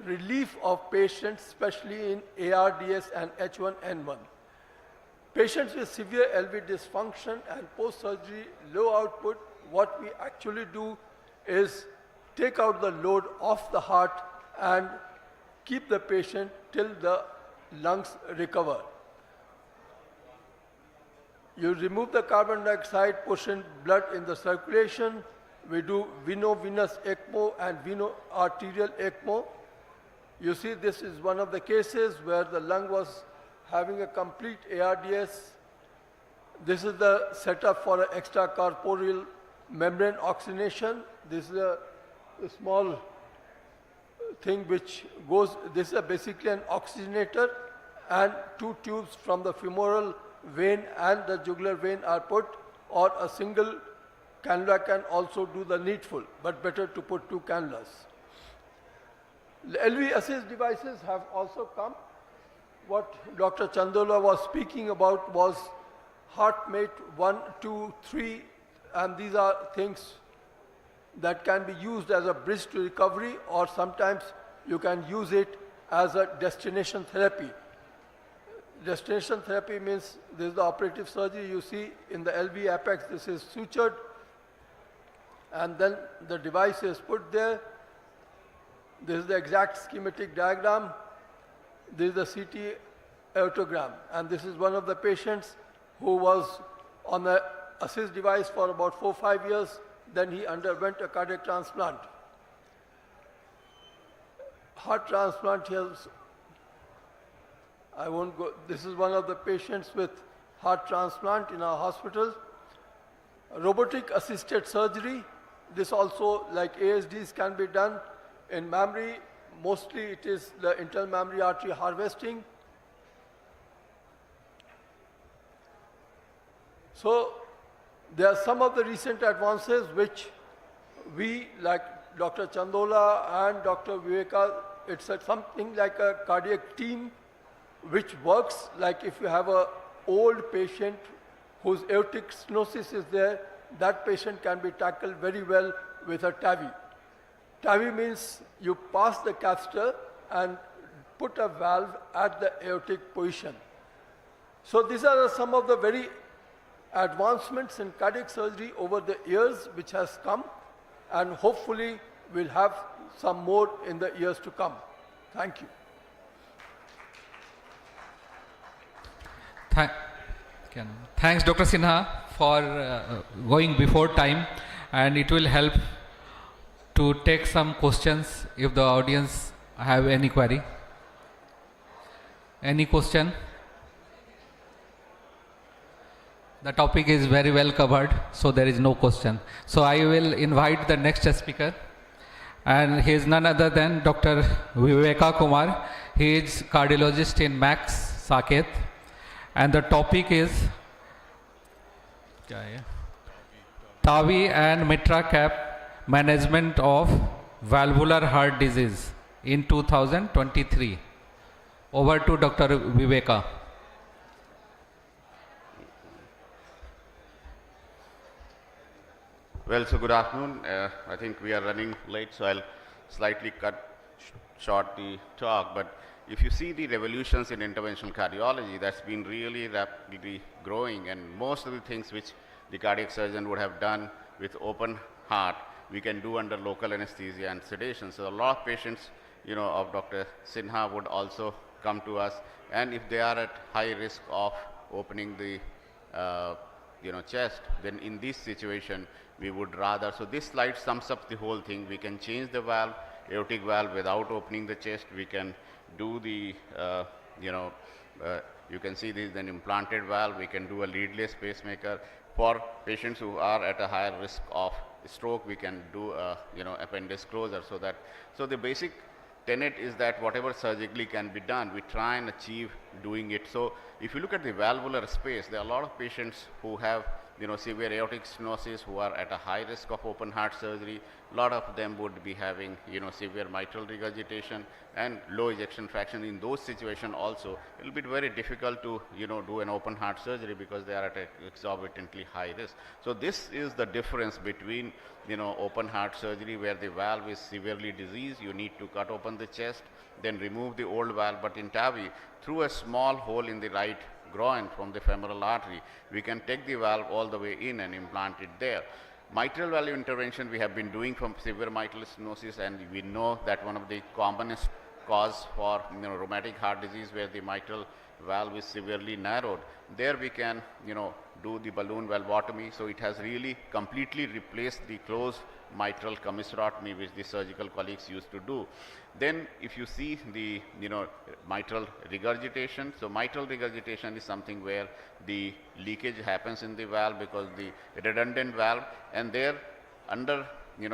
relief of patients, especially in ARDS and H1N1. Patients with severe LV dysfunction and post-surgery low output, what we actually do is take out the load off the heart and keep the patient till the lungs recover. You remove the carbon dioxide, push in blood in the circulation. We do veno-venous ECMO and veno-arterial ECMO. You see, this is one of the cases where the lung was having a complete ARDS. This is the setup for an extracorporeal membrane oxygenation. This is a small thing which goes, this is basically an oxygenator, and two tubes from the femoral vein and the jugular vein are put, or a single cannula can also do the needful, but better to put two cannulas. The LV assist devices have also come. What Dr. Chandola was speaking about was HeartMate 1, 2, 3, and these are things that can be used as a bridge to recovery, or sometimes you can use it as a destination therapy. Destination therapy means this is the operative surgery. You see in the LV apex, this is sutured, and then the device is put there. This is the exact schematic diagram. This is the CT aortogram, and this is one of the patients who was on the assist device for about 4-5 years. Then he underwent a cardiac transplant. Heart transplant, I won't go. This is one of the patients with heart transplant in our hospital. Robotic assisted surgery. This also, like ASDs, can be done. In mammary, mostly it is the internal mammary artery harvesting. So there are some of the recent advances which we, like Dr. Chandola and Dr. Viveka, it's something like a cardiac team which works. Like if you have an old patient whose aortic stenosis is there, that patient can be tackled very well with a TAVI. TAVI means you pass the catheter and put a valve at the aortic position. So these are some of the very advancements in cardiac surgery over the years which has come, and hopefully we'll have some more in the years to come. Thank you. Thanks, Dr. Sinha, for going before time, and it will help to take some questions if the audience have any query. Any question? The topic is very well covered, so there is no question. So I will invite the next speaker, and he is none other than Dr. Viveka Kumar. He is cardiologist in Max Saket, and the topic is TAVI and Mitra cap management of valvular heart disease. in 2023. Over to Dr. Viveka. Well, so good afternoon. I think we are running late, so I'll slightly cut short the talk. But if you see the revolutions in interventional cardiology, that's been really rapidly growing, and most of the things which the cardiac surgeon would have done with open heart, we can do under local anesthesia and sedation. So a lot of patients, of Dr. Sinha would also come to us, and if they are at high risk of opening the chest, then in this situation we would rather, so this slide sums up the whole thing. We can change the valve, aortic valve, without opening the chest. We can do the, you can see this is an implanted valve. We can do a leadless pacemaker. For patients who are at a higher risk of stroke, we can do a, appendix closure. So the basic tenet is that whatever surgically can be done, we try and achieve doing it. So if you look at the valvular space, there are a lot of patients who have severe aortic stenosis, who are at a high risk of open heart surgery. A lot of them would be having severe mitral regurgitation and low ejection fraction. In those situations also, it will be very difficult to do an open heart surgery because they are at an exorbitantly high risk. So this is the difference between open heart surgery, where the valve is severely diseased. You need to cut open the chest, then remove the old valve. But in TAVI, through a small hole in the right groin from the femoral artery, we can take the valve all the way in and implant it there. Mitral valve intervention we have been doing from severe mitral stenosis, and we know that one of the commonest cause for rheumatic heart disease, where the mitral valve is severely narrowed, there we can do the balloon valvotomy. So it has really completely replaced the closed mitral commissurotomy which the surgical colleagues used to do. Then if you see the mitral regurgitation, so mitral regurgitation is something where the leakage happens in the valve because the redundant valve, and there under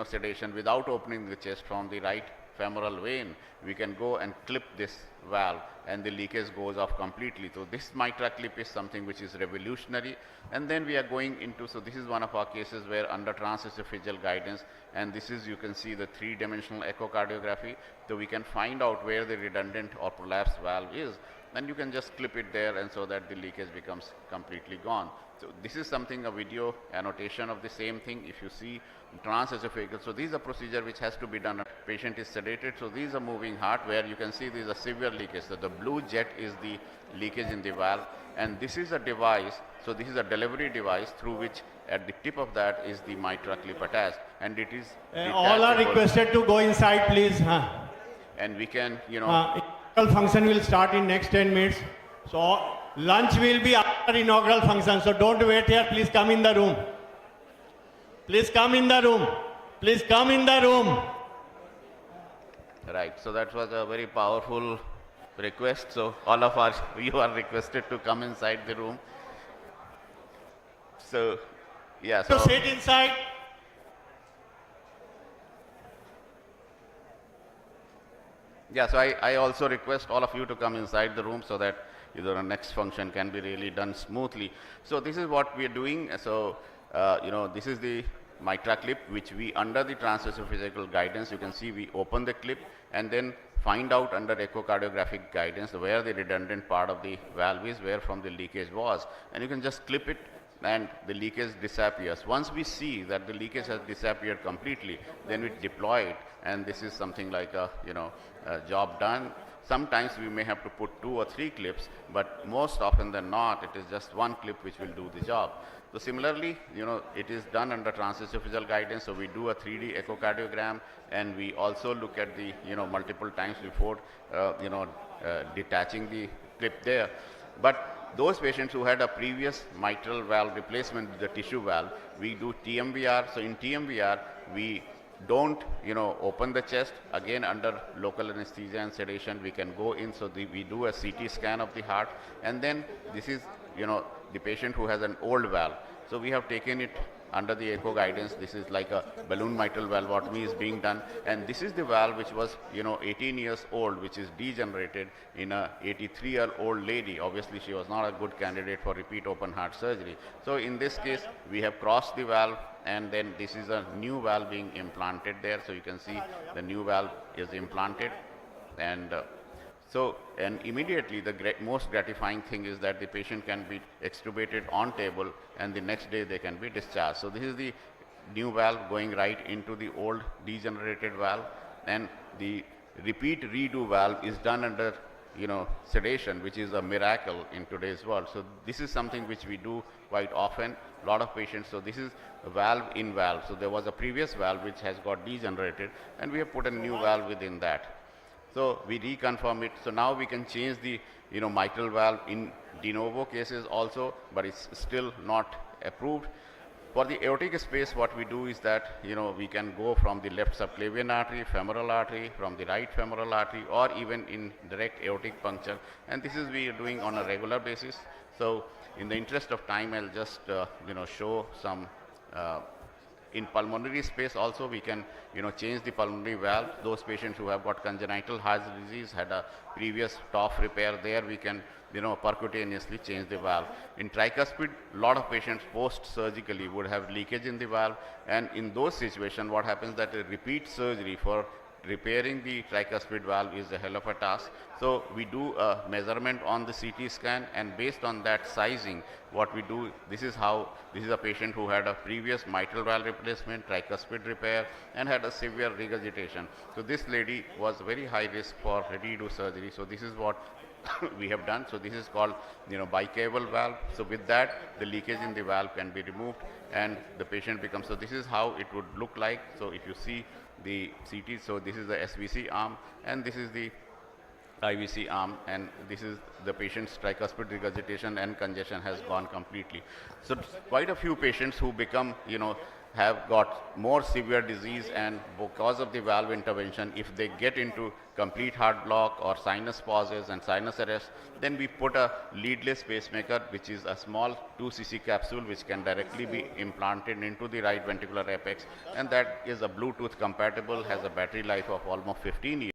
sedation, without opening the chest from the right femoral vein, we can go and clip this valve and the leakage goes off completely. So this Mitra clip is something which is revolutionary. And then we are going into, so this is one of our cases where under transesophageal guidance, and this is, you can see the 3-dimensional echocardiography, so we can find out where the redundant or prolapsed valve is, and you can just clip it there, and so that the leakage becomes completely gone. So this is something, a video annotation of the same thing. If you see transesophageal, so this is a procedure which has to be done. Patient is sedated, so this is a moving heart where you can see there is a severe leakage. So the blue jet is the leakage in the valve, and this is a device, so this is a delivery device through which at the tip of that is the Mitra clip attached, and it is all are requested to go inside, please. And we can, inaugural function will start in next 10 minutes. So lunch will be after inaugural function. So don't wait here. Please come in the room. Please come in the room. Please come in the room. Right. So that was a very powerful request. So all of us, you are requested to come inside the room. So, yeah. So sit inside. Yeah, so I also request all of you to come inside the room so that the next function can be really done smoothly. So this is what we are doing. So, this is the Mitra clip, which we, under the transesophageal guidance, you can see we open the clip and then find out under echocardiographic guidance where the redundant part of the valve is, where from the leakage was. And you can just clip it and the leakage disappears. Once we see that the leakage has disappeared completely, then we deploy it, and this is something like a, a job done. Sometimes we may have to put 2 or 3 clips, but most often than not, it is just one clip which will do the job. So similarly, it is done under transesophageal guidance. So we do a 3D echocardiogram, and we also look at the, multiple times before, detaching the clip there. But those patients who had a previous mitral valve replacement with the tissue valve, we do TMVR. So in TMVR, we don't, open the chest. Again, under local anesthesia and sedation, we can go in. So we do a CT scan of the heart. And then this is, the patient who has an old valve. So we have taken it under the echo guidance. This is like a balloon mitral valvotomy is being done. And this is the valve which was, 18 years old, which is degenerated in a 83-year-old lady. Obviously, she was not a good candidate for repeat open heart surgery. So in this case, we have crossed the valve, and then this is a new valve being implanted there. So you can see the new valve is implanted. And and immediately the most gratifying thing is that the patient can be extubated on table and the next day they can be discharged. So this is the new valve going right into the old degenerated valve, and the repeat redo valve is done under sedation, which is a miracle in today's world. So this is something which we do quite often, a lot of patients. So this is a valve in valve. So there was a previous valve which has got degenerated and we have put a new valve within that. So we reconfirm it. So now we can change the mitral valve in de novo cases also, but it's still not approved. For the aortic space, what we do is that we can go from the left subclavian artery, femoral artery, from the right femoral artery, or even in direct aortic puncture. And this is we are doing on a regular basis. So in the interest of time, I'll just show some. In pulmonary space also we can change the pulmonary valve. Those patients who have got congenital heart disease, had a previous TOF repair, there we can percutaneously change the valve. In tricuspid, a lot of patients post-surgically would have leakage in the valve, and in those situations what happens that a repeat surgery for repairing the tricuspid valve is a hell of a task. So we do a measurement on the CT scan, and based on that sizing, what we do, this is a patient who had a previous mitral valve replacement, tricuspid repair, and had a severe regurgitation. So this lady was very high risk for redo surgery. So this is what we have done. So this is called bicaval valve. So with that, the leakage in the valve can be removed and the patient becomes, so this is how it would look like. So if you see the CT, so this is the SVC arm and this is the IVC arm, and this is the patient's tricuspid regurgitation and congestion has gone completely. So quite a few patients who become, have got more severe disease, and because of the valve intervention, if they get into complete heart block or sinus pauses and sinus arrest, then we put a leadless pacemaker, which is a small 2 cc capsule which can directly be implanted into the right ventricular apex, and that is a Bluetooth compatible, has a battery life of almost 15 years.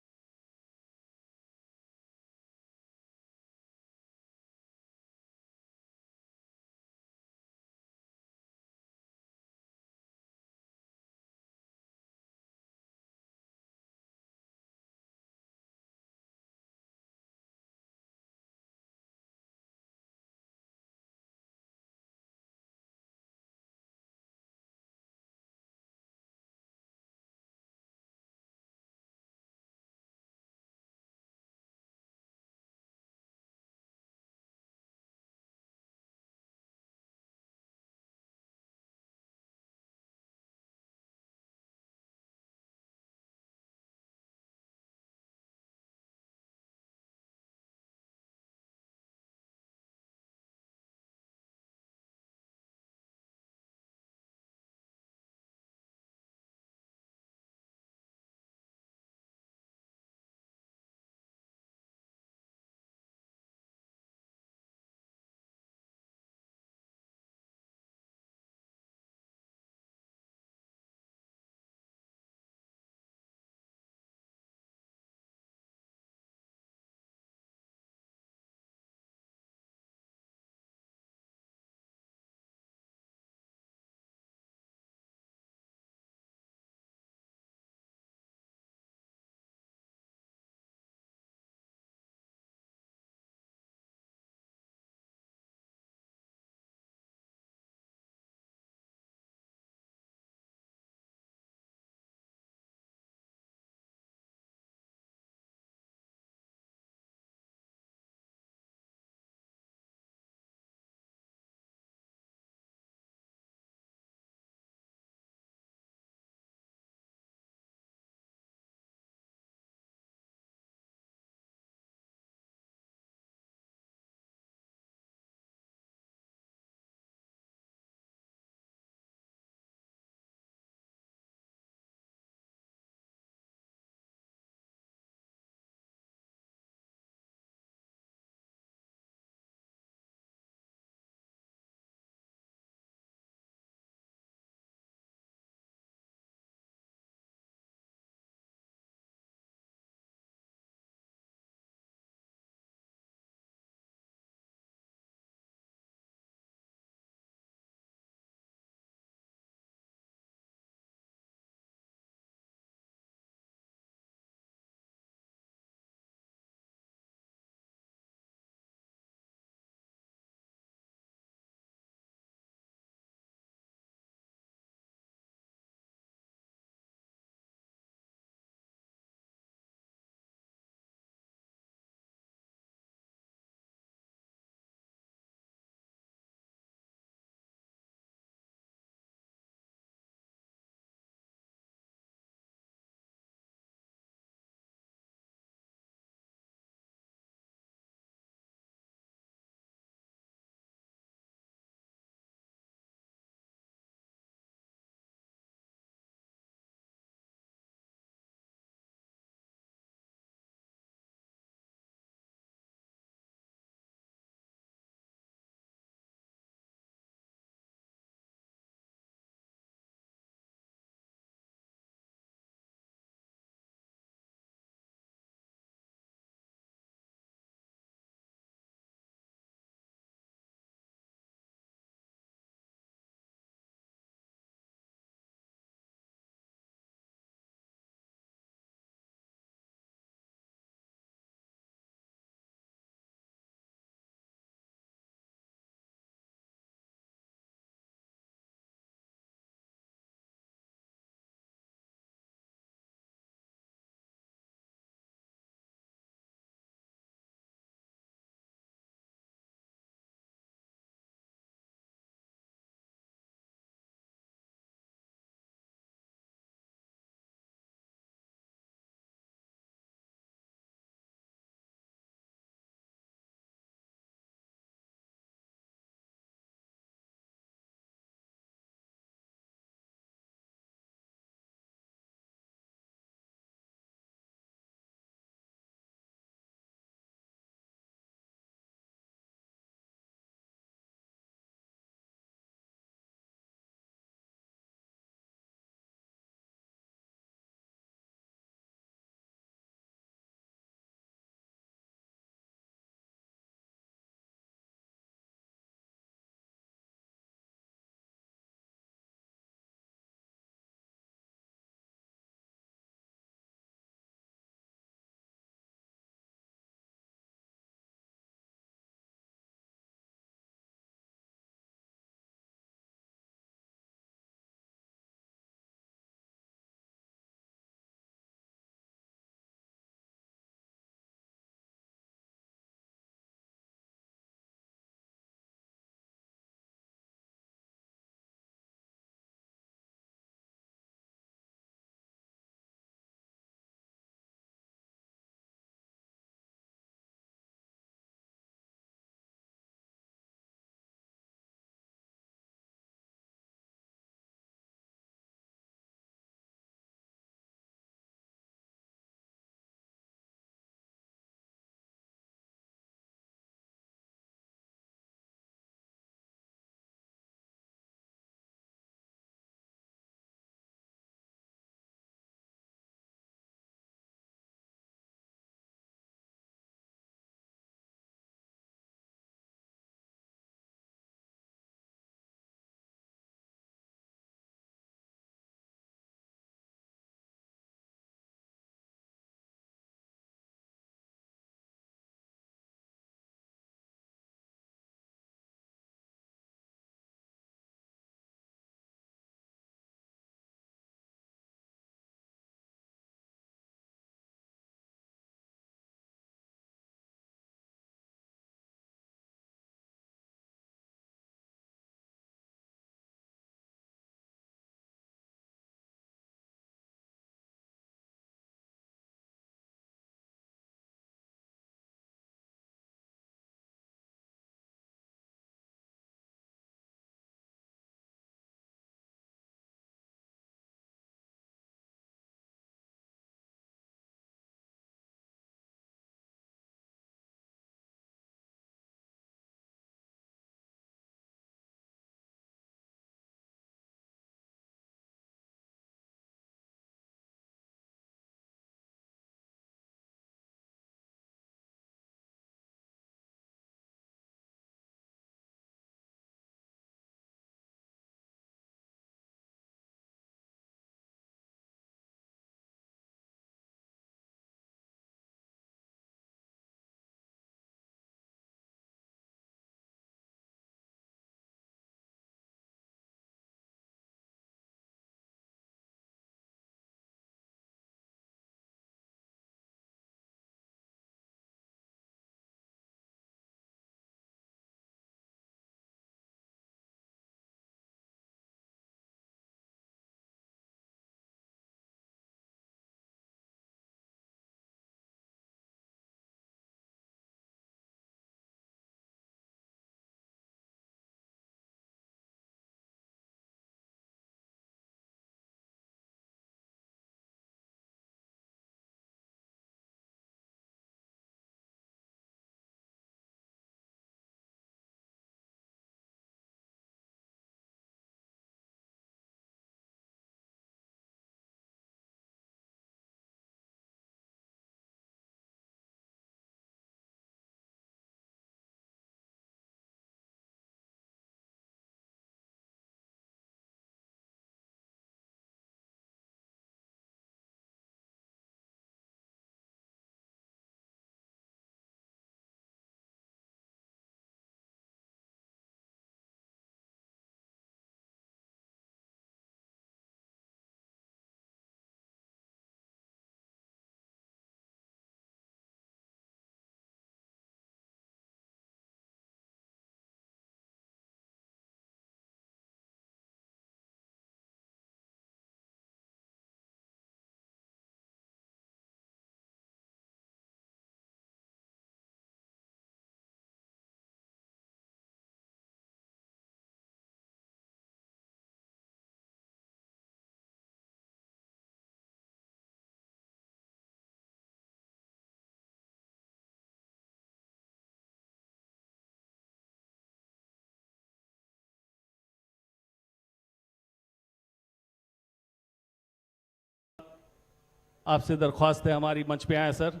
आपसे दरख्वास्त है हमारी मंच पे आए sir.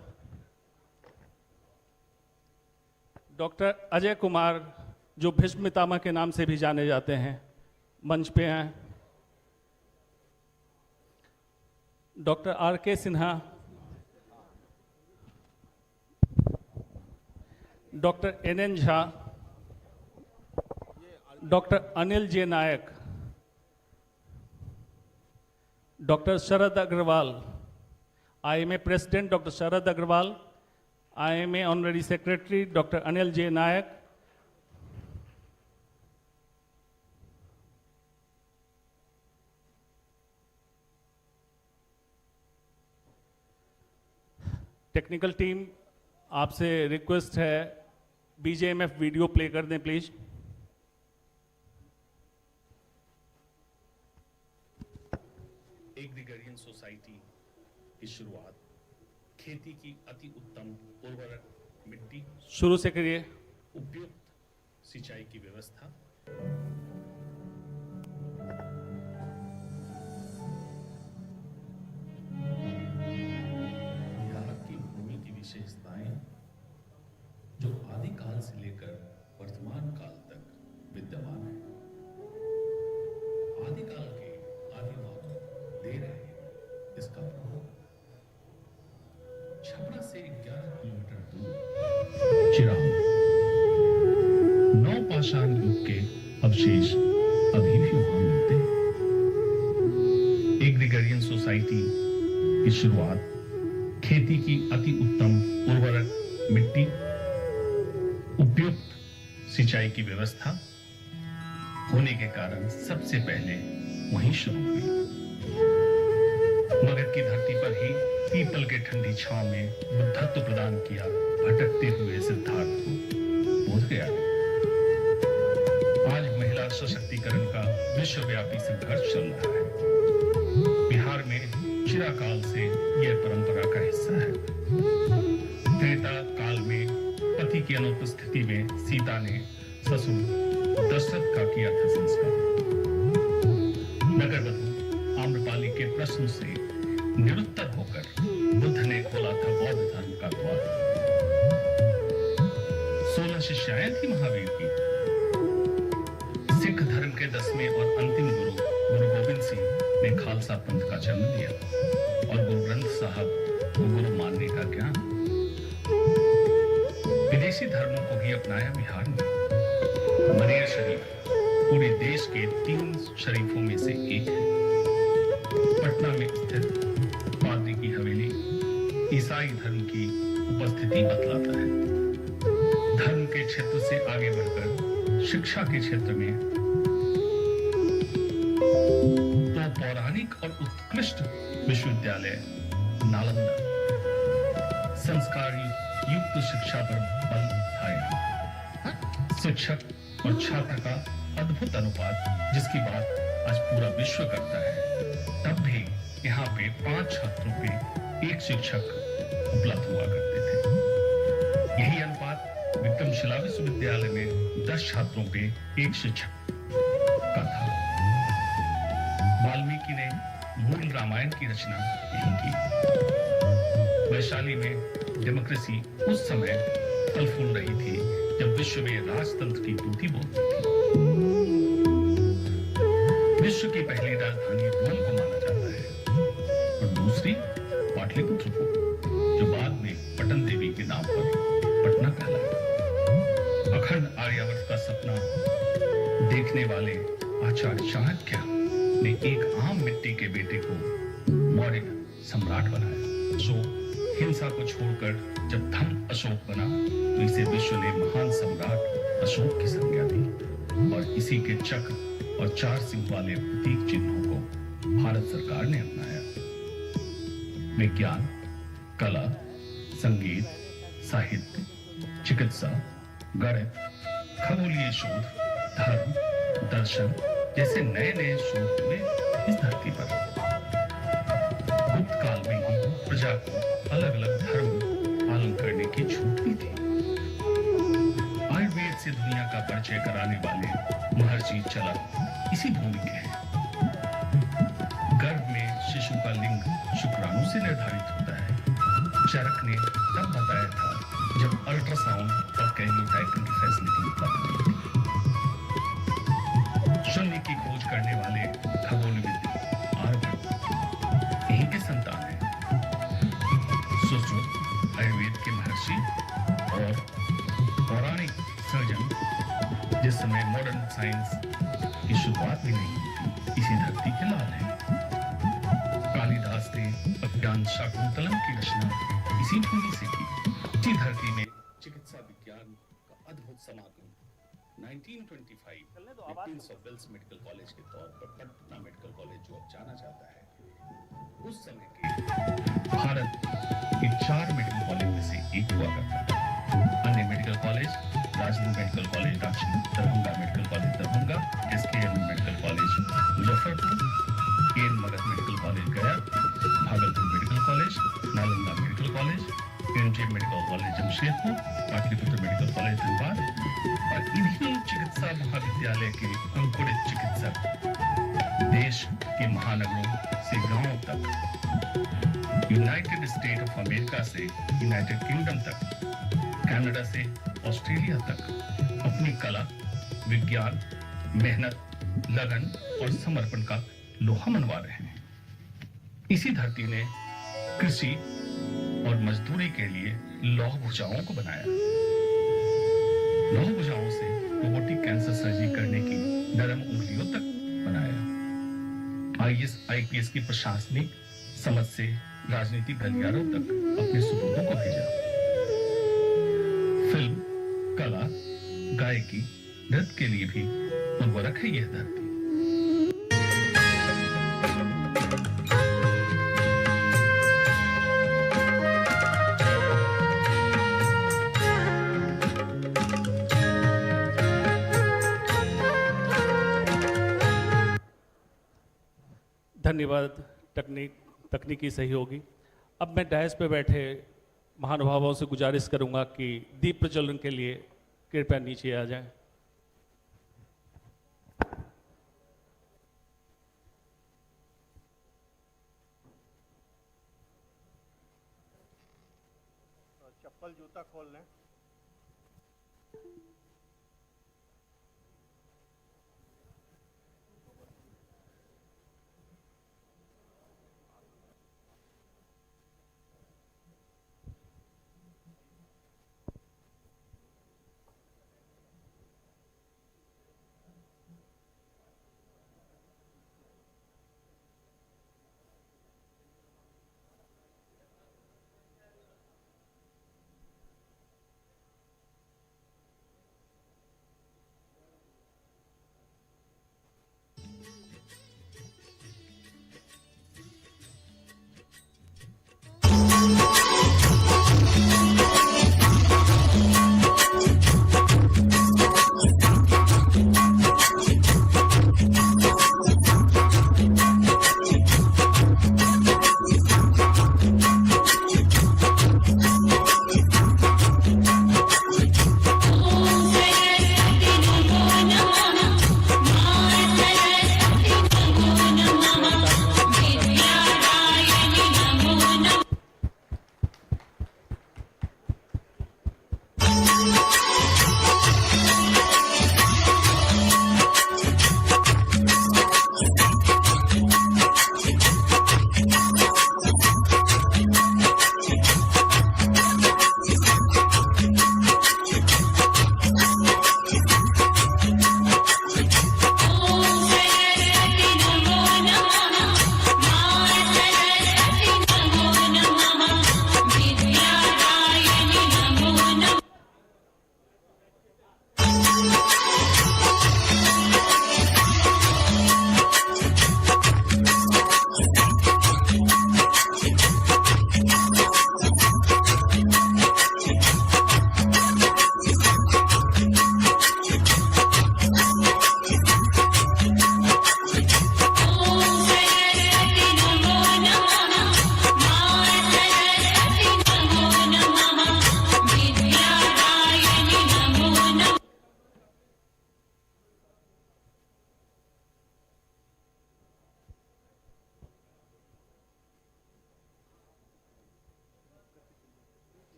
Doctor Ajay Kumar जो भीष्म पितामह के नाम से भी जाने जाते हैं, मंच पे आए। Doctor RK. Sinha, doctor N.N. Jha, doctor Anil J Nayak, doctor Sharad Agarwal, IMA president doctor Sharad Agarwal, IMA honorary secretary doctor Anil J Nayak, technical team आपसे रिक्वेस्ट है BJMF वीडियो प्ले कर दें प्लीज। एग्रीकल्चर सोसाइटी की शुरुआत खेती की अति उत्तम उर्वरक मिट्टी शुरू से करिए। उपयुक्त सिंचाई की व्यवस्था, यहाँ की भूमि की विशेषताएं जो आदिकाल से लेकर वर्तमान काल तक विद्यमान है। आदिकाल के आदिमानव दे रहे हैं इसका प्रभाव। छपरा से 11 किलोमीटर दूर चिराग नवपाषाण युग के अवशेष अभी भी वहां मिलते हैं। एग्रीकल्चर सोसाइटी की शुरुआत खेती की अति उत्तम उर्वरक मिट्टी, उपयुक्त सिंचाई की व्यवस्था होने के कारण सबसे पहले वहीं शुरू हुई। मगध की धरती पर ही पीपल के ठंडी छांव में बुद्धत्व प्रदान किया भटकते हुए सिद्धार्थ को बोध गया। आज महिला सशक्तिकरण का विश्वव्यापी संघर्ष चल रहा है। बिहार में चिराकाल से यह परंपरा का हिस्सा है। त्रेता काल में पति की अनुपस्थिति में सीता ने ससुर दशरथ का किया था संस्कार। नगरवधु आम्रपाली के प्रश्न से निरुत्तर होकर बुद्ध ने खोला था बौद्ध धर्म का द्वार। 16 शिष्याएं थी महावीर की। सिख धर्म के 10वें और अंतिम गुरु गुरु गोविंद सिंह ने खालसा पंथ का जन्म दिया और गुरु ग्रंथ साहब को गुरु मानने का ज्ञान। विदेशी धर्मों को भी अपनाया बिहार ने। मनेर शरीफ पूरे देश के 3 शरीफों में से एक है। पटना में स्थित पादरी की हवेली ईसाई धर्म की उपस्थिति बतलाता है। धर्म के क्षेत्र से आगे बढ़कर शिक्षा के क्षेत्र में तो पौराणिक और उत्कृष्ट विश्वविद्यालय नालंदा संस्कार युक्त शिक्षा पर बल था। शिक्षक और छात्र का अद्भुत अनुपात जिसकी बात आज पूरा विश्व करता है। तब भी यहाँ पे 5 छात्रों पे 1 शिक्षक उपलब्ध हुआ करते थे। यही अनुपात विक्रमशिला विश्वविद्यालय में 10 छात्रों पे 1 शिक्षक का था। वाल्मीकि ने मूल रामायण की रचना यहीं की। वैशाली में डेमोक्रेसी उस समय फल फूल रही थी जब विश्व में राजतंत्र की टूटी बोलती थी। विश्व की पहली राजधानी रोम को माना जाता है और दूसरी पाटलिपुत्र को, जो बाद में पटन देवी के नाम पर पटना कहलाया। अखंड आर्यावर्त का सपना देखने वाले आचार्य चाणक्य ने एक आम मिट्टी के बेटे को मौर्य सम्राट बनाया। अशोक हिंसा को छोड़कर जब धम्म अशोक बना तो इसे विश्व ने महान सम्राट अशोक की संज्ञा दी और इसी के चक्र और 4 सिंह वाले प्रतीक चिन्हों को भारत सरकार ने अपनाया। विज्ञान, कला, संगीत, साहित्य, चिकित्सा, गणित, खगोलीय शोध, धर्म, दर्शन जैसे नए नए शोध हुए इस धरती पर। गुप्त काल में ही प्रजा को अलग अलग धर्म पालन करने की छूट भी थी। आयुर्वेद से दुनिया का परिचय कराने वाले महर्षि चरक इसी भूमि के हैं। गर्भ में शिशु का लिंग शुक्राणु उससे निर्धारित होता है। चरक ने तब बताया था जब अल्ट्रासाउंड और कैरियोटाइपिंग की फैसिलिटी उपलब्ध नहीं थी। शून्य की खोज करने वाले खगोलविद आर्यभट्ट यहीं के संतान हैं। सुश्रुत आयुर्वेद के महर्षि और पौराणिक सर्जन जिस समय मॉडर्न साइंस की शुरुआत भी नहीं हुई इसी धरती के लाल हैं। कालिदास ने अज्ञान शाकुंतलम की रचना इसी भूमि से की। इसी धरती में चिकित्सा विज्ञान का अद्भुत समागम 1925 Prince of Wales Medical college के तौर पर पटना मेडिकल कॉलेज जो अब जाना जाता है, उस समय के भारत के 4 मेडिकल कॉलेज में से एक हुआ करता था। अन्य मेडिकल कॉलेज राजनू medical college Ranchi, Darbhanga medical college Darbhanga, SKM medical college Muzaffarpur, केन Magadh medical college Gaya, Bhagalpur medical college, Nalanda medical college, MJ medical college Jamshedpur, Pataliputra medical college Dhanbad और इन्हीं चिकित्सा महाविद्यालय के अंकुरित चिकित्सक देश के महानगरों से गांवों तक, यूनाइटेड स्टेट ऑफ अमेरिका से यूनाइटेड किंगडम तक, कनाडा से ऑस्ट्रेलिया तक अपनी कला, विज्ञान, मेहनत, लगन और समर्पण का लोहा मनवा रहे हैं। इसी धरती ने कृषि और मजदूरी के लिए लौह भुजाओं को बनाया। लौह भुजाओं से रोबोटिक कैंसर सर्जरी करने की नरम उंगलियों तक बनाया। IAS, IPS की प्रशासनिक समझ से राजनीतिक गलियारों तक अपने सुपुर्दों को भेजा। फिल्म, कला, गायकी, नृत्य के लिए भी उर्वरक है यह धरती। धन्यवाद तकनीकी सहयोगी। अब मैं डायस पे बैठे महानुभावों से गुजारिश करूंगा कि दीप प्रज्वलन के लिए कृपया नीचे आ जाएं। चप्पल जूता खोल लें।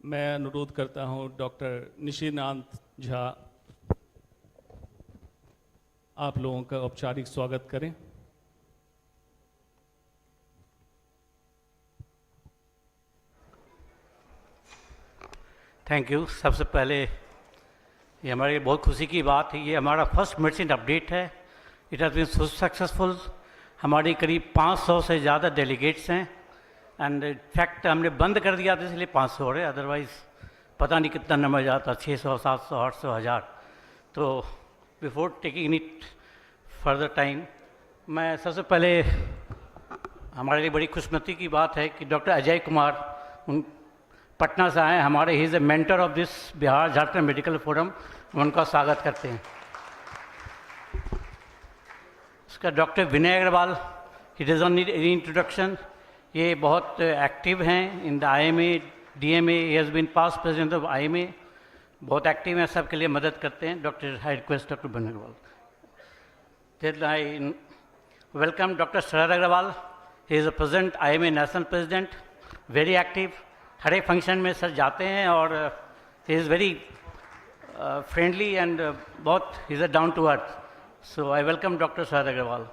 मैं अनुरोध करता हूं डॉक्टर निशिकांत झा आप लोगों का औपचारिक स्वागत करें। Thank you. सबसे पहले ये हमारे लिए बहुत खुशी की बात है, ये हमारा फर्स्ट मेडिसिन अपडेट है। It has been so successful. हमारी करीब 500 से ज़्यादा डेलीगेट्स हैं एंड इनफैक्ट हमने बंद कर दिया था इसलिए 500 हो रहे, अदरवाइज़ पता नहीं कितना नंबर जाता, 600, 700, 800, 1000। तो before taking it further time, मैं सबसे पहले हमारे लिए बड़ी खुशनसीबी की बात है कि डॉक्टर अजय कुमार उन पटना से आए हमारे, he is a mentor of this Bihar Jharkhand medical forum, उनका स्वागत करते हैं। उसका doctor Vinay Agrawal, he doesn't need any introduction, ये बहुत एक्टिव हैं in the IMA, DMA, he has been past president of IMA, बहुत एक्टिव हैं, सबके लिए मदद करते हैं। Doctor I request doctor Vinay Agrawal. Then I welcome Dr. Sharad Agrawal. He is the present IMA National President, very active. हर एक function में sir जाते हैं और he is very friendly and बहुत he is a down to earth. So I welcome Dr. Sharad Agrawal.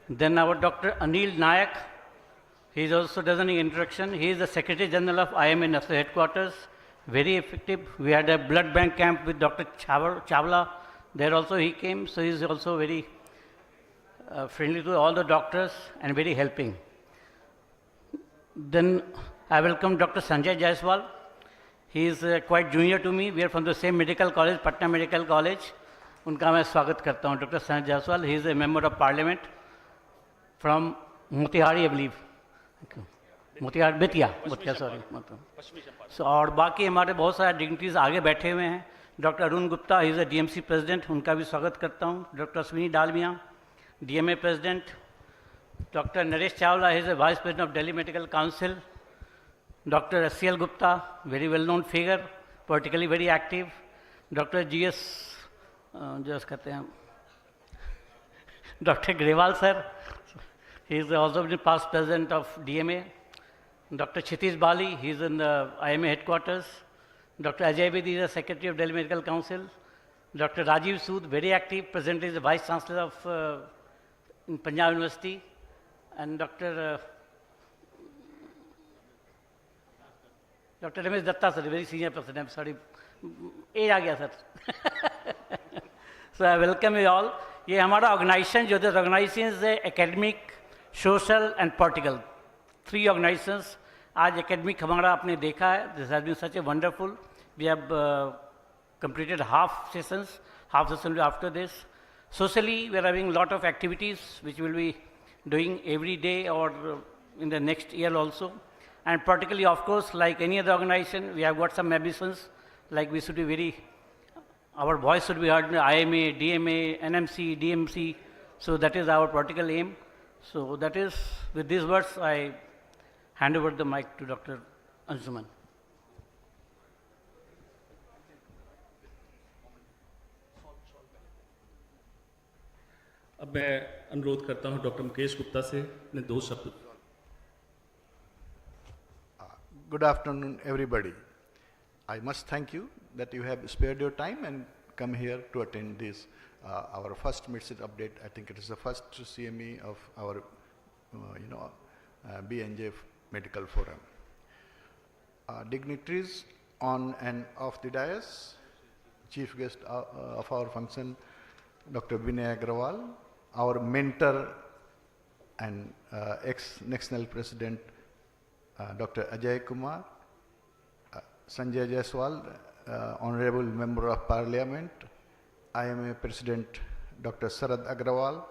Then our Dr. Anil Nayak, he is also doesn't need introduction. He is the Secretary General of IMA National Headquarters, very effective. We had a blood bank camp with Dr. Chawla. There also he came, so he is also very friendly to all the doctors and very helping. Then I welcome Dr. Sanjay Jaiswal. He is quite junior to me. We are from the same medical college, Patna Medical College. उनका मैं स्वागत करता हूँ, Dr. Sanjay Jaiswal. He is a member of Parliament from Motihari, I believe. Motihari Bettiah sorry so और बाकी हमारे बहुत सारे डिग्निटीज आगे बैठे हुए हैं। Doctor Arun Gupta, he is a DMC president, उनका भी स्वागत करता हूँ। Doctor Ashwini Dalmia, DMA president. Doctor Naresh Chawla, he is a vice president of Delhi medical council. Doctor SCL Gupta, very well known figure, politically very active. Doctor GS कहते हैं doctor Grewal sir, he is also the past president of DMA. Dr. Kshitiz Bali, he is in the IMA headquarters. Dr. Ajay Bedi is the secretary of Delhi Medical Council. Dr. Rajiv Sood, very active, presently is the vice chancellor of in Punjab University. And Dr. Ramesh Datta, sir, very senior person. I'm sorry, age आ गया sir. So I welcome you all. ये हमारा organization जो this organization is academic, social and political, 3 organizations. आज academic हमारा आपने देखा है. This has been such a wonderful. We have completed half session after this. Socially, we are having a lot of activities which we will be doing every day or in the next year also. And particularly, of course, like any other organization, we have got some ambitions, like we should be very, our voice should be heard in the IMA, DMA, NMC, DMC. So that is our political aim. So that is, with these words, I hand over the mic to Dr. Ansuman. अब मैं अनुरोध करता हूं doctor Mukesh Gupta से अपने 2 शब्द। Good afternoon, everybody. I must thank you that you have spared your time and come here to attend this, our first medicine update. I think it is the first CME of our, BNJ Medical Forum. Dignitaries on and off the dais, chief guest of our function, Dr. Vinay Agrawal, our mentor and ex-national president, Dr. Ajay Kumar, Sanjay Jaiswal, Honorable Member of Parliament, IMA President Dr. Sharad Agrawal,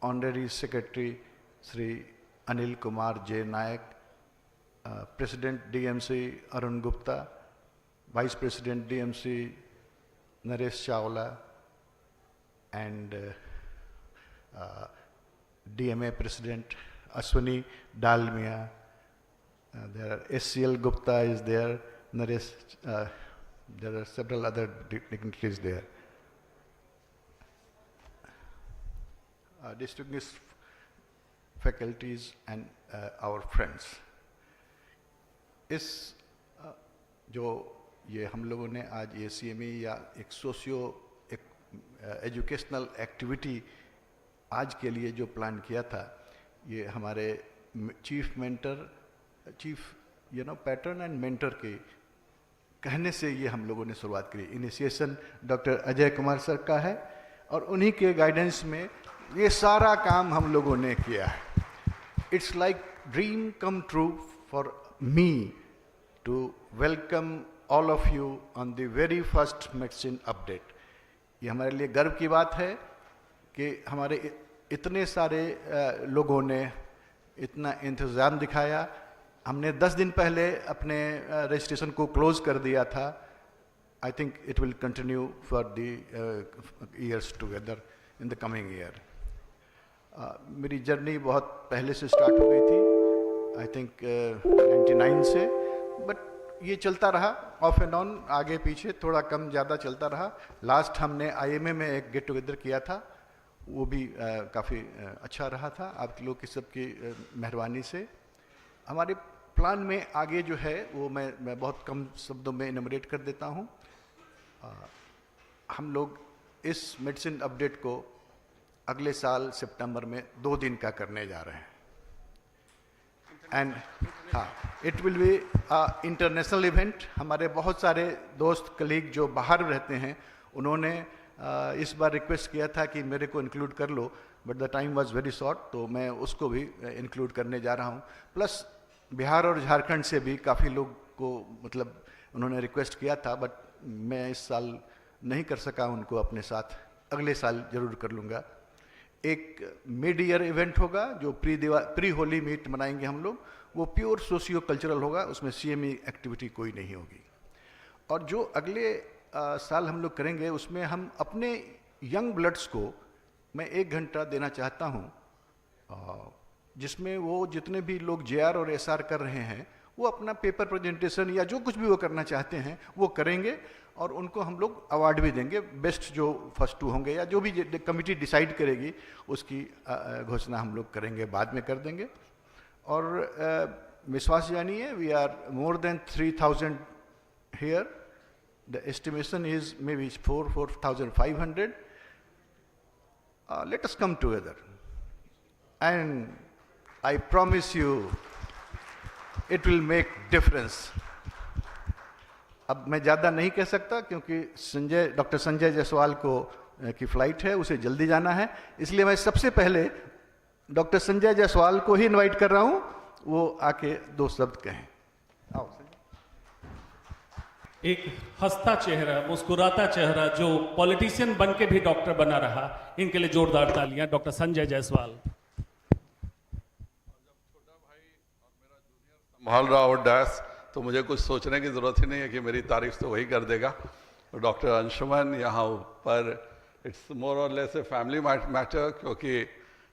Honorary Secretary Sri Anil Kumar J. Nayak, President DMC Arun Gupta, Vice President DMC Naresh Chawla, and DMA President Ashwini Dalmia. There are SCL Gupta is there, Naresh, there are several other dignitaries there. Distinguished faculties and our friends. इस जो ये हम लोगों ने आज ये CME या एक एजुकेशनल एक्टिविटी आज के लिए जो प्लान किया था, ये हमारे चीफ पैटर्न एंड मेंटर के कहने से ये हम लोगों ने शुरुआत करी। Initiation doctor Ajay Kumar sir का है और उन्हीं के गाइडेंस में ये सारा काम हम लोगों ने किया है। It's like dream come true for me to welcome all of you on the very first medicine update. ये हमारे लिए गर्व की बात है कि हमारे इतने सारे लोगों ने इतना इंतज़ाम दिखाया। हमने 10 दिन पहले अपने रजिस्ट्रेशन को क्लोज कर दिया था। I think it will continue for the years together in the coming year. मेरी जर्नी बहुत पहले से स्टार्ट हो गई थी, आई थिंक 99 से, बट ये चलता रहा ऑफ एंड ऑन, आगे पीछे थोड़ा कम ज़्यादा चलता रहा। लास्ट हमने IMA में एक गेट टुगेदर किया था, वो भी काफ़ी अच्छा रहा था आप लोग की सबकी मेहरबानी से। हमारे प्लान में आगे जो है वो मैं बहुत कम शब्दों में इनमरेट कर देता हूँ। हम लोग इस मेडिसिन अपडेट को अगले साल सितंबर में 2 दिन का करने जा रहे हैं। एंड हाँ, it will be international event. हमारे बहुत सारे दोस्त कलीग जो बाहर रहते हैं, उन्होंने इस बार रिक्वेस्ट किया था कि मेरे को इंक्लूड कर लो, but the time was very short, तो मैं उसको भी इंक्लूड करने जा रहा हूँ। प्लस बिहार और झारखंड से भी काफ़ी लोग को मतलब उन्होंने रिक्वेस्ट किया था, बट मैं इस साल नहीं कर सका उनको अपने साथ, अगले साल ज़रूर कर लूँगा। एक मिड ईयर इवेंट होगा जो प्री होली मीट मनाएंगे हम लोग, वो प्योर सोशियो कल्चरल होगा, उसमें CME एक्टिविटी कोई नहीं होगी। और जो अगले साल हम लोग करेंगे उसमें हम अपने यंग ब्लड्स को मैं 1 घंटा देना चाहता हूँ, जिसमें वो जितने भी लोग JR और SR कर रहे हैं वो अपना पेपर प्रेजेंटेशन या जो कुछ भी वो करना चाहते हैं वो करेंगे, और उनको हम लोग अवार्ड भी देंगे। बेस्ट जो फर्स्ट 2 होंगे या जो भी कमिटी डिसाइड करेगी उसकी घोषणा हम लोग करेंगे, बाद में कर देंगे। और विश्वास जानिए, we are more than 3000 here. The estimation is maybe 4,500. Let us come together, and I promise you it will make difference. अब मैं ज़्यादा नहीं कह सकता क्योंकि डॉक्टर संजय जायसवाल की फ्लाइट है, उसे जल्दी जाना है, इसलिए मैं सबसे पहले डॉक्टर संजय जायसवाल को ही इनवाइट कर रहा हूँ, वो आके 2 शब्द कहें। आओ। एक हंसता चेहरा, मुस्कुराता चेहरा, जो पॉलिटिशियन बन के भी डॉक्टर बना रहा, इनके लिए जोरदार तालियां। डॉक्टर संजय जायसवाल। संभाल रहा और डैस, तो मुझे कुछ सोचने की ज़रूरत ही नहीं है कि मेरी तारीफ तो वही कर देगा। डॉक्टर अंशुमन यहाँ ऊपर, इट्स मोर और लेस ए फैमिली मैटर, क्योंकि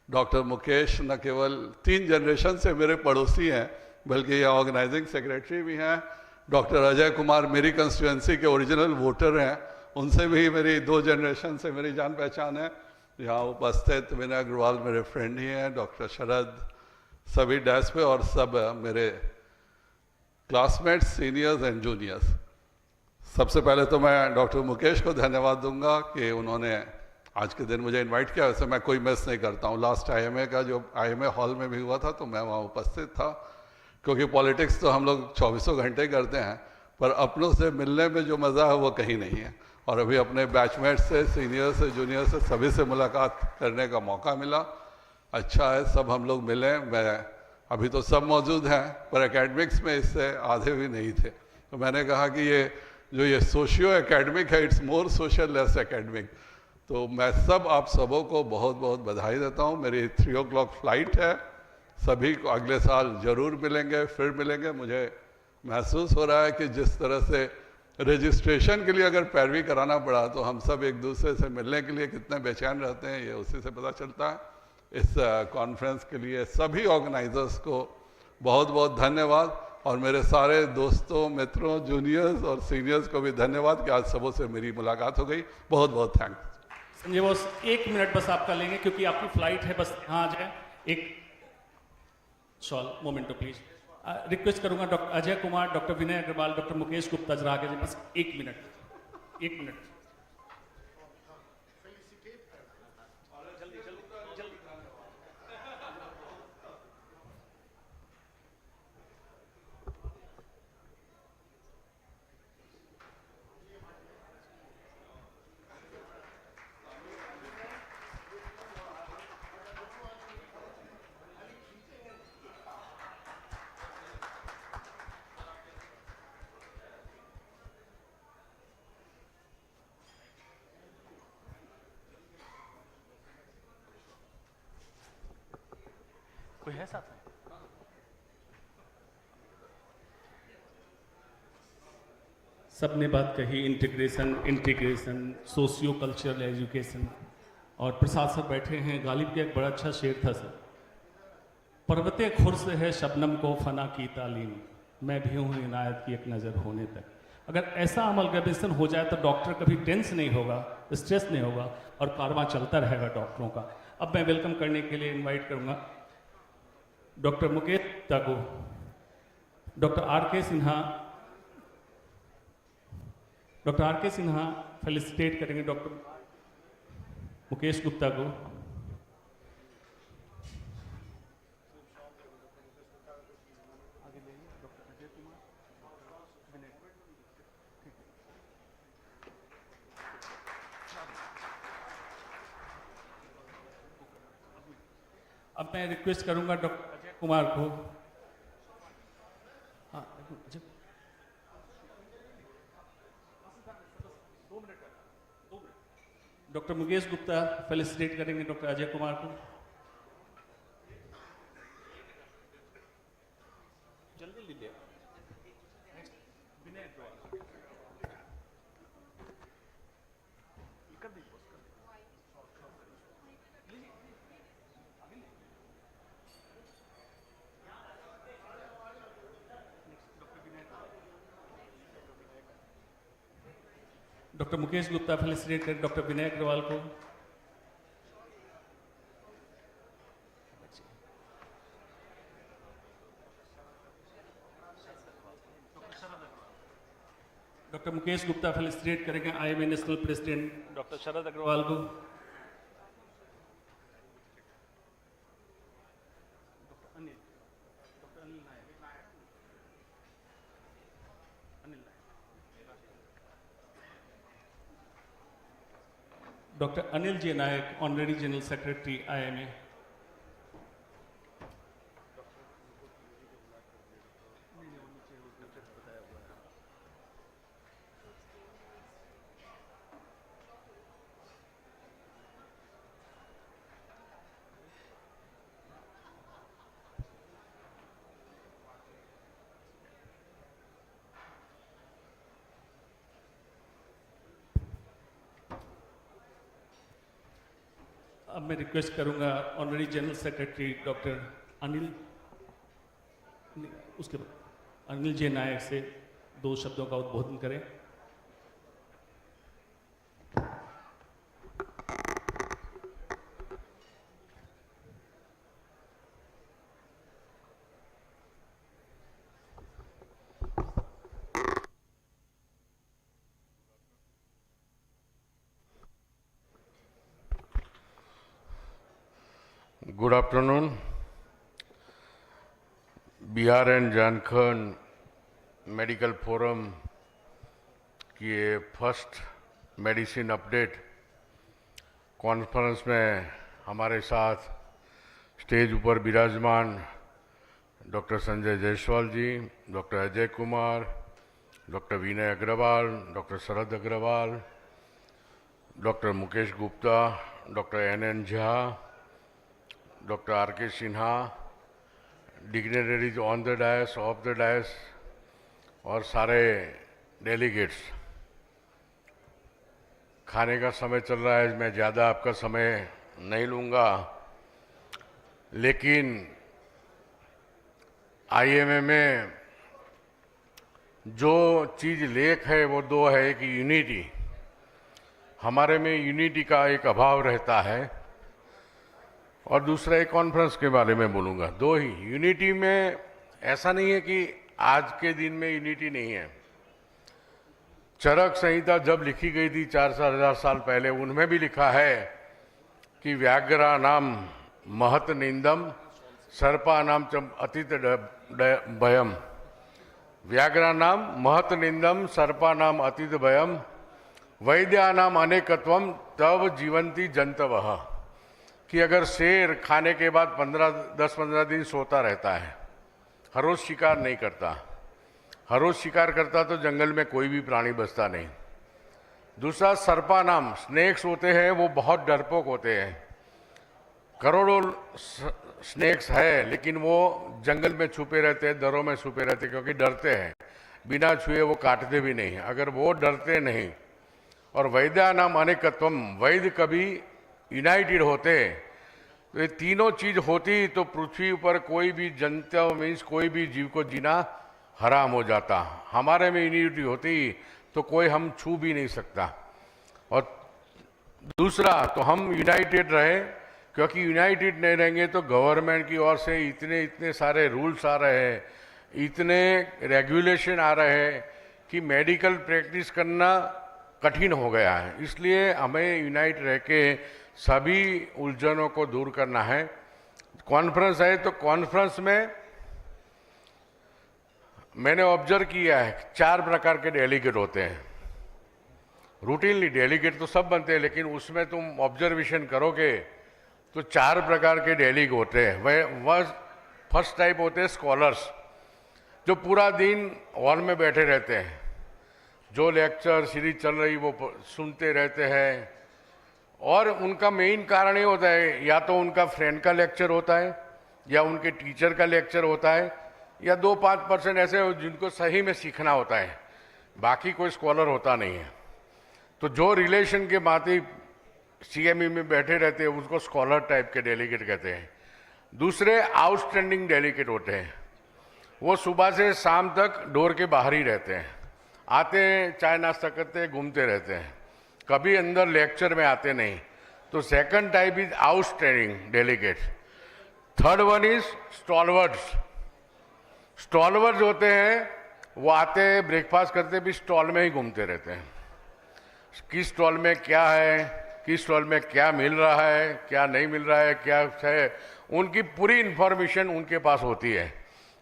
डॉक्टर मुकेश न केवल 3 जनरेशन से मेरे पड़ोसी हैं, बल्कि ये ऑर्गेनाइजिंग सेक्रेटरी भी हैं। डॉक्टर अजय कुमार मेरी कंस्टिट्यूंसी के ओरिजिनल वोटर हैं, उनसे भी मेरी 2 जनरेशन से मेरी जान पहचान है। यहाँ उपस्थित विनय अग्रवाल मेरे फ्रेंड ही हैं, डॉक्टर शरद, सभी डैश पे, और सब मेरे क्लासमेट्स, सीनियर्स एंड जूनियर्स। सबसे पहले तो मैं डॉक्टर मुकेश को धन्यवाद दूंगा कि उन्होंने आज के दिन मुझे इनवाइट किया। वैसे मैं कोई मिस नहीं करता हूँ। लास्ट IMA का जो IMA हॉल में भी हुआ था तो मैं वहाँ उपस्थित था, क्योंकि पॉलिटिक्स तो हम लोग 24 घंटे करते हैं, पर अपनों से मिलने में जो मज़ा है वो कहीं नहीं है। और अभी अपने बैचमेट से, सीनियर से, जूनियर से, सभी से मुलाकात करने का मौका मिला। अच्छा है सब हम लोग मिले। मैं अभी तो सब मौजूद हैं, पर एकेडमिक्स में इससे आधे भी नहीं थे, तो मैंने कहा कि ये सोशियो एकेडमिक है, it's more social less academic. तो मैं सब आप सबों को बहुत बहुत बधाई देता हूँ। मेरी 3 o'clock फ्लाइट है, सभी को अगले साल ज़रूर मिलेंगे, फिर मिलेंगे। मुझे महसूस हो रहा है कि जिस तरह से रजिस्ट्रेशन के लिए अगर पैरवी कराना पड़ा, तो हम सब एक दूसरे से मिलने के लिए कितने बेचैन रहते हैं, ये उसी से पता चलता है। इस कॉन्फ्रेंस के लिए सभी ऑर्गेनाइजर्स को बहुत बहुत धन्यवाद, और मेरे सारे दोस्तों, मित्रों, जूनियर्स और सीनियर्स को भी धन्यवाद कि आज सबों से मेरी मुलाकात हो गई। बहुत बहुत थैंक्स। संजय बॉस, 1 मिनट बस आपका लेंगे क्योंकि आपकी फ्लाइट है, बस यहाँ आ जाए। एक शॉल मोमेंटो प्लीज। रिक्वेस्ट करूंगा doctor Ajay Kumar, doctor Vinay Agrawal, doctor Mukesh Gupta जरा आगे बस 1 मिनट 1 मिनट। कोई है साथ में? सबने बात कही इंटीग्रेशन, सोशियो कल्चरल एजुकेशन, और प्रसाद सर बैठे हैं। गालिब का एक बड़ा अच्छा शेर था सर, पर्वते खुर्स है शबनम को फना की तालीम, मैं भी हूँ इनायत की एक नज़र होने तक। अगर ऐसा अमलगमेशन हो जाए तो डॉक्टर कभी टेंस नहीं होगा, स्ट्रेस नहीं होगा, और कारवां चलता रहेगा डॉक्टरों का। अब मैं वेलकम करने के लिए इनवाइट करूँगा डॉक्टर मुकेश गुप्ता को, डॉक्टर आर के सिन्हा फेलिसिटेट करेंगे डॉक्टर मुकेश गुप्ता को। अब मैं रिक्वेस्ट करूंगा डॉक्टर अजय कुमार को। हाँ, डॉक्टर मुकेश गुप्ता फेलिसिटेट करेंगे डॉक्टर अजय कुमार को। जल्दी लीजिए। डॉक्टर मुकेश गुप्ता फेलिसिटेट करें डॉक्टर विनय अग्रवाल को। डॉक्टर मुकेश गुप्ता फेलिसिटेट करेंगे IMA national president doctor Sharad Agarwal को। Doctor Anil J Nayak, honorary general secretary IMA। अब मैं रिक्वेस्ट करूंगा honorary general secretary doctor Anil J Nayak से 2 शब्दों का उद्बोधन करें। Good afternoon. Bihar and Jharkhand medical forum की ये फर्स्ट मेडिसिन अपडेट कॉन्फ्रेंस में हमारे साथ स्टेज ऊपर विराजमान doctor Sanjay Jaiswal ji, doctor Ajay Kumar, doctor Vinay Agrawal, doctor Sharad Agrawal, doctor Mukesh Gupta, doctor NN Jha, doctor RK Sinha, dignitaries on the dais, of the dais, और सारे डेलीगेट्स। खाने का समय चल रहा है, मैं ज़्यादा आपका समय नहीं लूँगा, लेकिन IMA में जो चीज़ लेख है वो 2 है। एक यूनिटी, हमारे में यूनिटी का एक अभाव रहता है, और दूसरा एक कॉन्फ्रेंस के बारे में बोलूँगा। 2 ही, यूनिटी में ऐसा नहीं है कि आज के दिन में यूनिटी नहीं है। चरक संहिता जब लिखी गई थी 4,000 साल पहले, उनमें भी लिखा है कि व्याघ्रा नाम महत निंदम सर्पा नाम अतीत भयम। व्याघ्रा नाम महत निंदम सर्पा नाम अतीत भयम वैद्या नाम अनेकत्वम तब जीवंती जंतवः। कि अगर शेर खाने के बाद 10-15 दिन सोता रहता है, हर रोज शिकार नहीं करता, हर रोज शिकार करता तो जंगल में कोई भी प्राणी बचता नहीं। दूसरा सर्पा नाम, स्नेक्स होते हैं वो बहुत डरपोक होते हैं, करोड़ों स्नेक्स है लेकिन वो जंगल में छुपे रहते हैं, दरों में छुपे रहते हैं क्योंकि डरते हैं, बिना छुए वो काटते भी नहीं। अगर वो डरते नहीं। और वैद्या नाम अनेकत्वम, वैद्य कभी यूनाइटेड होते, तो ये तीनों चीज होती तो पृथ्वी पर कोई भी जंतु मीन्स कोई भी जीव को जीना हराम हो जाता। हमारे में यूनिटी होती तो कोई हम छू भी नहीं सकता। और दूसरा तो हम यूनाइटेड रहे, क्योंकि यूनाइटेड नहीं रहेंगे तो गवर्नमेंट की ओर से इतने सारे रूल्स आ रहे हैं, इतने रेगुलेशन आ रहे हैं कि मेडिकल प्रैक्टिस करना कठिन हो गया है। इसलिए हमें यूनाइट रह के सभी उलझनों को दूर करना है। कॉन्फ्रेंस है तो कॉन्फ्रेंस में मैंने ऑब्जर्व किया है 4 प्रकार के डेलीगेट होते हैं। रूटीनली डेलीगेट तो सब बनते हैं लेकिन उसमें तुम ऑब्जर्वेशन करोगे तो 4 प्रकार के डेलीगेट होते हैं। वह फर्स्ट टाइप होते हैं स्कॉलर्स, जो पूरा दिन हॉल में बैठे रहते हैं, जो लेक्चर सीरीज चल रही वो सुनते रहते हैं। और उनका मेन कारण ये होता है या तो उनका फ्रेंड का लेक्चर होता है या उनके टीचर का लेक्चर होता है, या 2-5% ऐसे हो जिनको सही में सीखना होता है, बाकी कोई स्कॉलर होता नहीं है। तो जो रिलेशन के बातें CME में बैठे रहते हैं उसको स्कॉलर टाइप के डेलीगेट कहते हैं। दूसरे आउटस्टैंडिंग डेलीगेट होते हैं, वो सुबह से शाम तक डोर के बाहर ही रहते हैं, आते हैं चाय नाश्ता करते हैं, घूमते रहते हैं, कभी अंदर लेक्चर में आते नहीं। तो second type is outstanding delegate. Third one is stalwarts. Stalwarts होते हैं वो आते हैं ब्रेकफास्ट करते भी स्टॉल में ही घूमते रहते हैं, किस स्टॉल में क्या है, किस स्टॉल में क्या मिल रहा है, क्या नहीं मिल रहा है, क्या है, उनकी पूरी इंफॉर्मेशन उनके पास होती है।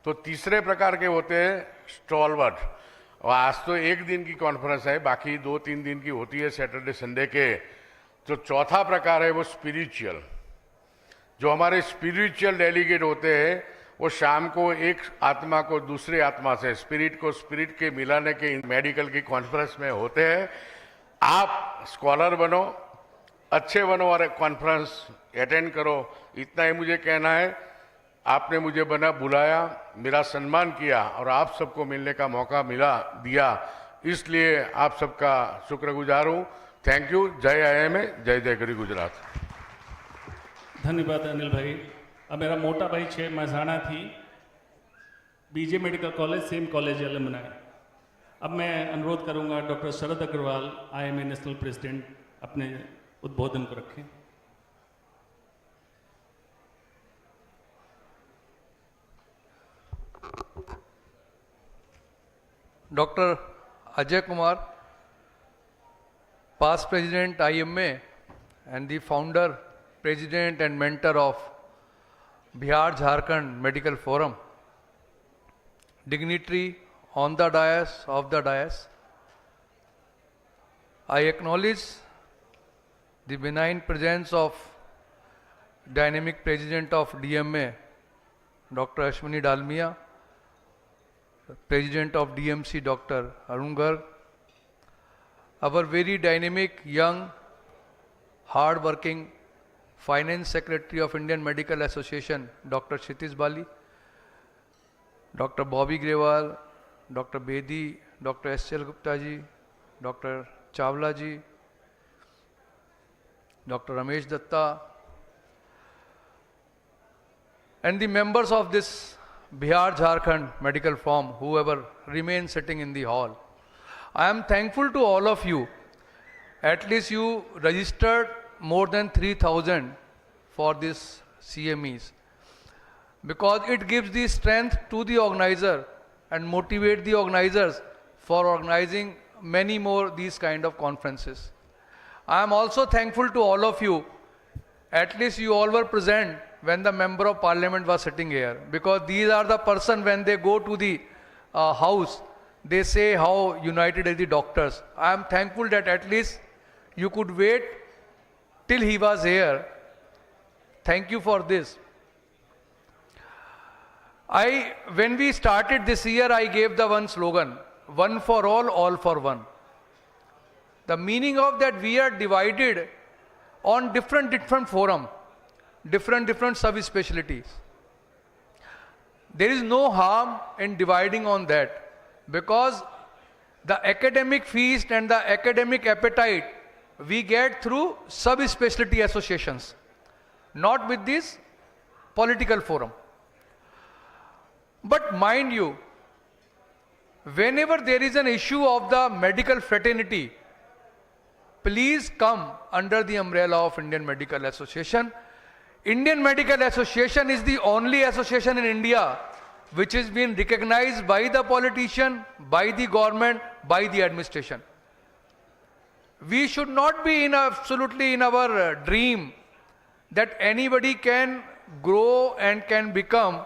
तो तीसरे प्रकार के होते हैं स्टॉलवर्ड। और आज तो 1 दिन की कॉन्फ्रेंस है, बाकी 2-3 दिन की होती है सैटरडे संडे के। तो चौथा प्रकार है वो स्पिरिचुअल। जो हमारे स्पिरिचुअल डेलीगेट होते हैं वो शाम को एक आत्मा को दूसरे आत्मा से, स्पिरिट को स्पिरिट के मिलाने के मेडिकल की कॉन्फ्रेंस में होते हैं। आप स्कॉलर बनो, अच्छे बनो और कॉन्फ्रेंस अटेंड करो, इतना ही मुझे कहना है। आपने मुझे बुलाया, मेरा सम्मान किया और आप सबको मिलने का मौका दिया, इसलिए आप सबका शुक्रगुजार हूँ। Thank you. जय IIM, जय जय गरी गुजरात। धन्यवाद अनिल भाई। अब मेरा मोटा भाई 6 महसाणा थी, BJ medical college, same college alumni. अब मैं अनुरोध करूंगा doctor Sharad Agarwal IIM national president अपने उद्बोधन को रखें। Dr. Ajay Kumar, past president IMA and the founder, president and mentor of Bihar Jharkhand Medical Forum, dignitary on the dais, of the dais, I acknowledge the benign presence of dynamic president of DMA, Dr. Ashwini Dalmia, President of DMC, Dr. Arun Garg, our very dynamic, young, hard-working Finance Secretary of Indian Medical Association, Dr. Kshitiz Bali, Dr. Bobby Grewal, Dr. Bedi, Dr. S.L. Gupta ji, Dr. Chawla ji, Dr. Ramesh Datta, and the members of this Bihar Jharkhand Medical Forum, whoever remains sitting in the hall. I am thankful to all of you. At least you registered more than 3,000 for this CMEs. because it gives the strength to the organizer and motivate the organizers for organizing many more these kind of conferences. I am also thankful to all of you. At least you all were present when the member of parliament was sitting here, because these are the person when they go to the house, they say how united are the doctors. I am thankful that at least you could wait till he was here. Thank you for this. When we started this year, I gave the one slogan, one for all for one. The meaning of that, we are divided on different forum, different sub-specialties. There is no harm in dividing on that, because the academic feast and the academic appetite we get through sub-specialty associations, not with this political forum. But mind you, whenever there is an issue of the medical fraternity, please come under the umbrella of Indian Medical Association. Indian Medical Association is the only association in India which is being recognized by the politician, by the government, by the administration. We should not be absolutely in our dream that anybody can grow and can become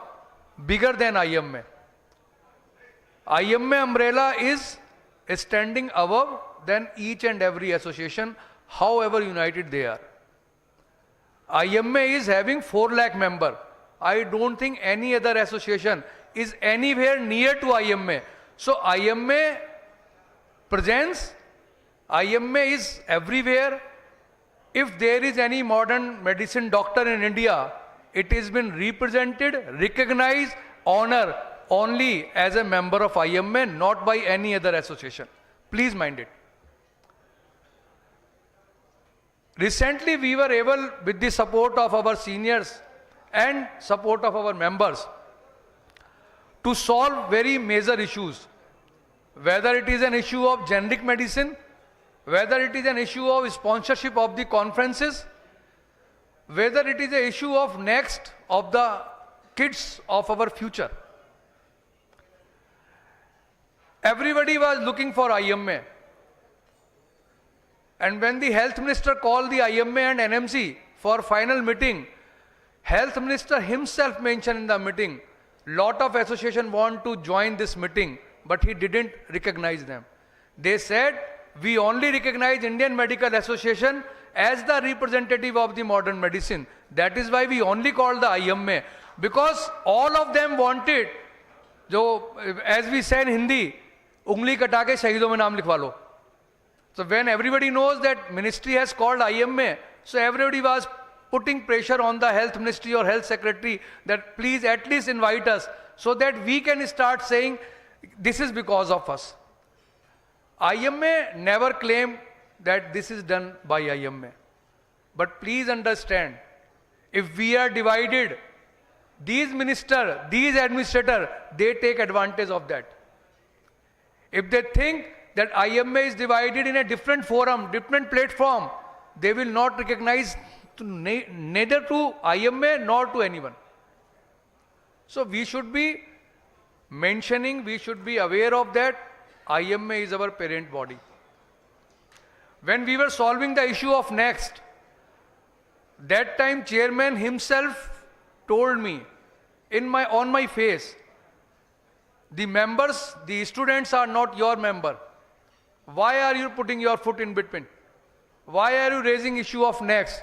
bigger than IMA. IMA umbrella is standing above than each and every association, however united they are. IMA is having 4 lakh members. I don't think any other association is anywhere near to IMA. So IMA presents, IMA is everywhere. If there is any modern medicine doctor in India, it has been represented, recognized, honored only as a member of IMA, not by any other association. Please mind it. Recently, we were able, with the support of our seniors and support of our members, to solve very major issues. Whether it is an issue of generic medicine, whether it is an issue of sponsorship of the conferences, whether it is an issue of next of the kids of our future. Everybody was looking for IMA. And when the health minister called the IMA and NMC for final meeting, health minister himself mentioned in the meeting, lot of association want to join this meeting, but he didn't recognize them. They said, we only recognize Indian Medical Association as the representative of the modern medicine. That is why we only call the IMA, because all of them wanted, as we say in Hindi, ungli kata ke shaheedon mein naam likhwa lo. So when everybody knows that ministry has called IMA, so everybody was putting pressure on the health ministry or health secretary that please at least invite us so that we can start saying this is because of us. IMA never claimed that this is done by IMA. But please understand, if we are divided, these ministers, these administrators, they take advantage of that. If they think that IMA is divided in a different forum, different platform, they will not recognize neither to IMA nor to anyone. So we should be mentioning, we should be aware of that. IMA is our parent body. When we were solving the issue of next, that time chairman himself told me on my face, the members, the students are not your member. Why are you putting your foot in between? Why are you raising issue of next?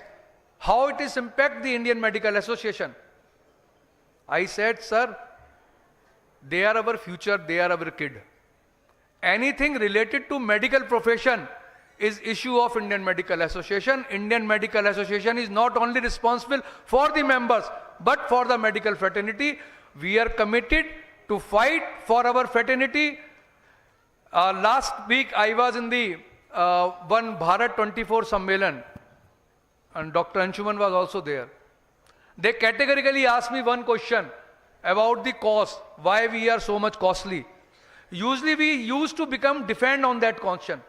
How it is impact the Indian Medical Association? I said, sir, they are our future, they are our kid. Anything related to medical profession is issue of Indian Medical Association. Indian Medical Association is not only responsible for the members, but for the medical fraternity. We are committed to fight for our fraternity. Last week I was in the One Bharat 24 Sammelan, and Dr. Anshuman was also there. They categorically asked me one question about the cost, why we are so much costly. Usually we used to defend on that question,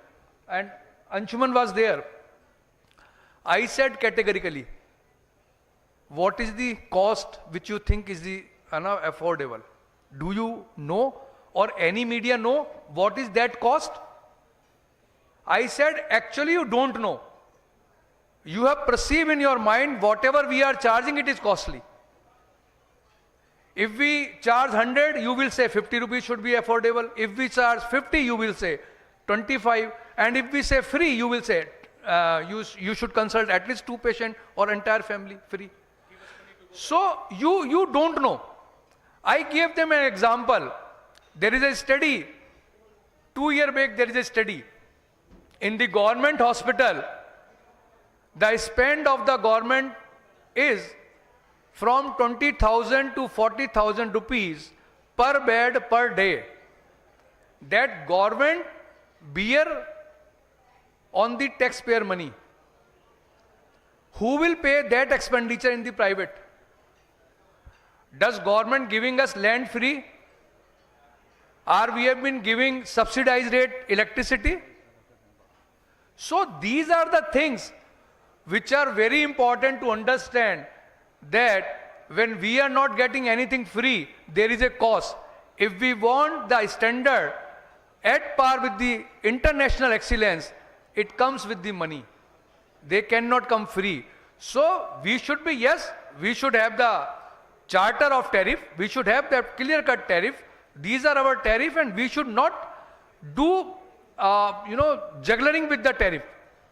and Anshuman was there. I said categorically, what is the cost which you think is the affordable. Do you know, or any media know, what is that cost? I said, actually you don't know. You have perceived in your mind whatever we are charging, it is costly. If we charge 100, you will say 50 rupees should be affordable. If we charge 50, you will say 25. And if we say free, you will say you should consult at least 2 patients or entire family free. So you don't know. I gave them an example. There is a study, 2 years back there is a study. In the government hospital, the spend of the government is from 20,000 to 40,000 rupees per bed per day. That government bear on the taxpayer money. Who will pay that expenditure in the private? Does government giving us land free? Or we have been giving subsidized rate electricity? So these are the things which are very important to understand, that when we are not getting anything free, there is a cost. If we want the standard at par with the international excellence, it comes with the money. They cannot come free. So we should be, yes, we should have the charter of tariff, we should have that clear-cut tariff. These are our tariff, and we should not do, juggling with the tariff.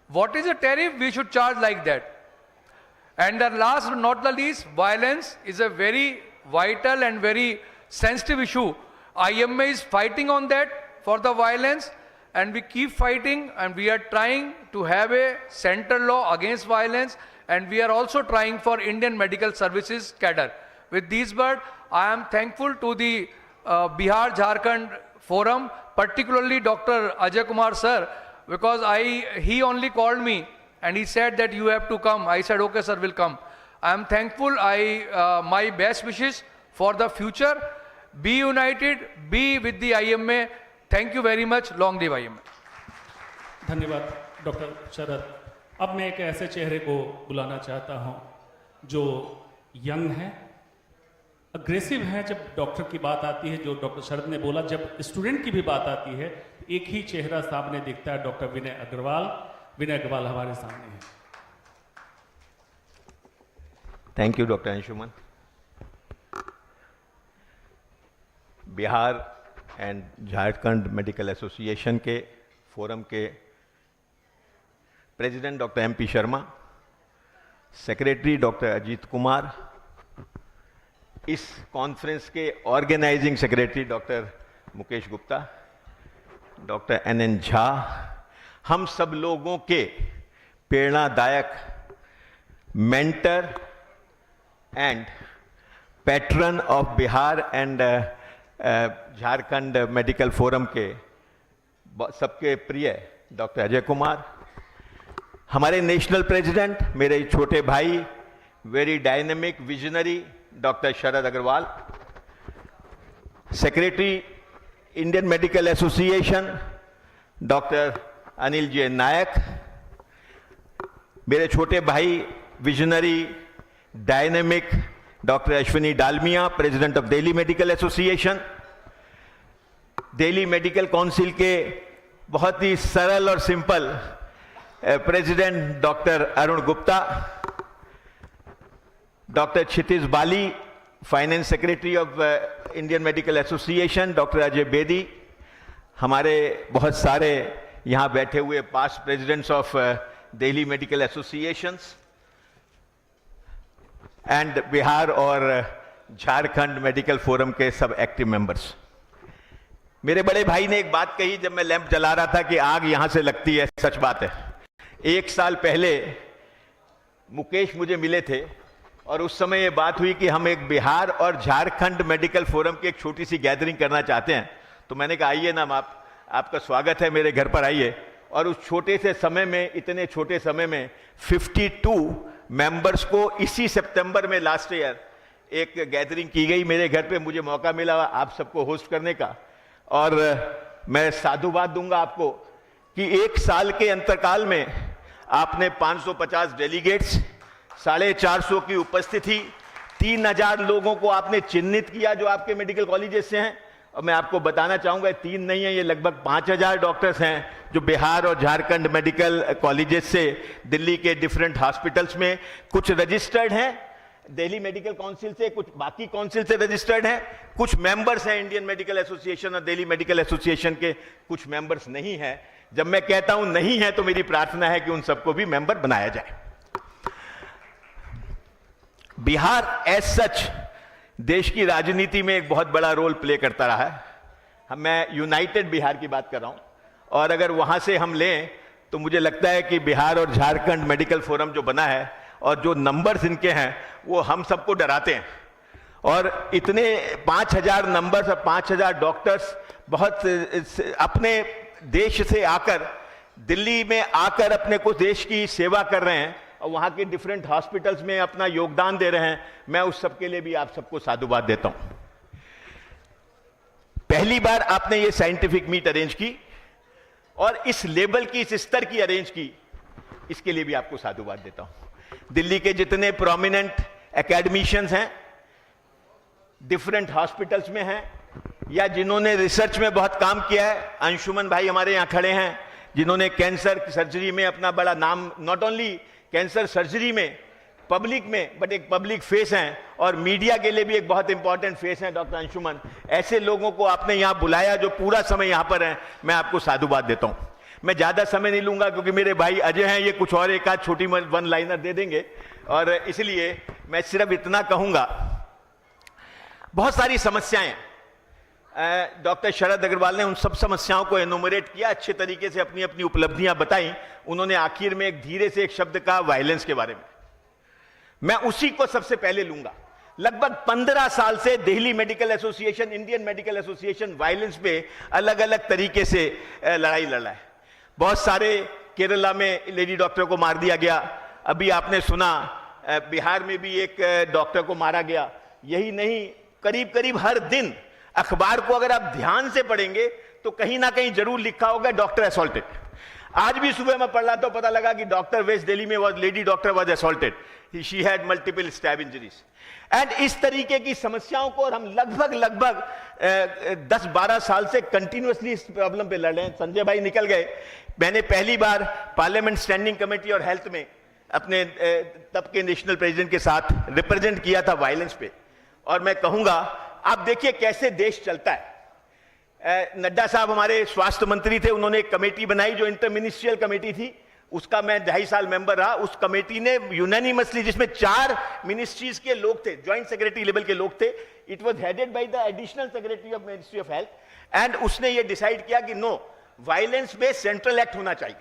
What is a tariff? We should charge like that. And the last but not the least, violence is a very vital and very sensitive issue. IMA is fighting on that for the violence, and we keep fighting, and we are trying to have a central law against violence, and we are also trying for Indian Medical Services cadre. With these words, I am thankful to the Bihar Jharkhand Forum, particularly Dr. Ajay Kumar sir, because he only called me and he said that you have to come. I said, okay sir, will come. I am thankful. My best wishes for the future. Be united, be with the IMA. Thank you very much. Long live IMA. धन्यवाद doctor शरद। अब मैं एक ऐसे चेहरे को बुलाना चाहता हूं जो यंग है, अग्रेसिव है। जब डॉक्टर की बात आती है, जो डॉक्टर शरद ने बोला, जब स्टूडेंट की भी बात आती है, एक ही चेहरा सामने दिखता है, डॉक्टर विनय अग्रवाल। विनय अग्रवाल हमारे सामने है। Thank you doctor Anshuman. Bihar and Jharkhand medical association के फोरम के president doctor MP Sharma, secretary doctor Ajit Kumar, इस कॉन्फ्रेंस के organizing secretary doctor Mukesh Gupta, doctor NN Jha, हम सब लोगों के प्रेरणादायक mentor and patron of Bihar and Jharkhand medical forum के सबके प्रिय डॉक्टर अजय कुमार, हमारे नेशनल प्रेसिडेंट, मेरे छोटे भाई, very dynamic visionary doctor Sharad Agarwal, secretary Indian medical association doctor Anil J Nayak, मेरे छोटे भाई visionary dynamic doctor Ashwini Dalmia, president of Delhi medical association, Delhi medical council के बहुत ही सरल और simple president doctor Arun Gupta, doctor Kshitij Bali, finance secretary of Indian medical association doctor Ajay Bedi, हमारे बहुत सारे यहाँ बैठे हुए past presidents of Delhi medical associations and Bihar और झारखंड मेडिकल फोरम के सब एक्टिव मेंबर्स। मेरे बड़े भाई ने एक बात कही जब मैं लैंप जला रहा था कि आग यहां से लगती है, सच बात है। 1 साल पहले मुकेश मुझे मिले थे और उस समय ये बात हुई कि हम एक बिहार और झारखंड मेडिकल फोरम की एक छोटी सी गैदरिंग करना चाहते हैं। तो मैंने कहा आइए ना, आपका स्वागत है, मेरे घर पर आइए। और उस छोटे से समय में, इतने छोटे समय में 52 मेंबर्स को इसी सितंबर में लास्ट ईयर एक गैदरिंग की गई मेरे घर पे। मुझे मौका मिला आप सबको होस्ट करने का और मैं साधुवाद दूंगा आपको कि 1 साल के अंतरकाल में आपने 550 डेलीगेट्स, 450 की उपस्थिति, 3,000 लोगों को आपने चिन्हित किया जो आपके मेडिकल कॉलेजेस से हैं, और मैं आपको बताना चाहूंगा 3 नहीं है, ये लगभग 5,000 डॉक्टर्स हैं जो बिहार और झारखंड मेडिकल कॉलेजेस से दिल्ली के डिफरेंट हॉस्पिटल्स में, कुछ रजिस्टर्ड हैं दिल्ली मेडिकल काउंसिल से, कुछ बाकी काउंसिल से रजिस्टर्ड हैं, कुछ मेंबर्स हैं इंडियन मेडिकल एसोसिएशन और दिल्ली मेडिकल एसोसिएशन के, कुछ मेंबर्स नहीं हैं। जब मैं कहता हूं नहीं है तो मेरी प्रार्थना है कि उन सबको भी मेंबर बनाया जाए। बिहार एज सच देश की राजनीति में एक बहुत बड़ा रोल प्ले करता रहा है। मैं यूनाइटेड बिहार की बात कर रहा हूं, और अगर वहां से हम लें तो मुझे लगता है कि बिहार और झारखंड मेडिकल फोरम जो बना है और जो नंबर्स इनके हैं वो हम सबको डराते हैं। और इतने 5,000 नंबर्स और 5,000 डॉक्टर्स बहुत अपने देश से आकर, दिल्ली में आकर अपने को देश की सेवा कर रहे हैं और वहां के डिफरेंट हॉस्पिटल्स में अपना योगदान दे रहे हैं। मैं उस सब के लिए भी आप सबको साधुवाद देता हूं। पहली बार आपने ये साइंटिफिक मीट अरेंज की और इस लेवल की, इस स्तर की अरेंज की, इसके लिए भी आपको साधुवाद देता हूं। दिल्ली के जितने प्रोमिनेंट एकेडमिशियंस हैं, डिफरेंट हॉस्पिटल्स में हैं, या जिन्होंने रिसर्च में बहुत काम किया है, अंशुमन भाई हमारे यहां खड़े हैं जिन्होंने कैंसर सर्जरी में अपना बड़ा नाम, नॉट ओनली कैंसर सर्जरी में, पब्लिक में, बट एक पब्लिक फेस हैं और मीडिया के लिए भी एक बहुत इंपॉर्टेंट फेस हैं डॉक्टर अंशुमन। ऐसे लोगों को आपने यहां बुलाया जो पूरा समय यहां पर हैं, मैं आपको साधुवाद देता हूं। मैं ज्यादा समय नहीं लूंगा क्योंकि मेरे भाई अजय हैं, ये कुछ और एक आध छोटी वन लाइनर दे देंगे, और इसलिए मैं सिर्फ इतना कहूंगा, बहुत सारी समस्याएं, डॉक्टर शरद अग्रवाल ने उन सब समस्याओं को एनुमरेट किया, अच्छे तरीके से अपनी अपनी उपलब्धियां बताई। उन्होंने आखिर में एक धीरे से एक शब्द कहा वायलेंस के बारे में, मैं उसी को सबसे पहले लूंगा। लगभग 15 साल से Delhi medical association, Indian medical association violence पे अलग अलग तरीके से लड़ाई लड़ रहा है। बहुत सारे केरला में लेडी डॉक्टर को मार दिया गया, अभी आपने सुना बिहार में भी एक डॉक्टर को मारा गया। यही नहीं, करीब करीब हर दिन अखबार को अगर आप ध्यान से पढ़ेंगे तो कहीं ना कहीं जरूर लिखा होगा डॉक्टर असॉल्टेड। आज भी सुबह मैं पढ़ रहा तो पता लगा कि डॉक्टर वेस्ट दिल्ली में lady doctor was assaulted, she had multiple stab injuries. And इस तरीके की समस्याओं को, और हम लगभग 10-12 साल से कंटिन्यूअसली इस प्रॉब्लम पे लड़ रहे हैं। संजय भाई निकल गए, मैंने पहली बार पार्लियामेंट स्टैंडिंग कमेटी और हेल्थ में अपने तब के नेशनल प्रेसिडेंट के साथ रिप्रेजेंट किया था वायलेंस पे। और मैं कहूंगा, आप देखिए कैसे देश चलता है। नड्डा साहब हमारे स्वास्थ्य मंत्री थे, उन्होंने एक कमेटी बनाई जो इंटर मिनिस्ट्रियल कमेटी थी, उसका मैं 2.5 साल मेंबर रहा। उस कमेटी ने यूनानिमसली, जिसमें 4 मिनिस्ट्रीज के लोग थे, ज्वाइंट सेक्रेटरी लेवल के लोग थे, it was headed by the additional secretary of ministry of health, and उसने ये डिसाइड किया कि नो, वायलेंस पे सेंट्रल एक्ट होना चाहिए,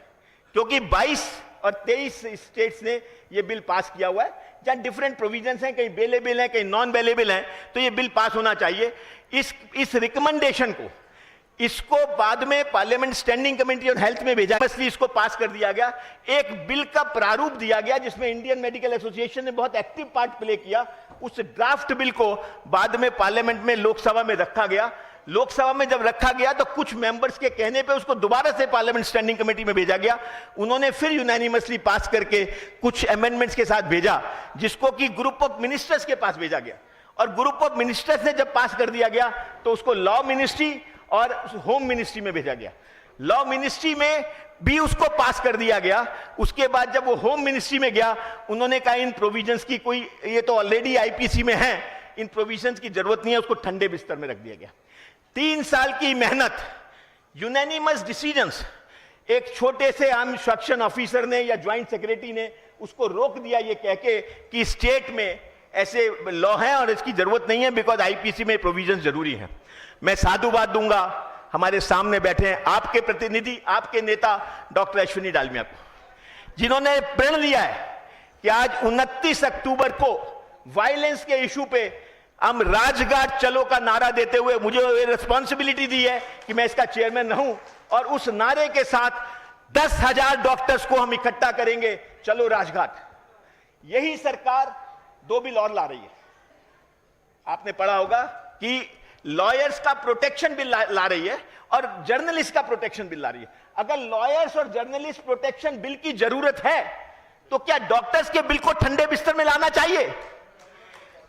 क्योंकि 22 और 23 स्टेट्स ने ये बिल पास किया हुआ है जहां डिफरेंट प्रोविजंस हैं, कहीं बेलेबल हैं, कहीं नॉन बेलेबल हैं, तो ये बिल पास होना चाहिए। इस रिकमेंडेशन को, इसको बाद में पार्लियामेंट स्टैंडिंग कमेटी और हेल्थ में भेजा, इसलिए इसको पास कर दिया गया। एक बिल का प्रारूप दिया गया जिसमें इंडियन मेडिकल एसोसिएशन ने बहुत एक्टिव पार्ट प्ले किया। उस ड्राफ्ट बिल को बाद में पार्लियामेंट में, लोकसभा में रखा गया। लोकसभा में जब रखा गया तो कुछ मेंबर्स के कहने पे उसको दोबारा से पार्लियामेंट स्टैंडिंग कमेटी में भेजा गया। उन्होंने फिर यूनानिमसली पास करके कुछ अमेंडमेंट्स के साथ भेजा, जिसको कि ग्रुप ऑफ मिनिस्टर्स के पास भेजा गया, और ग्रुप ऑफ मिनिस्टर्स ने जब पास कर दिया गया तो उसको लॉ मिनिस्ट्री और होम मिनिस्ट्री में भेजा गया। लॉ मिनिस्ट्री में भी उसको पास कर दिया गया। उसके बाद जब वो होम मिनिस्ट्री में गया, उन्होंने कहा इन प्रोविजंस की कोई, ये तो ऑलरेडी आईपीसी में है, इन प्रोविजंस की जरूरत नहीं है, उसको ठंडे बिस्तर में रख दिया गया। 3 साल की मेहनत, यूनानिमस डिसीजंस, एक छोटे से आर्म इंस्ट्रक्शन ऑफिसर ने या ज्वाइंट सेक्रेटरी ने उसको रोक दिया, ये कह के कि स्टेट में ऐसे लॉ है और इसकी जरूरत नहीं है, बिकॉज आईपीसी में प्रोविजंस जरूरी है। मैं साधुवाद दूंगा हमारे सामने बैठे हैं आपके प्रतिनिधि, आपके नेता डॉक्टर अश्विनी डालमिया को, जिन्होंने प्रण लिया है कि आज 29 अक्टूबर को वायलेंस के इशू पे हम राजघाट चलो का नारा देते हुए, मुझे ये रिस्पॉन्सिबिलिटी दी है कि मैं इसका चेयरमैन रहूं, और उस नारे के साथ 10,000 डॉक्टर्स को हम इकट्ठा करेंगे, चलो राजघाट। यही सरकार 2 बिल और ला रही है। आपने पढ़ा होगा कि लॉयर्स का प्रोटेक्शन बिल ला रही है और जर्नलिस्ट का प्रोटेक्शन बिल ला रही है। अगर लॉयर्स और जर्नलिस्ट प्रोटेक्शन बिल की जरूरत है तो क्या डॉक्टर्स के बिल को ठंडे बिस्तर में लाना चाहिए?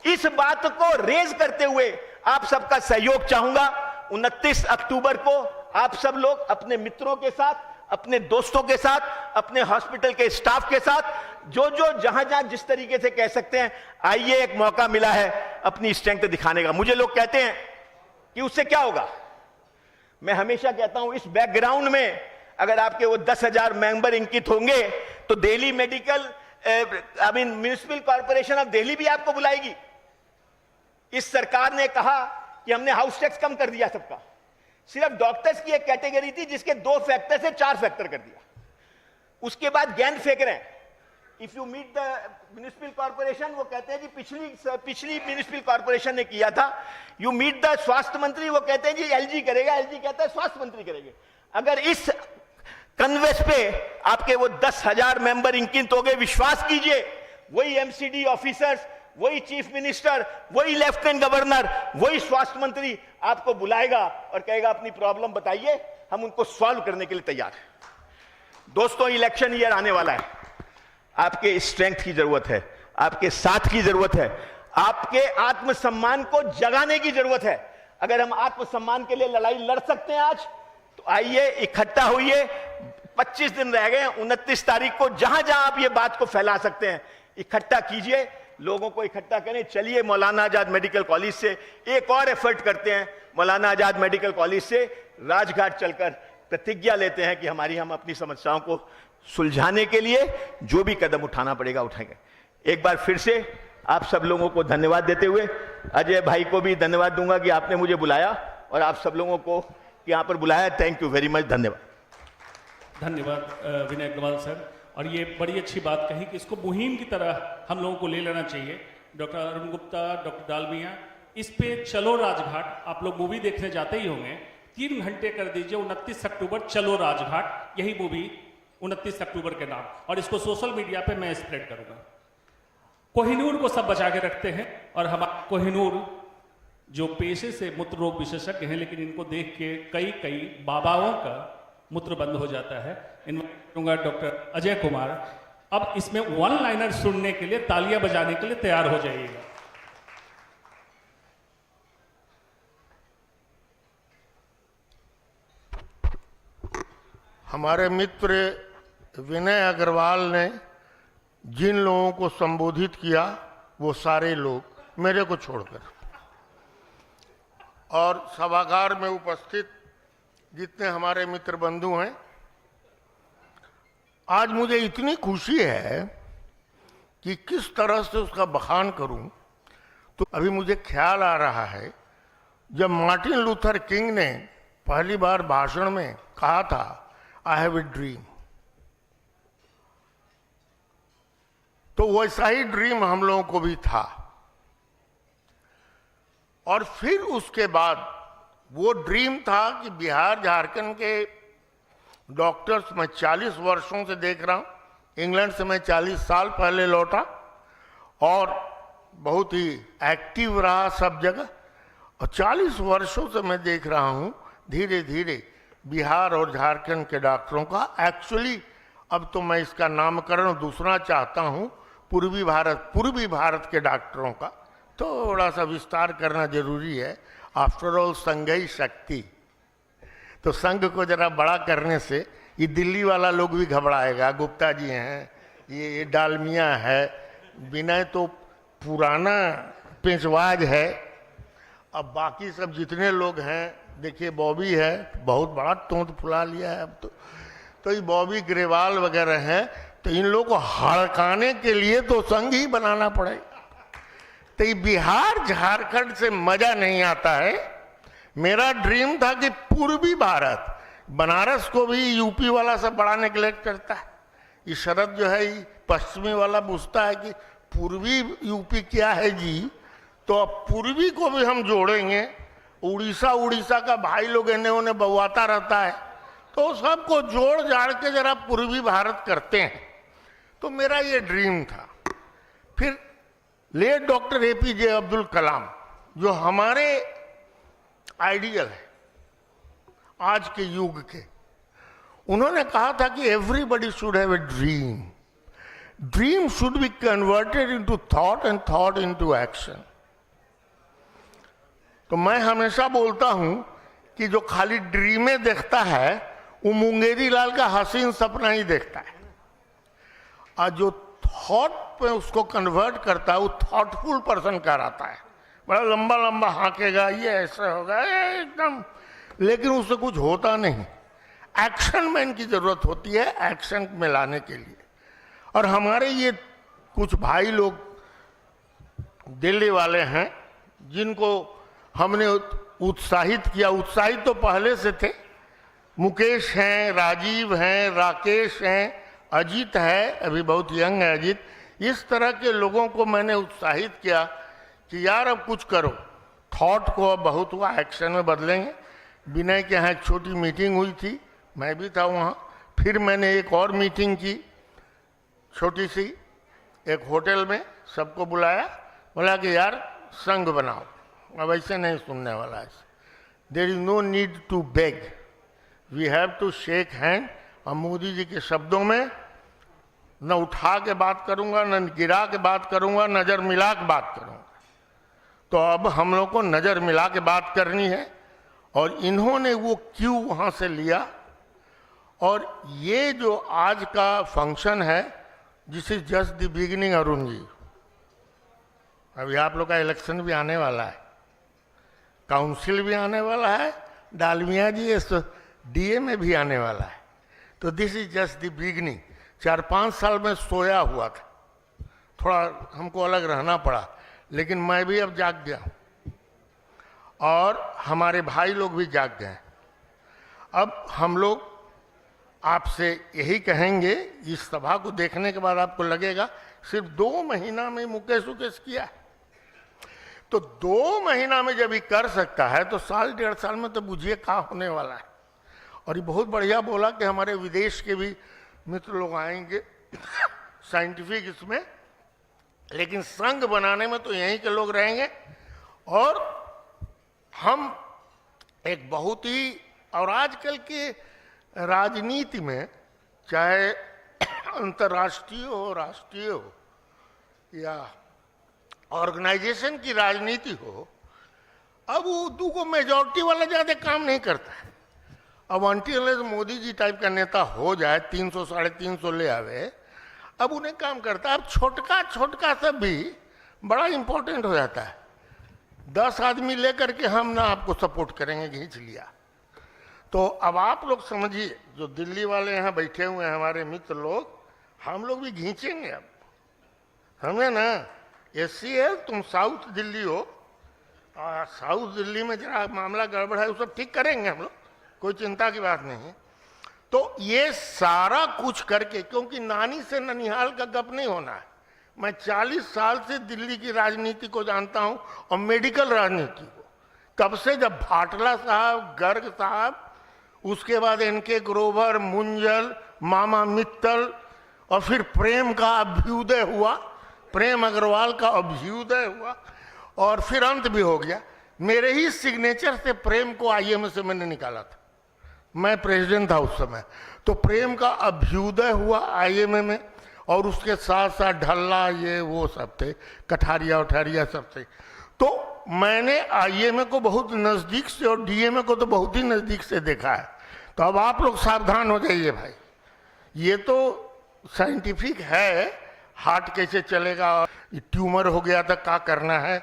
इस बात को रेज करते हुए आप सबका सहयोग चाहूंगा। 29 अक्टूबर को आप सब लोग अपने मित्रों के साथ, अपने दोस्तों के साथ, अपने हॉस्पिटल के स्टाफ के साथ, जो जहां जिस तरीके से कह सकते हैं, आइए, एक मौका मिला है अपनी स्ट्रेंथ दिखाने का। मुझे लोग कहते हैं कि उससे क्या होगा। मैं हमेशा कहता हूं, इस बैकग्राउंड में अगर आपके वो 10,000 मेंबर इंकित होंगे तो Delhi medical municipal corporation of Delhi भी आपको बुलाएगी। इस सरकार ने कहा कि हमने हाउस टैक्स कम कर दिया सबका। सिर्फ डॉक्टर्स की एक कैटेगरी थी जिसके 2 फैक्टर से 4 फैक्टर कर दिया। उसके बाद गेंद फेंक रहे हैं। If you meet the municipal corporation, वो कहते हैं जी पिछली म्युनिसिपल कॉर्पोरेशन ने किया था। यू मीट द स्वास्थ्य मंत्री, वो कहते हैं जी एलजी करेगा, एलजी कहता है स्वास्थ्य मंत्री करेंगे। अगर इस कन्वेस पे आपके वो 10,000 मेंबर इंकित हो गए, विश्वास कीजिए, वही एमसीडी ऑफिसर्स, वही चीफ मिनिस्टर, वही लेफ्टिनेंट गवर्नर, वही स्वास्थ्य मंत्री आपको बुलाएगा और कहेगा अपनी प्रॉब्लम बताइए, हम उनको सॉल्व करने के लिए तैयार हैं। दोस्तों, इलेक्शन ईयर आने वाला है। आपके स्ट्रेंथ की जरूरत है, आपके साथ की जरूरत है, आपके आत्मसम्मान को जगाने की जरूरत है। अगर हम आत्मसम्मान के लिए लड़ाई लड़ सकते हैं आज, तो आइए, इकट्ठा होइए। 25 दिन रह गए, 29 तारीख को जहां जहां आप ये बात को फैला सकते हैं, इकट्ठा कीजिए, लोगों को इकट्ठा करें। चलिए, मौलाना आजाद मेडिकल कॉलेज से एक और एफर्ट करते हैं। मौलाना आजाद मेडिकल कॉलेज से राजघाट चलकर प्रतिज्ञा लेते हैं कि हम अपनी समस्याओं को सुलझाने के लिए जो भी कदम उठाना पड़ेगा उठाएंगे। एक बार फिर से आप सब लोगों को धन्यवाद देते हुए, अजय भाई को भी धन्यवाद दूंगा कि आपने मुझे बुलाया और आप सब लोगों को यहाँ पर बुलाया। थैंक यू वेरी मच, धन्यवाद। धन्यवाद विनय अग्रवाल सर। और ये बड़ी अच्छी बात कही कि इसको मुहिम की तरह हम लोगों को ले लेना चाहिए। डॉक्टर अरुण गुप्ता, डॉक्टर डालमिया, इस पे चलो राजघाट, आप लोग मूवी देखने जाते ही होंगे, 3 घंटे कर दीजिए 29 अक्टूबर चलो राजघाट, यही मूवी 29 अक्टूबर के नाम, और इसको सोशल मीडिया पे मैं स्प्रेड करूंगा। कोहिनूर को सब बचा के रखते हैं, और हमारे कोहिनूर जो पेशे से मूत्र रोग विशेषज्ञ हैं, लेकिन इनको देख के कई बाबाओं का मूत्र बंद हो जाता है। इनवाइट करूंगा डॉक्टर अजय कुमार। अब इसमें 1 लाइनर सुनने के लिए, तालियां बजाने के लिए तैयार हो जाइएगा। हमारे मित्र विनय अग्रवाल ने जिन लोगों को संबोधित किया, वो सारे लोग मेरे को छोड़कर, और सभागार में उपस्थित जितने हमारे मित्र बंधु हैं, आज मुझे इतनी खुशी है कि किस तरह से उसका बखान करूं। तो अभी मुझे ख्याल आ रहा है, जब मार्टिन लूथर किंग ने पहली बार भाषण में कहा था, आई हैव ए ड्रीम, तो वैसा ही ड्रीम हम लोगों को भी था। और फिर उसके बाद वो ड्रीम था कि बिहार झारखंड के डॉक्टर्स मैं 40 वर्षों से देख रहा हूं। इंग्लैंड से मैं 40 साल पहले लौटा और बहुत ही एक्टिव रहा सब जगह, और 40 वर्षों से मैं देख रहा हूं धीरे धीरे बिहार और झारखंड के डॉक्टरों का, एक्चुअली अब तो मैं इसका नामकरण दूसरा चाहता हूं, पूर्वी भारत के डॉक्टरों का थोड़ा सा विस्तार करना जरूरी है। आफ्टर ऑल संघ ही शक्ति, तो संघ को जरा बड़ा करने से ये दिल्ली वाला लोग भी घबराएगा। गुप्ता जी हैं, ये डालमिया है, विनय तो पुराना पेशवाज है, अब बाकी सब जितने लोग हैं, देखिए बॉबी है, बहुत बड़ा तोंत फुला लिया है अब तो ये बॉबी ग्रेवाल वगैरह हैं, तो इन लोगों को हड़काने के लिए तो संघ ही बनाना पड़ेगा। तो ये बिहार झारखंड से मजा नहीं आता है। मेरा ड्रीम था कि पूर्वी भारत, बनारस को भी यूपी वाला सब बड़ा नेग्लेक्ट करता है। ये शरद जो है पश्चिमी वाला पूछता है कि पूर्वी यूपी क्या है जी, तो अब पूर्वी को भी हम जोड़ेंगे। उड़ीसा का भाई लोग इन्हें उन्हें बवाता रहता है, तो सबको जोड़ जाड़ के जरा पूर्वी भारत करते हैं। तो मेरा ये ड्रीम था। फिर late doctor APJ Abdul Kalam, जो हमारे आइडियल है आज के युग के, उन्होंने कहा था कि everybody should have a dream, dream should be converted into thought and thought into action. तो मैं हमेशा बोलता हूं कि जो खाली ड्रीमें देखता है वो मुंगेरी लाल का हसीन सपना ही देखता है, और जो थॉट पे उसको कन्वर्ट करता है वो थॉटफुल पर्सन कहलाता है। बड़ा लंबा लंबा हाँकेगा, ये ऐसा होगा, ये एकदम, लेकिन उससे कुछ होता नहीं। एक्शन मैन की जरूरत होती है एक्शन में लाने के लिए। और हमारे ये कुछ भाई लोग दिल्ली वाले हैं जिनको हमने उत्साहित किया, उत्साहित तो पहले से थे। मुकेश हैं, राजीव हैं, राकेश हैं, अजीत है, अभी बहुत यंग है अजीत। इस तरह के लोगों को मैंने उत्साहित किया कि यार अब कुछ करो, थॉट को अब बहुत हुआ, एक्शन में बदलेंगे। विनय के यहाँ एक छोटी मीटिंग हुई थी, मैं भी था वहाँ। फिर मैंने एक और मीटिंग की छोटी सी, एक होटल में, सबको बुलाया, बोला कि यार संघ बनाओ। अब ऐसे नहीं सुनने वाला है, there is no need to beg, we have to shake hand. और मोदी जी के शब्दों में न उठा के बात करूंगा, न गिरा के बात करूंगा, नजर मिला के बात करूंगा। तो अब हम लोग को नजर मिला के बात करनी है, और इन्होंने वो क्यों वहां से लिया। और ये जो आज का फंक्शन है, this is just the beginning. Arun ji, अभी आप लोग का इलेक्शन भी आने वाला है, काउंसिल भी आने वाला है, डालमिया जी इस डीए में भी आने वाला है। तो this is just the beginning. 4-5 साल में सोया हुआ था, थोड़ा हमको अलग रहना पड़ा, लेकिन मैं भी अब जाग गया और हमारे भाई लोग भी जाग गए। अब हम लोग आपसे यही कहेंगे, इस सभा को देखने के बाद आपको लगेगा सिर्फ 2 महीना में मुकेश उकेश किया है, तो 2 महीना में जब ये कर सकता है तो 1.5 साल में तो बुझिए क्या होने वाला है। और ये बहुत बढ़िया बोला कि हमारे विदेश के भी मित्र लोग आएंगे साइंटिफिक इसमें, लेकिन संघ बनाने में तो यहीं के लोग रहेंगे। और हम एक बहुत ही, और आजकल के राजनीति में, चाहे अंतर्राष्ट्रीय हो, राष्ट्रीय हो, या ऑर्गेनाइजेशन की राजनीति हो, अब वो दूगो मेजॉरिटी वाला ज्यादा काम नहीं करता है। अब अनटिल मोदी जी टाइप का नेता हो जाए, 300 350 ले आवे, अब उन्हें काम करता है। अब छोटका छोटका सब भी बड़ा इंपॉर्टेंट हो जाता है। 10 आदमी लेकर के हम ना आपको सपोर्ट करेंगे, खींच लिया। तो अब आप लोग समझिए, जो दिल्ली वाले यहाँ बैठे हुए हैं हमारे मित्र लोग, हम लोग भी खींचेंगे। अब हमें ना एससी है, तुम साउथ दिल्ली हो, साउथ दिल्ली में जरा मामला गड़बड़ है, वो सब ठीक करेंगे हम लोग, कोई चिंता की बात नहीं। तो ये सारा कुछ करके, क्योंकि नानी से ननिहाल का गप नहीं होना है। मैं 40 साल से दिल्ली की राजनीति को जानता हूं, और मेडिकल राजनीति को, तब से जब भाटला साहब, गर्ग साहब, उसके बाद एनके ग्रोवर, मुंजल, मामा मित्तल, और फिर प्रेम का अभ्युदय हुआ, प्रेम अग्रवाल का अभ्युदय हुआ, और फिर अंत भी हो गया। मेरे ही सिग्नेचर से प्रेम को आईएमए से मैंने निकाला था, मैं प्रेसिडेंट था उस समय। तो प्रेम का अभ्युदय हुआ आईएमए में, और उसके साथ साथ ढल्ला, ये वो सब थे, कठारिया उठारिया सब थे। तो मैंने आईएमए को बहुत नजदीक से, और डीएमए को तो बहुत ही नजदीक से देखा है। तो अब आप लोग सावधान हो जाइए भाई, ये तो साइंटिफिक है, हार्ट कैसे चलेगा, ट्यूमर हो गया था क्या करना है,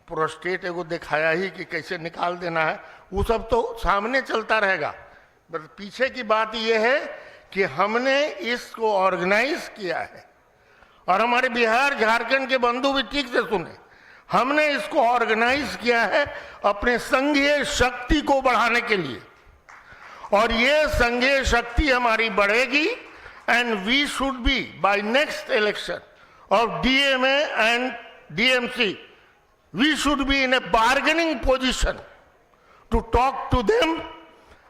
प्रोस्टेट एगो दिखाया ही कि कैसे निकाल देना है, वो सब तो सामने चलता रहेगा। बस पीछे की बात यह है कि हमने इसको ऑर्गेनाइज किया है, और हमारे बिहार झारखंड के बंधु भी ठीक से सुने, हमने इसको ऑर्गेनाइज किया है अपने संघीय शक्ति को बढ़ाने के लिए। और ये संघीय शक्ति हमारी बढ़ेगी, and we should be by next election of DMA and DMC, we should be in a bargaining position to talk to them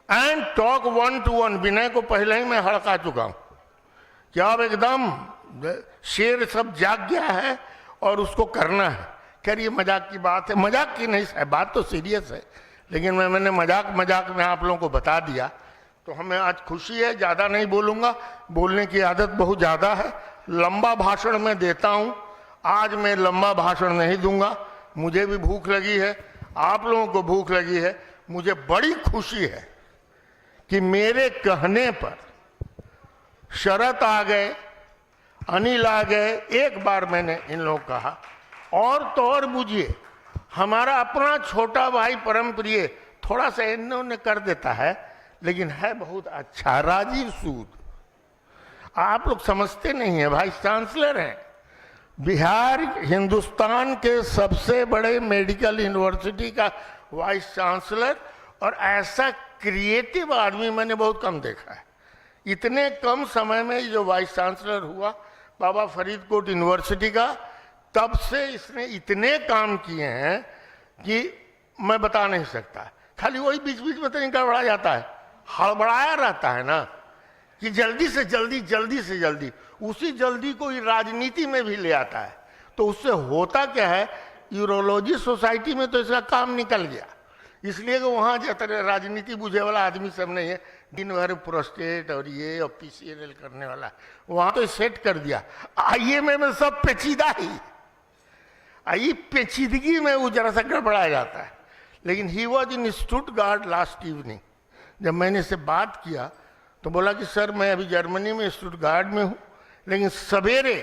and talk one to one. विनय को पहले ही मैं हड़का चुका हूं कि अब एकदम शेर सब जाग गया है और उसको करना है। खैर ये मजाक की बात है, मजाक की नहीं है, बात तो सीरियस है, लेकिन मैंने मजाक में आप लोगों को बता दिया। तो हमें आज खुशी है, ज़्यादा नहीं बोलूँगा, बोलने की आदत बहुत ज़्यादा है, लंबा भाषण मैं देता हूँ, आज मैं लंबा भाषण नहीं दूंगा, मुझे भी भूख लगी है। आप लोगों को भूख लगी है, मुझे बड़ी खुशी है कि मेरे कहने पर शरत आ गए, अनिल आ गए, एक बार मैंने इन लोगों को कहा। और तो और बुझिए, हमारा अपना छोटा भाई परम प्रिय थोड़ा सा इन्होंने कर देता है, लेकिन है बहुत अच्छा, राजीव सूद। आप लोग समझते नहीं है, वाइस चांसलर हैं बिहार, हिंदुस्तान के सबसे बड़े मेडिकल यूनिवर्सिटी का वाइस चांसलर, और ऐसा क्रिएटिव आदमी मैंने बहुत कम देखा है। इतने कम समय में जो वाइस चांसलर हुआ बाबा फरीदकोट यूनिवर्सिटी का, तब से इसने इतने काम किए हैं कि मैं बता नहीं सकता। खाली वही बीच बीच में तो नहीं गड़बड़ा जाता है, हड़बड़ाया रहता है ना, कि जल्दी से जल्दी, जल्दी से जल्दी, उसी जल्दी को ही राजनीति में भी ले आता है। तो उससे होता क्या है, यूरोलॉजी सोसाइटी में तो इसका काम निकल गया, इसलिए कि वहाँ जितना राजनीति बुझे वाला आदमी सब नहीं है, दिन भर प्रोस्टेट और ये और PCNL करने वाला, वहाँ तो सेट कर दिया। IMA में सब पेचीदा ही, आई पेचीदगी में वो जरा सा गड़बड़ाया जाता है। लेकिन he was in Stuttgart last evening. जब मैंने इससे बात किया तो बोला कि सर मैं अभी जर्मनी में स्टुटगार्ट में हूँ, लेकिन सवेरे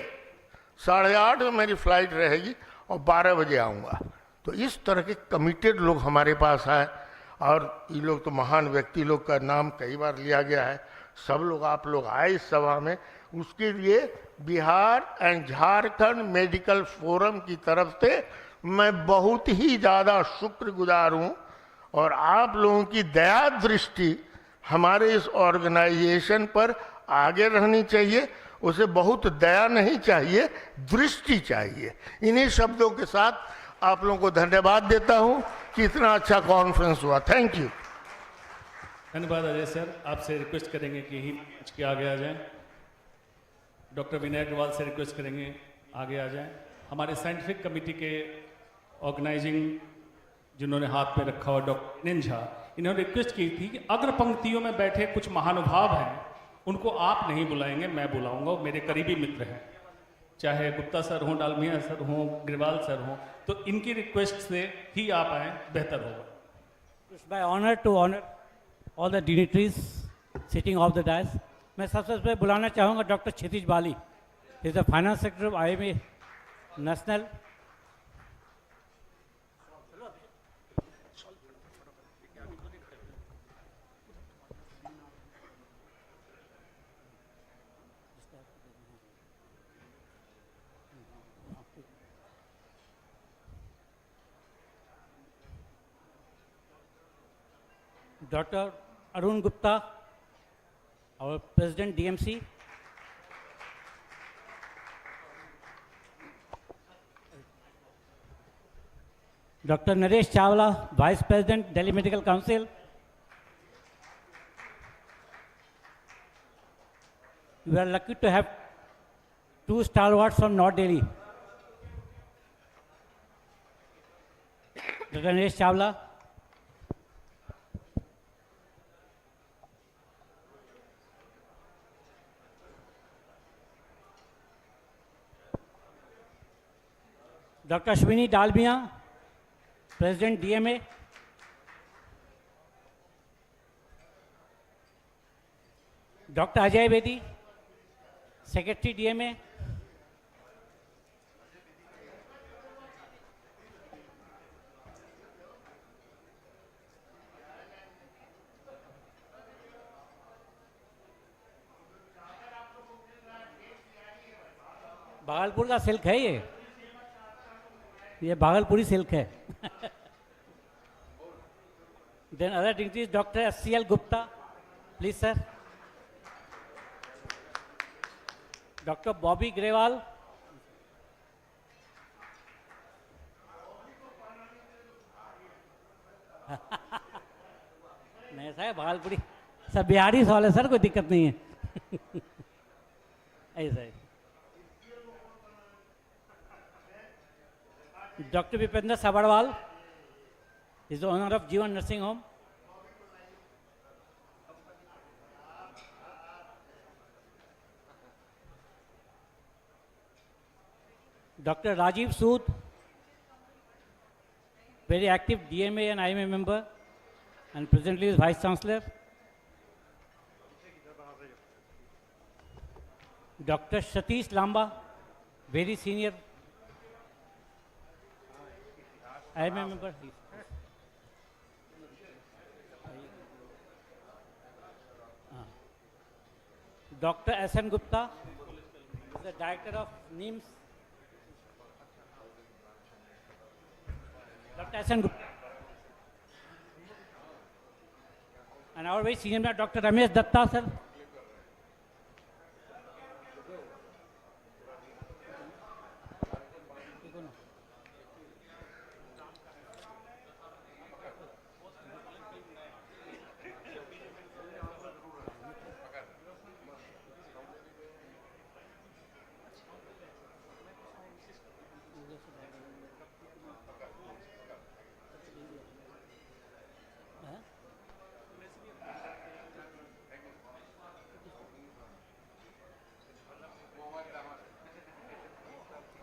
8:30 में मेरी फ्लाइट रहेगी और 12 बजे आऊँगा। तो इस तरह के कमिटेड लोग हमारे पास आए, और ये लोग तो महान व्यक्ति लोग का नाम कई बार लिया गया है। सब लोग, आप लोग आए इस सभा में, उसके लिए Bihar and Jharkhand medical forum की तरफ से मैं बहुत ही ज़्यादा शुक्रगुजार हूँ। और आप लोगों की दया दृष्टि हमारे इस ऑर्गेनाइजेशन पर आगे रहनी चाहिए। उसे बहुत दया नहीं चाहिए, दृष्टि चाहिए। इन्हीं शब्दों के साथ आप लोगों को धन्यवाद देता हूं कि इतना अच्छा कॉन्फ्रेंस हुआ। Thank you. धन्यवाद अजय सर। आपसे रिक्वेस्ट करेंगे कि ही मंच के आगे आ जाएं। डॉक्टर विनय अग्रवाल से रिक्वेस्ट करेंगे आगे आ जाएं। हमारे साइंटिफिक कमेटी के ऑर्गेनाइजिंग जिन्होंने हाथ में रखा हुआ डॉक्टर निंझा, इन्होंने रिक्वेस्ट की थी कि अग्र पंक्तियों में बैठे कुछ महानुभाव हैं, उनको आप नहीं बुलाएंगे, मैं बुलाऊंगा। वो मेरे करीबी मित्र हैं, चाहे गुप्ता सर हों, डालमिया सर हों, ग्रेवाल सर हों, तो इनकी रिक्वेस्ट से ही आप आएँ, बेहतर होगा। It's my honor to honor all the dignitaries sitting off the dais. मैं सबसे पहले बुलाना चाहूँगा doctor Kshitij Bali, is the finance secretary of IMA national. Doctor Arun Gupta, our President DMC, Dr. Naresh Chawla, Vice President, Delhi Medical Council, we are lucky to have 2 stalwarts from North Delhi, Dr. Naresh Chawla, Dr. Ashwini Dalmia, President DMA, Dr. Ajay Bedi, Secretary DMA, Bhagalpur का silk है ये भागलपुरी silk है। Then other dignitaries, Dr. SCL Gupta, please sir. Dr. Bobby Grewal, नहीं sir भागलपुरी सब बिहारी सवाल है sir, कोई दिक्कत नहीं है। ऐसा है। Dr. Vipendra Sabharwal is the owner of Jeevan Nursing Home. Dr. Rajiv Sood, very active DMA and IMA member, and presently is Vice Chancellor. Dr. Satish Lamba, very senior IMA member. Dr. S.N. Gupta is the director of NIMS. Dr. S.N. Gupta. And our very senior member, Dr. Ramesh Datta, sir.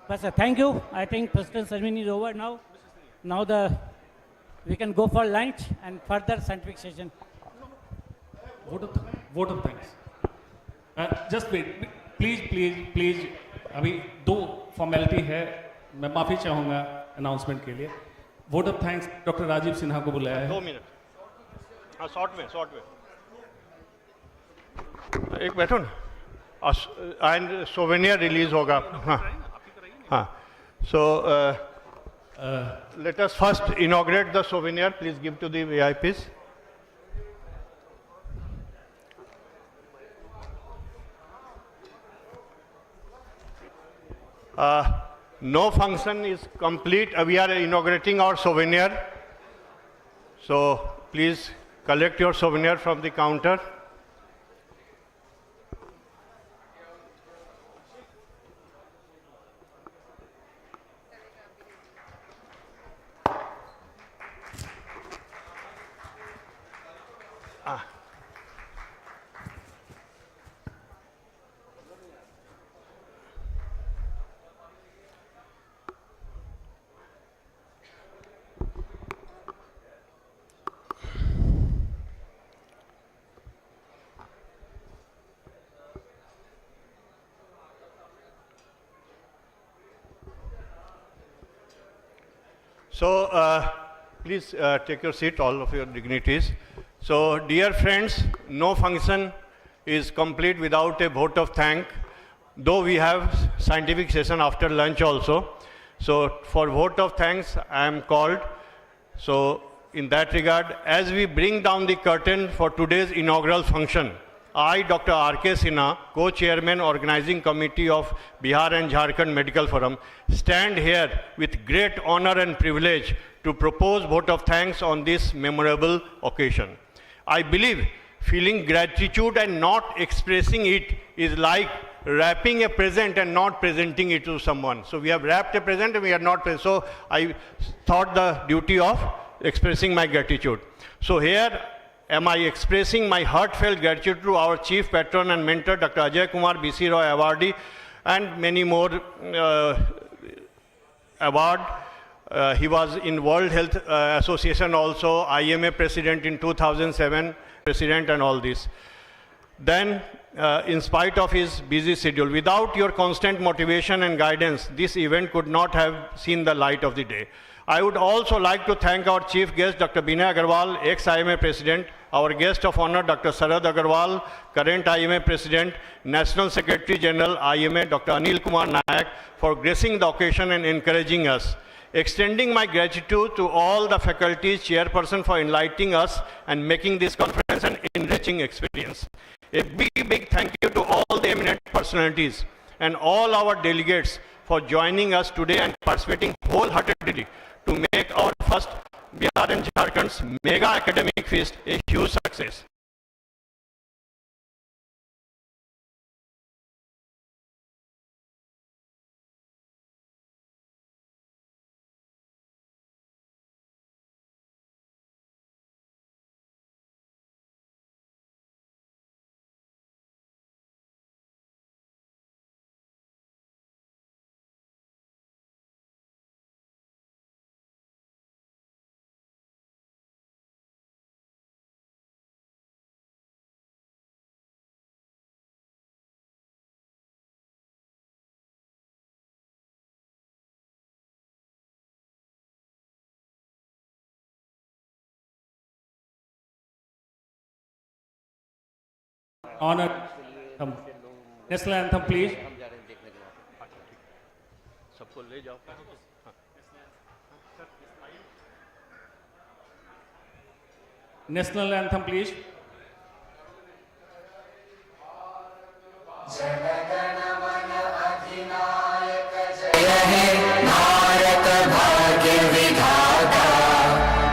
But sir, thank you. I think President ceremony is over now. Now we can go for lunch and further scientific session. Vote of thanks. Just wait. Please. अभी दो formality है, मैं माफ़ी चाहूँगा announcement के लिए. Vote of thanks doctor Rajiv Sinha को बुलाया है. 2 मिनट. हाँ, शॉर्ट में. एक बैठो ना. एंड सोवेनियर रिलीज होगा. हाँ. So let us first inaugurate the souvenir. Please give to the VIPs. No function is complete. We are inaugurating our souvenir. So please collect your souvenir from the counter. So please take your seat, all of your dignitaries. So dear friends, no function is complete without a vote of thanks, though we have scientific session after lunch also. So for vote of thanks, I am called. So in that regard, as we bring down the curtain for today's inaugural function, I, Dr. R.K. Sinha, Co-Chairman, Organizing Committee of Bihar and Jharkhand Medical Forum, stand here with great honor and privilege to propose vote of thanks on this memorable occasion. I believe feeling gratitude and not expressing it is like wrapping a present and not presenting it to someone. So we have wrapped a present and we are not present. So I thought the duty of expressing my gratitude. So here am I expressing my heartfelt gratitude to our chief patron and mentor, Dr. Ajay Kumar BC Roy Awardee, and many more award. He was in World Health Association also, IMA president in 2007, president and all this. Then, in spite of his busy schedule, without your constant motivation and guidance, this event could not have seen the light of the day. I would also like to thank our chief guest, Dr. Vinay Agarwal, ex-IMA president, our guest of honor, Dr. Sarad Agarwal, current IMA president, National Secretary General, IMA, Dr. Anil Kumar Nayak, for gracing the occasion and encouraging us. Extending my gratitude to all the faculty's chairperson for enlightening us and making this conference an enriching experience. A big thank you to all the eminent personalities and all our delegates for joining us today and participating wholeheartedly to make our first Bihar and Jharkhand's mega academic feast a huge success. honor national anthem, please. सबको ले जाओ। National anthem, please. Bharat भाग्य विधाता,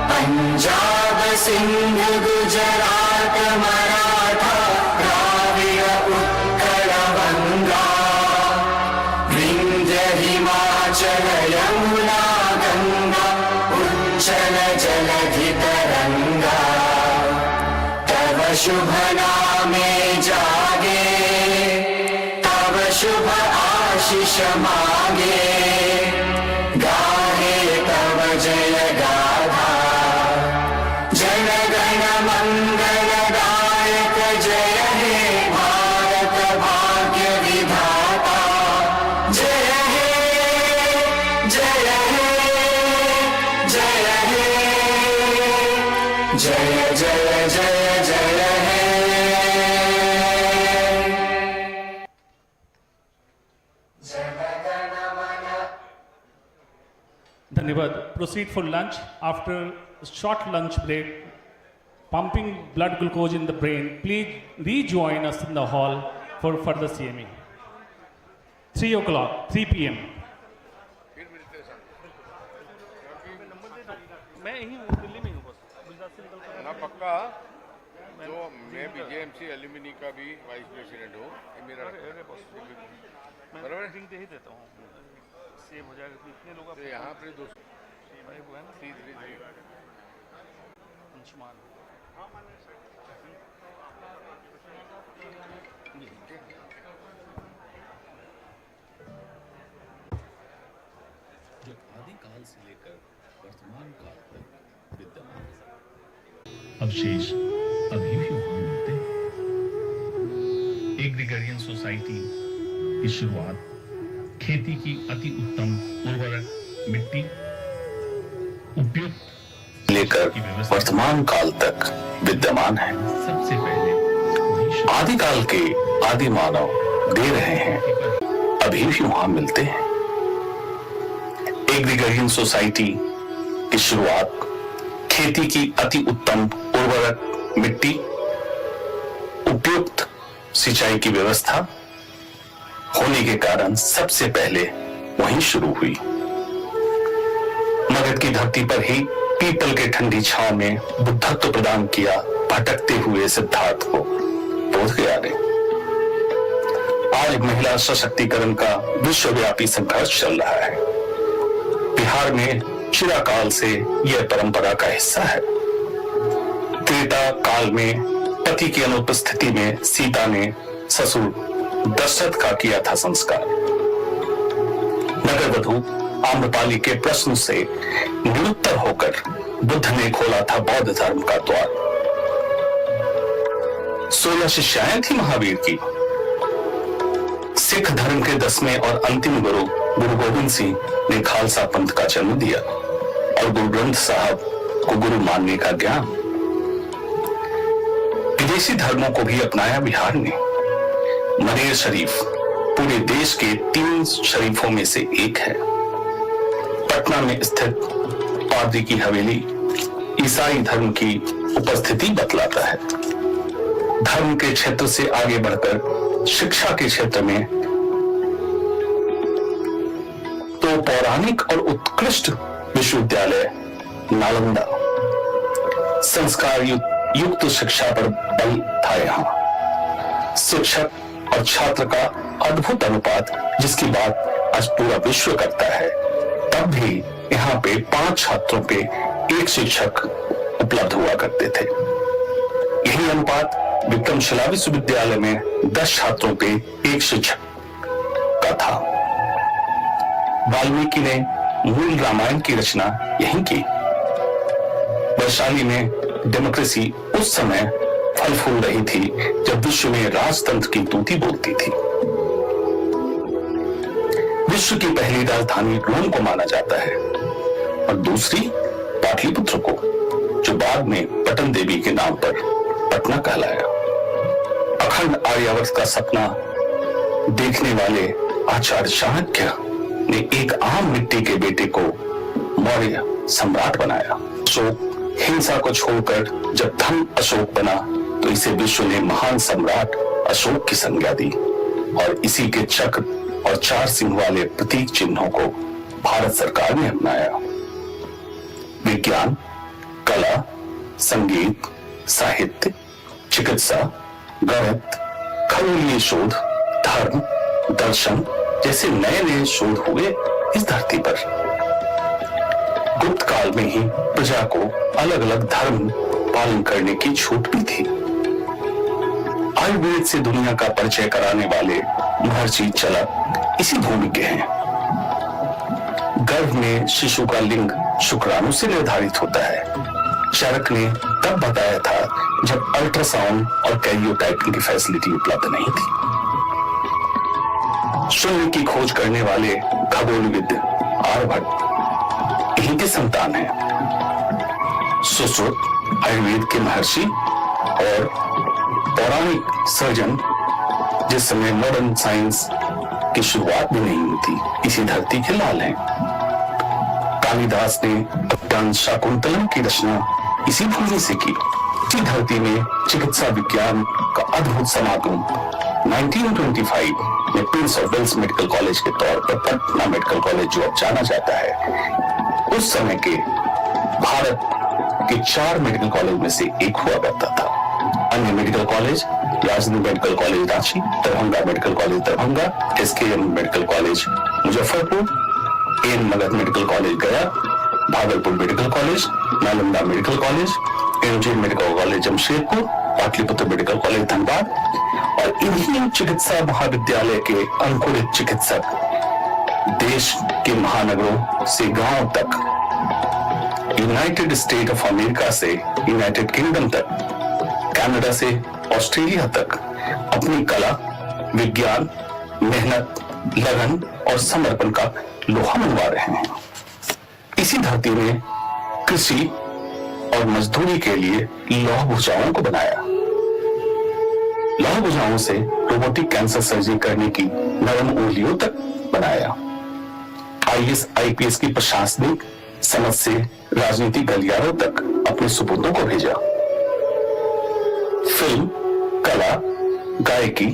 पंजाब सिंध गुजरात मराठा द्राविड़ उत्कल बंगा, विंध्य हिमाचल यमुना गंगा उज्जल जलधि तरंगा, तव शुभ नामे जागे, तव शुभ आशीष मांगे, गाहे तव जय गाथा, जन गण मंगल दायक जय हे भारत भाग्य विधाता, जय हे जय हे जय हे, जय जय जय जय हे। Dhanyavad. Proceed for lunch. After a short lunch break, pumping blood glucose in the brain, please rejoin us in the hall for further CME. 3 o'clock, 3 p.m. मैं यहीं दिल्ली में हूँ बस ना पक्का जो मैं बीजेएमसी एल्यूमिनी का भी वाइस प्रेसिडेंट हूँ ये मेरा बराबर है दे ही देता हूँ सेव हो जाएगा इतने लोग तो यहाँ पे दो अंशुमान जो आदिकाल से लेकर वर्तमान काल तक विद्यमान अवशेष अभी भी वहां मिलते हैं। एग्रीकल्चरल सोसाइटी की शुरुआत खेती की अति उत्तम उर्वरक मिट्टी उपयुक्त लेकर वर्तमान काल तक विद्यमान है। सबसे पहले आदिकाल के आदि मानव दे रहे हैं, अभी भी वहां मिलते हैं। एग्रीकल्चरल सोसाइटी की शुरुआत खेती की अति उत्तम उर्वरक मिट्टी उपयुक्त सिंचाई की व्यवस्था होने के कारण सबसे पहले वहीं शुरू हुई। मगध की धरती पर ही पीपल के ठंडी छांव में बुद्धत्व प्रदान किया भटकते हुए सिद्धार्थ को बोध गया ने। आज महिला सशक्तिकरण का विश्वव्यापी संघर्ष चल रहा है। बिहार में चिराकाल से यह परंपरा का हिस्सा है। त्रेता काल में पति की अनुपस्थिति में सीता ने ससुर दशरथ का किया था संस्कार। नगर वधु आम्रपाली के प्रश्न से निरुत्तर होकर बुद्ध ने खोला था बौद्ध धर्म का द्वार। 16 शिष्याएं थी महावीर की। सिख धर्म के 10वें और अंतिम गुरु गुरु गोविंद सिंह ने खालसा पंथ का जन्म दिया और गुरु ग्रंथ साहब को गुरु मानने का ज्ञान। विदेशी धर्मों को भी अपनाया बिहार ने। मनेर शरीफ पूरे देश के 3 शरीफों में से एक है। पटना में स्थित पादरी की हवेली ईसाई धर्म की उपस्थिति बतलाता है। धर्म के क्षेत्र से आगे बढ़कर शिक्षा के क्षेत्र में तो पौराणिक और उत्कृष्ट विश्वविद्यालय नालंदा संस्कार युक्त शिक्षा पर बल था। यहाँ शिक्षक और छात्र का अद्भुत अनुपात जिसकी बात आज पूरा विश्व करता है, तब भी यहाँ पे 5 छात्रों पे 1 शिक्षक उपलब्ध हुआ करते थे। यही अनुपात विक्रमशिला विश्वविद्यालय में 10 छात्रों पे 1 शिक्षक का था। वाल्मीकि ने मूल रामायण की रचना यहीं की। वैशाली में डेमोक्रेसी उस समय फल फूल रही थी जब विश्व में राजतंत्र की तूती बोलती थी। विश्व की पहली राजधानी रोम को माना जाता है और दूसरी पाटलिपुत्र को, जो बाद में पटन देवी के नाम पर पटना कहलाया। अखंड आर्यावर्त का सपना देखने वाले आचार्य चाणक्य ने एक आम मिट्टी के बेटे को मौर्य सम्राट बनाया। अशोक हिंसा को छोड़कर जब धन अशोक बना तो इसे विश्व ने महान सम्राट अशोक की संज्ञा दी और इसी के चक्र और 4 सिंह वाले प्रतीक चिन्हों को भारत सरकार ने अपनाया। विज्ञान, कला, संगीत, साहित्य, चिकित्सा, गणित, खगोलीय शोध, धर्म, दर्शन जैसे नए नए शोध हुए इस धरती पर। गुप्त काल में ही प्रजा को अलग अलग धर्म पालन करने की छूट भी थी। आयुर्वेद से दुनिया का परिचय कराने वाले महर्षि चरक इसी भूमि के हैं। गर्भ में शिशु का लिंग शुक्राणु से निर्धारित होता है। चरक ने तब बताया था जब अल्ट्रासाउंड और कैरियोटाइपिंग की फैसिलिटी उपलब्ध नहीं थी। शून्य की खोज करने वाले खगोलविद आर्यभट्ट इन्हीं के संतान हैं। सुश्रुत आयुर्वेद के महर्षि और पौराणिक सर्जन जिस समय मॉडर्न साइंस की शुरुआत भी नहीं हुई थी इसी धरती के लाल हैं। कालिदास ने अभिज्ञान शाकुंतलम की रचना इसी भूमि से की। इसी धरती में चिकित्सा विज्ञान का अद्भुत समागम 1925 में Prince of Wales Medical college के तौर पर पटना मेडिकल कॉलेज जो अब जाना जाता है, उस समय के भारत के 4 मेडिकल कॉलेज में से एक हुआ करता था। अन्य मेडिकल कॉलेज राजधानी medical college Ranchi, Darbhanga medical college Darbhanga, SKM medical college Muzaffarpur, N Magadh medical college Gaya, Bhagalpur medical college, Nalanda medical college, NJ medical college Jamshedpur, Pataliputra medical college Dhanbad और इन्हीं चिकित्सा महाविद्यालय के अंकुरित चिकित्सक देश के महानगरों से गांव तक, यूनाइटेड स्टेट ऑफ अमेरिका से यूनाइटेड किंगडम तक, कनाडा से ऑस्ट्रेलिया तक अपनी कला, विज्ञान, मेहनत, लगन और समर्पण का लोहा मनवा रहे हैं। इसी धरती में कृषि और मजदूरी के लिए लौह भुजाओं को बनाया। लौह भुजाओं से रोबोटिक कैंसर सर्जरी करने की नरम उंगलियों तक बनाया। IAS IPS की प्रशासनिक समझ से राजनीतिक गलियारों तक अपने सुपुत्रों को भेजा। फिल्म, कला, गायकी,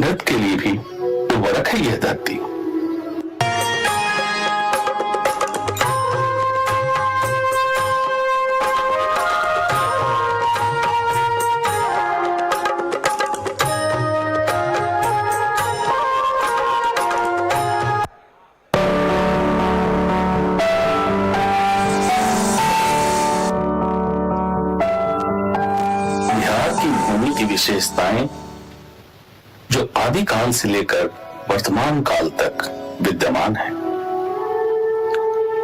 नृत्य के लिए भी उर्वरक है यह धरती। विशेषताएं जो आदिकाल से लेकर वर्तमान काल तक विद्यमान हैं।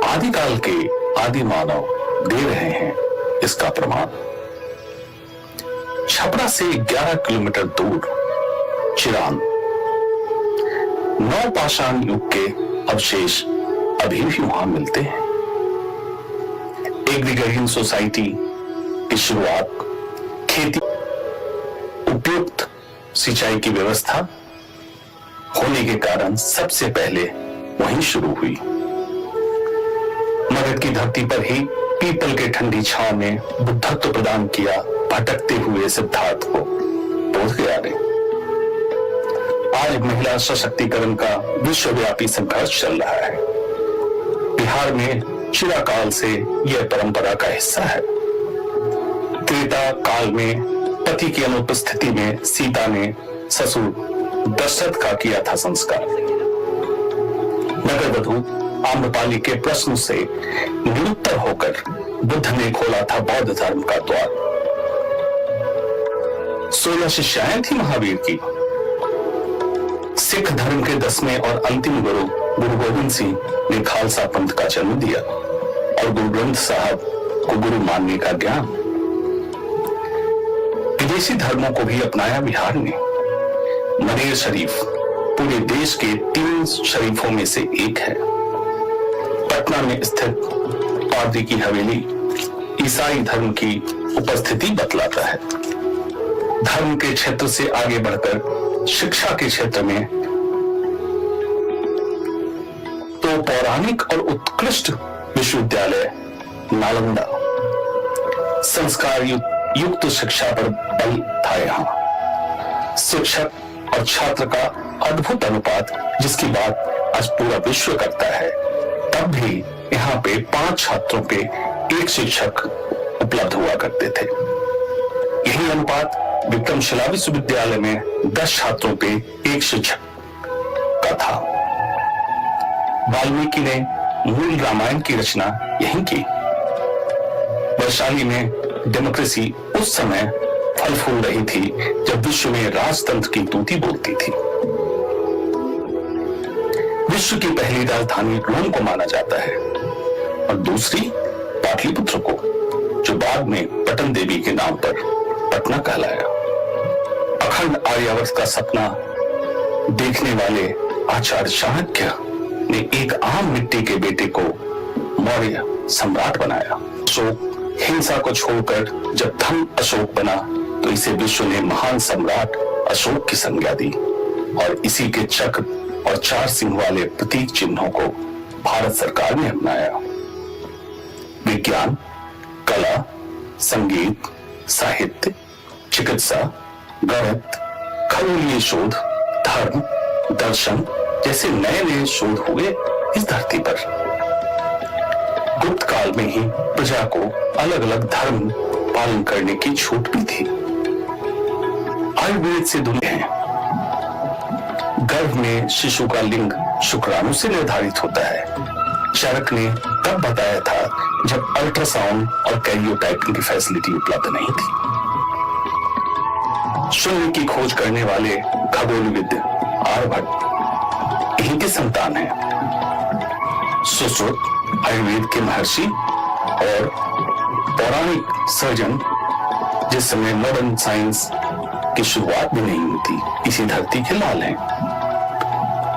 आदिकाल के आदि मानव दे रहे हैं इसका प्रमाण। छपरा से 11 किलोमीटर दूर चिरान नवपाषाण युग के अवशेष अभी भी वहां मिलते हैं। एग्रीकल्चरल सोसाइटी की शुरुआत खेती, उपयुक्त सिंचाई की व्यवस्था होने के कारण सबसे पहले वहीं शुरू हुई। मगध की धरती पर ही पीपल के ठंडी छांव में बुद्धत्व प्रदान किया भटकते हुए सिद्धार्थ को बोधगया ने। आज महिला सशक्तिकरण का विश्वव्यापी संघर्ष चल रहा है। बिहार में चिरकाल से यह परंपरा का हिस्सा है। त्रेता काल में पति की अनुपस्थिति में सीता ने ससुर दशरथ का किया था संस्कार। नगर वधू आम्रपाली के प्रश्न से निरुत्तर होकर बुद्ध ने खोला था बौद्ध धर्म का द्वार। 16 शिष्याएं थी महावीर की। सिख धर्म के 10वें और अंतिम गुरु गुरु गोविंद सिंह ने खालसा पंथ का जन्म दिया और गुरु ग्रंथ साहब को गुरु मानने का ज्ञान। विदेशी धर्मों को भी अपनाया बिहार ने। मनेर शरीफ पूरे देश के 3 शरीफों में से एक है। पटना में स्थित पादरी की हवेली ईसाई धर्म की उपस्थिति बतलाता है। धर्म के क्षेत्र से आगे बढ़कर शिक्षा के क्षेत्र में तो पौराणिक और उत्कृष्ट विश्वविद्यालय नालंदा संस्कार युक्त शिक्षा पर बल था। यहाँ शिक्षक और छात्र का अद्भुत अनुपात जिसकी बात आज पूरा विश्व करता है, तब भी यहाँ पे 5 छात्रों पे 1 शिक्षक उपलब्ध हुआ करते थे। यही अनुपात विक्रमशिला विश्वविद्यालय में 10 छात्रों पे 1 शिक्षक का था। वाल्मीकि ने मूल रामायण की रचना यहीं की। वैशाली में डेमोक्रेसी उस समय फल फूल रही थी जब विश्व में राजतंत्र की तूती बोलती थी। विश्व की पहली राजधानी रोम को माना जाता है और दूसरी पाटलिपुत्र को, जो बाद में पटन देवी के नाम पर पटना कहलाया। अखंड आर्यावर्त का सपना देखने वाले आचार्य चाणक्य ने एक आम मिट्टी के बेटे को मौर्य सम्राट बनाया। अशोक हिंसा को छोड़कर जब धर्म अशोक बना तो इसे विश्व ने महान सम्राट अशोक की संज्ञा दी और इसी के चक्र और 4 सिंह वाले प्रतीक चिन्हों को भारत सरकार ने अपनाया। विज्ञान, कला, संगीत, साहित्य, चिकित्सा, गणित, खगोलीय शोध, धर्म, दर्शन जैसे नए नए शोध हुए इस धरती पर। गुप्त काल में ही प्रजा को अलग अलग धर्म पालन करने की छूट भी थी। आयुर्वेद से दुनिया है। गर्भ में शिशु का लिंग शुक्राणु से निर्धारित होता है। चरक ने तब बताया था जब अल्ट्रासाउंड और कैरियोटाइपिंग की फैसिलिटी उपलब्ध नहीं थी। शून्य की खोज करने वाले खगोलविद आर्यभट्ट यहीं के संतान हैं। सुश्रुत आयुर्वेद के महर्षि और पौराणिक सर्जन जिस समय मॉडर्न साइंस की शुरुआत भी नहीं हुई थी, इसी धरती के लाल हैं।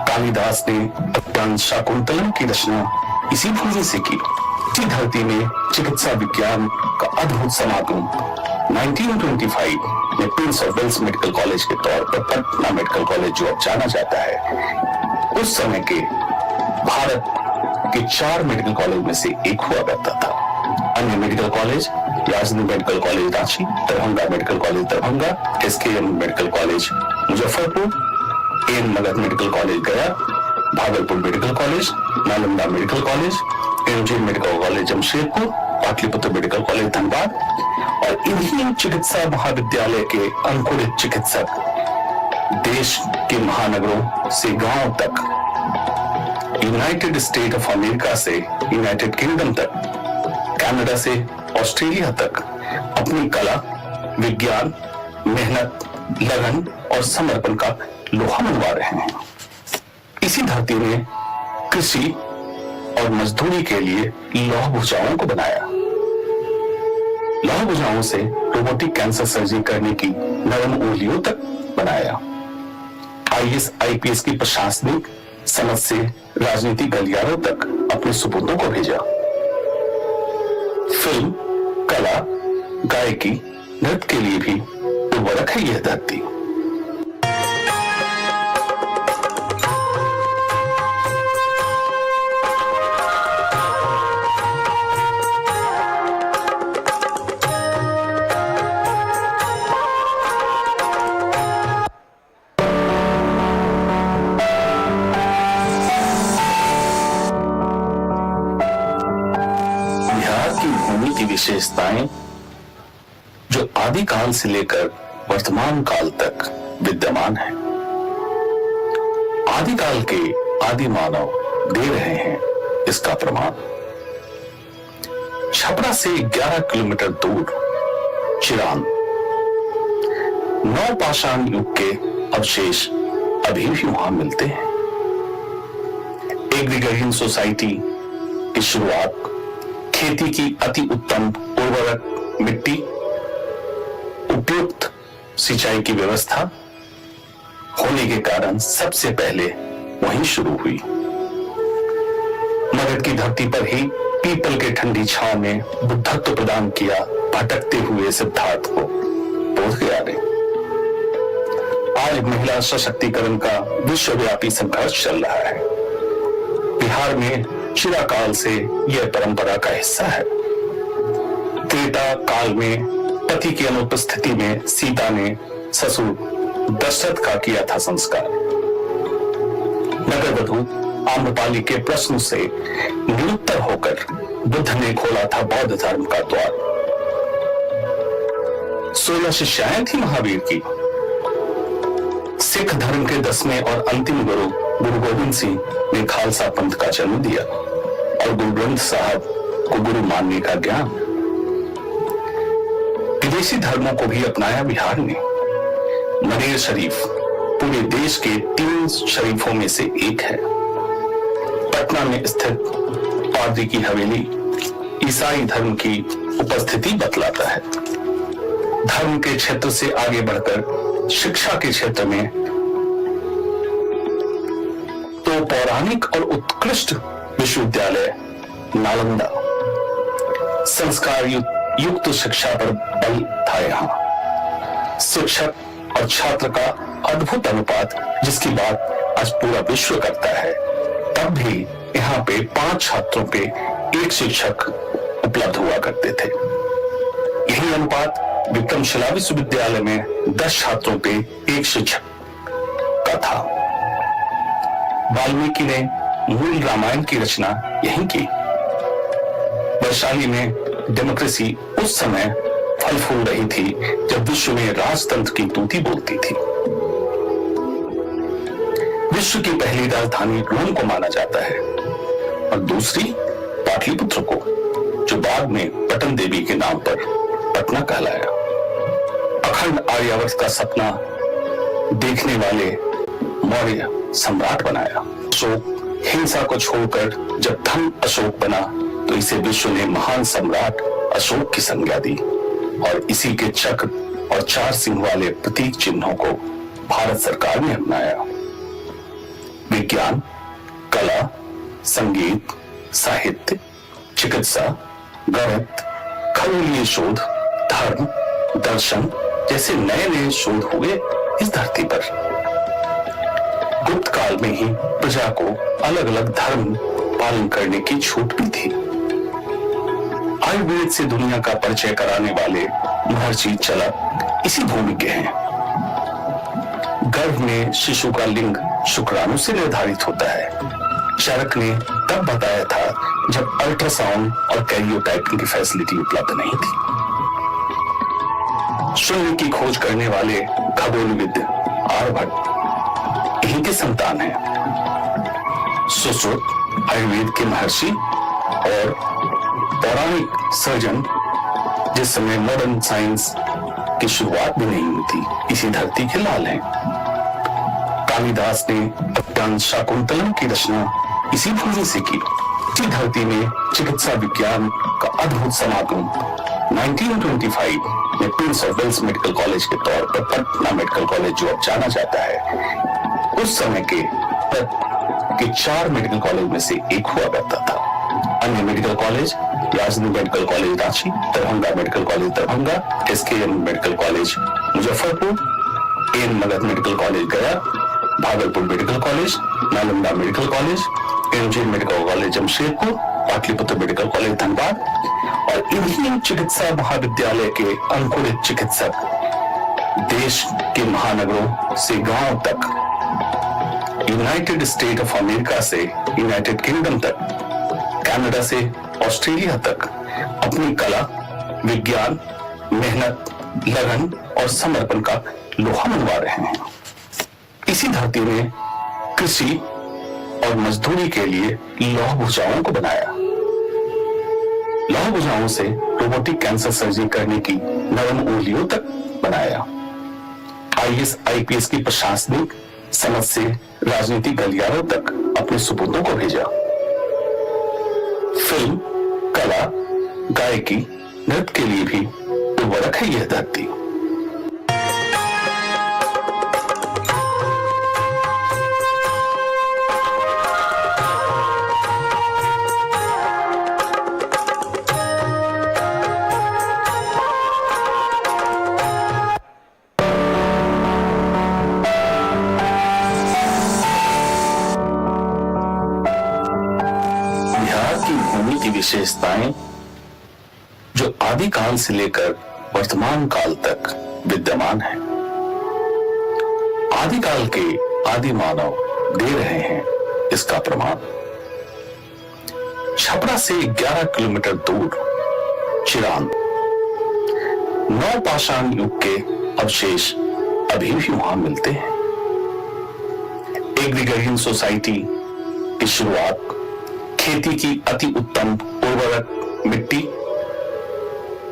कालिदास ने अपना शाकुंतलम की रचना इसी भूमि से की। इसी धरती में चिकित्सा विज्ञान का अद्भुत समागम 1925 में Prince of Wales Medical college के तौर पर पटना मेडिकल कॉलेज जो अब जाना जाता है, उस समय के भारत के 4 मेडिकल कॉलेज में से एक हुआ करता था। अन्य मेडिकल कॉलेज राजधानी medical college Ranchi, Darbhanga medical college Darbhanga, SKM medical college Muzaffarpur, N Magadh medical college Gaya, Bhagalpur medical college, Nalanda medical college, MG medical college Jamshedpur, Pataliputra medical college Dhanbad और इन्हीं चिकित्सा महाविद्यालय के अंकुरित चिकित्सक देश के महानगरों से गांव तक, यूनाइटेड स्टेट ऑफ अमेरिका से यूनाइटेड किंगडम तक, कनाडा से ऑस्ट्रेलिया तक अपनी कला, विज्ञान, मेहनत, लगन और समर्पण का लोहा मनवा रहे हैं। इसी धरती ने कृषि और मजदूरी के लिए लौह भुजाओं को बनाया। लौह भुजाओं से रोबोटिक कैंसर सर्जरी करने की नरम उंगलियों तक बनाया। IAS IPS की प्रशासनिक समझ से राजनीतिक गलियारों तक अपने सुपुत्रों को भेजा। फिल्म, कला, गायकी, नृत्य के लिए भी उर्वरक है यह धरती। विशेषताएं जो आदिकाल से लेकर वर्तमान काल तक विद्यमान है। आदिकाल के आदि मानव दे रहे हैं इसका प्रमाण। छपरा से 11 किलोमीटर दूर चिरान नवपाषाण युग के अवशेष अभी भी वहां मिलते हैं। एग्रीकल्चर सोसाइटी की शुरुआत, खेती की अति उत्तम उर्वरक मिट्टी, उपयुक्त सिंचाई की व्यवस्था होने के कारण सबसे पहले वहीं शुरू हुई। मगध की धरती पर ही पीपल के ठंडी छांव में बुद्धत्व प्रदान किया भटकते हुए सिद्धार्थ को बोध गया ने। आज महिला सशक्तिकरण का विश्वव्यापी संघर्ष चल रहा है। बिहार में चिरकाल से यह परंपरा का हिस्सा है। त्रेता काल में पति की अनुपस्थिति में सीता ने ससुर दशरथ का किया था संस्कार। नगर वधु आम्रपाली के प्रश्न से निरुत्तर होकर बुद्ध ने खोला था बौद्ध धर्म का द्वार। 16 शिष्याएं थी महावीर की। सिख धर्म के 10वें और अंतिम गुरु गुरु गोविंद सिंह ने खालसा पंथ का जन्म दिया और गुरु ग्रंथ साहब को गुरु मानने का ज्ञान। विदेशी धर्मों को भी अपनाया बिहार ने। मनेर शरीफ पूरे देश के 3 शरीफों में से एक है। पटना में स्थित पादरी की हवेली ईसाई धर्म की उपस्थिति बतलाता है। धर्म के क्षेत्र से आगे बढ़कर शिक्षा के क्षेत्र में तो पौराणिक और उत्कृष्ट विश्वविद्यालय नालंदा, संस्कार युक्त शिक्षा पर बल था। यहाँ शिक्षक और छात्र का अद्भुत अनुपात, जिसकी बात आज पूरा विश्व करता है। तब भी यहाँ पे 5 छात्रों पे 1 शिक्षक उपलब्ध हुआ करते थे। यही अनुपात विक्रमशिला विश्वविद्यालय में 10 छात्रों पे 1 शिक्षक का था। वाल्मीकि ने मूल रामायण की रचना यहीं की। वैशाली में डेमोक्रेसी उस समय फल फूल रही थी जब विश्व में राजतंत्र की तूती बोलती थी। विश्व की पहली राजधानी रोम को माना जाता है और दूसरी पाटलिपुत्र को, जो बाद में पटन देवी के नाम पर पटना कहलाया। अखंड आर्यावर्त का सपना देखने वाले मौर्य सम्राट बनाया। अशोक हिंसा को छोड़कर जब धन अशोक बना तो इसे विश्व ने महान सम्राट अशोक की संज्ञा दी और इसी के चक्र और 4 सिंह वाले प्रतीक चिन्हों को भारत सरकार ने अपनाया। विज्ञान, कला, संगीत, साहित्य, चिकित्सा, गणित, खगोलीय शोध, धर्म, दर्शन जैसे नए नए शोध हुए इस धरती पर। गुप्त काल में ही प्रजा को अलग अलग धर्म पालन करने की छूट भी थी। आयुर्वेद से दुनिया का परिचय कराने वाले महर्षि चरक इसी भूमि के हैं। गर्भ में शिशु का लिंग शुक्राणु से निर्धारित होता है। चरक ने तब बताया था जब अल्ट्रासाउंड और कैरियोटाइपिंग की फैसिलिटी उपलब्ध नहीं थी। शून्य की खोज करने वाले खगोलविद आर्यभट्ट यहीं के संतान हैं। सुश्रुत आयुर्वेद के महर्षि और पौराणिक सर्जन जिस समय मॉडर्न साइंस की शुरुआत भी नहीं हुई थी, इसी धरती के लाल हैं। कालिदास ने अभिज्ञान शाकुंतलम की रचना इसी भूमि से की। इसी धरती में चिकित्सा विज्ञान का अद्भुत समागम 1925 में Prince of Wales Medical college के तौर पर पटना मेडिकल कॉलेज जो अब जाना जाता है, उस समय के 4 मेडिकल कॉलेज में से एक हुआ करता था। अन्य मेडिकल कॉलेज राजधानी medical college Ranchi, Darbhanga medical college Darbhanga, SKM medical college Muzaffarpur, N Magadh medical college Gaya, Bhagalpur medical college, Nalanda medical college, MJ medical college Jamshedpur, Pataliputra medical college Dhanbad और इन्हीं चिकित्सा महाविद्यालय के अंकुरित चिकित्सक देश के महानगरों से गांव तक, यूनाइटेड स्टेट ऑफ अमेरिका से यूनाइटेड किंगडम तक, कनाडा से ऑस्ट्रेलिया तक अपनी कला, विज्ञान, मेहनत, लगन और समर्पण का लोहा मनवा रहे हैं। इसी धरती में कृषि और मजदूरी के लिए लौह भुजाओं को बनाया। लौह भुजाओं से रोबोटिक कैंसर सर्जरी करने की नरम उंगलियों तक बनाया। IAS IPS की प्रशासनिक समझ से राजनीतिक गलियारों तक अपने सुपुत्रों को भेजा। फिल्म, कला, गायकी, नृत्य के लिए भी उर्वरक है यह धरती। विशेषताएं जो आदिकाल से लेकर वर्तमान काल तक विद्यमान है। आदिकाल के आदि मानव दे रहे हैं इसका प्रमाण। छपरा से 11 किलोमीटर दूर चिरांद नवपाषाण युग के अवशेष अभी भी वहां मिलते हैं। एग्रीकल्चर सोसाइटी की शुरुआत, खेती की अति उत्तम उर्वरक मिट्टी,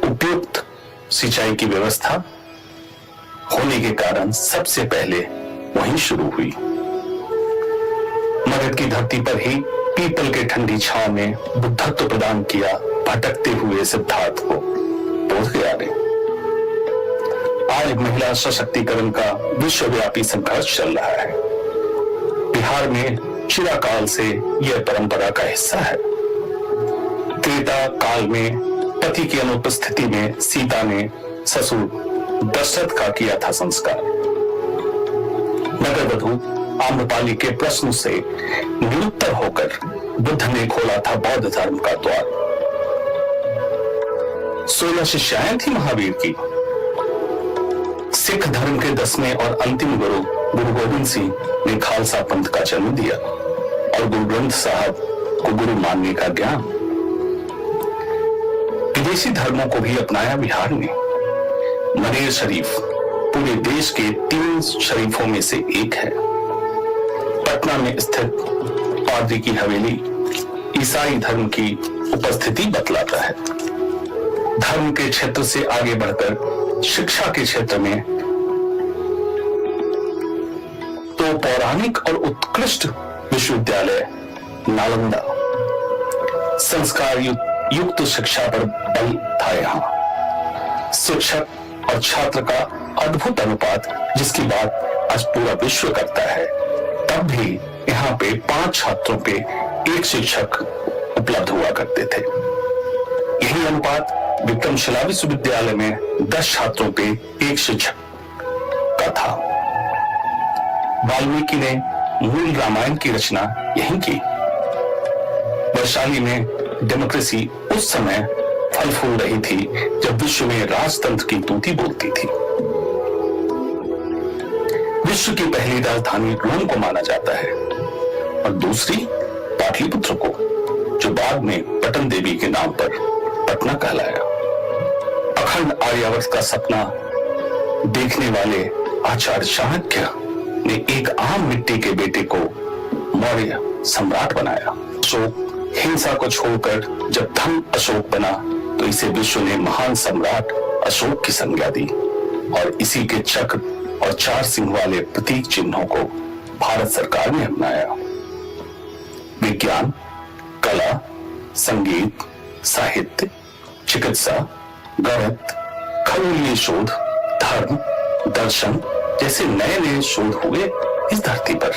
उपयुक्त सिंचाई की व्यवस्था होने के कारण सबसे पहले वहीं शुरू हुई। मगध की धरती पर ही पीपल के ठंडी छांव में बुद्धत्व प्रदान किया भटकते हुए सिद्धार्थ को बोध गया ने। आज महिला सशक्तिकरण का विश्वव्यापी संघर्ष चल रहा है। बिहार में चिराकाल से यह परंपरा का हिस्सा है। त्रेता काल में पति की अनुपस्थिति में सीता ने ससुर दशरथ का किया था संस्कार। नगर वधु आम्रपाली के प्रश्न से निरुत्तर होकर बुद्ध ने खोला था बौद्ध धर्म का द्वार। 16 शिष्याएं थी महावीर की। सिख धर्म के 10वें और अंतिम गुरु गुरु गोविंद सिंह ने खालसा पंथ का जन्म दिया और गुरु ग्रंथ साहब को गुरु मानने का ज्ञान। विदेशी धर्मों को भी अपनाया बिहार ने। मनेर शरीफ पूरे देश के 3 शरीफों में से एक है। पटना में स्थित पादरी की हवेली ईसाई धर्म की उपस्थिति बतलाता है। धर्म के क्षेत्र से आगे बढ़कर शिक्षा के क्षेत्र में तो पौराणिक और उत्कृष्ट विश्वविद्यालय नालंदा, संस्कार युक्त शिक्षा पर बल था। यहाँ शिक्षक और छात्र का अद्भुत अनुपात जिसकी बात आज पूरा विश्व करता है, तब भी यहाँ पे 5 छात्रों पे 1 शिक्षक उपलब्ध हुआ करते थे। यही अनुपात विक्रमशिला विश्वविद्यालय में 10 छात्रों पे 1 शिक्षक का था। वाल्मीकि ने मूल रामायण की रचना यहीं की। वैशाली में डेमोक्रेसी उस समय फल फूल रही थी जब विश्व में राजतंत्र की तूती बोलती थी। विश्व की पहली राजधानी रोम को माना जाता है और दूसरी पाटलिपुत्र को, जो बाद में पटन देवी के नाम पर पटना कहलाया। अखंड आर्यावर्त का सपना देखने वाले आचार्य चाणक्य ने एक आम मिट्टी के बेटे को मौर्य सम्राट बनाया। अशोक हिंसा को छोड़कर जब धर्म अशोक बना तो इसे विश्व ने महान सम्राट अशोक की संज्ञा दी और इसी के चक्र और 4 सिंह वाले प्रतीक चिन्हों को भारत सरकार ने अपनाया। विज्ञान, कला, संगीत, साहित्य, चिकित्सा, गणित, खगोलीय शोध, धर्म, दर्शन जैसे नए नए शोध हुए इस धरती पर।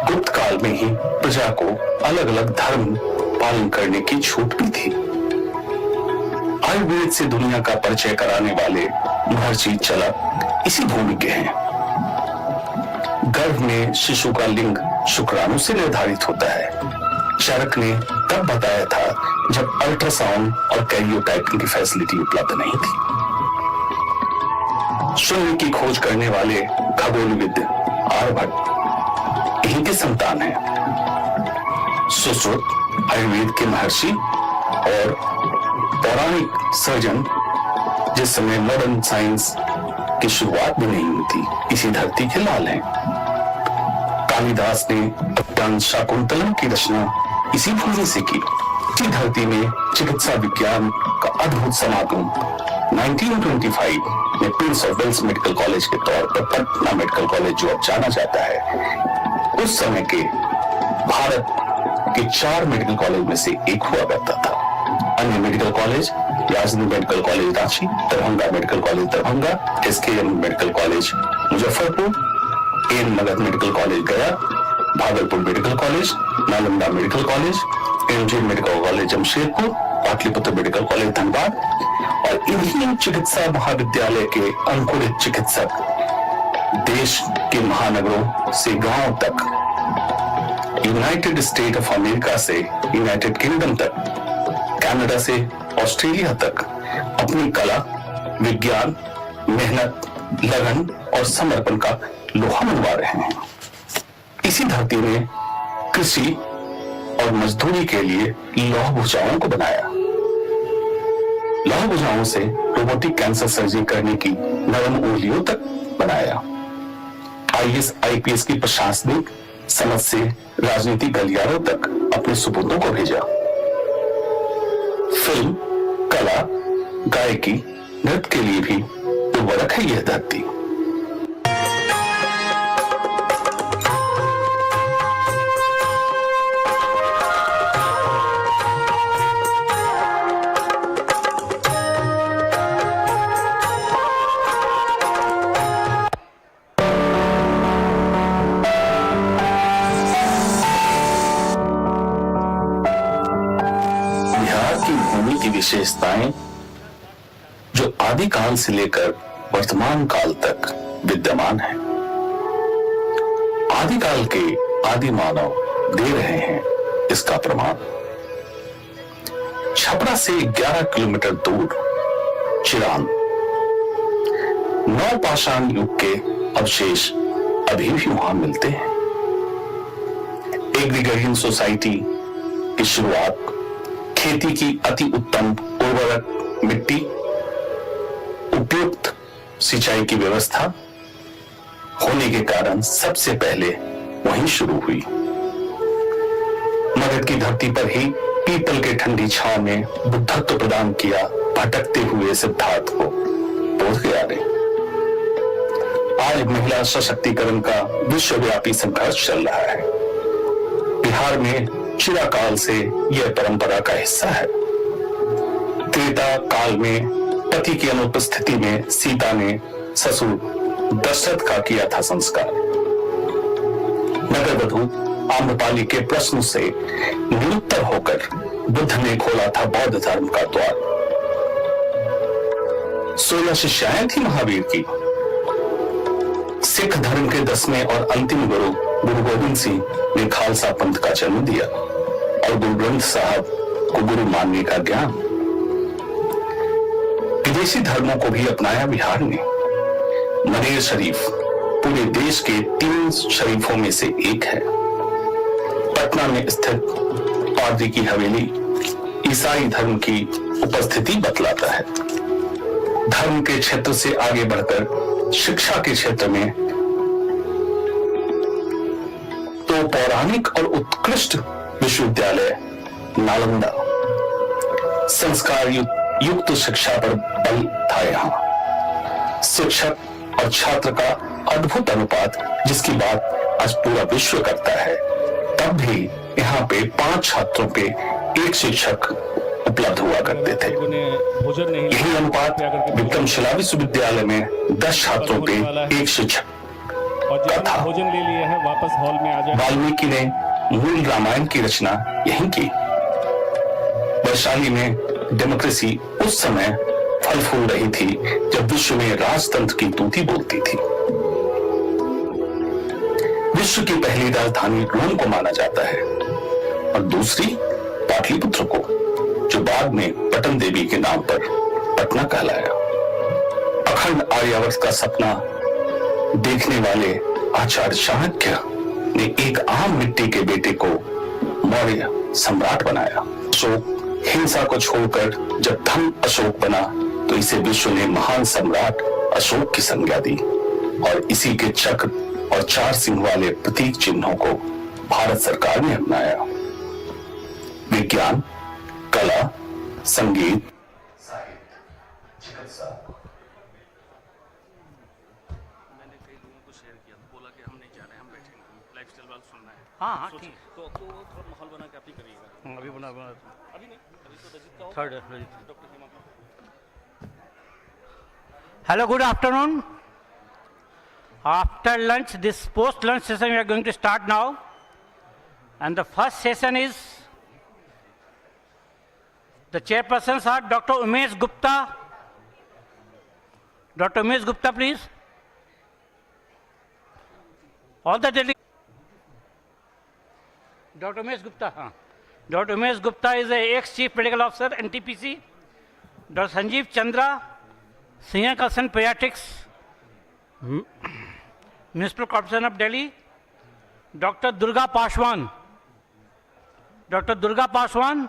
गुप्त काल में ही प्रजा को अलग अलग धर्म पालन करने की छूट भी थी। आयुर्वेद से दुनिया का परिचय कराने वाले महर्षि चरक इसी भूमि के हैं। गर्भ में शिशु का लिंग शुक्राणु से निर्धारित होता है। चरक ने तब बताया था जब अल्ट्रासाउंड और कैरियोटाइपिंग की फैसिलिटी उपलब्ध नहीं थी। शून्य की खोज करने वाले खगोलविद आर्यभट्ट यहीं के संतान हैं। सुश्रुत आयुर्वेद के महर्षि और पौराणिक सर्जन जिस समय मॉडर्न साइंस की शुरुआत भी नहीं हुई थी, इसी धरती के लाल हैं। कालिदास ने अभिज्ञान शाकुंतलम की रचना इसी भूमि से की। इसी धरती में चिकित्सा विज्ञान का अद्भुत समागम 1925 में Prince of Wales Medical college के तौर पर पटना मेडिकल कॉलेज जो अब जाना जाता है, उस समय के भारत के 4 मेडिकल कॉलेज में से एक हुआ करता था। अन्य मेडिकल कॉलेज याजनी medical college Ranchi, Darbhanga medical college Darbhanga, SKM medical college Muzaffarpur, N Magadh medical college Gaya, Bhagalpur medical college, Nalanda medical college, MG medical college Jamshedpur, Pataliputra medical college Dhanbad और इन्हीं चिकित्सा महाविद्यालय के अंकुरित चिकित्सक देश के महानगरों से गांव तक यूनाइटेड स्टेट ऑफ अमेरिका से यूनाइटेड किंगडम तक, कनाडा से ऑस्ट्रेलिया तक अपनी कला, विज्ञान, मेहनत, लगन और समर्पण का लोहा मनवा रहे हैं। इसी धरती ने कृषि और मजदूरी के लिए लौह भुजाओं को बनाया। लौह भुजाओं से रोबोटिक कैंसर सर्जरी करने की नरम उंगलियों तक बनाया। आईएएस आईपीएस की प्रशासनिक समझ से राजनीतिक गलियारों तक अपने सुपुर्दों को भेजा। फिल्म, कला, गायकी, नृत्य के लिए भी उर्वरक है यह धरती। विशेषताएं जो आदिकाल से लेकर वर्तमान काल तक विद्यमान है। आदिकाल के आदि मानव दे रहे हैं इसका प्रमाण। छपरा से 11 किलोमीटर दूर चिरान, नवपाषाण युग के अवशेष अभी भी वहां मिलते हैं। एग्रीकल्चर सोसाइटी की शुरुआत, खेती की अति उत्तम उर्वरक मिट्टी, उपयुक्त सिंचाई की व्यवस्था होने के कारण सबसे पहले वहीं शुरू हुई। मगध की धरती पर ही पीपल के ठंडी छांव में बुद्धत्व प्रदान किया भटकते हुए सिद्धार्थ को बोध गया ने। आज महिला सशक्तिकरण का विश्वव्यापी संघर्ष चल रहा है। बिहार में चिराकाल से यह परंपरा का हिस्सा है। त्रेता काल में पति की अनुपस्थिति में सीता ने ससुर दशरथ का किया था संस्कार। नगर वधु आम्रपाली के प्रश्न से निरुत्तर होकर बुद्ध ने खोला था बौद्ध धर्म का द्वार। 16 शिष्याएं थी महावीर की। सिख धर्म के 10वें और अंतिम गुरु गुरु गोविंद सिंह ने खालसा पंथ का जन्म दिया और गुरु ग्रंथ साहब को गुरु मानने का ज्ञान। विदेशी धर्मों को भी अपनाया बिहार ने। मनेर शरीफ पूरे देश के 3 शरीफों में से एक है। पटना में स्थित पादरी की हवेली ईसाई धर्म की उपस्थिति बतलाता है। धर्म के क्षेत्र से आगे बढ़कर शिक्षा के क्षेत्र में तो पौराणिक और उत्कृष्ट विश्वविद्यालय नालंदा, संस्कार युक्त शिक्षा पर बल था। यहाँ शिक्षक और छात्र का अद्भुत अनुपात जिसकी बात आज पूरा विश्व करता है, तब भी यहाँ पे 5 छात्रों पे 1 शिक्षक उपलब्ध हुआ करते थे। यही अनुपात विक्रमशिला विश्वविद्यालय में 10 छात्रों पे 1 शिक्षक का था। भोजन ले लिया है, वापस हॉल में आ जाए। वाल्मीकि ने मूल रामायण की रचना यहीं की। वैशाली में डेमोक्रेसी उस समय फल फूल रही थी जब विश्व में राजतंत्र की तूती बोलती थी। विश्व की पहली राजधानी रोम को माना जाता है और दूसरी पाटलिपुत्र को, जो बाद में पटन देवी के नाम पर पटना कहलाया। अखंड आर्यावर्त का सपना देखने वाले आचार्य चाणक्य ने एक आम मिट्टी के बेटे को मौर्य सम्राट बनाया। अशोक हिंसा को छोड़कर जब धर्म अशोक बना तो इसे विश्व ने महान सम्राट अशोक की संज्ञा दी और इसी के चक्र और 4 सिंह वाले प्रतीक चिन्हों को भारत सरकार ने अपनाया। विज्ञान, कला, संगीत, साहित्य, चिकित्सा। मैंने कई लोगों को शेयर किया, बोला कि हम नहीं जा रहे, हम बैठेंगे, लाइफस्टाइल वाला सुनना है। हाँ ठीक। तो थोड़ा माहौल बना के आप ही करिएगा। अभी बना अभी नहीं, अभी तो रजित का third doctor Hima. Hello, good afternoon. After lunch, this post-lunch session we are going to start now. And the first session is, the chairpersons are Dr. Umesh Gupta. Dr. Umesh Gupta, please. All the delegates. Dr. Umesh Gupta. Dr. Umesh Gupta is a ex-Chief Medical Officer, NTPC. Dr. Sanjeev Chandra, Senior Consultant Pediatrics, Municipal Corporation of Delhi. Dr. Durga Paswan. Dr. Durga Paswan.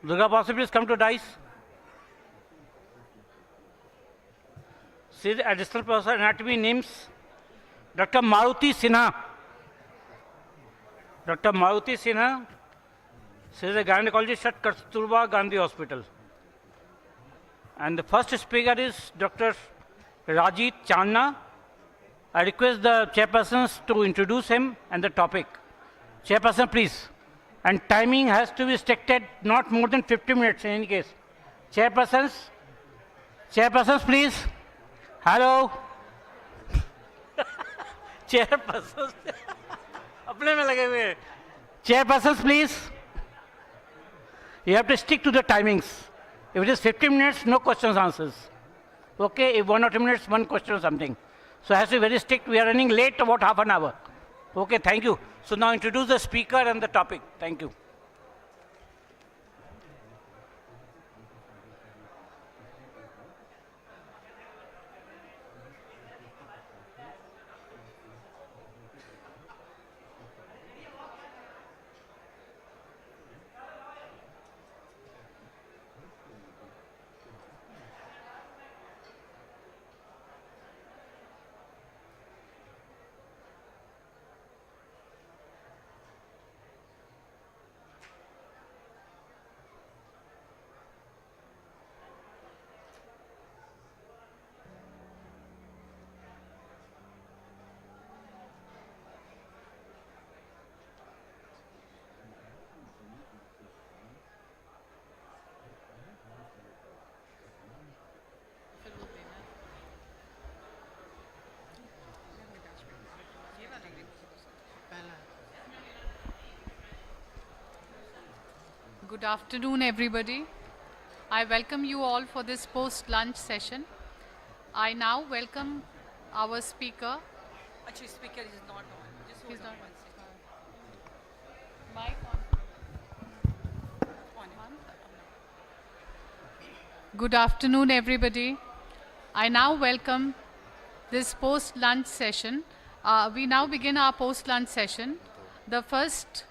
Durga Paswan, please come to dais. She is Additional Professor Anatomy, NIMS. Dr. Maruti Sinha. Dr. Maruti Sinha. She is a gynecologist at Kasturba Gandhi Hospital. And the first speaker is Dr. Rajit Channa. I request the chairpersons to introduce him and the topic. Chairperson, please. And timing has to be restricted not more than 50 minutes in any case. Chairpersons, please. Hello. Chairpersons. अपने में लगे हुए. Chairpersons, please. You have to stick to the timings. If it is 15 minutes, no questions, answers. Okay, if 1 or 2 minutes, one question or something. So it has to be very strict. We are running late about half an hour. Okay, thank you. So now introduce the speaker and the topic. Thank you. Good afternoon, everybody. I welcome you all for this post-lunch session. I now welcome our speaker. Actually, speaker is not on. Just hold He's on not one second. Mic on. Good afternoon, everybody. I now welcome this post-lunch session. We now begin our post-lunch session. The first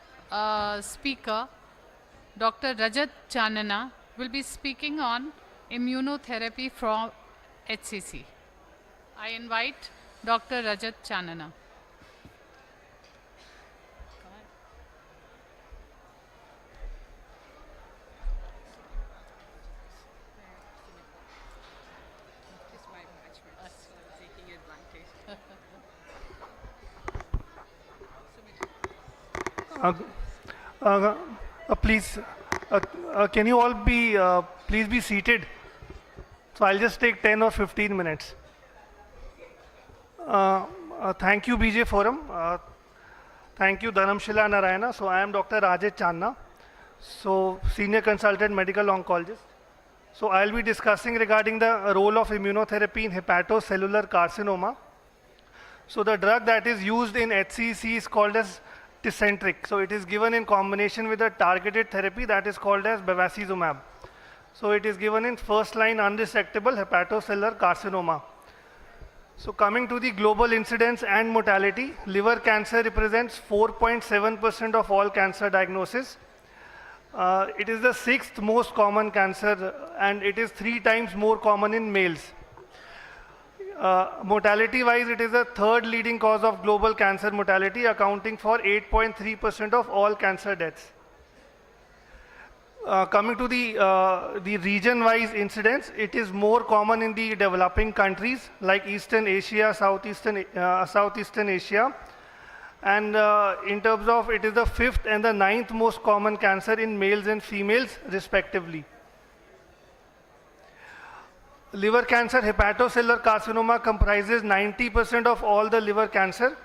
speaker, Dr. Rajat Chanana, will be speaking on immunotherapy from HCC. I invite Dr. Rajat Chanana. Please, can you all please be seated? So I'll just take 10 or 15 minutes. Thank you, BJ Forum. Thank you, Dharamshila Narayana. So I am Dr. Rajat Channa, so Senior Consultant Medical Oncologist. So I'll be discussing regarding the role of immunotherapy in hepatocellular carcinoma. So the drug that is used in HCC is called as Tecentriq. So it is given in combination with a targeted therapy that is called as bevacizumab. So it is given in first-line unresectable hepatocellular carcinoma. So coming to the global incidence and mortality, liver cancer represents 4.7% of all cancer diagnoses. It is the 6th most common cancer and it is 3 times more common in males. Mortality-wise, it is the 3rd leading cause of global cancer mortality, accounting for 8.3% of all cancer deaths. Coming to the region-wise incidence, it is more common in the developing countries like Eastern Asia, Southeastern Asia. And in terms of, it is the 5th and the 9th most common cancer in males and females respectively. Liver cancer, hepatocellular carcinoma comprises 90% of all the liver cancer.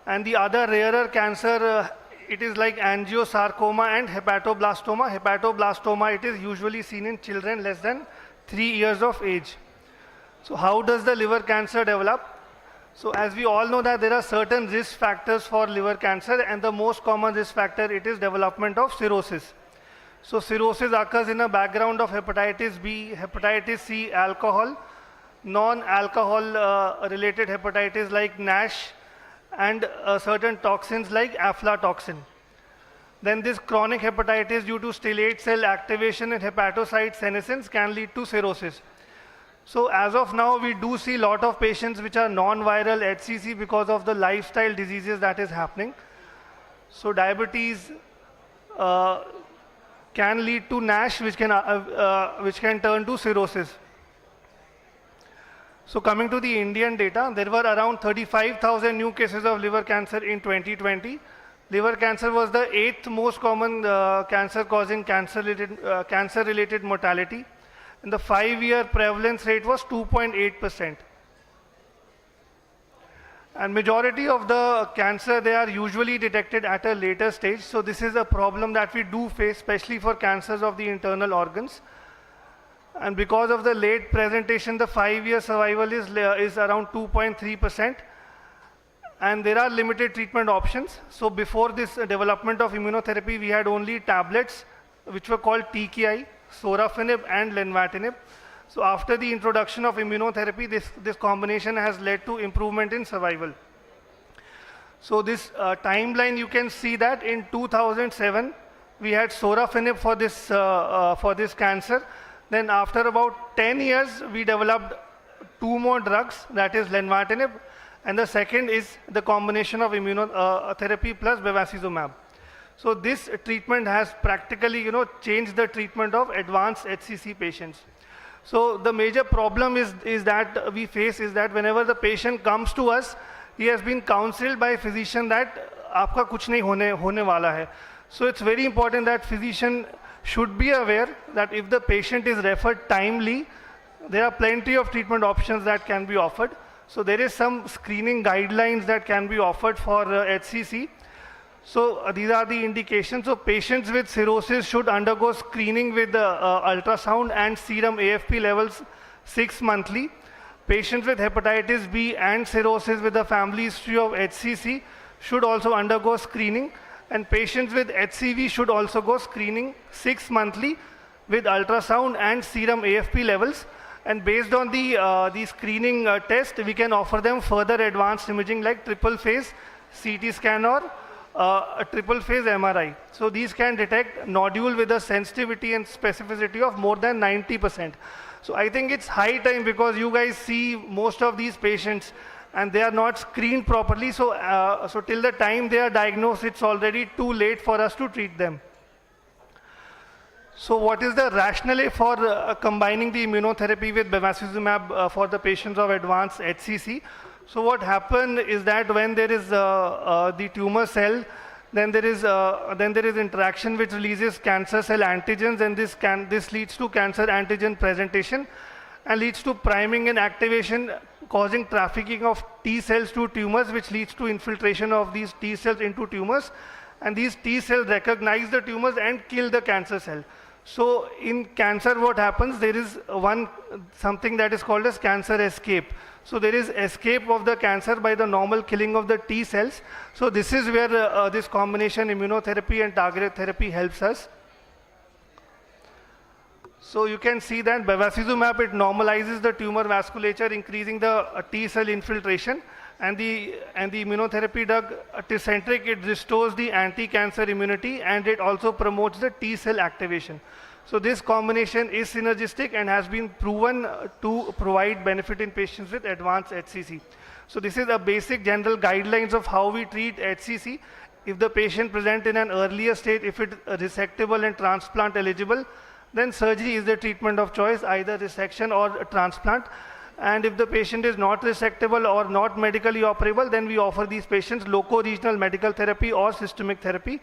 And the other rarer cancer, it is like angiosarcoma and hepatoblastoma. Hepatoblastoma, it is usually seen in children less than 3 years of age. So how does the liver cancer develop? So as we all know that there are certain risk factors for liver cancer, and the most common risk factor, it is development of cirrhosis. So cirrhosis occurs in a background of hepatitis B, hepatitis C, alcohol, non-alcohol related hepatitis like NASH, and certain toxins like aflatoxin. Then this chronic hepatitis due to stellate cell activation in hepatocyte senescence can lead to cirrhosis. So as of now, we do see a lot of patients which are non-viral HCC because of the lifestyle diseases that is happening. So diabetes can lead to NASH, which can turn to cirrhosis. So coming to the Indian data, there were around 35,000 new cases of liver cancer in 2020. Liver cancer was the 8th most common cancer causing cancer-related mortality. And the 5-year prevalence rate was 2.8%. And majority of the cancer, they are usually detected at a later stage. So this is a problem that we do face, especially for cancers of the internal organs. And because of the late presentation, the 5-year survival is around 2.3%. And there are limited treatment options. So before this development of immunotherapy, we had only tablets, which were called TKI, sorafenib and lenvatinib. So after the introduction of immunotherapy, this combination has led to improvement in survival. So this timeline, you can see that in 2007, we had sorafenib for this cancer. Then after about 10 years, we developed 2 more drugs, that is lenvatinib, and the second is the combination of immunotherapy plus bevacizumab. So this treatment has practically, changed the treatment of advanced HCC patients. So the major problem is that we face is that whenever the patient comes to us, he has been counseled by a physician that आपका कुछ नहीं होने वाला है. So it's very important that physician should be aware that if the patient is referred timely, there are plenty of treatment options that can be offered. So there is some screening guidelines that can be offered for HCC. So these are the indications. So patients with cirrhosis should undergo screening with ultrasound and serum AFP levels 6 monthly. Patients with hepatitis B and cirrhosis with a family history of HCC should also undergo screening. And patients with HCV should also go screening 6 monthly with ultrasound and serum AFP levels. And based on the screening test, we can offer them further advanced imaging like triple phase CT scan or a triple phase MRI. So these can detect nodule with a sensitivity and specificity of more than 90%. So I think it's high time, because you guys see most of these patients and they are not screened properly. So, so till the time they are diagnosed, it's already too late for us to treat them. So what is the rationale for combining the immunotherapy with bevacizumab for the patients of advanced HCC? So what happens is that when there is the tumor cell, then there is interaction which releases cancer cell antigens, and this leads to cancer antigen presentation and leads to priming and activation, causing trafficking of T cells to tumors, which leads to infiltration of these T cells into tumors, and these T cells recognize the tumors and kill the cancer cell. So in cancer, what happens, there is something that is called as cancer escape. So there is escape of the cancer by the normal killing of the T cells. So this is where this combination immunotherapy and targeted therapy helps us. So you can see that bevacizumab, it normalizes the tumor vasculature, increasing the T cell infiltration, and the immunotherapy drug Tecentriq, it restores the anti-cancer immunity, and it also promotes the T cell activation. So this combination is synergistic and has been proven to provide benefit in patients with advanced HCC. So this is a basic general guidelines of how we treat HCC. If the patient present in an earlier state, if it is resectable and transplant eligible, then surgery is the treatment of choice, either resection or transplant. And if the patient is not resectable or not medically operable, then we offer these patients loco-regional medical therapy or systemic therapy.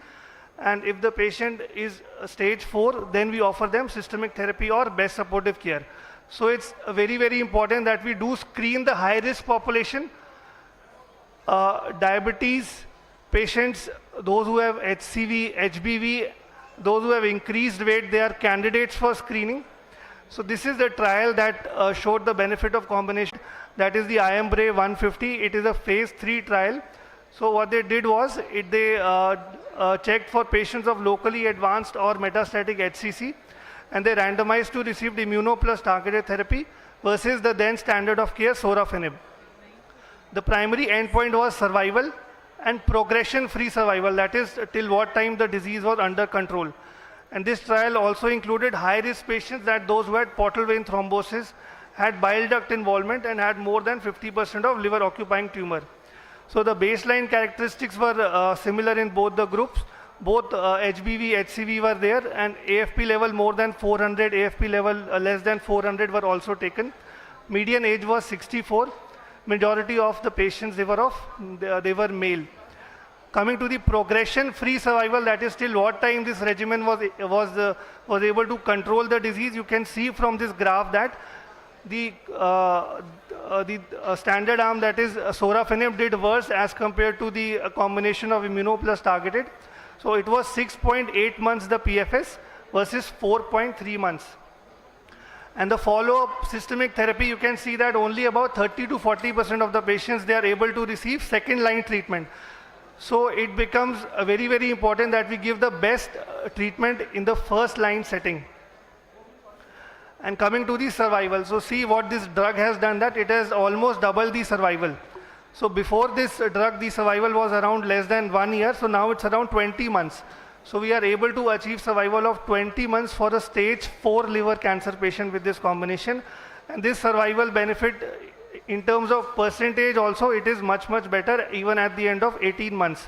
And if the patient is stage 4, then we offer them systemic therapy or best supportive care. So it's very, very important that we do screen the high-risk population, diabetes patients, those who have HCV, HBV, those who have increased weight, they are candidates for screening. So this is the trial that showed the benefit of combination. that is the IMBRAVE 150. It is a phase 3 trial. So what they did was, they checked for patients of locally advanced or metastatic HCC, and they randomized to receive immuno plus targeted therapy versus the then standard of care sorafenib. The primary endpoint was survival and progression-free survival, that is till what time the disease was under control. And this trial also included high-risk patients, that those who had portal vein thrombosis, had bile duct involvement, and had more than 50% of liver-occupying tumor. So the baseline characteristics were similar in both the groups. Both HBV, HCV were there, and AFP level more than 400, AFP level less than 400 were also taken. Median age was 64. Majority of the patients, they were male. Coming to the progression-free survival, that is till what time this regimen was able to control the disease. You can see from this graph that the standard arm, that is sorafenib, did worse as compared to the combination of immuno plus targeted. So it was 6.8 months the PFS versus 4.3 months. And the follow-up systemic therapy, you can see that only about 30 to 40% of the patients, they are able to receive second-line treatment. So it becomes very, very important that we give the best treatment in the first-line setting. And coming to the survival, so see what this drug has done, that it has almost doubled the survival. So before this drug, the survival was around less than 1 year, so now it's around 20 months. So we are able to achieve survival of 20 months for a stage 4 liver cancer patient with this combination. And this survival benefit, in terms of percentage also, it is much, much better even at the end of 18 months.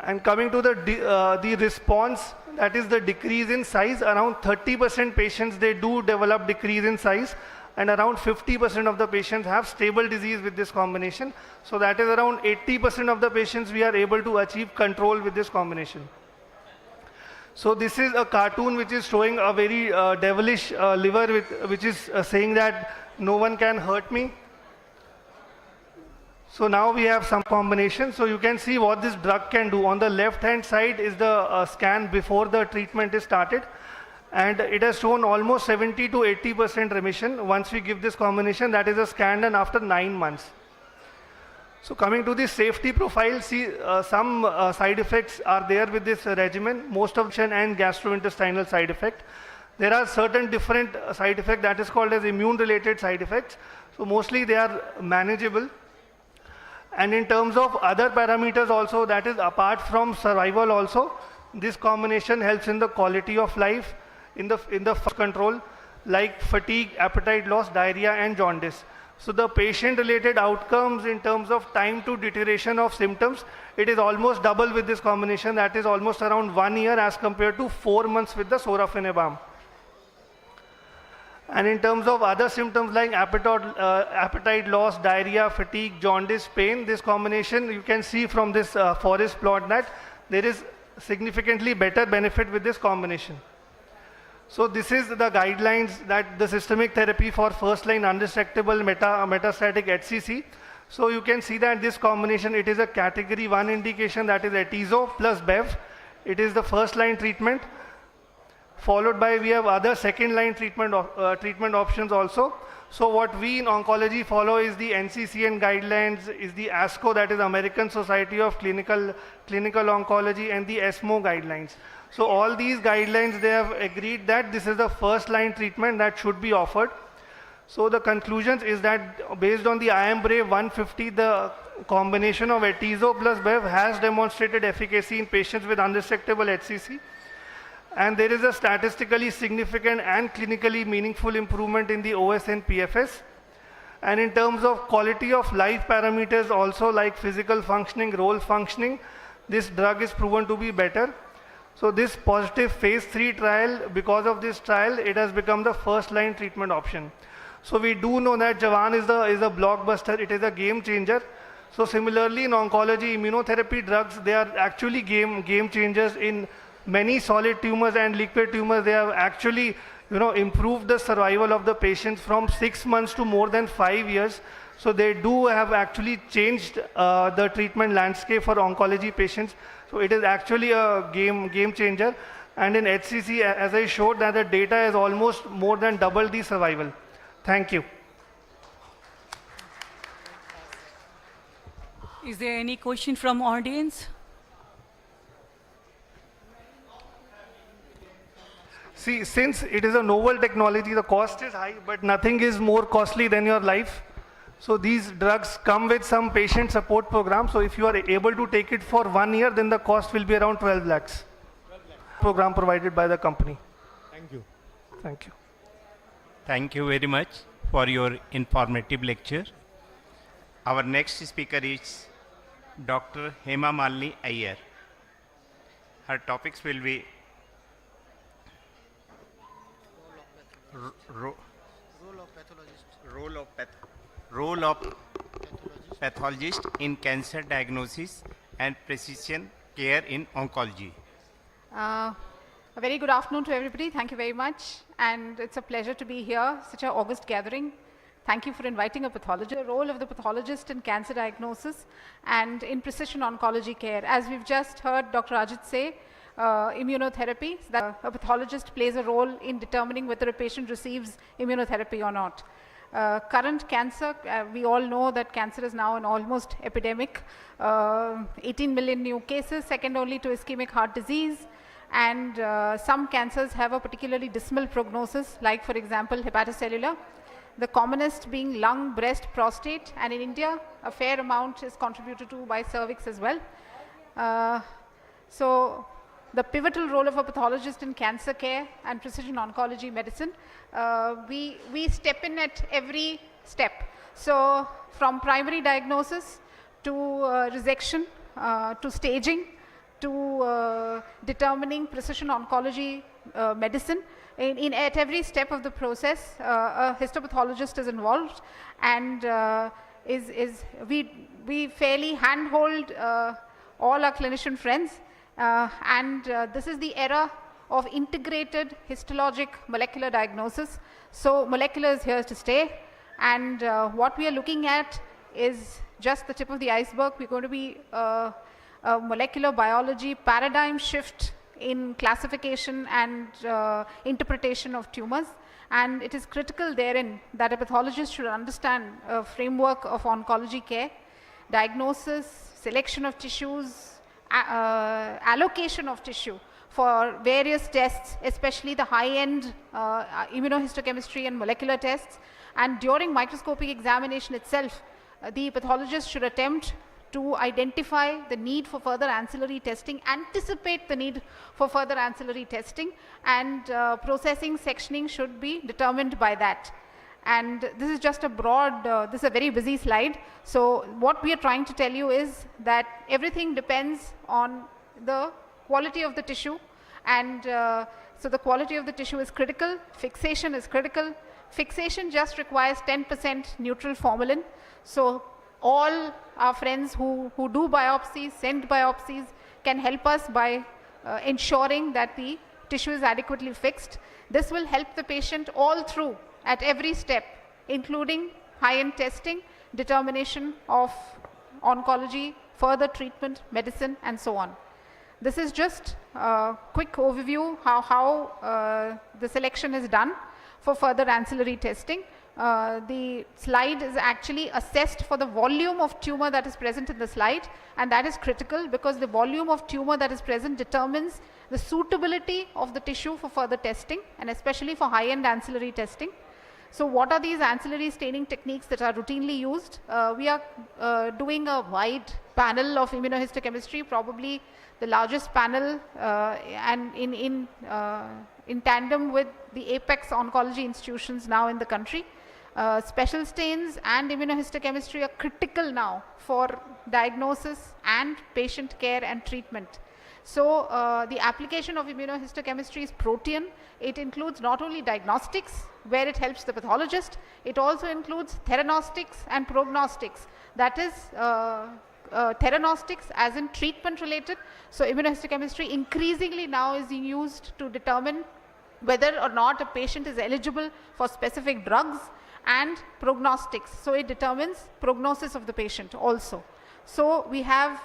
And coming to the response, that is the decrease in size, around 30% patients, they do develop decrease in size, and around 50% of the patients have stable disease with this combination. So that is around 80% of the patients we are able to achieve control with this combination. So this is a cartoon which is showing a very devilish liver, which is saying that no one can hurt me. So now we have some combination. So you can see what this drug can do. On the left hand side is the scan before the treatment is started. And it has shown almost 70 to 80% remission once we give this combination. That is a scan done after 9 months. So coming to the safety profile, see some side effects are there with this regimen, most of them and gastrointestinal side effect. There are certain different side effects that is called as immune related side effects. So mostly they are manageable. And in terms of other parameters also, that is apart from survival also, this combination helps in the quality of life, in the control, like fatigue, appetite loss, diarrhea and jaundice. So the patient related outcomes in terms of time to deterioration of symptoms, it is almost double with this combination, that is almost around 1 year as compared to 4 months with the sorafenib arm. And in terms of other symptoms like appetite loss, diarrhea, fatigue, jaundice, pain, this combination, you can see from this forest plot that there is significantly better benefit with this combination. So this is the guidelines that the systemic therapy for first-line unresectable metastatic HCC. So you can see that this combination, it is a category 1 indication, that is atezo plus bev. It is the first-line treatment. Followed by, we have other second-line treatment options also. So what we in oncology follow is the NCCN guidelines, is the ASCO, that is American Society of Clinical Oncology, and the ESMO guidelines. So all these guidelines, they have agreed that this is the first-line treatment that should be offered. So the conclusions is that based on the IMBRAVE 150, the combination of atezo plus bev has demonstrated efficacy in patients with unresectable HCC. And there is a statistically significant and clinically meaningful improvement in the OS and PFS. And in terms of quality of life parameters also, like physical functioning, role functioning, this drug is proven to be better. So this positive phase 3 trial, because of this trial, it has become the first line treatment option. So we do know that Jawan is a blockbuster, it is a game changer. So similarly in oncology, immunotherapy drugs, they are actually game changers in many solid tumors and liquid tumors. They have actually improved the survival of the patients from 6 months to more than 5 years. So they do have actually changed the treatment landscape for oncology patients. So it is actually a game changer. And in HCC, as I showed, that the data is almost more than double the survival. Thank you. Is there any question from audience? See, since it is a novel technology, the cost is high, but nothing is more costly than your life. So these drugs come with some patient support program. So if you are able to take it for 1 year, then the cost will be around 12 lakhs. Program provided by the company. Thank you. Thank you. Thank you very much for your informative lecture. Our next speaker is Dr. Hema Malini Iyer. Her topics will be role of pathologist in cancer diagnosis and precision care in oncology. A very good afternoon to everybody. Thank you very much. And it's a pleasure to be here, such an august gathering. Thank you for inviting a pathologist. The role of the pathologist in cancer diagnosis and in precision oncology care. As we've just heard Dr. Ajit say, immunotherapy, that a pathologist plays a role in determining whether a patient receives immunotherapy or not. Current cancer, we all know that cancer is now an almost epidemic. 18 million new cases, second only to ischemic heart disease. And some cancers have a particularly dismal prognosis, like for example, hepatocellular. The commonest being lung, breast, prostate, and in India, a fair amount is contributed to by cervix as well. So the pivotal role of a pathologist in cancer care and precision oncology medicine, we step in at every step. So from primary diagnosis to resection, to staging, to determining precision oncology medicine. At every step of the process, a histopathologist is involved, and we fairly handhold all our clinician friends, and this is the era of integrated histologic molecular diagnosis. So molecular is here to stay, and what we are looking at is just the tip of the iceberg. We're going to be a molecular biology paradigm shift in classification and interpretation of tumors, and it is critical therein that a pathologist should understand a framework of oncology care, diagnosis, selection of tissues, allocation of tissue for various tests, especially the high-end immunohistochemistry and molecular tests. And during microscopic examination itself, the pathologist should attempt to identify the need for further ancillary testing, anticipate the need for further ancillary testing, and processing, sectioning should be determined by that. And this is just a broad, this is a very busy slide. So what we are trying to tell you is that everything depends on the quality of the tissue, and so the quality of the tissue is critical, fixation is critical. Fixation just requires 10% neutral formalin. So all our friends who do biopsies, send biopsies, can help us by ensuring that the tissue is adequately fixed. This will help the patient all through at every step, including high-end testing, determination of oncology, further treatment, medicine, and so on. This is just a quick overview how the selection is done for further ancillary testing. The slide is actually assessed for the volume of tumor that is present in the slide, and that is critical because the volume of tumor that is present determines the suitability of the tissue for further testing, and especially for high-end ancillary testing. So what are these ancillary staining techniques that are routinely used? We are doing a wide panel of immunohistochemistry, probably the largest panel, and in tandem with the apex oncology institutions now in the country. Special stains and immunohistochemistry are critical now for diagnosis and patient care and treatment. So the application of immunohistochemistry is protean. It includes not only diagnostics, where it helps the pathologist, it also includes theranostics and prognostics. That is theranostics as in treatment related. So immunohistochemistry increasingly now is used to determine whether or not a patient is eligible for specific drugs, and prognostics. So it determines prognosis of the patient also. So we have,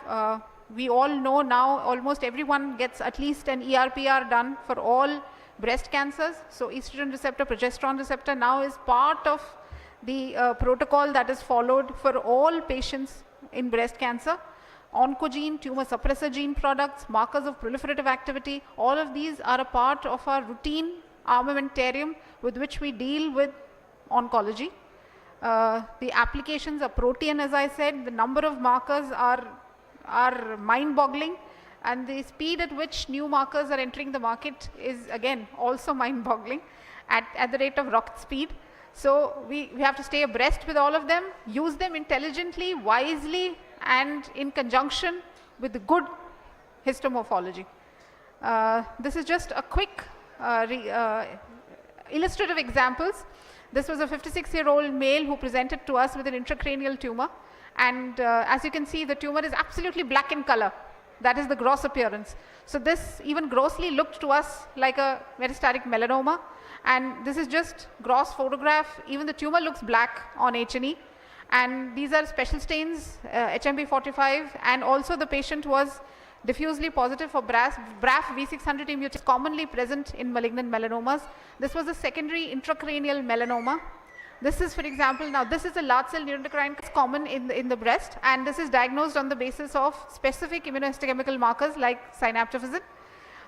we all know now almost everyone gets at least an ERPR done for all breast cancers. So estrogen receptor, progesterone receptor now is part of the protocol that is followed for all patients in breast cancer. Oncogene, tumor suppressor gene products, markers of proliferative activity, all of these are a part of our routine armamentarium with which we deal with oncology. The applications are protean, as I said. The number of markers are mind-boggling, and the speed at which new markers are entering the market is again also mind-boggling at the rate of rocket speed. So we have to stay abreast with all of them, use them intelligently, wisely, and in conjunction with the good histomorphology. This is just a quick illustrative examples. This was a 56-year-old male who presented to us with an intracranial tumor, and as you can see, the tumor is absolutely black in color. That is the gross appearance. So this even grossly looked to us like a metastatic melanoma, and this is just gross photograph. Even the tumor looks black on H&E, and these are special stains, HMB45, and also the patient was diffusely positive for BRAF V600E mutation, commonly present in malignant melanomas. This was a secondary intracranial melanoma. This is, for example, now this is a large cell neuroendocrine, common in the breast, and this is diagnosed on the basis of specific immunohistochemical markers like synaptophysin.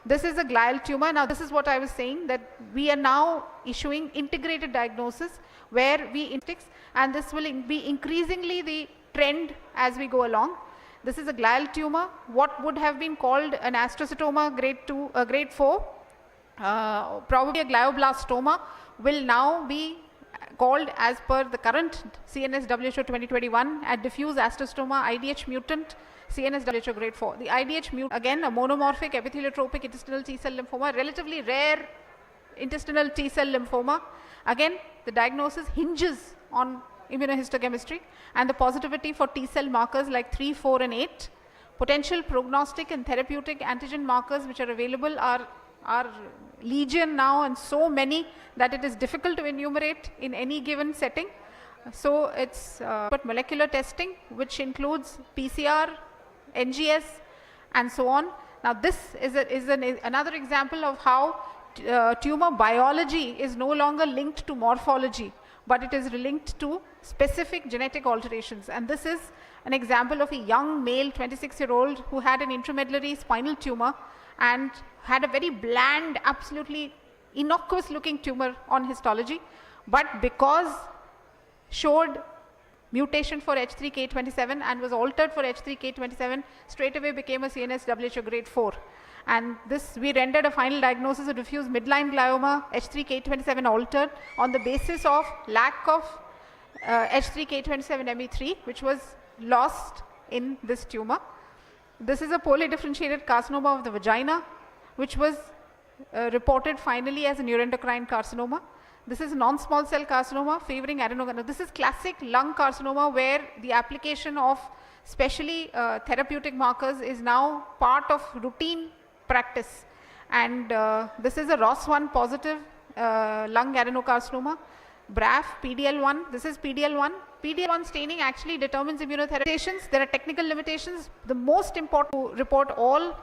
This is a glial tumor. Now this is what I was saying, that we are now issuing integrated diagnosis where we index, and this will be increasingly the trend as we go along. This is a glial tumor. What would have been called an astrocytoma grade 4, probably a glioblastoma, will now be called, as per the current CNS WHO 2021, a diffuse astrocytoma IDH mutant CNS WHO grade 4. The IDH mutant, again a monomorphic epitheliotropic intestinal T-cell lymphoma, relatively rare intestinal T-cell lymphoma. Again, the diagnosis hinges on immunohistochemistry and the positivity for T-cell markers like 3, 4 and 8. Potential prognostic and therapeutic antigen markers which are available are legion now, and so many that it is difficult to enumerate in any given setting. So it's but molecular testing, which includes PCR, NGS, and so on. Now this is another example of how tumor biology is no longer linked to morphology, but it is linked to specific genetic alterations. And this is an example of a young male, 26-year-old, who had an intramedullary spinal tumor and had a very bland, absolutely innocuous looking tumor on histology, but because showed mutation for H3K27 and was altered for H3K27, straight away became a CNS WHO grade 4. And this, we rendered a final diagnosis of diffuse midline glioma, H3K27 altered, on the basis of lack of H3K27ME3, which was lost in this tumor. This is a poorly differentiated carcinoma of the vagina, which was reported finally as a neuroendocrine carcinoma. This is non-small cell carcinoma favoring adenocarcinoma. This is classic lung carcinoma, where the application of specially therapeutic markers is now part of routine practice. And this is a ROS1 positive lung adenocarcinoma. BRAF, PD-L1, this is PD-L1. PD-L1 staining actually determines immunotherapy. There are technical limitations. The most important to report all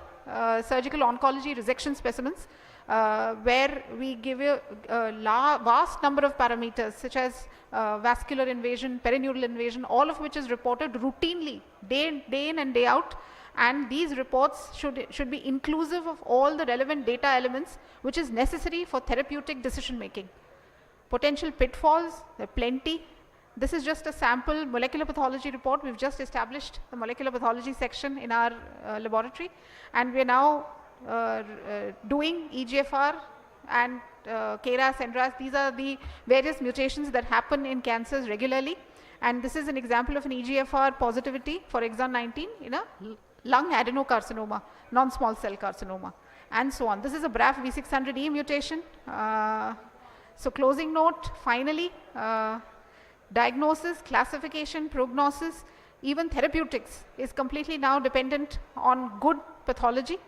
surgical oncology resection specimens, where we give you a vast number of parameters such as vascular invasion, perineural invasion, all of which is reported routinely, day in and day out. And these reports should be inclusive of all the relevant data elements which is necessary for therapeutic decision making. Potential pitfalls, there are plenty. This is just a sample molecular pathology report. We've just established the molecular pathology section in our laboratory, and we are now doing EGFR and KRAS, NRAS. These are the various mutations that happen in cancers regularly, and this is an example of an EGFR positivity for exon 19 in a lung adenocarcinoma, non-small cell carcinoma, and so on. This is a BRAF V600E mutation. So closing note, finally, diagnosis, classification, prognosis, even therapeutics is completely now dependent on good pathology.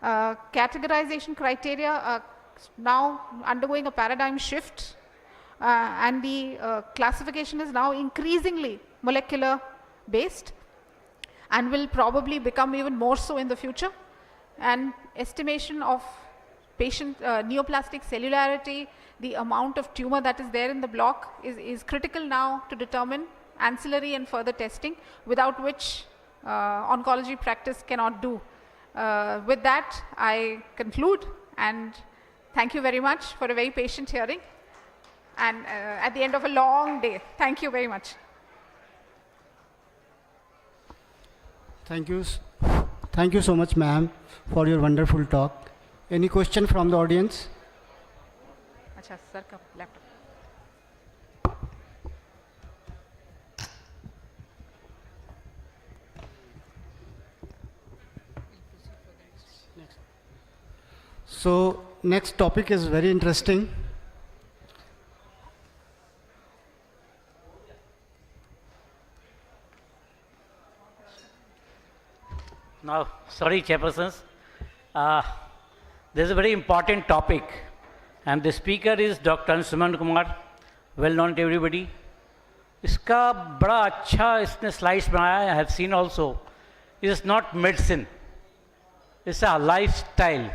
Categorization criteria are now undergoing a paradigm shift, and the classification is now increasingly molecular based and will probably become even more so in the future. And estimation of patient neoplastic cellularity, the amount of tumor that is there in the block is critical now to determine ancillary and further testing, without which oncology practice cannot do. With that, I conclude, and thank you very much for a very patient hearing, and at the end of a long day. Thank you very much. Thank you. Thank you so much, ma'am, for your wonderful talk. Any question from the audience? Acha, sir ka laptop. So, next topic is very interesting. Now, sorry, chairpersons. This is a very important topic, and the speaker is Dr. Anshuman Kumar, well known to everybody. इसका बड़ा अच्छा इसने slides बनाया है. I have seen also. It is not medicine. It's a lifestyle.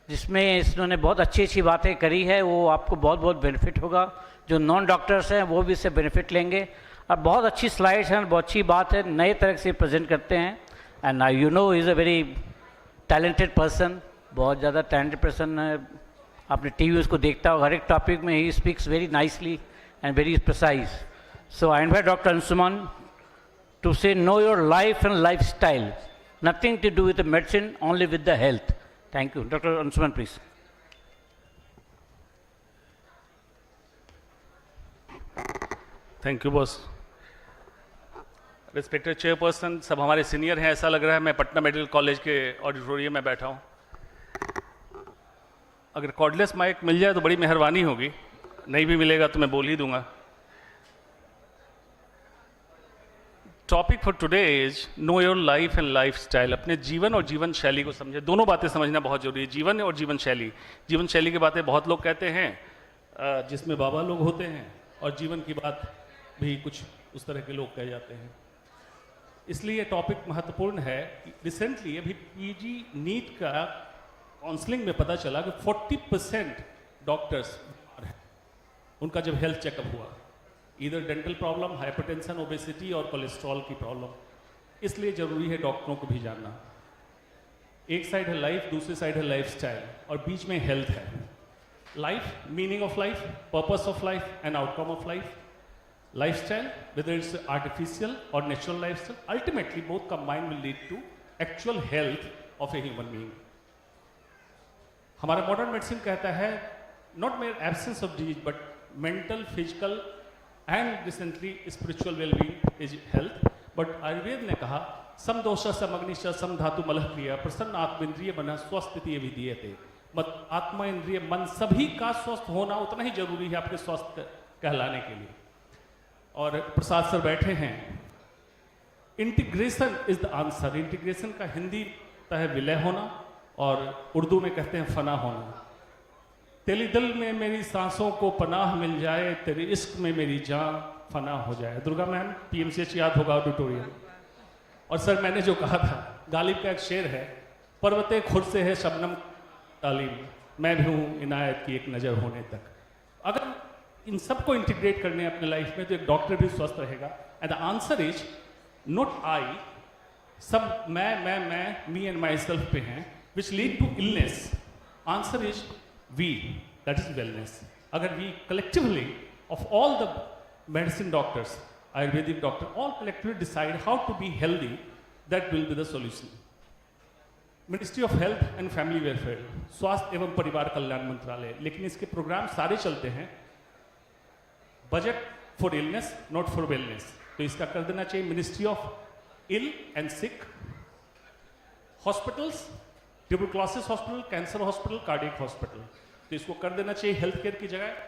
जिसमें इन्होंने बहुत अच्छी अच्छी बातें करी है, वो आपको बहुत बहुत बेनिफिट होगा. जो नॉन डॉक्टर्स हैं वो भी इससे बेनिफिट लेंगे. और बहुत अच्छी स्लाइड्स हैं, बहुत अच्छी बात है, नए तरह से प्रेजेंट करते हैं. And you know is a very talented person, बहुत ज़्यादा टैलेंटेड पर्सन है. आपने टीवी उसको देखता हो, हर एक टॉपिक में ही speaks very nicely and very precise. So I invite doctor Anshuman to say know your life and lifestyle, nothing to do with the medicine, only with the health. Thank you. Dr. Anshuman, please. Thank you boss. Respected chairperson, सब हमारे senior हैं. ऐसा लग रहा है मैं Patna medical college के auditorium में बैठा हूँ. अगर कॉर्डलेस माइक मिल जाए तो बड़ी मेहरबानी होगी, नहीं भी मिलेगा तो मैं बोल ही दूंगा. Topic for today is no your life and life style. अपने जीवन और जीवन शैली को समझे. दोनों बातें समझना बहुत जरूरी है, जीवन और जीवन शैली. जीवन शैली की बातें बहुत लोग कहते हैं जिसमें बाबा लोग होते हैं, और जीवन की बात भी कुछ उस तरह के लोग कह जाते हैं. इसलिए टॉपिक महत्वपूर्ण है. रिसेंटली अभी पीजी नीट का काउंसलिंग में पता चला कि 40% डॉक्टर्स उनका जब हेल्थ चेकअप हुआ, इधर डेंटल प्रॉब्लम, हाइपरटेंशन, ओबेसिटी और कोलेस्ट्रॉल की प्रॉब्लम. इसलिए ज़रूरी है डॉक्टरों को भी जानना. एक साइड है लाइफ, दूसरी साइड है लाइफ स्टाइल, और बीच में हेल्थ है. Life, meaning of life, purpose of life and outcome of life. Lifestyle, whether it's artificial और natural lifestyle, ultimately both combined will lead to actual health of a human being. हमारा modern medicine कहता है not mere absence of disease but mental, physical and recently spiritual well-being is health. But Ayurveda ने कहा सम दोष समग्निश सम धातु मलह क्रिया प्रसन्न आत्मेंद्रिय बना स्वस्थ विधीयते. मत आत्मा, इंद्रिय, मन सभी का स्वस्थ होना उतना ही जरूरी है आपके स्वस्थ कहलाने के लिए. और प्रसाद सर बैठे हैं. Integration is the answer. Integration का हिंदी है विलय होना, और उर्दू में कहते हैं फना होना. तेरी दिल में मेरी सांसों को पनाह मिल जाए, तेरे इश्क में मेरी जान फना हो जाए. दुर्गा मैम, पीएमसीएच याद होगा ऑडिटोरियम. और सर मैंने जो कहा था, गालिब का एक शेर है, पर्वते खुद से है शबनम तालीम, मैं भी हूँ इनायत की एक नज़र होने तक. अगर इन सबको इंटीग्रेट करने अपने लाइफ में तो एक डॉक्टर भी स्वस्थ रहेगा. And the answer is not I, सब मैं मी एंड माई सेल्फ पे हैं, which lead to illness. Answer is we, that is wellness. Agar we collectively of all the medicine doctors, Ayurvedic doctor, all collectively decide how to be healthy, that will be the solution. Ministry of health and family welfare, स्वास्थ्य एवं परिवार कल्याण मंत्रालय, लेकिन इसके programme सारे चलते हैं budget for illness not for wellness. तो इसका कर देना चाहिए ministry of ill and sick. Hospitals, tuberculosis hospital, cancer hospital, cardiac hospital, तो इसको कर देना चाहिए हेल्थ केयर की जगह.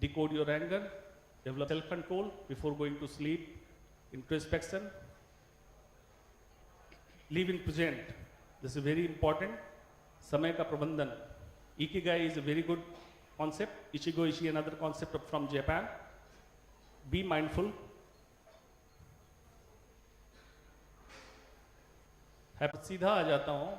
decode your anger, develop self-control before going to sleep, introspection, live in present. This is very important. Samay ka prabandhan. Ikigai is a very good concept. Ichigo Ishi, another concept from Japan. Be mindful. सीधा आ जाता हूं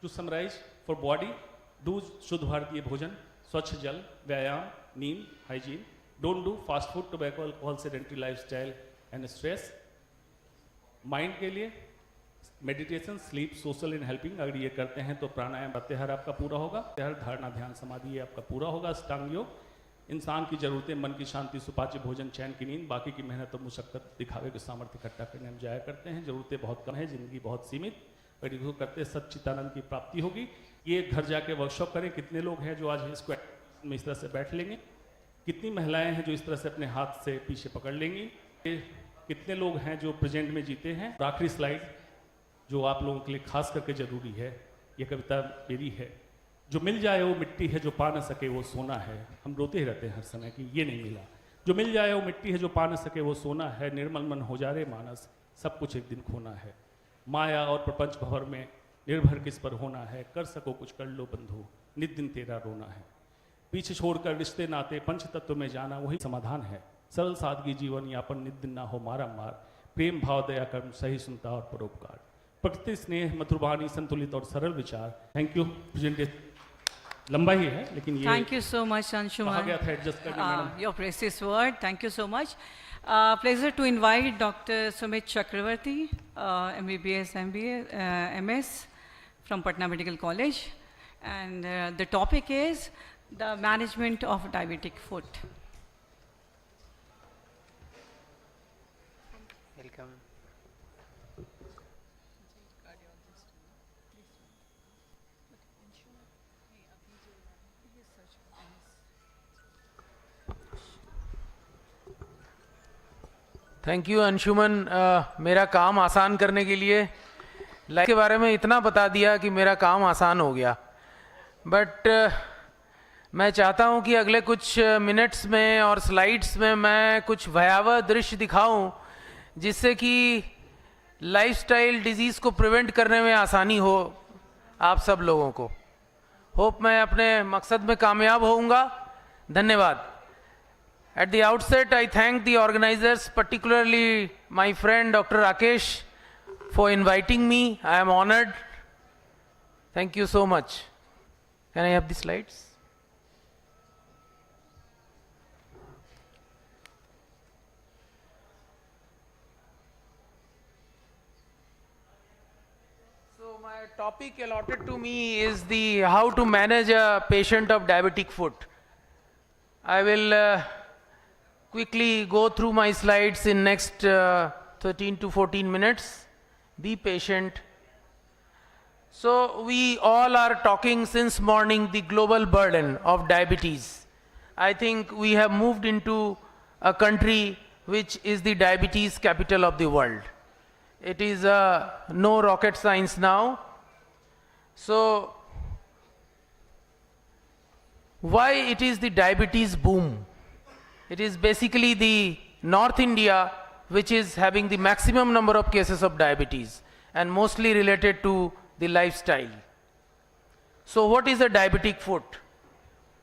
To summarize, for body, do शुद्ध भारतीय भोजन, स्वच्छ जल, व्यायाम, नींद, hygiene. Don't do fast food, tobacco, alcohol, sedentary lifestyle and stress. Mind के लिए meditation, sleep, social and helping, अगर ये करते हैं तो प्राणायाम प्रत्याहार आपका पूरा होगा, प्रत्याहार, धारणा, ध्यान, समाधि ये आपका पूरा होगा, अष्टांग योग, इंसान की जरूरतें, मन की शांति, सुपाच्य भोजन, चैन की नींद, बाकी की मेहनत और मुशक्कत दिखावे के सामर्थ्य इकट्ठा करने हम जाया करते हैं, जरूरतें बहुत कम है, जिंदगी बहुत सीमित, पर इसको करते सच्चिदानंद की प्राप्ति होगी। ये घर जाके वर्कशॉप करें। कितने लोग हैं जो आज इसको में इस तरह से बैठ लेंगे? कितनी महिलाएं हैं जो इस तरह से अपने हाथ से पीछे पकड़ लेंगी? कितने लोग हैं जो प्रेजेंट में जीते हैं? आखिरी स्लाइड जो आप लोगों के लिए खास करके जरूरी है, ये कविता मेरी है, जो मिल जाए वो मिट्टी है, जो पा न सके वो सोना है। हम रोते ही रहते हैं हर समय कि ये नहीं मिला। जो मिल जाए वो मिट्टी है, जो पा न सके वो सोना है। निर्मल मन हो जा रे मानस, सब कुछ एक दिन खोना है। माया और प्रपंच भंवर में निर्भर किस पर होना है। कर सको कुछ कर लो बंधु, नित दिन तेरा रोना है। पीछे छोड़कर रिश्ते नाते पंच तत्व में जाना वही समाधान है। सरल सादगी जीवन यापन, नित दिन ना हो मारा मार। प्रेम भाव दया कर्म सही सुनता और परोपकार। प्रकृति स्नेह मधुरवाणी संतुलित और सरल विचार। Thank you. प्रेजेंटेशन लंबा ही है लेकिन ये thank you so much Anshuman. कहा गया था एडजस्ट करने madam. Your precious word, thank you so much. Pleasure to invite Dr. Sumit Chakravarti, MBBS, MBA, MS from Patna Medical College, and the topic is the management of diabetic foot. Welcome. Thank you Anshuman, मेरा काम आसान करने के लिए life के बारे में इतना बता दिया कि मेरा काम आसान हो गया। बट मैं चाहता हूं कि अगले कुछ मिनट्स में और स्लाइड्स में मैं कुछ भयावह दृश्य दिखाऊं जिससे कि लाइफस्टाइल डिजीज़ को प्रिवेंट करने में आसानी हो आप सब लोगों को। होप मैं अपने मकसद में कामयाब होऊंगा। धन्यवाद। At the outset, I thank the organizers, particularly my friend Dr. Rakesh, for inviting me. I am honored. Thank you so much. Can I have the slides? So my topic allotted to me is the how to manage a patient of diabetic foot. I will quickly go through my slides in next 13 to 14 minutes. Be patient. So we all are talking since morning the global burden of diabetes. I think we have moved into a country which is the diabetes capital of the world. It is no rocket science now. So why it is the diabetes boom? It is basically the North India which is having the maximum number of cases of diabetes and mostly related to the lifestyle. So what is a diabetic foot?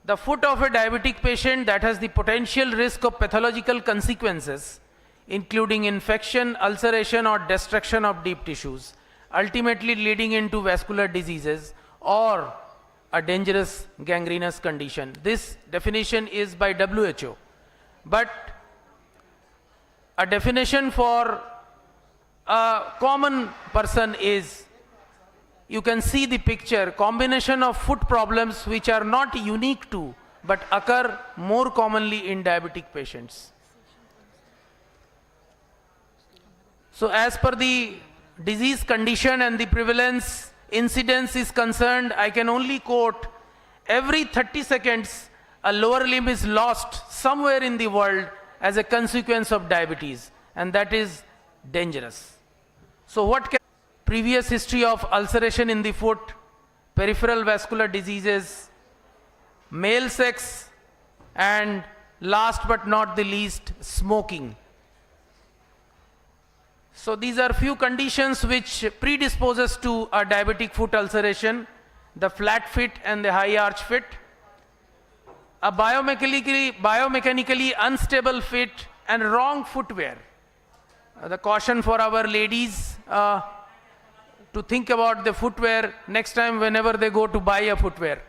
The foot of a diabetic patient that has the potential risk of pathological consequences including infection, ulceration or destruction of deep tissues, ultimately leading into vascular diseases or a dangerous gangrenous condition. This definition is by WHO. But a definition for a common person is, you can see the picture, combination of foot problems which are not unique to but occur more commonly in diabetic patients. So as per the disease condition and the prevalence incidence is concerned, I can only quote, every 30 seconds a lower limb is lost somewhere in the world as a consequence of diabetes, and that is dangerous. So what can previous history of ulceration in the foot, peripheral vascular diseases, male sex, and last but not the least, smoking. So these are few conditions which predisposes to a diabetic foot ulceration: the flat fit and the high arch fit, a biomechanically unstable fit, and wrong footwear. The caution for our ladies to think about the footwear next time whenever they go to buy a footwear.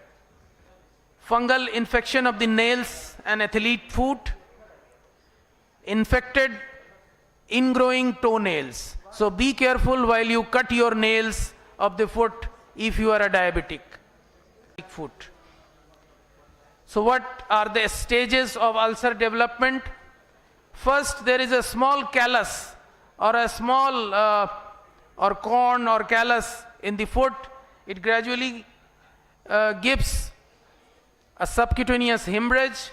Fungal infection of the nails and athlete foot, infected ingrowing toenails. So be careful while you cut your nails of the foot if you are a diabetic foot. So what are the stages of ulcer development? First, there is a small callus or a small or corn or callus in the foot. It gradually gives a subcutaneous hemorrhage.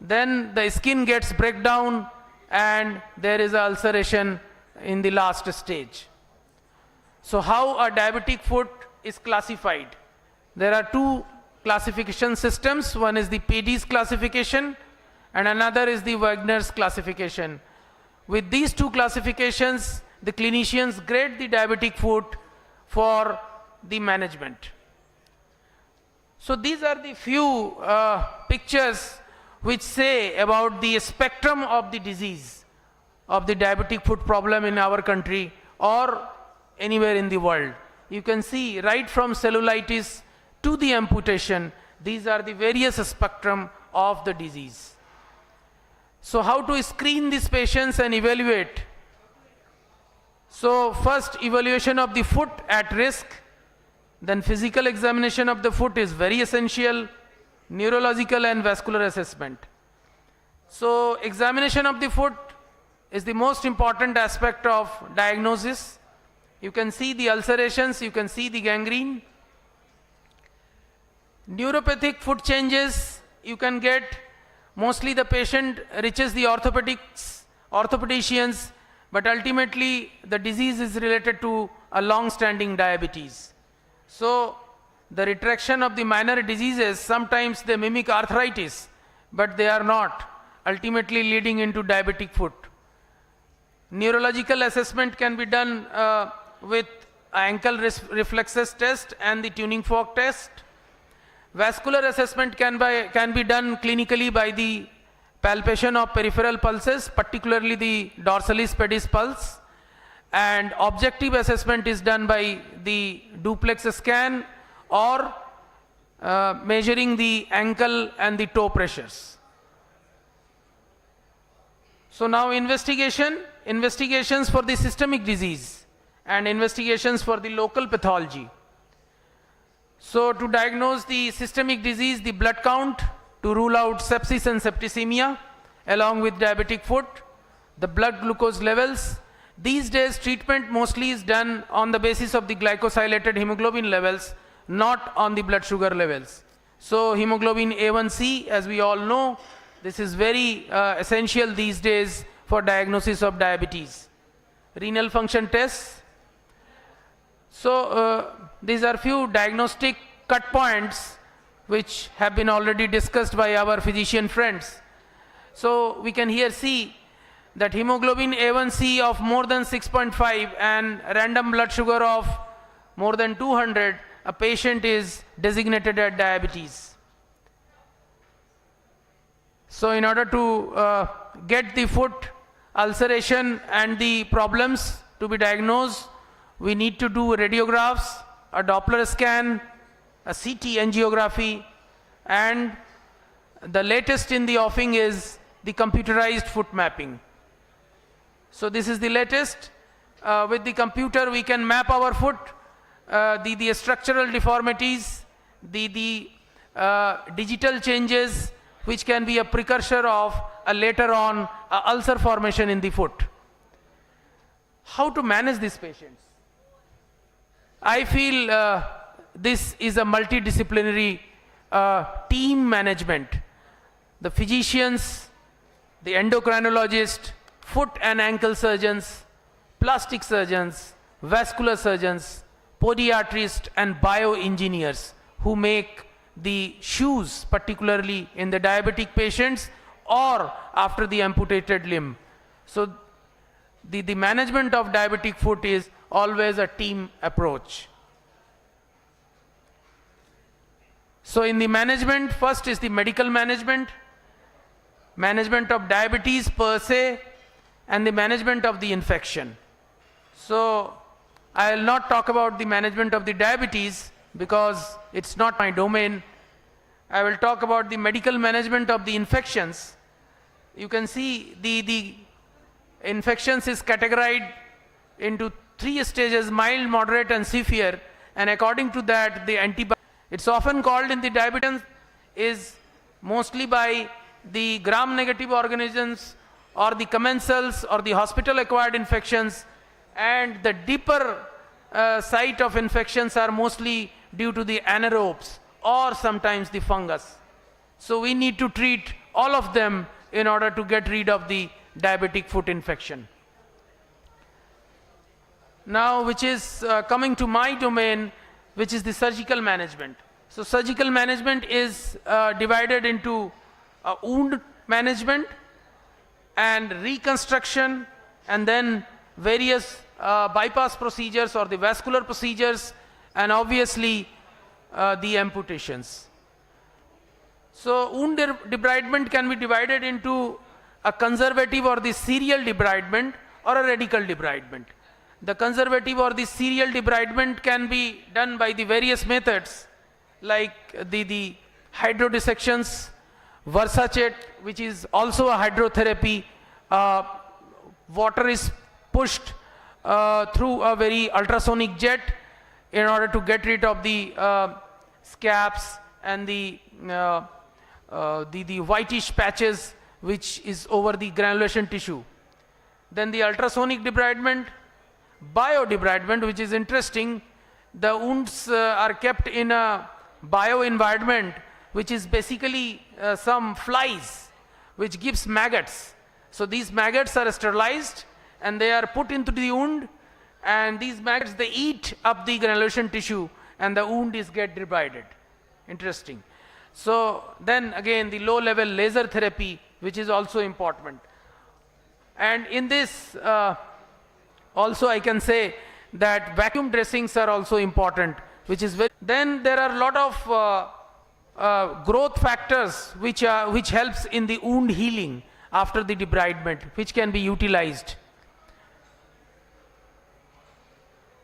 Then the skin gets breakdown and there is an ulceration in the last stage. So how a diabetic foot is classified? There are two classification systems. One is the PEDIS classification and another is the Wagner's classification. With these two classifications, the clinicians grade the diabetic foot for the management. So these are the few pictures which say about the spectrum of the disease of the diabetic foot problem in our country or anywhere in the world. You can see right from cellulitis to the amputation, these are the various spectrum of the disease. So how to screen these patients and evaluate? So first, evaluation of the foot at risk, then physical examination of the foot is very essential, neurological and vascular assessment. So examination of the foot is the most important aspect of diagnosis. You can see the ulcerations, you can see the gangrene. Neuropathic foot changes you can get. Mostly the patient reaches the orthopedicians, but ultimately the disease is related to a long-standing diabetes. So the retraction of the minor diseases, sometimes they mimic arthritis, but they are not, ultimately leading into diabetic foot. Neurological assessment can be done with ankle reflexes test and the tuning fork test. Vascular assessment can be done clinically by the palpation of peripheral pulses, particularly the dorsalis pedis pulse. And objective assessment is done by the duplex scan or measuring the ankle and the toe pressures. So now investigations for the systemic disease and investigations for the local pathology. So to diagnose the systemic disease, the blood count to rule out sepsis and septicemia along with diabetic foot, the blood glucose levels. These days treatment mostly is done on the basis of the glycosylated hemoglobin levels, not on the blood sugar levels. So hemoglobin A1C, as we all know, this is very essential these days for diagnosis of diabetes. Renal function tests. So these are few diagnostic cut points which have been already discussed by our physician friends. So we can here see that hemoglobin A1C of more than 6.5 and random blood sugar of more than 200, a patient is designated as diabetes. So in order to get the foot ulceration and the problems to be diagnosed, we need to do radiographs, a Doppler scan, a CT angiography, and the latest in the offing is the computerized foot mapping. So this is the latest. With the computer we can map our foot, the structural deformities, the digital changes which can be a precursor of a later on ulcer formation in the foot. How to manage these patients? I feel this is a multidisciplinary team management. The physicians, the endocrinologist, foot and ankle surgeons, plastic surgeons, vascular surgeons, podiatrists and bioengineers who make the shoes, particularly in the diabetic patients or after the amputated limb. So the management of diabetic foot is always a team approach. So in the management, first is the medical management of diabetes per se, and the management of the infection. So I will not talk about the management of the diabetes because it's not my domain. I will talk about the medical management of the infections. You can see the infections is categorized into 3 stages: mild, moderate and severe, and according to that the antibiotic, it's often called in the diabetes is mostly by the gram-negative organisms or the commensals or the hospital-acquired infections, and the deeper site of infections are mostly due to the anaerobes or sometimes the fungus. So we need to treat all of them in order to get rid of the diabetic foot infection. Now, which is coming to my domain, which is the surgical management. So surgical management is divided into wound management and reconstruction, and then various bypass procedures or the vascular procedures, and obviously the amputations. So wound debridement can be divided into a conservative or the serial debridement or a radical debridement. The conservative or the serial debridement can be done by the various methods like the hydrodissections, Versachet, which is also a hydrotherapy. Water is pushed through a very ultrasonic jet in order to get rid of the scabs and the whitish patches which is over the granulation tissue. Then the ultrasonic debridement, biodebridement, which is interesting. The wounds are kept in a bioenvironment, which is basically some flies which gives maggots. So these maggots are sterilized and they are put into the wound, and these maggots, they eat up the granulation tissue and the wound is get debrided. Interesting. So then again the low level laser therapy, which is also important. And in this also I can say that vacuum dressings are also important, which is very. Then there are a lot of growth factors which helps in the wound healing after the debridement, which can be utilized.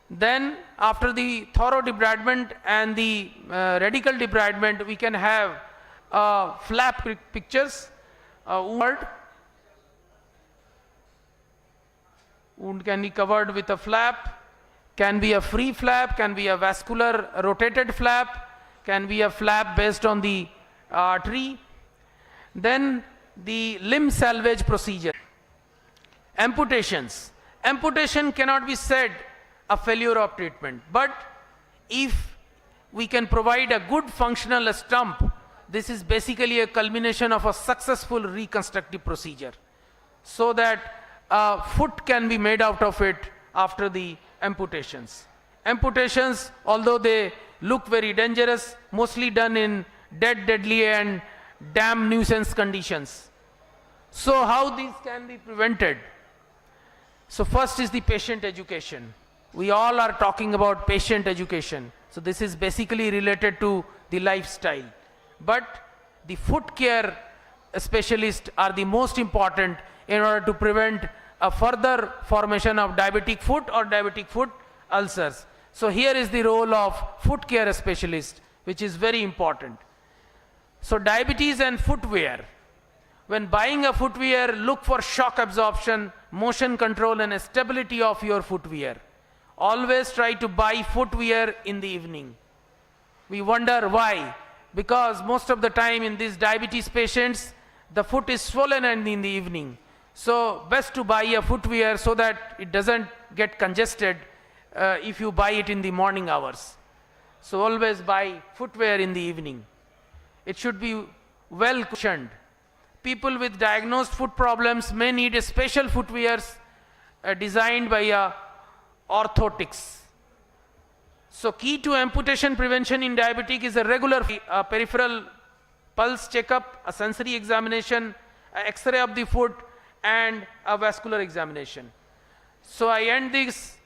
Then after the thorough debridement and the radical debridement, we can have flap pictures. Wound can be covered with a flap, can be a free flap, can be a vascular rotated flap, can be a flap based on the artery. Then the limb salvage procedure. Amputations. Amputation cannot be said a failure of treatment, but if we can provide a good functional stump, this is basically a culmination of a successful reconstructive procedure, so that foot can be made out of it after the amputations. Amputations, although they look very dangerous, mostly done in dead, deadly and damn nuisance conditions. So how these can be prevented? So first is the patient education. We all are talking about patient education. So this is basically related to the lifestyle. But the foot care specialists are the most important in order to prevent a further formation of diabetic foot or diabetic foot ulcers. So here is the role of foot care specialist, which is very important. So diabetes and footwear. When buying a footwear, look for shock absorption, motion control and stability of your footwear. Always try to buy footwear in the evening. We wonder why. Because most of the time in these diabetes patients, the foot is swollen in the evening. So best to buy a footwear so that it doesn't get congested if you buy it in the morning hours. So always buy footwear in the evening. It should be well cushioned. People with diagnosed foot problems may need special footwears designed by orthotics. So key to amputation prevention in diabetic is a regular peripheral pulse checkup, a sensory examination, an X-ray of the foot, and a vascular examination. So I end this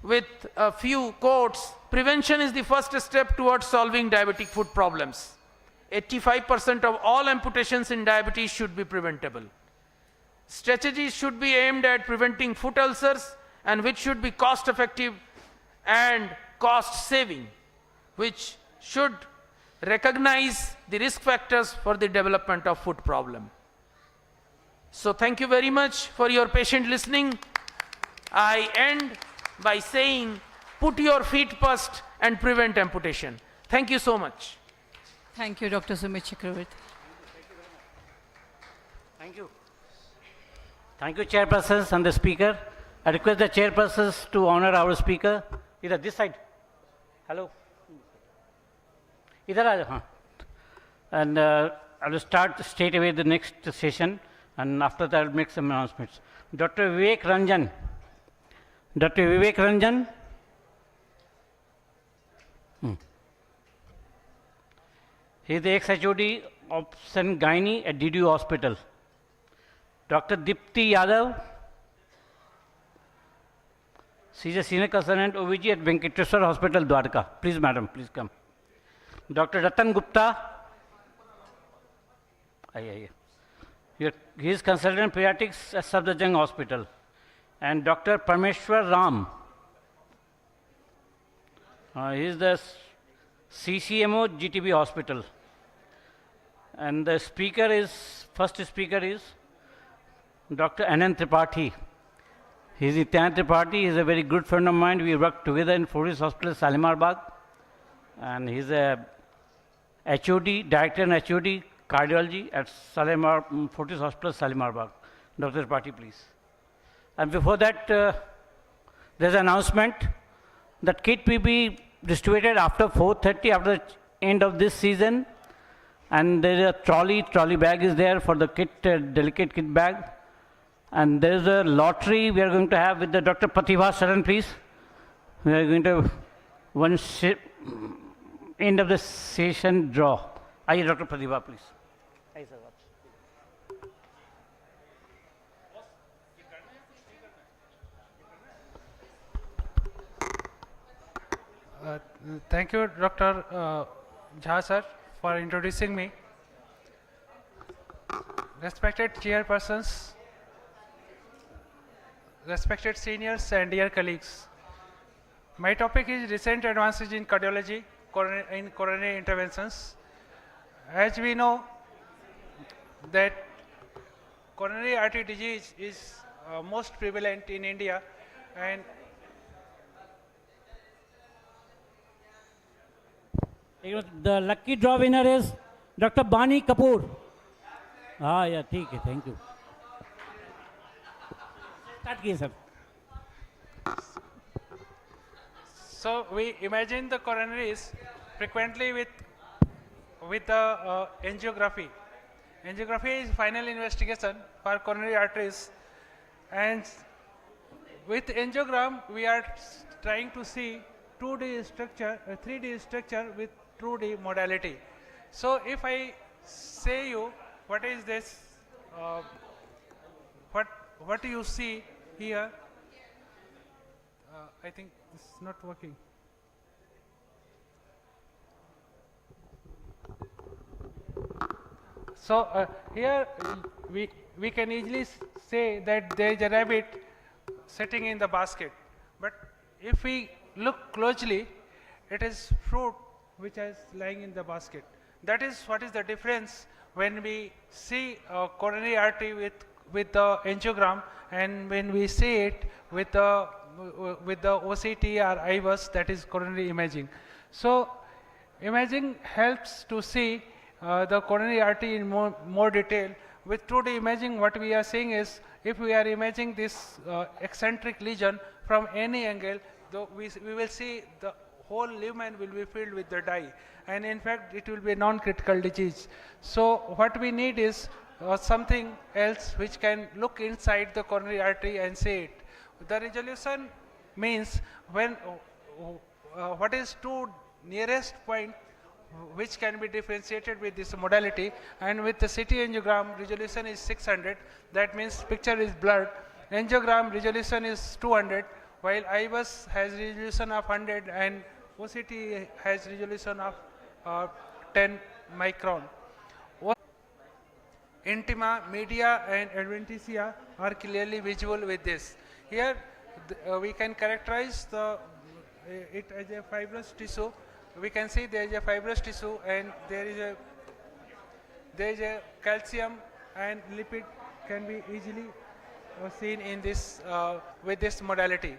with a few quotes. Prevention is the first step towards solving diabetic foot problems. 85% of all amputations in diabetes should be preventable. Strategies should be aimed at preventing foot ulcers, and which should be cost effective and cost saving, which should recognize the risk factors for the development of foot problem. So thank you very much for your patient listening. I end by saying, put your feet first and prevent amputation. Thank you so much. Thank you, Dr. Sumit Chakravarty. Thank you. Thank you, chairpersons and the speaker. I request the chairpersons to honor our speaker. Either this side. Hello. Either aa. And I will start straight away the next session, and after that I will make some announcements. Dr. Vivek Ranjan. Dr. Vivek Ranjan. He is the ex-HOD of St. Gynae at DDU Hospital. Dr. Dipti Yadav. She is a senior consultant OVG at Venkateswar Hospital, Dwarka. Please, madam, please come. Dr. Ratan Gupta. He is consultant pediatrics at Safdarjung Hospital. And Dr. Parmeshwar Ram. He is the CCMO GTB Hospital. And the speaker is, first speaker is Dr. Anand Tripathi. He is Nityan Tripathi. He is a very good friend of mine. We worked together in Fortis Hospital, Shalimar Bagh. And he is a HOD, director and HOD cardiology at Fortis Hospital, Shalimar Bagh. Dr. Tripathi, please. And before that, there is an announcement that kit will be distributed after 4:30, after the end of this season. And there is a trolley bag is there for the kit, delicate kit bag. And there is a lottery we are going to have with the Dr. Pratibha Sharan, please. We are going to end of the session draw. Aye, Dr. Pratibha, please. Aye, sir. Thank you, Dr. Jha sir, for introducing me. Respected chairpersons, respected seniors and dear colleagues. My topic is recent advances in cardiology, in coronary interventions. As we know that coronary artery disease is most prevalent in India, and the lucky draw winner is Dr. Bani Kapoor. Yeah, thank you. Start kiye, sir. so we imagine the coronaries frequently with the angiography. Angiography is final investigation for coronary arteries, and with angiogram we are trying to see 2D structure, 3D structure with 2D modality. So if I say you what is this, what you see here, I think this is not working. So here we can easily say that there is a rabbit sitting in the basket, but if we look closely, it is fruit which is lying in the basket. That is what is the difference when we see a coronary artery with the angiogram, and when we see it with the OCT or IVUS, that is coronary imaging. So imaging helps to see the coronary artery in more detail. With 2D imaging, what we are saying is, if we are imaging this eccentric lesion from any angle, we will see the whole lumen will be filled with the dye, and in fact it will be a non-critical disease. So what we need is or something else which can look inside the coronary artery and see it. The resolution means when what is two nearest point which can be differentiated with this modality, and with the CT angiogram resolution is 600, that means picture is blurred. Angiogram resolution is 200, while IBUS has resolution of 100 and OCT has resolution of 10 micron. Intima, media and adventitia are clearly visible with this. Here we can characterize it as a fibrous tissue. We can see there is a fibrous tissue and there is a calcium and lipid can be easily seen in this with this modality.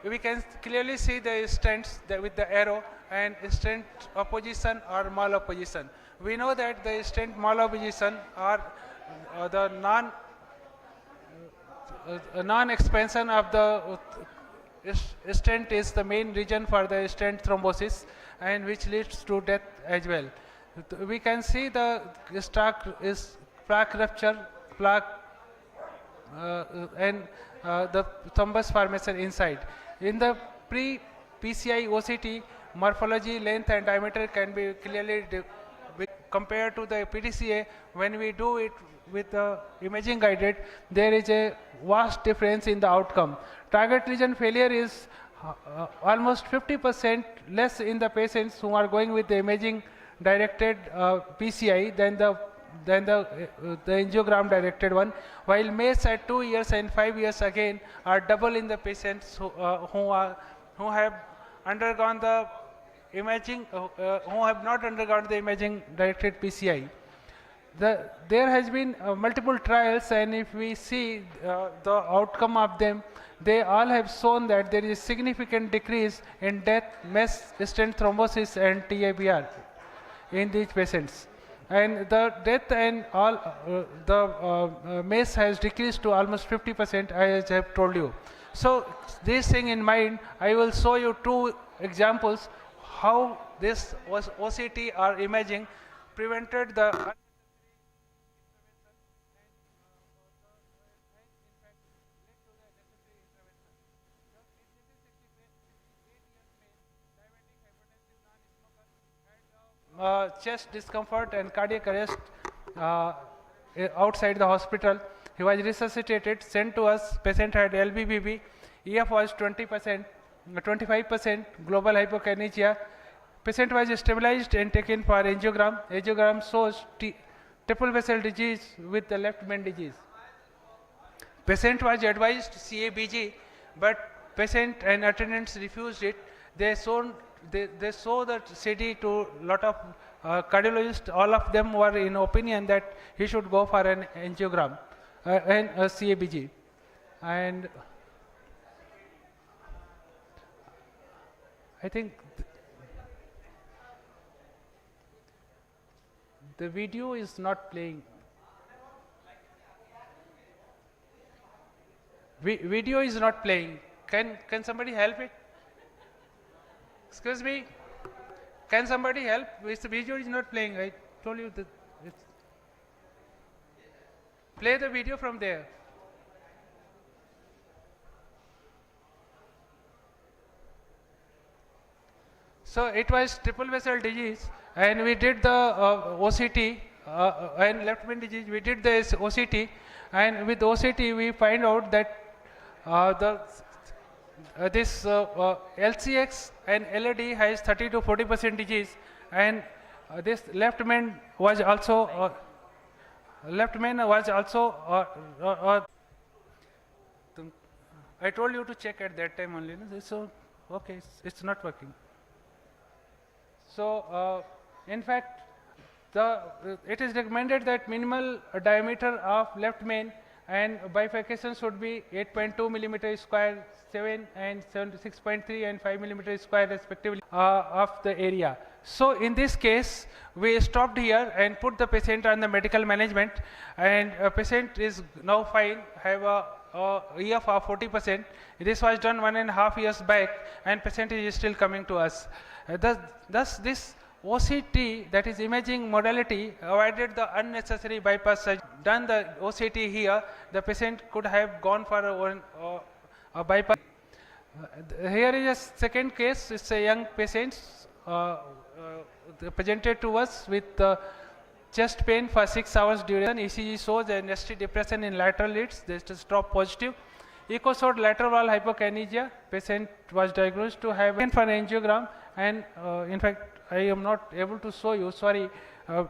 We can clearly see the stents with the arrow and stent opposition or malopposition. We know that the stent malopposition are the non-expansion of the stent is the main reason for the stent thrombosis, and which leads to death as well. We can see the plaque rupture, plaque and the thrombus formation inside. In the pre-PCI OCT, morphology, length and diameter can be clearly compared to the PDCA. When we do it with the imaging guided, there is a vast difference in the outcome. Target lesion failure is almost 50% less in the patients who are going with the imaging directed PCI than the angiogram directed one, while MACE at 2 years and 5 years again are double in the patients who have undergone the imaging, who have not undergone the imaging directed PCI. There has been multiple trials, and if we see the outcome of them, they all have shown that there is significant decrease in death, mass stent thrombosis and TABR in these patients. And the death and all the MACE has decreased to almost 50%, as I have told you. So this thing in mind, I will show you two examples how this OCT or imaging prevented the chest discomfort and cardiac arrest outside the hospital. He was resuscitated, sent to us. Patient had LBBB. EF was 20%, 25%, global hypokinesia. Patient was stabilized and taken for angiogram. Angiogram shows triple vessel disease with the left main disease. Patient was advised CABG, but patient and attendants refused it. They showed the CD to lot of cardiologists. All of them were in opinion that he should go for an angiogram and a CABG. And I think the video is not playing. Video is not playing. Can somebody help it? Excuse me, can somebody help? The video is not playing. I told you that it's play the video from there. So it was triple vessel disease, and we did the OCT and left main disease. We did the OCT, and with OCT we find out that this LCX and LAD has 30 to 40% disease, and this left main was also I told you to check at that time only. No? So okay, it's not working. So in fact, it is recommended that minimal diameter of left main and bifurcation should be 8.2 millimeter square, 7 and 6.3 and 5 millimeter square respectively of the area. So in this case, we stopped here and put the patient on the medical management, and patient is now fine, have a EF of 40%. This was done 1.5 years back, and patient is still coming to us. Thus this OCT, that is imaging modality, avoided the unnecessary bypass surgery. Done the OCT here, the patient could have gone for a bypass. Here is a second case. It's a young patient presented to us with chest pain for 6 hours duration. ECG shows an ST depression in lateral leads. This is drop positive. Echo showed lateral wall hypokinesia. Patient was diagnosed to have for angiogram, and in fact, I am not able to show you. Sorry. The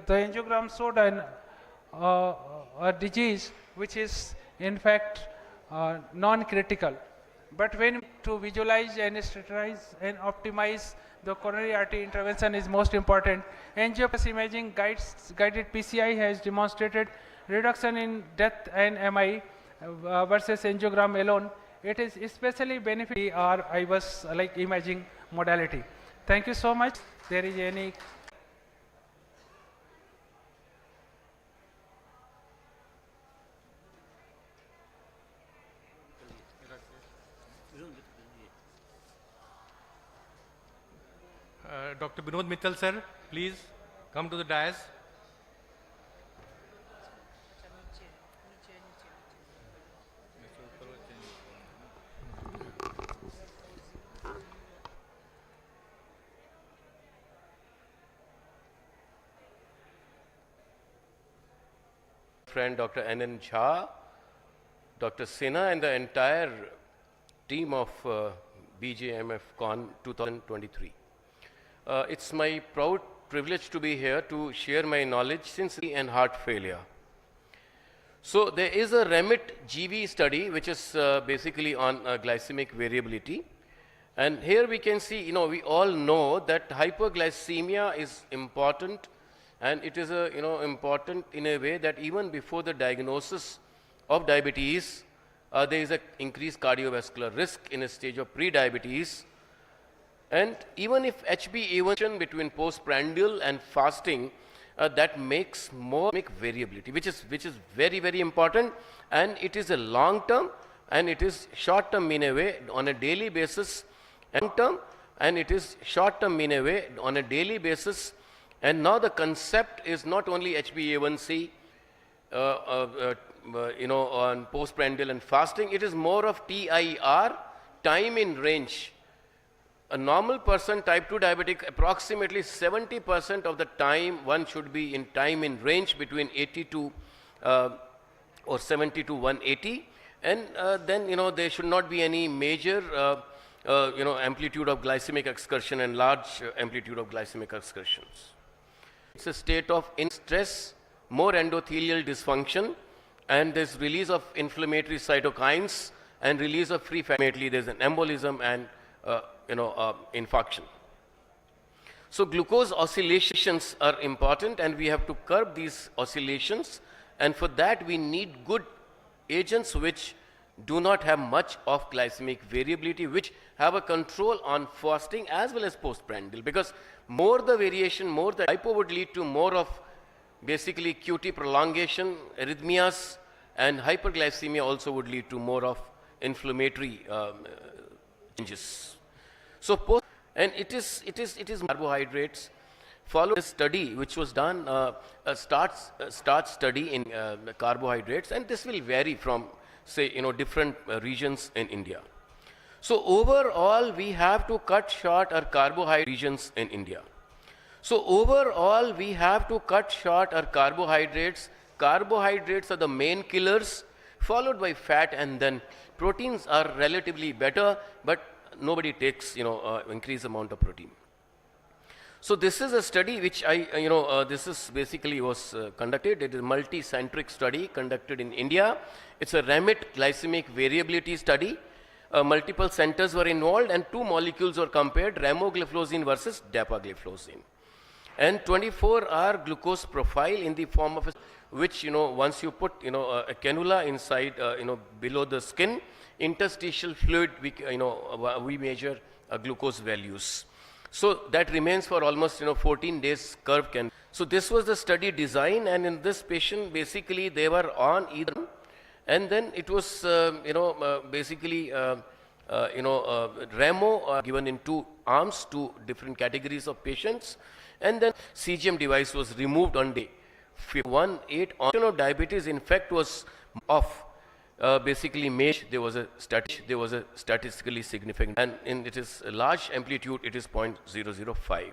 angiogram showed a disease which is in fact non-critical. But when to visualize and strategize and optimize the coronary artery intervention is most important. Angioplasty imaging guided PCI has demonstrated reduction in death and MI versus angiogram alone. It is especially beneficial or IVUS like imaging modality. Thank you so much. There is any Dr. Binod Mittal sir, please come to the dais. Friend Dr. N.N. Jha, Dr. Sinha, and the entire team of BJMF Con 2023. It's my proud privilege to be here to share my knowledge since and heart failure. So there is a REMIT GV study which is basically on glycemic variability, and here we can see, we all know that hyperglycemia is important, and it is important in a way that even before the diagnosis of diabetes, there is an increased cardiovascular risk in a stage of pre-diabetes. And even if HbA1c between postprandial and fasting, that makes more variability, which is very, very important, and it is a long term and it is short term in a way on a daily basis, long term and it is short term in a way on a daily basis. And now the concept is not only HbA1c, on postprandial and fasting, it is more of TIR, time in range. A normal person, type 2 diabetic, approximately 70% of the time one should be in time in range between 80 to or 70 to 180, and then there should not be any major amplitude of glycemic excursion and large amplitude of glycemic excursions. It's a state of stress, more endothelial dysfunction, and there's release of inflammatory cytokines and release of free fat. There's an embolism and infarction. So glucose oscillations are important, and we have to curb these oscillations, and for that we need good agents which do not have much of glycemic variability, which have a control on fasting as well as postprandial, because more the variation, more the hypo would lead to more of basically QT prolongation, arrhythmias, and hyperglycemia also would lead to more of inflammatory changes. So and it is carbohydrates. Follow a study which was done, a start study in carbohydrates, and this will vary from say different regions in India. So overall we have to cut short our carbohydrate regions in India. So overall we have to cut short our carbohydrates. Carbohydrates are the main killers, followed by fat, and then proteins are relatively better, but nobody takes increased amount of protein. So this is a study which this is basically was conducted. It is a multi-centric study conducted in India. It's a REMIT glycemic variability study. Multiple centers were involved, and 2 molecules were compared: remogliflozin versus dapagliflozin. And 24-hour glucose profile in the form of which once you put a cannula inside below the skin, interstitial fluid, we measure glucose values. So that remains for almost 14 days curve can. So this was the study design, and in this patient basically they were on either, and then it was basically Ramo given in 2 arms, 2 different categories of patients, and then CGM device was removed on day 1-8. Onset of diabetes in fact was off. Basically there was a statistically significant, and in it is a large amplitude, it is 0.005.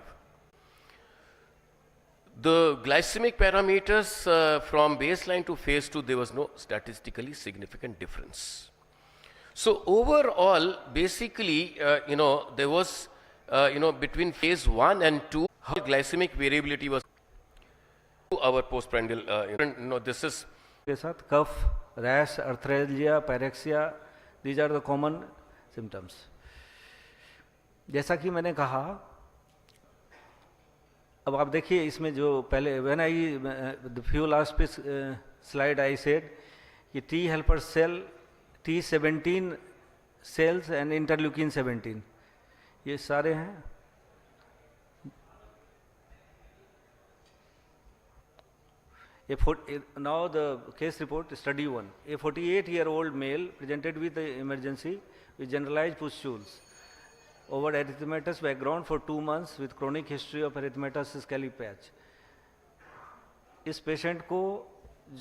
The glycemic parameters from baseline to phase 2, there was no statistically significant difference. So overall, basically, there was, between phase 1 and 2, how glycemic variability was our postprandial. This is के साथ cough, rash, arthralgia, pyrexia, these are the common symptoms. जैसा कि मैंने कहा, अब आप देखिए इसमें जो पहले when I the few last slide I said कि T helper cell, T17 cells and interleukin 17, ये सारे हैं. Now the case report, study 1. A 48-year-old male presented with the emergency with generalized pustules over erythematous background for 2 months with chronic history of erythematous scally patch. इस patient को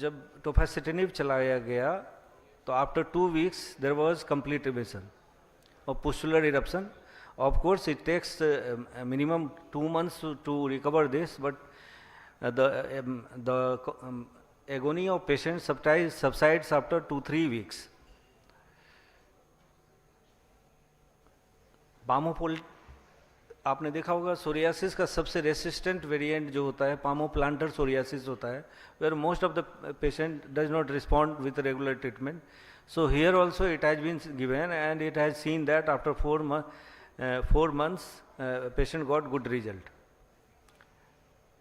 जब टोफासिटिनिब चलाया गया तो after 2 weeks there was complete remission of pustular eruption. Of course it takes minimum 2 months to recover this, but the agony of patient subsides after 2-3 weeks. पामोपोल आपने देखा होगा, psoriasis का सबसे रेसिस्टेंट वेरिएंट जो होता है पामोप्लांटर सोरियासिस होता है, where most of the patient does not respond with regular treatment. So here also it has been given, and it has seen that after 4 months patient got good result.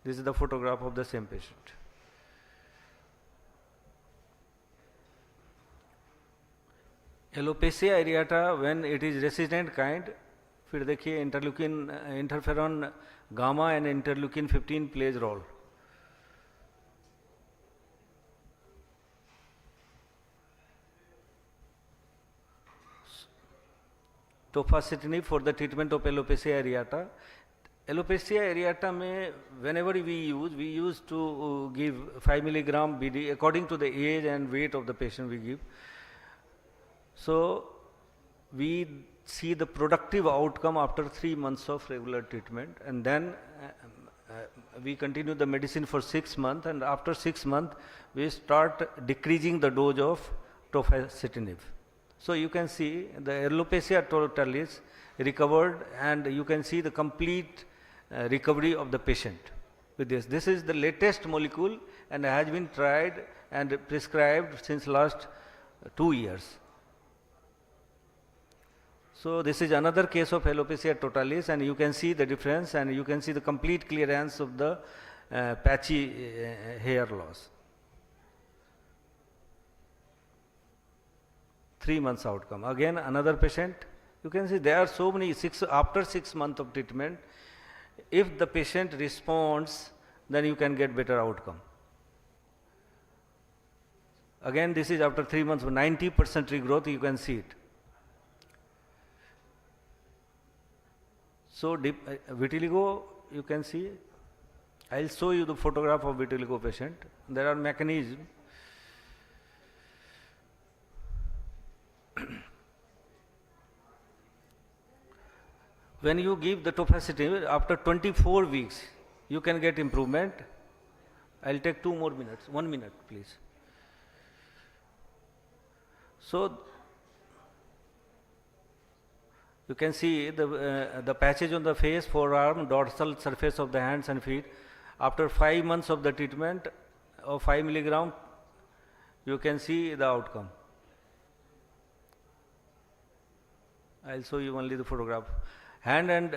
This is the photograph of the same patient. Alopecia areata, when it is resistant kind, फिर देखिए interferon gamma and interleukin 15 plays role. Tofacitinib for the treatment of alopecia areata. Alopecia areata में whenever we use to give 5 milligram BD according to the age and weight of the patient we give. So we see the productive outcome after 3 months of regular treatment, and then we continue the medicine for 6 months, and after 6 months we start decreasing the dose of tofacitinib. So you can see the alopecia totalis recovered, and you can see the complete recovery of the patient with this. This is the latest molecule and has been tried and prescribed since last 2 years. So this is another case of alopecia totalis, and you can see the difference, and you can see the complete clearance of the patchy hair loss. 3 months outcome. Again another patient, you can see there are so many, after 6 months of treatment, if the patient responds, then you can get better outcome. Again this is after 3 months, 90% regrowth, you can see it. So vitiligo, you can see, I will show you the photograph of vitiligo patient. There are mechanisms. When you give the tofacitinib, after 24 weeks, you can get improvement. I will take 2 more minutes, 1 minute please. So you can see the patches on the face, forearm, dorsal surface of the hands and feet. After 5 months of the treatment of 5 milligram, you can see the outcome. I will show you only the photograph. Hand and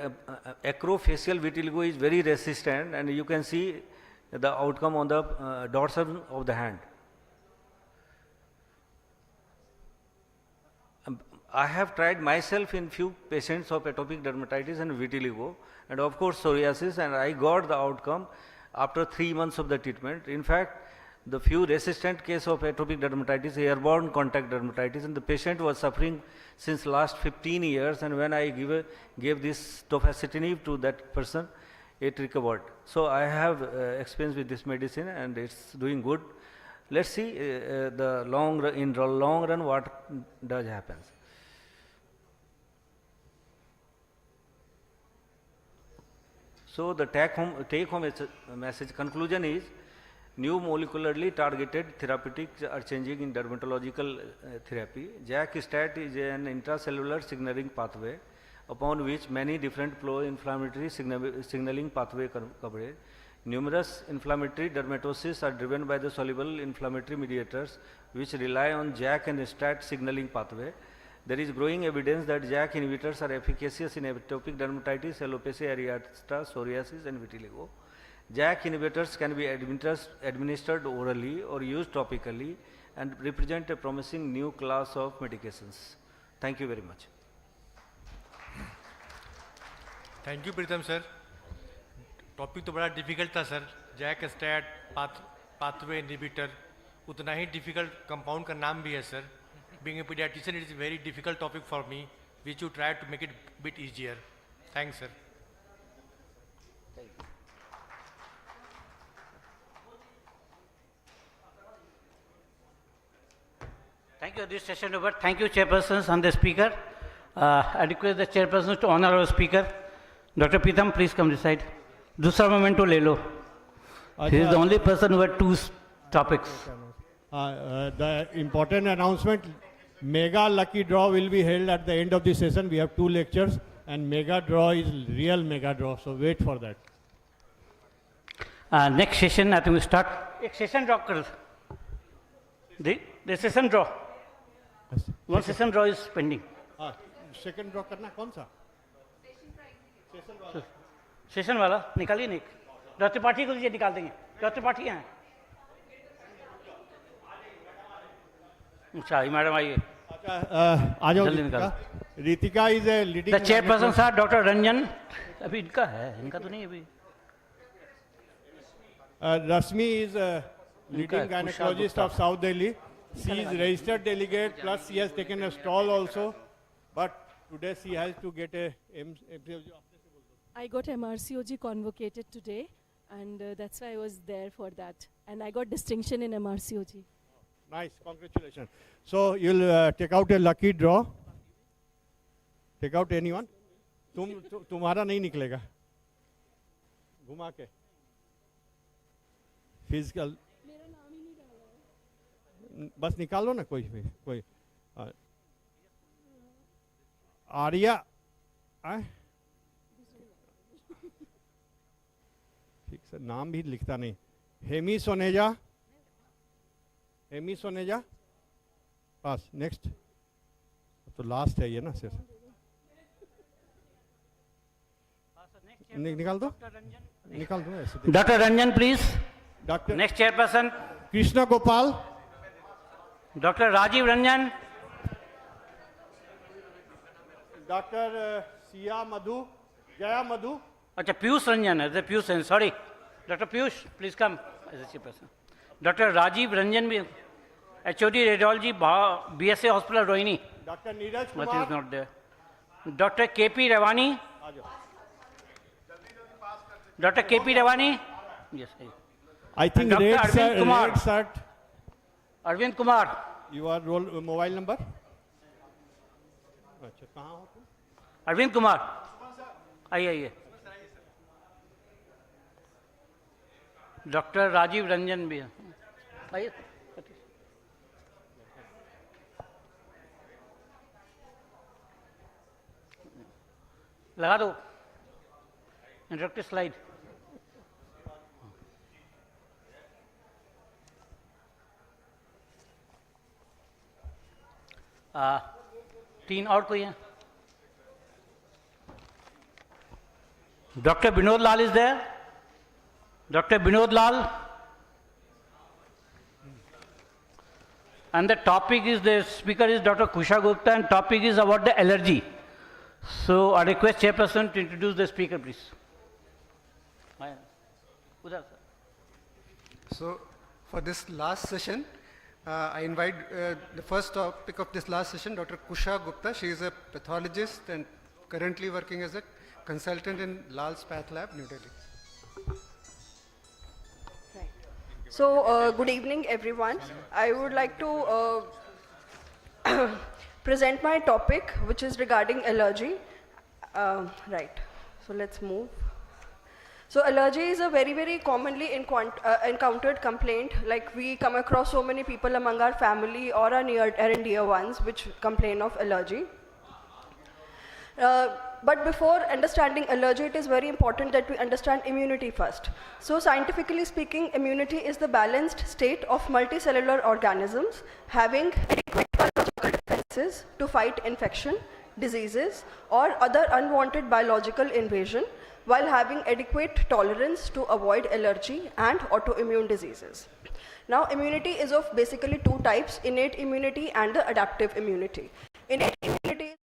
acrofacial vitiligo is very resistant, and you can see the outcome on the dorsal of the hand. I have tried myself in few patients of atopic dermatitis and vitiligo, and of course psoriasis, and I got the outcome after 3 months of the treatment. In fact, the few resistant case of atopic dermatitis, airborne contact dermatitis, and the patient was suffering since last 15 years, and when I gave this tofacitinib to that person, it recovered. So I have experience with this medicine and it's doing good. Let's see in the long run what does happen. So the take home message conclusion is, new molecularly targeted therapeutics are changing in dermatological therapy. JAK-STAT is an intracellular signaling pathway upon which many different pro-inflammatory signaling pathway coverage. Numerous inflammatory dermatoses are driven by the soluble inflammatory mediators which rely on JAK and STAT signaling pathway. There is growing evidence that JAK inhibitors are efficacious in atopic dermatitis, alopecia areata, psoriasis and vitiligo. JAK inhibitors can be administered orally or used topically and represent a promising new class of medications. Thank you very much. Thank you Pritam sir. Topic तो बड़ा difficult था sir. JAK STAT pathway inhibitor, उतना ही difficult compound का नाम भी है sir. Being a paediatrician it is very difficult topic for me, which you try to make it bit easier. Thanks sir. Thank you. This session over. Thank you, chairpersons and the speaker. I request the chairpersons to honor our speaker. Dr. Pritam, please come this side. दूसरा memento ले लो. He is the only person who had two topics. The important announcement, mega lucky draw will be held at the end of the session. We have 2 lectures and mega draw is real mega draw. So wait for that. Next session, I think we start. एक session draw कर. The session draw. One session draw is pending. Second draw करना कौन सा? Session वाला निकालिए नहीं. Doctor Tripathi को दीजिए, निकाल देंगे. डॉक्टर त्रिपाठी हैं. अच्छा, मैडम आइए. आ जाओ. Ritika is a leading. The chairperson साहब डॉक्टर रंजन, अभी इनका है, इनका तो नहीं अभी. Rashmi is a leading gynecologist of South Delhi. She is registered delegate, plus she has taken a stall also. But today she has to get a I got MRCOG convocated today, and that's why I was there for that. And I got distinction in MRCOG. Nice, congratulations. So you'll take out a lucky draw. Take out anyone. तुम्हारा नहीं निकलेगा. घुमा के. Physical. बस निकालो ना कोई. आर्या. ठीक सर, नाम भी लिखता नहीं. हेमी सोनेजा पास. नेक्स्ट तो लास्ट है ये ना सर. निकाल दो ऐसे. Doctor Ranjan please. Doctor next chairperson Krishna Gopal. Doctor Rajeev Ranjan. Doctor Jaya Madhu. अच्छा, पीयूष रंजन है. Piyush Ranjan, sorry. Doctor Piyush please come as a chairperson. Doctor Rajeev Ranjan भी, HOD radiology, BSA hospital Rohini. Doctor Neeraj But कुमार. he is not there. Doctor KP Rewani. Doctor KP Rewani. Yes. I think Dr. red Arvind Kumar. shirt. Arvind Kumar. Your mobile number. अच्छा, कहाँ हो तुम? अरविंद कुमार आइए. Doctor Rajeev Ranjan भी आइए. लगा दो इंटरेक्टिव स्लाइड. तीन और कोई है. Dr. Binod Lal is there. Dr. Binod Lal. And the topic is, the speaker is Dr. Kusha Gupta, and topic is about the allergy. So I request chairperson to introduce the speaker, please. So for this last session. I invite the first topic of this last session, Dr. Kusha Gupta. She is a pathologist and currently working as a consultant in Lal's Path Lab, New Delhi. So, good evening, everyone. I would like to present my topic, which is regarding allergy. Right. So, let's move. So allergy is a very, very commonly encountered complaint. Like we come across so many people among our family or our near and dear ones which complain of allergy. But before understanding allergy, it is very important that we understand immunity first. So scientifically speaking, immunity is the balanced state of multicellular organisms having adequate biological defenses to fight infection, diseases, or other unwanted biological invasion, while having adequate tolerance to avoid allergy and autoimmune diseases. Now, immunity is of basically two types, innate immunity and the adaptive immunity. Innate immunity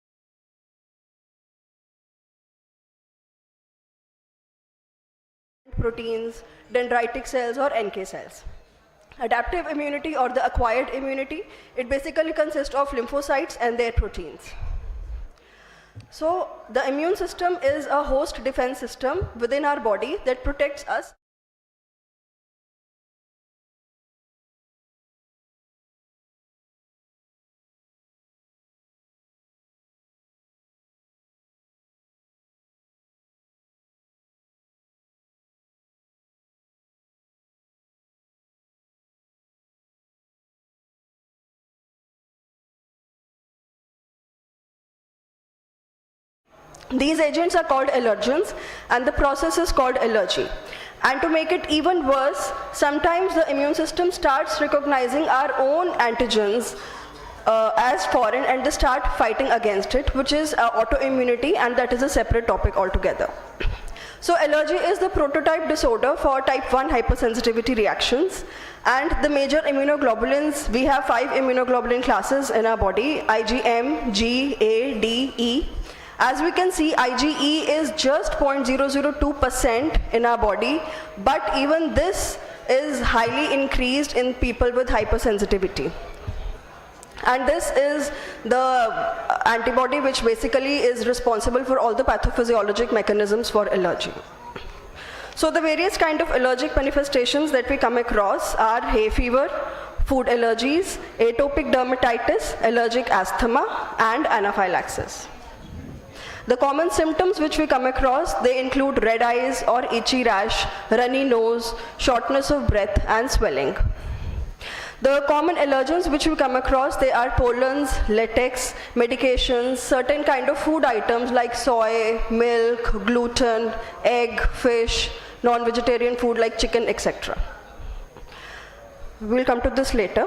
proteins, dendritic cells or NK cells. Adaptive immunity or the acquired immunity, it basically consists of lymphocytes and their proteins. So the immune system is a host defense system within our body that protects us These agents are called allergens and the process is called allergy. And to make it even worse, sometimes the immune system starts recognizing our own antigens as foreign and they start fighting against it, which is autoimmunity, and that is a separate topic altogether. So allergy is the prototype disorder for type 1 hypersensitivity reactions, and the major immunoglobulins, we have 5 immunoglobulin classes in our body, IgM, G, A, D, E. As we can see, IgE is just 0.002% in our body, but even this is highly increased in people with hypersensitivity. And this is the antibody which basically is responsible for all the pathophysiologic mechanisms for allergy. So the various kind of allergic manifestations that we come across are hay fever, food allergies, atopic dermatitis, allergic asthma, and anaphylaxis. The common symptoms which we come across, they include red eyes or itchy rash, runny nose, shortness of breath, and swelling. The common allergens which we come across, they are pollens, latex, medications, certain kind of food items like soy, milk, gluten, egg, fish, non-vegetarian food like chicken, etc. We'll come to this later.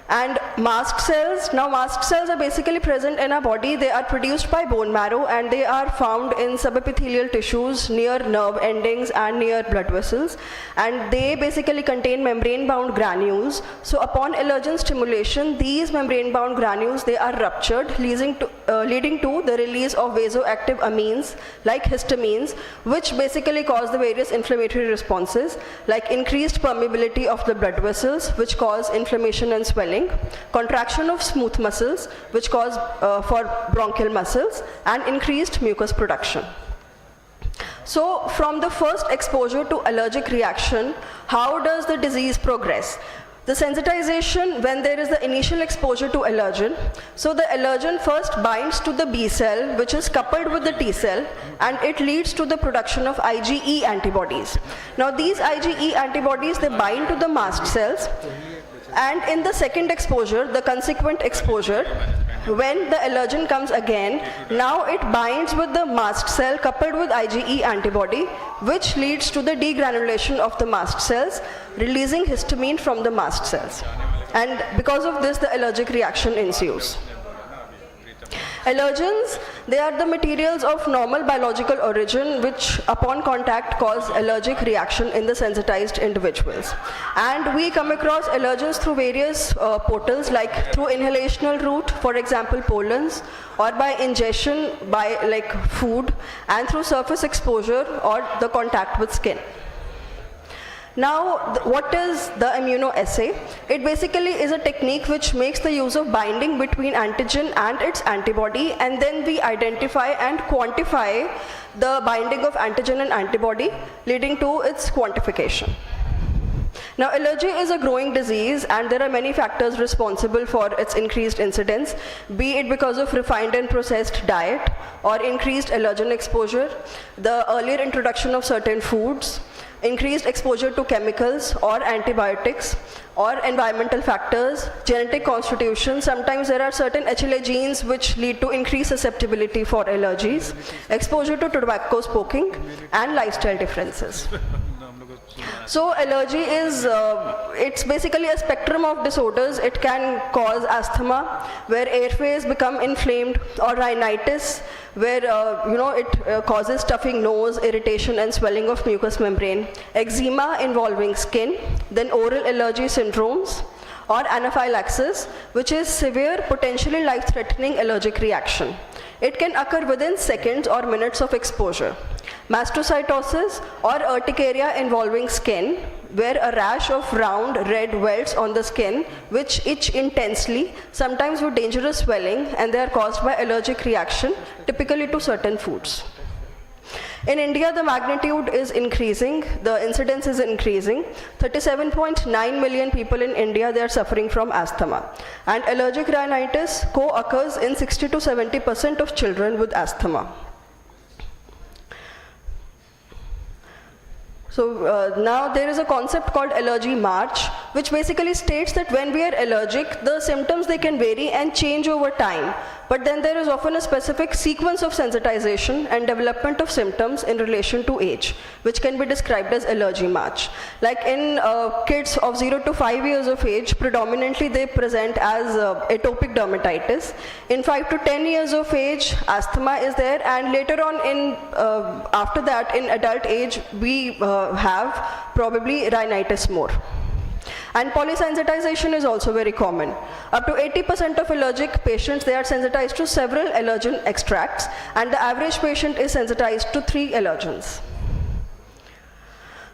And mast cells, now mast cells are basically present in our body. They are produced by bone marrow and they are found in subepithelial tissues near nerve endings and near blood vessels, and they basically contain membrane bound granules. So upon allergen stimulation, these membrane bound granules, they are ruptured, leading to the release of vasoactive amines like histamines, which basically cause the various inflammatory responses like increased permeability of the blood vessels, which cause inflammation and swelling, contraction of smooth muscles, which cause for bronchial muscles, and increased mucus production. So from the first exposure to allergic reaction, how does the disease progress? The sensitization, when there is the initial exposure to allergen, so the allergen first binds to the B cell, which is coupled with the T cell, and it leads to the production of IgE antibodies. Now these IgE antibodies, they bind to the mast cells, and in the second exposure, the consequent exposure, when the allergen comes again, now it binds with the mast cell coupled with IgE antibody, which leads to the degranulation of the mast cells, releasing histamine from the mast cells. And because of this, the allergic reaction ensues. Allergens, they are the materials of normal biological origin which upon contact cause allergic reaction in the sensitized individuals. And we come across allergens through various portals, like through inhalational route, for example pollens, or by ingestion by like food, and through surface exposure or the contact with skin. Now, what is the immunoassay? It basically is a technique which makes the use of binding between antigen and its antibody, and then we identify and quantify the binding of antigen and antibody, leading to its quantification. Now, allergy is a growing disease, and there are many factors responsible for its increased incidence, be it because of refined and processed diet or increased allergen exposure, the earlier introduction of certain foods, increased exposure to chemicals or antibiotics, or environmental factors, genetic constitution. Sometimes there are certain HLA genes which lead to increased susceptibility for allergies, exposure to tobacco smoking, and lifestyle differences. So allergy is, it's basically a spectrum of disorders. It can cause asthma, where airways become inflamed, or rhinitis, where it causes stuffing nose, irritation and swelling of mucous membrane, eczema involving skin, then oral allergy syndromes, or anaphylaxis, which is severe, potentially life-threatening allergic reaction. It can occur within seconds or minutes of exposure. Mastocytosis or urticaria involving skin, where a rash of round red welts on the skin which itch intensely, sometimes with dangerous swelling, and they are caused by allergic reaction, typically to certain foods. In India, the magnitude is increasing, the incidence is increasing. 37.9 million people in India, they are suffering from asthma. And allergic rhinitis co-occurs in 60 to 70% of children with asthma. So now there is a concept called allergy march, which basically states that when we are allergic, the symptoms, they can vary and change over time. But then there is often a specific sequence of sensitization and development of symptoms in relation to age, which can be described as allergy march. Like in kids of 0 to 5 years of age, predominantly they present as atopic dermatitis. In 5 to 10 years of age, asthma is there, and later on after that, in adult age, we have probably rhinitis more. And polysensitization is also very common. Up to 80% of allergic patients, they are sensitized to several allergen extracts, and the average patient is sensitized to 3 allergens.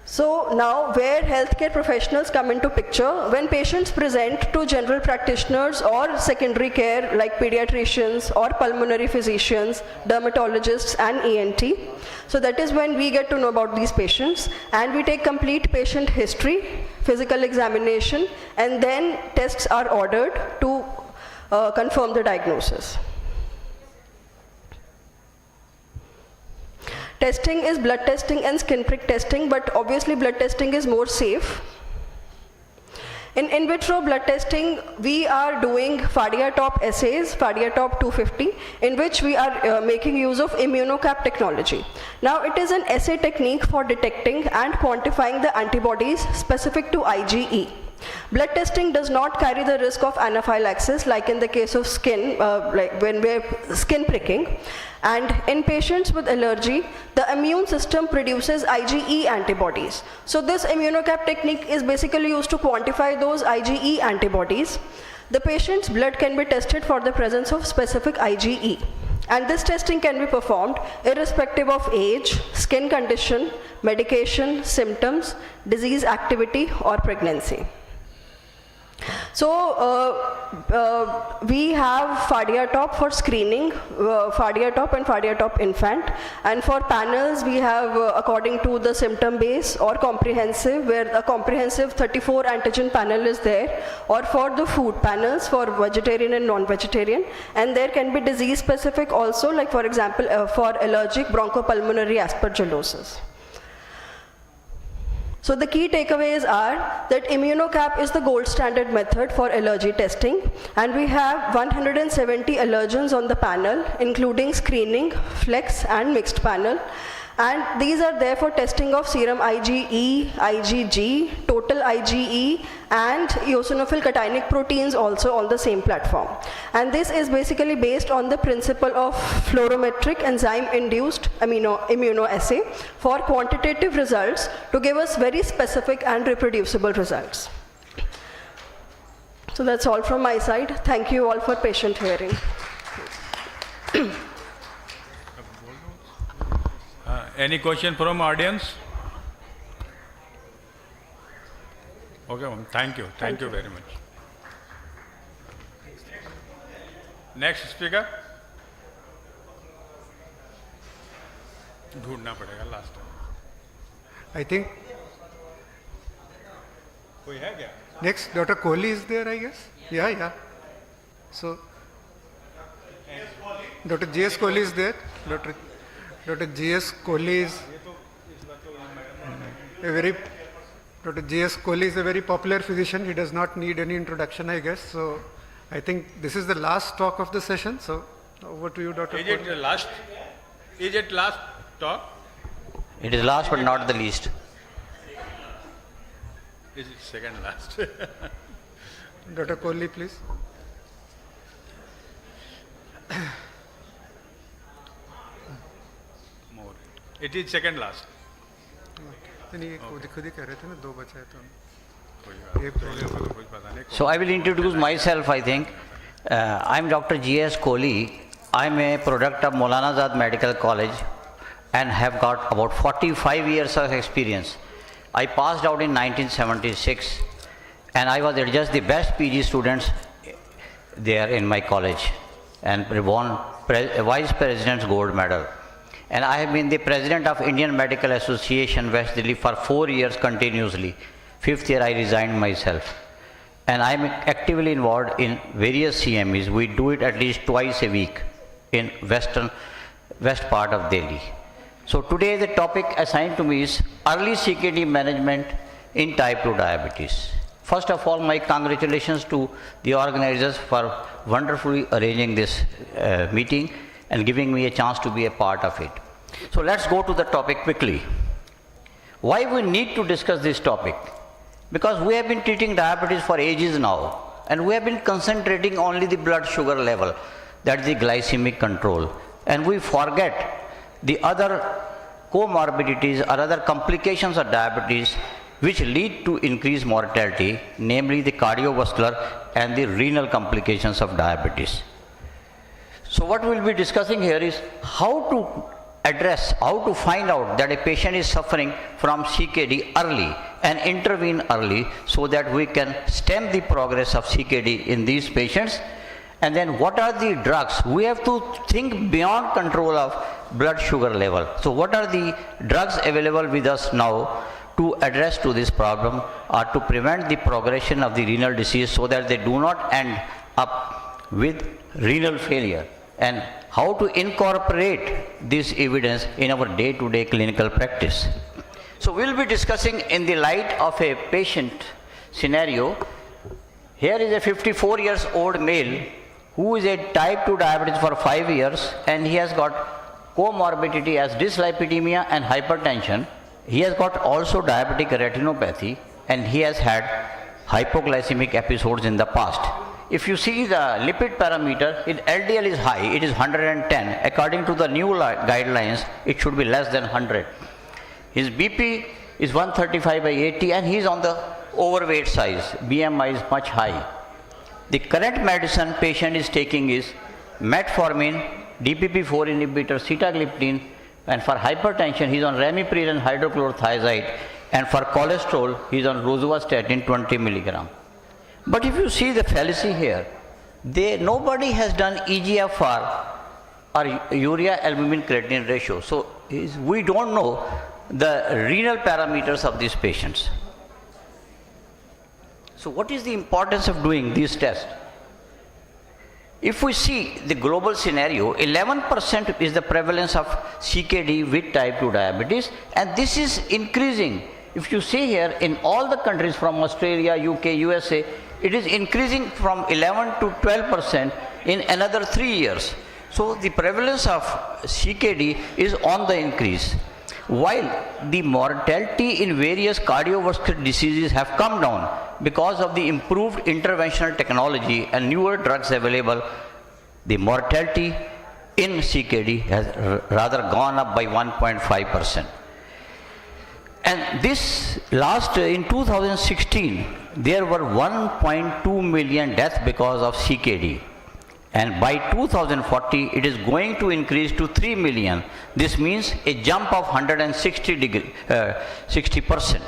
So now, where healthcare professionals come into picture, when patients present to general practitioners or secondary care like pediatricians or pulmonary physicians, dermatologists and ENT. So that is when we get to know about these patients, and we take complete patient history, physical examination, and then tests are ordered to confirm the diagnosis. Testing is blood testing and skin prick testing, but obviously blood testing is more safe. In vitro blood testing, we are doing FADIA-TOP assays, FADIA-TOP 250, in which we are making use of ImmunoCAP technology. Now, it is an assay technique for detecting and quantifying the antibodies specific to IgE. Blood testing does not carry the risk of anaphylaxis, like in the case of skin, like when we're skin pricking. And in patients with allergy, the immune system produces IgE antibodies. So this ImmunoCAP technique is basically used to quantify those IgE antibodies. The patient's blood can be tested for the presence of specific IgE. And this testing can be performed irrespective of age, skin condition, medication, symptoms, disease activity, or pregnancy. So we have FADIA-TOP for screening, FADIA-TOP and FADIA-TOP infant, and for panels we have according to the symptom base or comprehensive, where a comprehensive 34 antigen panel is there, or for the food panels for vegetarian and non-vegetarian, and there can be disease specific also, like for example for allergic bronchopulmonary aspergillosis. So the key takeaways are that ImmunoCAP is the gold standard method for allergy testing, and we have 170 allergens on the panel, including screening, flex and mixed panel. And these are there for testing of serum IgE, IgG, total IgE, and eosinophil cationic proteins also on the same platform. And this is basically based on the principle of fluorometric enzyme-induced immunoassay for quantitative results to give us very specific and reproducible results. So that's all from my side. Thank you all for patient hearing. Any question from audience? Okay, ma'am. Thank you. Thank you very much. Next speaker. ढूंढना पड़ेगा last time. I think कोई है क्या? next Dr. Kohli is there, I guess. Yeah. So Dr. G.S. Kohli is there. Dr. G.S. Kohli is Dr. G.S. Kohli is a very popular physician. He does not need any introduction, I guess. So I think this is the last talk of the session. So over to you, Dr. Is it Kohli. last? Is it last talk? It is last but not the least. Is it second last? Dr. Kohli, please. More. It is second last. नहीं ये खुद ही कह रहे थे ना 2 बचे हैं तो So I will introduce myself, I think. I am Dr. G.S. Kohli. I am a product of Maulana Azad Medical College and have got about 45 years of experience. I passed out in 1976 and I was just the best PG students there in my college and won Vice President's Gold Medal. And I have been the President of Indian Medical Association West Delhi for 4 years continuously. 5th year I resigned myself. And I am actively involved in various CMEs. We do it at least twice a week in west part of Delhi. So today the topic assigned to me is early CKD management in type 2 diabetes. First of all, my congratulations to the organizers for wonderfully arranging this meeting and giving me a chance to be a part of it. So let's go to the topic quickly. Why we need to discuss this topic? Because we have been treating diabetes for ages now and we have been concentrating only the blood sugar level, that is the glycemic control, and we forget the other comorbidities or other complications of diabetes which lead to increased mortality, namely the cardiovascular and the renal complications of diabetes. So what we will be discussing here is how to address, how to find out that a patient is suffering from CKD early and intervene early so that we can stem the progress of CKD in these patients. And then what are the drugs? We have to think beyond control of blood sugar level. So what are the drugs available with us now to address to this problem or to prevent the progression of the renal disease so that they do not end up with renal failure, and how to incorporate this evidence in our day-to-day clinical practice. So we'll be discussing in the light of a patient scenario. Here is a 54 years old male who is a type 2 diabetes for 5 years and he has got comorbidity as dyslipidemia and hypertension. He has got also diabetic retinopathy and he has had hypoglycemic episodes in the past. If you see the lipid parameter, LDL is high, it is 110. According to the new guidelines, it should be less than 100. His BP is 135/80 and he is on the overweight size. BMI is much high. The current medicine patient is taking is metformin, DPP-4 inhibitor, sitagliptin, and for hypertension he is on ramipril and hydrochlorothiazide, and for cholesterol he is on rosuvastatin 20 milligram. But if you see the fallacy here, nobody has done EGFR or urea albumin creatinine ratio. So we don't know the renal parameters of these patients. So what is the importance of doing these tests? If we see the global scenario, 11% is the prevalence of CKD with type 2 diabetes, and this is increasing. If you see here, in all the countries from Australia, UK, USA, it is increasing from 11 to 12% in another 3 years. So the prevalence of CKD is on the increase. While the mortality in various cardiovascular diseases have come down because of the improved interventional technology and newer drugs available, the mortality in CKD has rather gone up by 1.5%. And this in 2016, there were 1.2 million deaths because of CKD. And by 2040, it is going to increase to 3 million. This means a jump of 60%.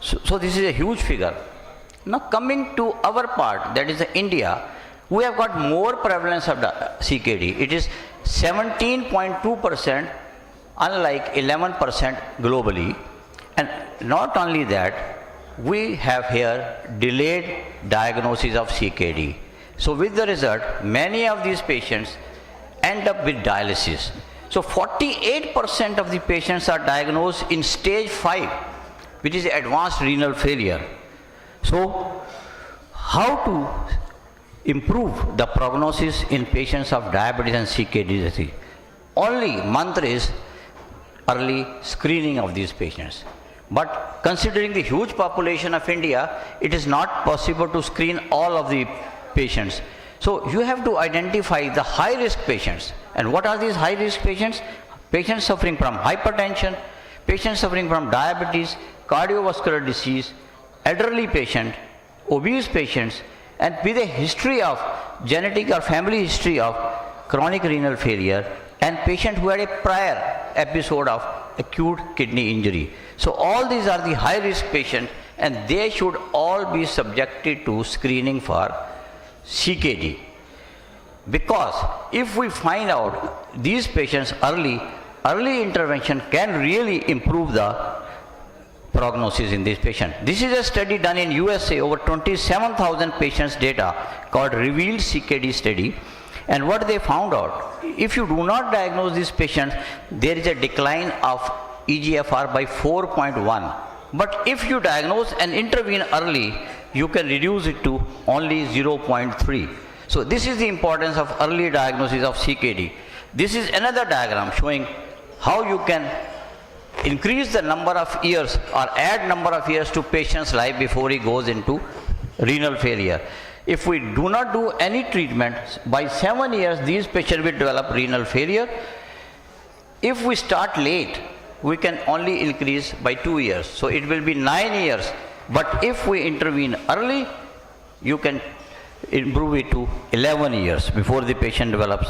So this is a huge figure. Now coming to our part, that is India, we have got more prevalence of CKD. It is 17.2%, unlike 11% globally. And not only that, we have here delayed diagnosis of CKD. So with the result, many of these patients end up with dialysis. So 48% of the patients are diagnosed in stage 5, which is advanced renal failure. So how to improve the prognosis in patients of diabetes and CKD disease? Only mantra is early screening of these patients. But considering the huge population of India, it is not possible to screen all of the patients. So you have to identify the high-risk patients. And what are these high-risk patients? Patients suffering from hypertension, patients suffering from diabetes, cardiovascular disease, elderly patient, obese patients, and with a history of genetic or family history of chronic renal failure, and patient who had a prior episode of acute kidney injury. So all these are the high-risk patients, and they should all be subjected to screening for CKD. Because if we find out these patients early intervention can really improve the prognosis in this patient. This is a study done in USA, over 27,000 patients data, called Revealed CKD study. And what they found out, if you do not diagnose these patients, there is a decline of eGFR by 4.1. But if you diagnose and intervene early, you can reduce it to only 0.3. So this is the importance of early diagnosis of CKD. This is another diagram showing how you can increase the number of years or add number of years to patient's life before he goes into renal failure. If we do not do any treatment, by 7 years these patients will develop renal failure. If we start late, we can only increase by 2 years. So it will be 9 years. But if we intervene early, you can improve it to 11 years before the patient develops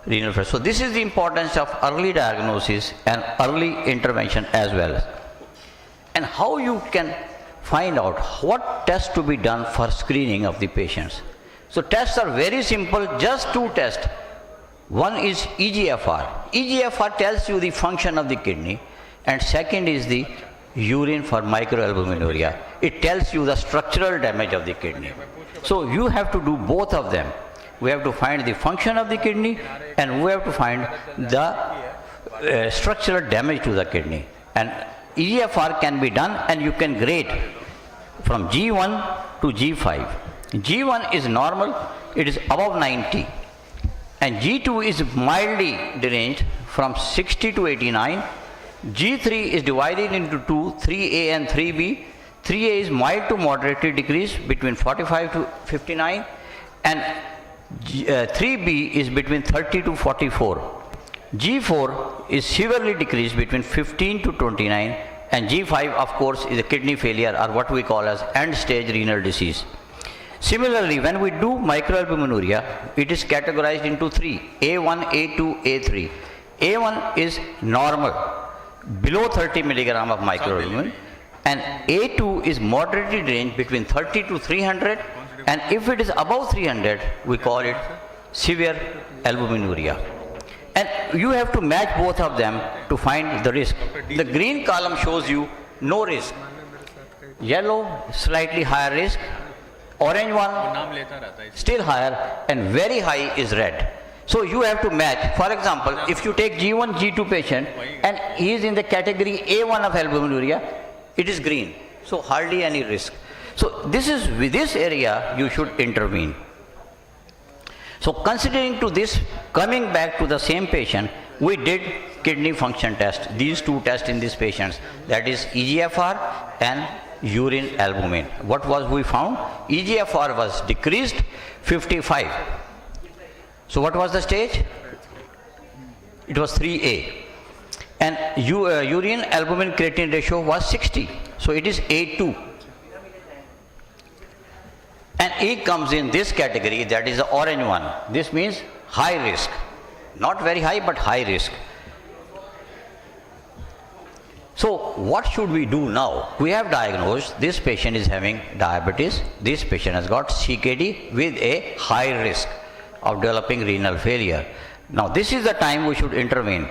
renal failure. So this is the importance of early diagnosis and early intervention as well. And how you can find out what tests to be done for screening of the patients. So tests are very simple, just 2 tests. One is eGFR. eGFR tells you the function of the kidney, and second is the urine for microalbuminuria. It tells you the structural damage of the kidney. So you have to do both of them. We have to find the function of the kidney, and we have to find the structural damage to the kidney. And eGFR can be done, and you can grade from G1 to G5. G1 is normal, it is above 90. And G2 is mildly deranged from 60 to 89. G3 is divided into 2, 3A and 3B. 3A is mild to moderately decreased between 45 to 59. And 3B is between 30 to 44. G4 is severely decreased between 15 to 29, and G5 of course is a kidney failure, or what we call as end stage renal disease. Similarly, when we do microalbuminuria, it is categorized into 3, A1, A2, A3. A1 is normal, below 30 milligram of microalbumin, and A2 is moderately deranged between 30 to 300, and if it is above 300, we call it severe albuminuria. And you have to match both of them to find the risk. The green column shows you no risk. Yellow, slightly higher risk. Orange one, still higher, and very high is red. So you have to match. For example, if you take G1, G2 patient, and he is in the category A1 of albuminuria, it is green. So hardly any risk. So this is, with this area, you should intervene. So considering to this, coming back to the same patient, we did kidney function test, these 2 tests in these patients, that is eGFR and urine albumin. What was we found? eGFR was decreased 55. So what was the stage? It was 3A. And urine albumin creatinine ratio was 60. So it is A2. And A comes in this category, that is the orange one. This means high risk. Not very high, but high risk. So what should we do now? We have diagnosed this patient is having diabetes, this patient has got CKD with a high risk of developing renal failure. Now this is the time we should intervene,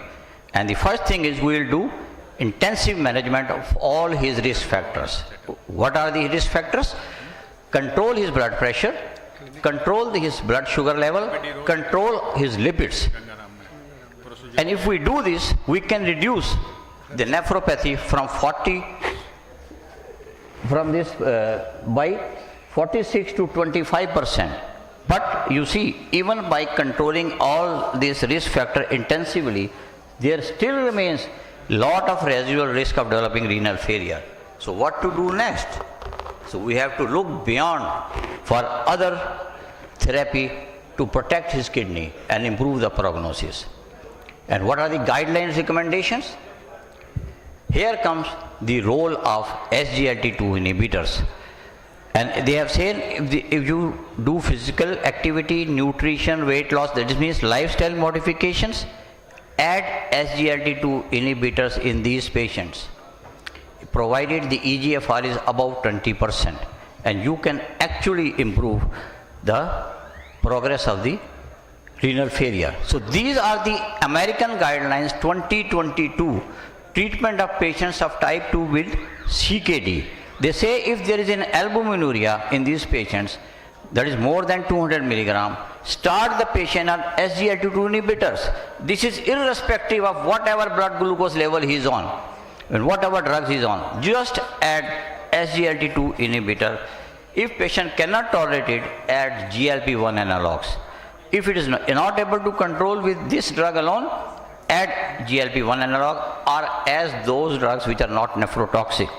and the first thing is we will do intensive management of all his risk factors. What are the risk factors? Control his blood pressure, control his blood sugar level, control his lipids. And if we do this, we can reduce the nephropathy by 46 to 25%. But you see, even by controlling all these risk factors intensively, there still remains lot of residual risk of developing renal failure. So what to do next? So we have to look beyond for other therapy to protect his kidney and improve the prognosis. And what are the guidelines recommendations? Here comes the role of SGLT2 inhibitors. And they have said if you do physical activity, nutrition, weight loss, that means lifestyle modifications, add SGLT2 inhibitors in these patients, provided the eGFR is above 20%, and you can actually improve the progress of the renal failure. So these are the American guidelines 2022, treatment of patients of type 2 with CKD. They say if there is an albuminuria in these patients, that is more than 200 milligram, start the patient on SGLT2 inhibitors. This is irrespective of whatever blood glucose level he is on and whatever drugs he is on. Just add SGLT2 inhibitor. If patient cannot tolerate it, add GLP-1 analogs. If it is not able to control with this drug alone, add GLP-1 analog or as those drugs which are not nephrotoxic.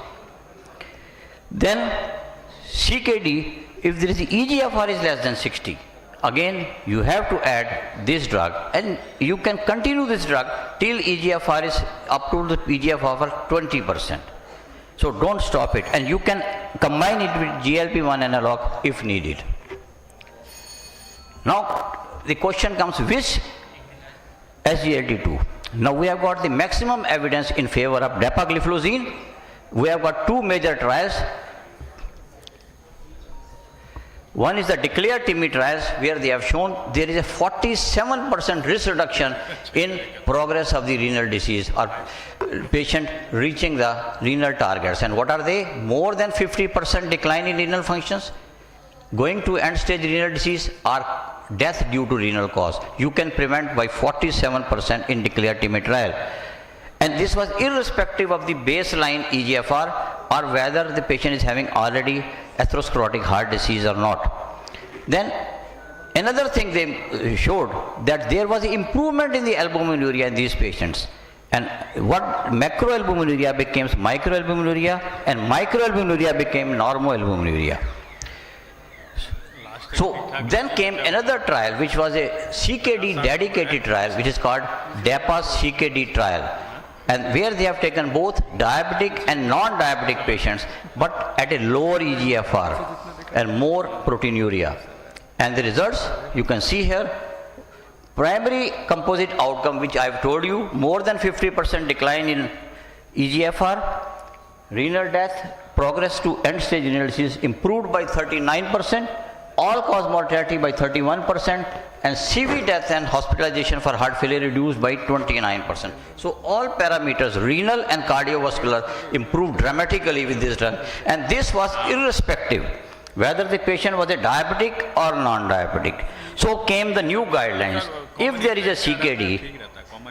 Then CKD, if there is eGFR is less than 60, again you have to add this drug, and you can continue this drug till eGFR is up to the eGFR of 20%. So don't stop it, and you can combine it with GLP-1 analog if needed. Now the question comes, which SGLT2? Now we have got the maximum evidence in favor of dapagliflozin. We have got two major trials. One is the DECLARE TIMI trials, where they have shown there is a 47% risk reduction in progress of the renal disease or patient reaching the renal targets. And what are they? More than 50% decline in renal functions, going to end stage renal disease, or death due to renal cause. You can prevent by 47% in DECLARE TIMI trial. And this was irrespective of the baseline eGFR or whether the patient is having already atherosclerotic heart disease or not. Then another thing they showed, that there was improvement in the albuminuria in these patients. And what macroalbuminuria became microalbuminuria, and microalbuminuria became normoalbuminuria. So then came another trial which was a CKD dedicated trial, which is called DAPA CKD trial, and where they have taken both diabetic and non-diabetic patients but at a lower eGFR and more proteinuria. And the results you can see here. Primary composite outcome, which I have told you, more than 50% decline in eGFR, renal death, progress to end stage renal disease improved by 39%, all-cause mortality by 31%, and CV death and hospitalization for heart failure reduced by 29%. So all parameters, renal and cardiovascular, improved dramatically with this drug, and this was irrespective whether the patient was a diabetic or non-diabetic. So came the new guidelines. If there is a CKD,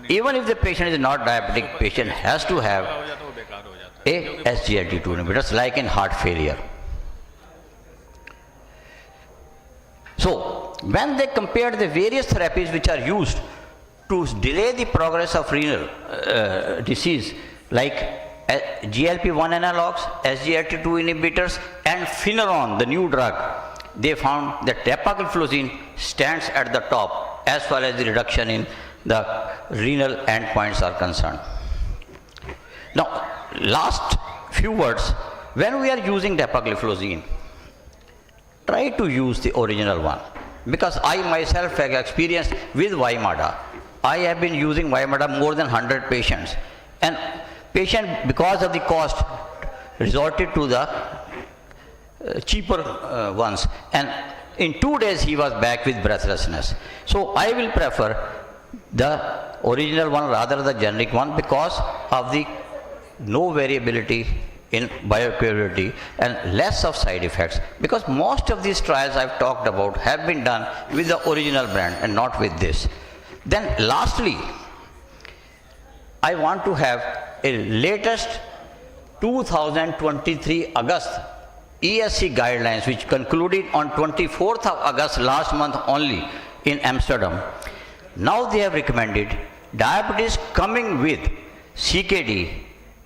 even if the patient is not diabetic, patient has to have a SGLT2 inhibitors like in heart failure. So when they compared the various therapies which are used to delay the progress of renal disease, like GLP-1 analogs, SGLT2 inhibitors, and Fineron, the new drug, they found that dapagliflozin stands at the top as far as the reduction in the renal endpoints are concerned. Now, last few words. When we are using dapagliflozin, try to use the original one, because I myself have experience with Vimada. I have been using Vimada more than 100 patients, and Patient, because of the cost, resorted to the cheaper ones, and in 2 days he was back with breathlessness. So I will prefer the original one rather than the generic one because of the no variability in bioequivalence and less of side effects, because most of these trials I've talked about have been done with the original brand and not with this. Then lastly, I want to have a latest 2023 August ESC guidelines, which concluded on 24th of August last month only in Amsterdam. Now they have recommended diabetes coming with CKD,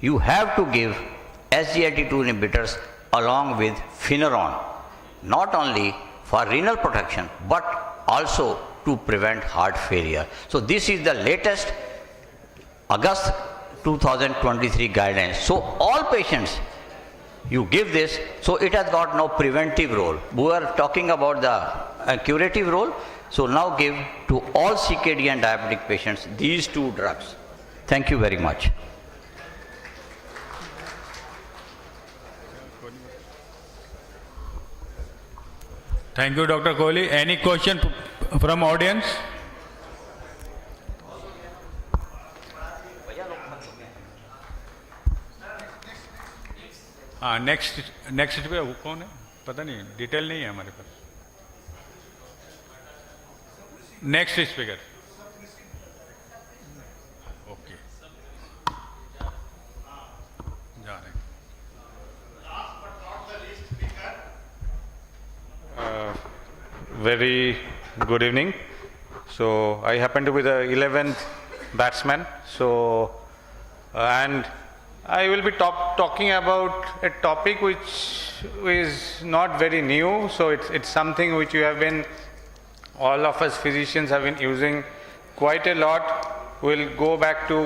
you have to give SGLT2 inhibitors along with Fineron, not only for renal protection but also to prevent heart failure. So this is the latest August 2023 guidelines. So all patients, you give this, so it has got no preventive role. We are talking about the curative role. So now give to all CKD and diabetic patients these two drugs. Thank you very much. Thank you, Dr. Kohli. Any question from audience? हाँ, next पे वो कौन है पता नहीं, detail नहीं है हमारे पास. Next speaker. ओके, जा रहे हैं. Very good evening. So I happen to be the 11th batsman. So and I will be talking about a topic which is not very new. So it's something which you have been, all of us physicians have been using quite a lot. We'll go back to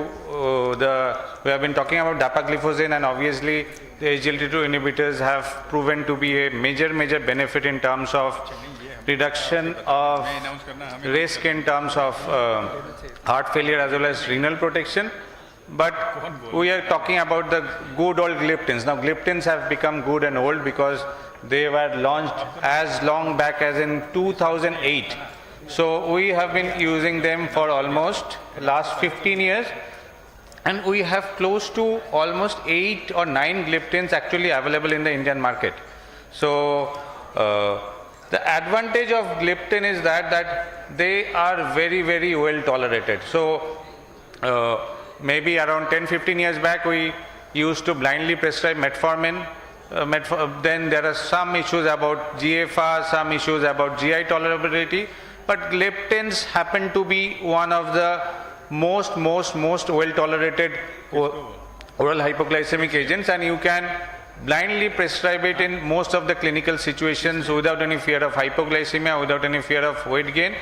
we have been talking about dapagliflozin, and obviously the SGLT2 inhibitors have proven to be a major benefit in terms of reduction of risk in terms of heart failure as well as renal protection. But we are talking about the good old gliptins. Now gliptins have become good and old because they were launched as long back as in 2008. So we have been using them for almost last 15 years, and we have close to almost 8 or 9 gliptins actually available in the Indian market. So the advantage of gliptin is that they are very well tolerated. So maybe around 10-15 years back we used to blindly prescribe metformin. Then there are some issues about GFR, some issues about GI tolerability, but gliptins happen to be one of the most well tolerated oral hypoglycemic agents, and you can blindly prescribe it in most of the clinical situations without any fear of hypoglycemia, without any fear of weight gain.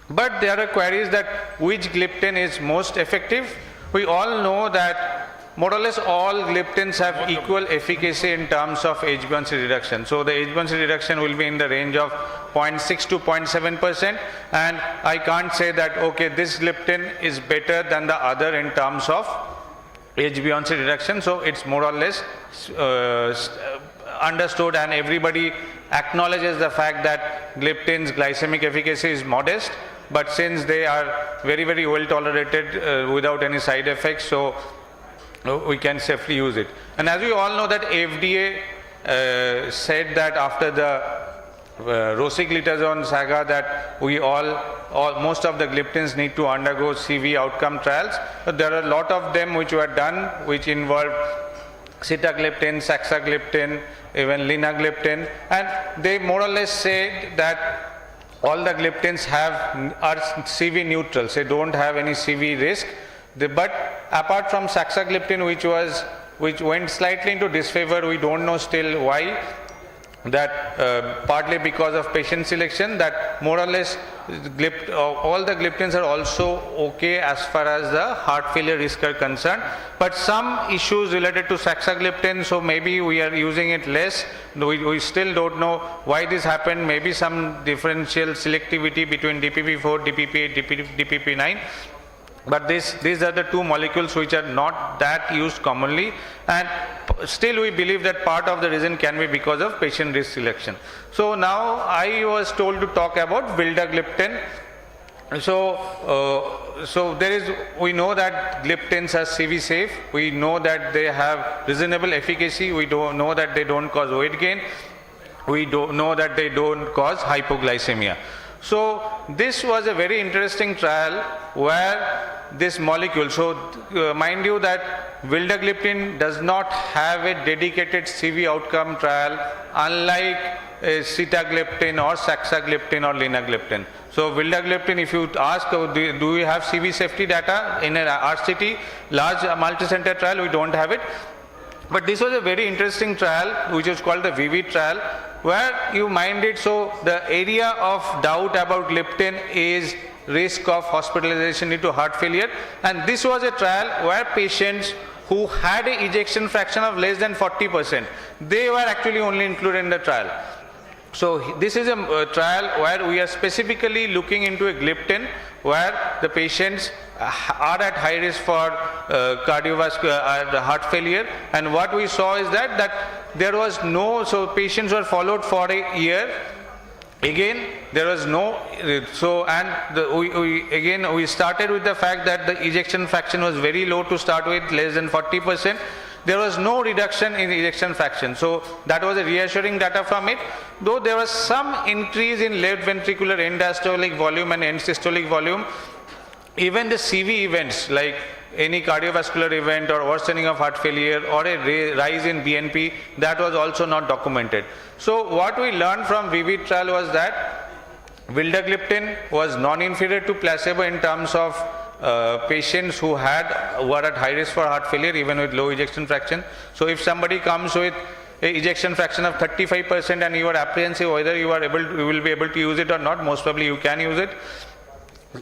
But there are queries that which gliptin is most effective. We all know that more or less all gliptins have equal efficacy in terms of HbA1c reduction. So the HbA1c reduction will be in the range of 0.6 to 0.7%, and I can't say that okay, this gliptin is better than the other in terms of HbA1c reduction. So it's more or less understood, and everybody acknowledges the fact that gliptin's glycemic efficacy is modest, but since they are very well tolerated without any side effects, so we can safely use it. And as we all know that FDA said that after the rosiglitazone saga that we most of the gliptins need to undergo CV outcome trials. But there are a lot of them which were done, which involve sitagliptin, saxagliptin, even linagliptin, and they more or less say that all the gliptins are CV neutral, they don't have any CV risk. But apart from saxagliptin, which went slightly into disfavor, we don't know still why. That partly because of patient selection, that more or less all the gliptins are also okay as far as the heart failure risk are concerned. But some issues related to saxagliptin, so maybe we are using it less. We still don't know why this happened. Maybe some differential selectivity between DPP4, DPP8, DPP9. But these are the two molecules which are not that used commonly, and still we believe that part of the reason can be because of patient risk selection. So now I was told to talk about vildagliptin. So we know that gliptins are CV safe. We know that they have reasonable efficacy. We don't know that they don't cause weight gain. We don't know that they don't cause hypoglycemia. So this was a very interesting trial where this molecule, mind you that vildagliptin does not have a dedicated CV outcome trial, unlike sitagliptin or saxagliptin or linagliptin. So vildagliptin, if you ask, do we have CV safety data in an RCT, large multi-center trial, we don't have it. But this was a very interesting trial, which is called the VIVID trial, where you mind it, so the area of doubt about gliptin is risk of hospitalization due to heart failure. And this was a trial where patients who had an ejection fraction of less than 40%, they were actually only included in the trial. So this is a trial where we are specifically looking into a gliptin where the patients are at high risk for cardiovascular heart failure, and what we saw is that there was no, so patients were followed for a year. Again, there was no, we started with the fact that the ejection fraction was very low to start with, less than 40%. There was no reduction in ejection fraction. So that was a reassuring data from it. Though there was some increase in left ventricular end diastolic volume and end systolic volume, even the CV events like any cardiovascular event or worsening of heart failure or a rise in BNP, that was also not documented. So what we learned from VIVID trial was that vildagliptin was non-inferior to placebo in terms of patients who were at high risk for heart failure even with low ejection fraction. So if somebody comes with a ejection fraction of 35% and you are apprehensive whether you will be able to use it or not, most probably you can use it.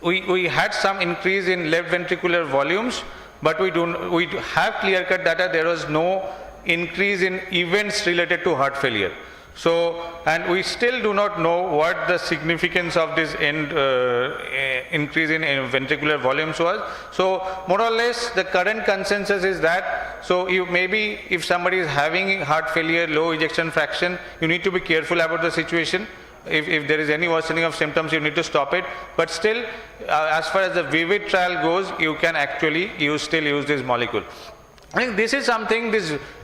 We had some increase in left ventricular volumes, but we have clear-cut data. There was no increase in events related to heart failure. So, and we still do not know what the significance of this increase in ventricular volumes was. So, more or less, the current consensus is that, so maybe if somebody is having heart failure, low ejection fraction, you need to be careful about the situation. If there is any worsening of symptoms, you need to stop it. But still, as far as the VIVID trial goes, you can actually still use this molecule. I think this is something,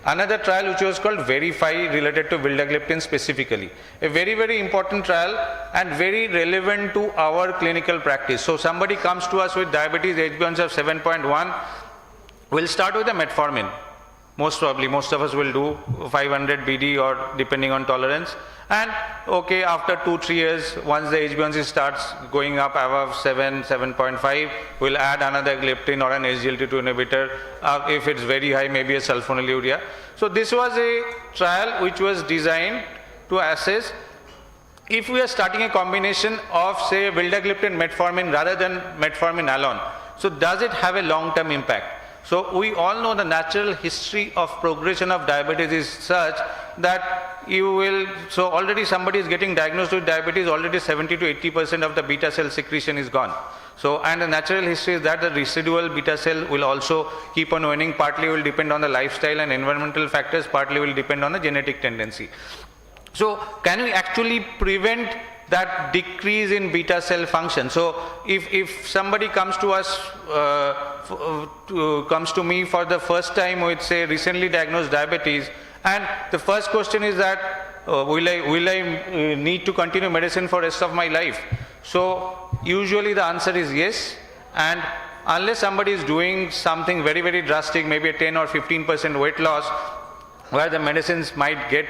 another trial which was called VERIFY related to vildagliptin specifically. A very, very important trial and very relevant to our clinical practice. So somebody comes to us with diabetes, HbA1c of 7.1, we'll start with the metformin. Most probably, most of us will do 500 BD or depending on tolerance. And okay, after 2-3 years, once the HbA1c starts going up above 7.5, we'll add another gliptin or an SGLT2 inhibitor. If it's very high, maybe a sulfonylurea. So this was a trial which was designed to assess if we are starting a combination of, say, vildagliptin metformin rather than metformin alone. So does it have a long-term impact? So we all know the natural history of progression of diabetes is such that so already somebody is getting diagnosed with diabetes, already 70 to 80% of the beta cell secretion is gone. So, and the natural history is that the residual beta cell will also keep on waning, partly will depend on the lifestyle and environmental factors, partly will depend on the genetic tendency. So can we actually prevent that decrease in beta cell function? So if somebody comes to us, comes to me for the first time with, say, recently diagnosed diabetes, and the first question is that will I need to continue medicine for rest of my life? So usually the answer is yes, and unless somebody is doing something very, very drastic, maybe a 10 or 15% weight loss, where the medicines might get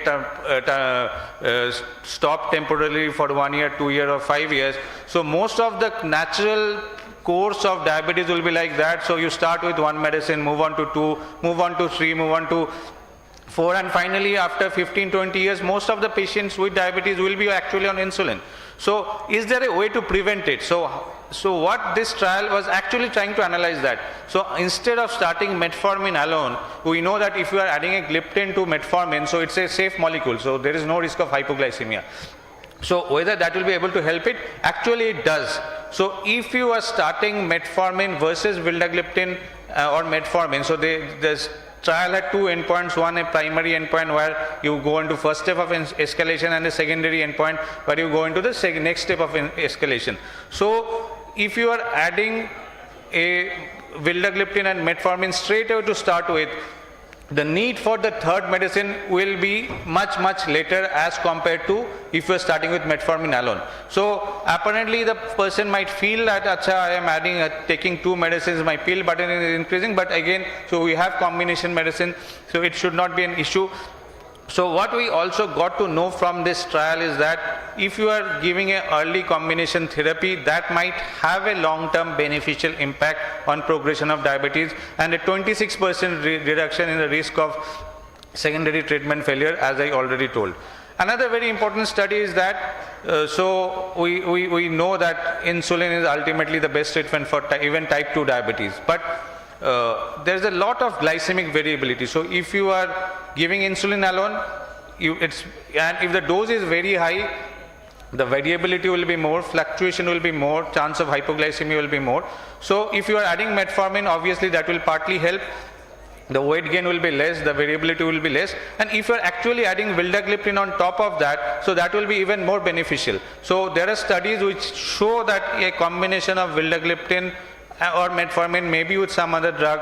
stopped temporarily for 1 year, 2 years or 5 years. So most of the natural course of diabetes will be like that. So you start with one medicine, move on to 2, move on to 3, move on to 4, and finally after 15-20 years, most of the patients with diabetes will be actually on insulin. So is there a way to prevent it? So what this trial was actually trying to analyze that. So instead of starting metformin alone, we know that if you are adding a gliptin to metformin, so it's a safe molecule, so there is no risk of hypoglycemia. So whether that will be able to help it, actually it does. So if you are starting metformin versus vildagliptin or metformin, so this trial had two endpoints, one a primary endpoint where you go into first step of escalation and a secondary endpoint where you go into the next step of escalation. So if you are adding a vildagliptin and metformin straight away to start with, the need for the third medicine will be much later as compared to if you are starting with metformin alone. So apparently the person might feel that acha, I am taking two medicines, my pill burden is increasing, but again, so we have combination medicine, so it should not be an issue. So what we also got to know from this trial is that if you are giving an early combination therapy, that might have a long-term beneficial impact on progression of diabetes and a 26% reduction in the risk of secondary treatment failure, as I already told. Another very important study is that, so we know that insulin is ultimately the best treatment for even type 2 diabetes, but there's a lot of glycemic variability. So if you are giving insulin alone, and if the dose is very high, the variability will be more, fluctuation will be more, chance of hypoglycemia will be more. So if you are adding metformin, obviously that will partly help. The weight gain will be less, the variability will be less, and if you are actually adding vildagliptin on top of that, so that will be even more beneficial. So there are studies which show that a combination of vildagliptin or metformin, maybe with some other drug,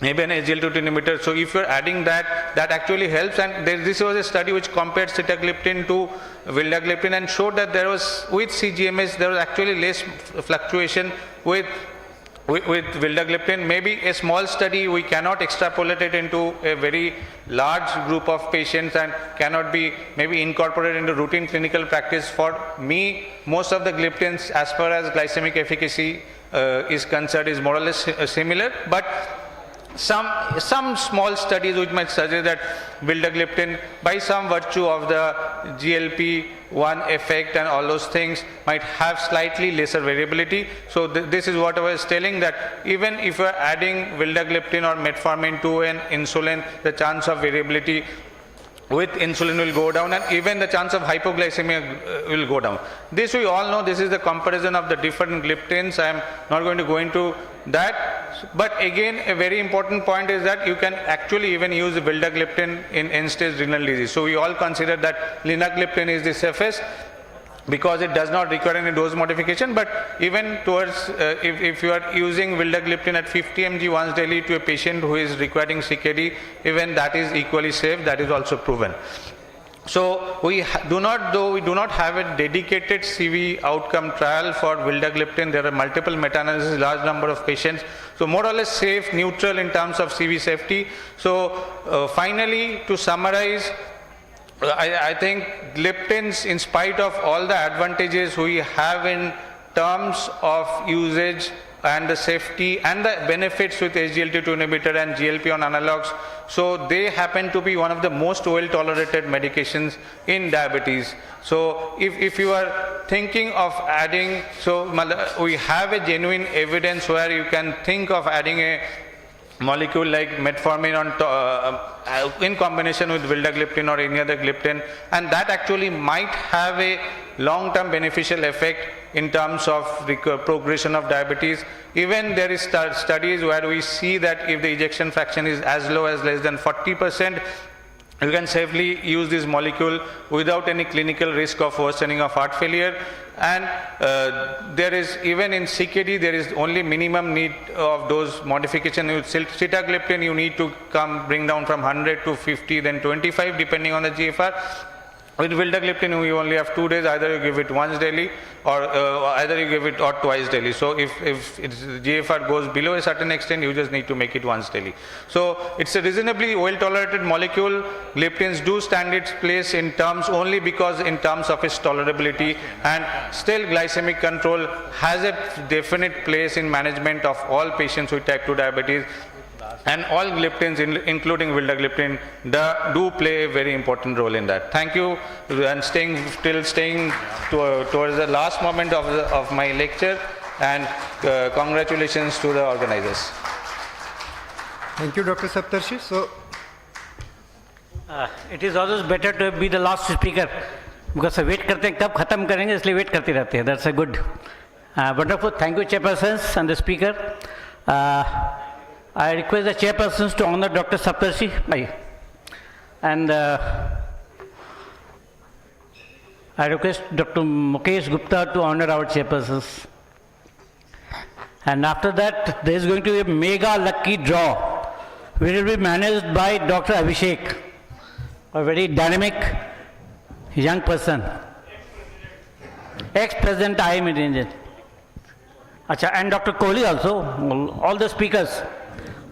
maybe an SGLT2 inhibitor. So if you are adding that, that actually helps. And this was a study which compared sitagliptin to vildagliptin and showed that there was, with CGMS, there was actually less fluctuation with vildagliptin. Maybe a small study, we cannot extrapolate it into a very large group of patients and cannot be maybe incorporated into routine clinical practice. For me, most of the gliptins, as far as glycemic efficacy is concerned, is more or less similar, but some small studies which might suggest that vildagliptin, by some virtue of the GLP-1 effect and all those things, might have slightly lesser variability. So this is what I was telling, that even if you are adding vildagliptin or metformin to an insulin, the chance of variability with insulin will go down, and even the chance of hypoglycemia will go down. This we all know. This is the comparison of the different gliptins. I am not going to go into that, but again, a very important point is that you can actually even use vildagliptin in end-stage renal disease. So we all consider that linagliptin is the safest because it does not require any dose modification, but even towards if you are using vildagliptin at 50 mg once daily to a patient who is requiring CKD, even that is equally safe. That is also proven. So we do not have a dedicated CV outcome trial for vildagliptin. There are multiple meta-analyses, large number of patients. So more or less safe, neutral in terms of CV safety. So finally, to summarize, I think gliptins, in spite of all the advantages we have in terms of usage and the safety and the benefits with SGLT2 inhibitor and GLP-1 analogs, so they happen to be one of the most well tolerated medications in diabetes. So if you are thinking of adding, so we have a genuine evidence where you can think of adding a molecule like metformin on in combination with vildagliptin or any other gliptin, and that actually might have a long-term beneficial effect in terms of progression of diabetes. Even there is studies where we see that if the ejection fraction is as low as less than 40%, you can safely use this molecule without any clinical risk of worsening of heart failure. And there is, even in CKD, there is only minimum need of dose modification. With sitagliptin, you need to bring down from 100 to 50, then 25, depending on the GFR. With vildagliptin, we only have 2 days. Either you give it once daily, or either you give it or twice daily. So if GFR goes below a certain extent, you just need to make it once daily. So it's a reasonably well tolerated molecule. Gliptins do stand its place in terms only because in terms of its tolerability, and still glycemic control has a definite place in management of all patients with type 2 diabetes. And all gliptins, including vildagliptin, do play a very important role in that. Thank you, and staying towards the last moment of my lecture, and congratulations to the organizers. Thank you, Dr. Saptarshi. So, it is always better to be the last speaker, because wait करते हैं कब खत्म करेंगे, इसलिए wait करते रहते हैं. That's a good Wonderful. Thank you, chairpersons and the speaker. I request the chairpersons to honor Dr. Saptarshi Bhai. And I request Dr. Mukesh Gupta to honor our chairpersons. And after that, there is going to be a mega lucky draw, which will be managed by Dr. Abhishek, a very dynamic young person, ex-president IIM Indian. Acha, and Dr. Kohli also, all the speakers,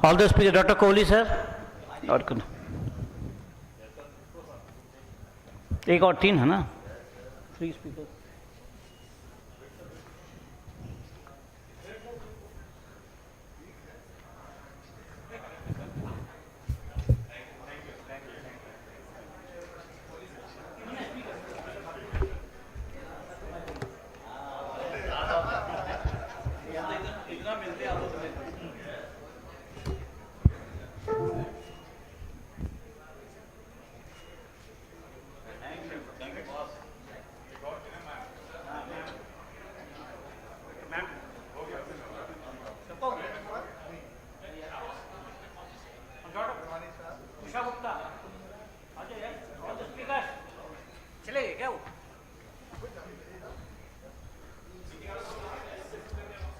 Dr. Kohli sir, और कौन? एक और 3 है ना? 3 speakers.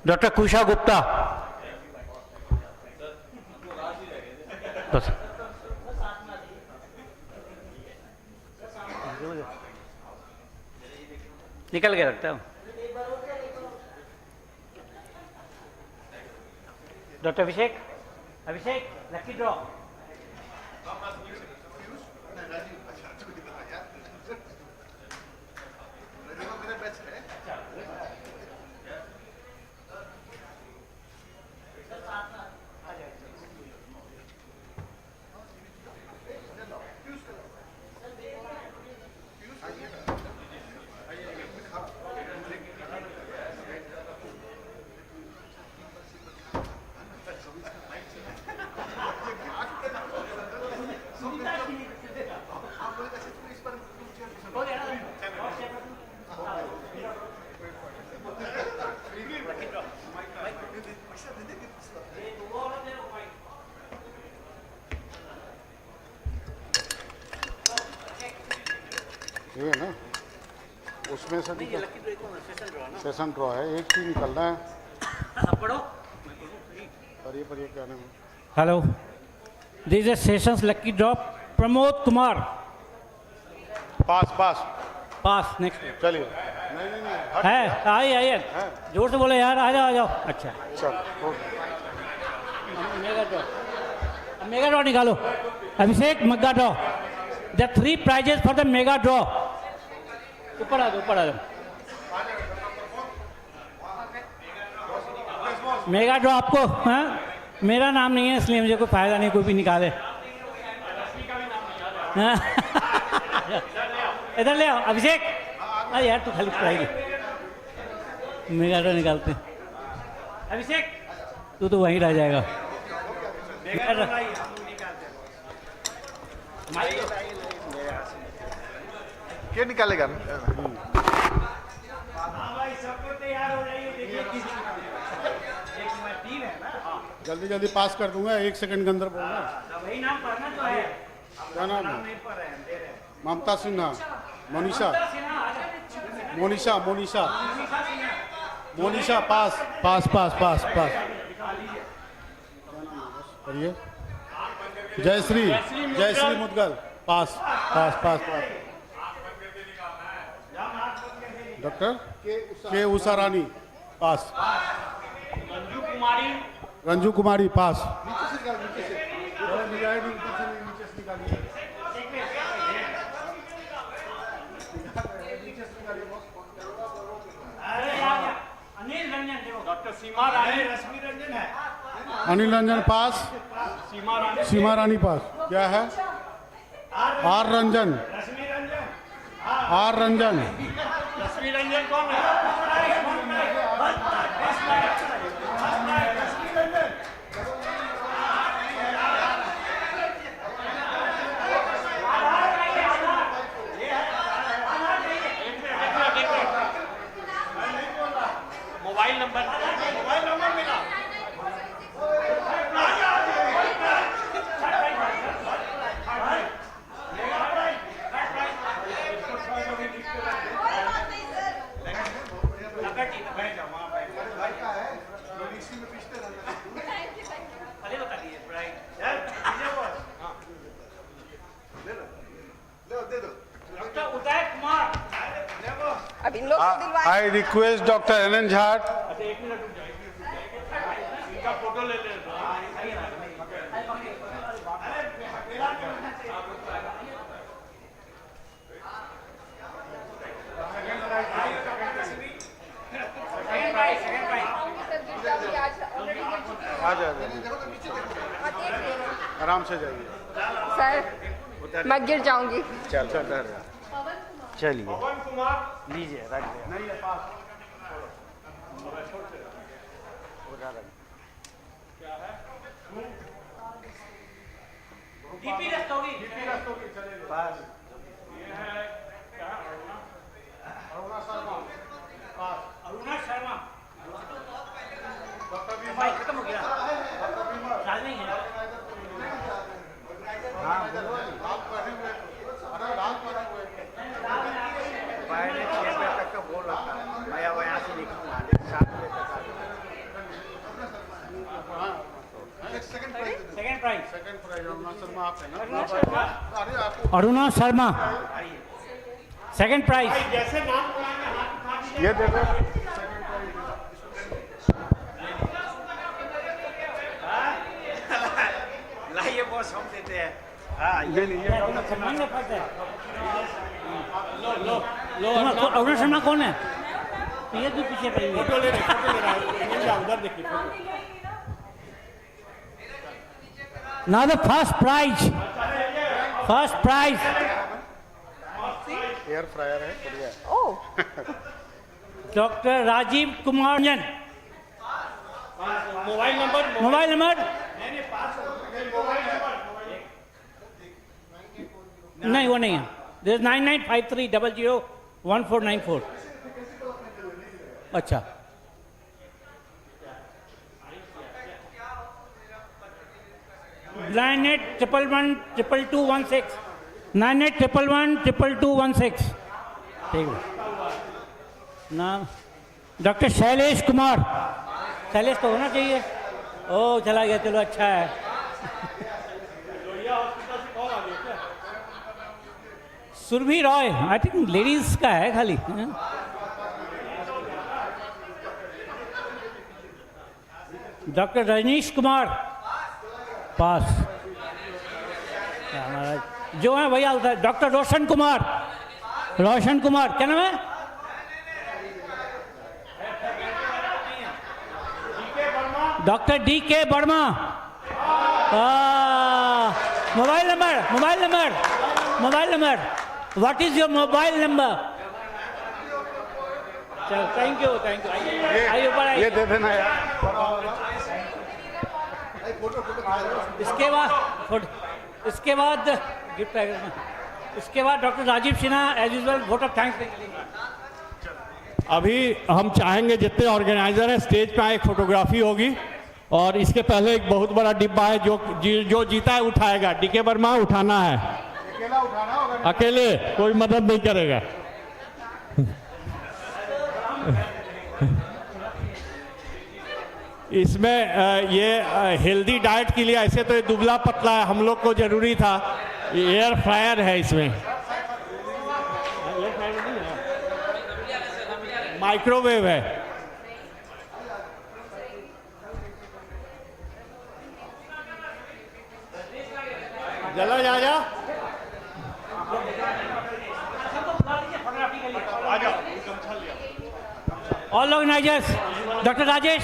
Dr. Kusha Gupta. बस निकल के रखता हूँ. डॉक्टर अभिषेक, लकी ड्रॉ. ये ना उसमें से सेशन ड्रॉ है, एक चीज निकलना है. पढ़िए क्या नाम है? Hello, this is sessions lucky draw. Pramod Kumar. Pass next. चलिए. नहीं है, आइए जोर से बोलो यार. आ जाओ. अच्छा चल. मेगा ड्रॉ निकालो. अभिषेक मग्गा draw. The 3 prizes for the mega draw. ऊपर आ जाओ. मेगा ड्रॉ आपको, हाँ? मेरा नाम नहीं है इसलिए मुझे कोई फायदा नहीं, कोई भी निकाले. हाँ? इधर ले आओ अभिषेक. अरे यार तू खाली पढ़ाई. मेगा ड्रॉ निकालते. अभिषेक तू तो वहीं रह जाएगा. क्या निकालेगा? जल्दी पास कर दूंगा, 1 सेकंड के अंदर बोलना. वही नाम पढ़ना तो है. क्या नाम है? ममता सिन्हा. मोनिशा. पास. पढ़िए. जयश्री मुदगल. पास. डॉक्टर के उषा रानी. पास. रंजू कुमारी. पास. अनिल रंजन. पास. सीमा रानी. पास. क्या है? आर रंजन. कौन है? इन लोग को दिलवाएं। I request Dr. Anand Jha. आराम से जाइए सर मैं गिर जाऊंगी। चलिए लीजिए रख दिया। अरुणा शर्मा खत्म हो गया नहीं है। Aruna Sharma second prize. ये देखो लाइए बॉस हम देते हैं। ये लीजिए अरुणा शर्मा कौन है? ये भी पीछे पड़ी फोटो ले रहा है उधर देखिए। Now the first prize. First prize. Air fryer है बढ़िया। Doctor Rajiv Kumar Ranjan. Mobile number नहीं, वो नहीं है। There is 9953001494। अच्छा, 98112216 98112216। ठीक है नाम डॉक्टर शैलेश कुमार। शैलेश को होना चाहिए। ओ चला गया, चलो अच्छा है। Surabhi Roy, I think ladies का है खाली। डॉक्टर रजनीश कुमार पास। जो है भैया डॉक्टर रोशन कुमार। रोशन कुमार क्या नाम है? Doctor DK Verma. Mobile number what is your mobile number? चलो थैंक यू आइए ऊपर आइए। ये दे देना यार। इसके बाद गिफ्ट पैकेट में। इसके बाद doctor Rajiv Sinha as usual vote of thanks देंगे। अभी हम चाहेंगे जितने ऑर्गेनाइजर हैं स्टेज पे एक फोटोग्राफी होगी और इसके पहले एक बहुत बड़ा डिब्बा है जो जीता है उठाएगा। DK वर्मा उठाना है, अकेले कोई मदद नहीं करेगा। इसमें ये हेल्दी डाइट के लिए, ऐसे तो ये दुबला पतला है, हम लोग को जरूरी था। एयर फ्रायर है इसमें, माइक्रोवेव है। चलो जा all organizers doctor Rajesh.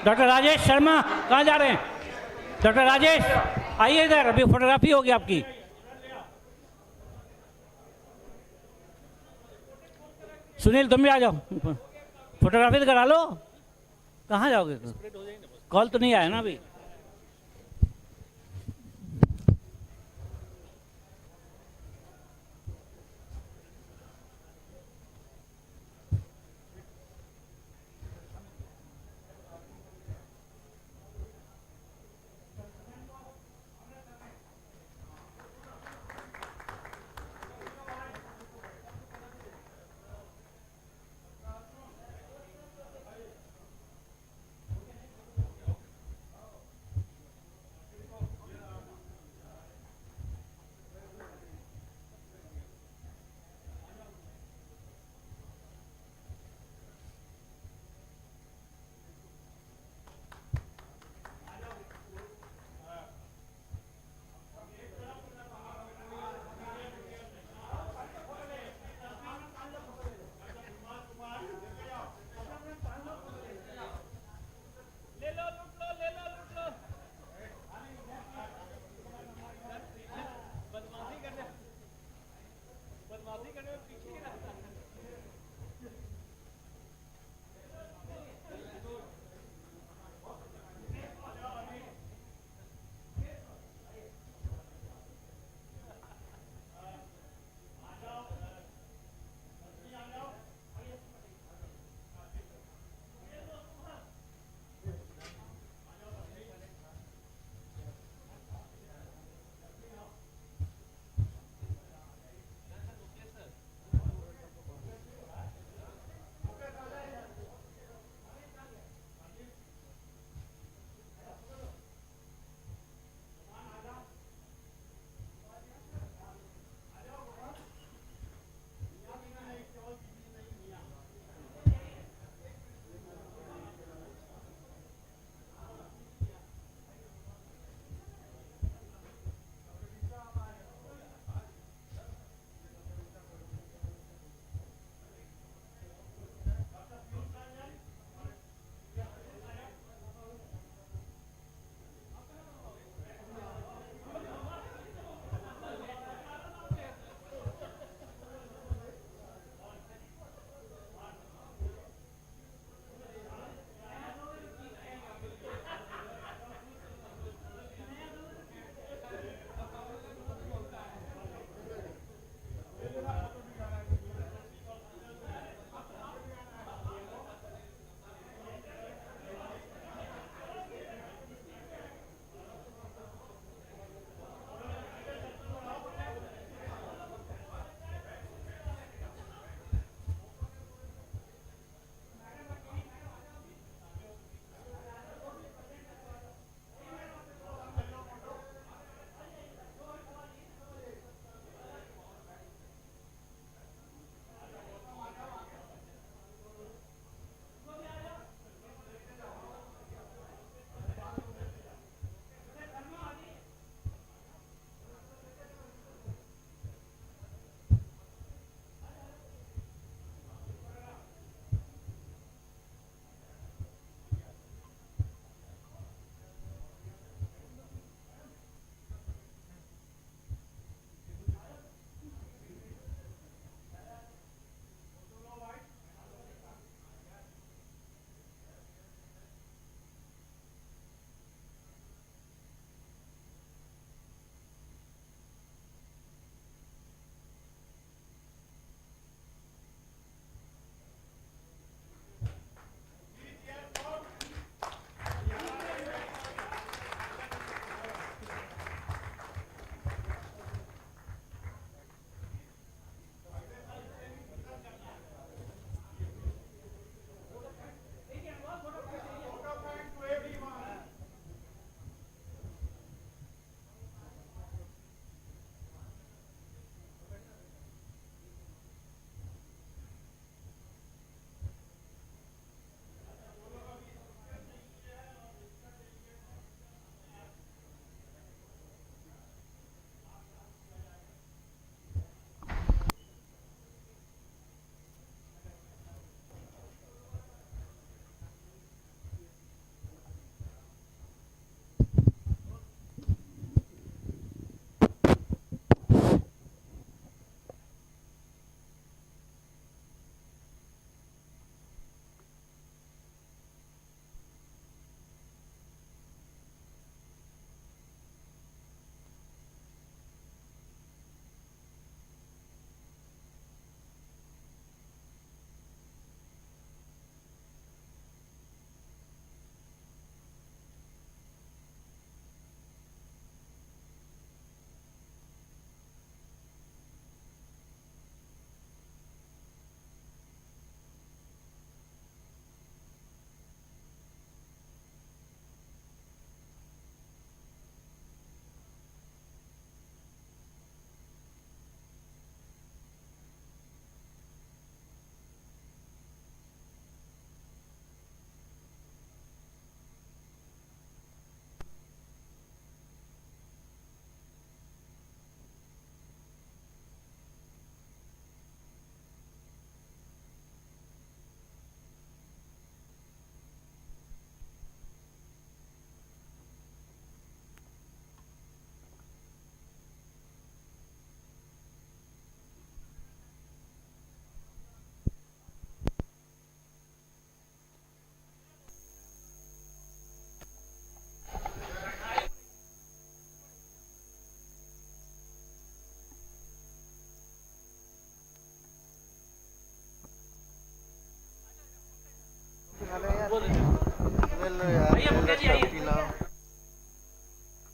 Doctor Rajesh Sharma कहाँ जा रहे हैं? डॉक्टर राजेश आइए इधर, अभी फोटोग्राफी होगी आपकी। सुनील तुम भी आ जाओ, फोटोग्राफी तो करा लो। कहाँ जाओगे? कॉल तो नहीं आया ना अभी।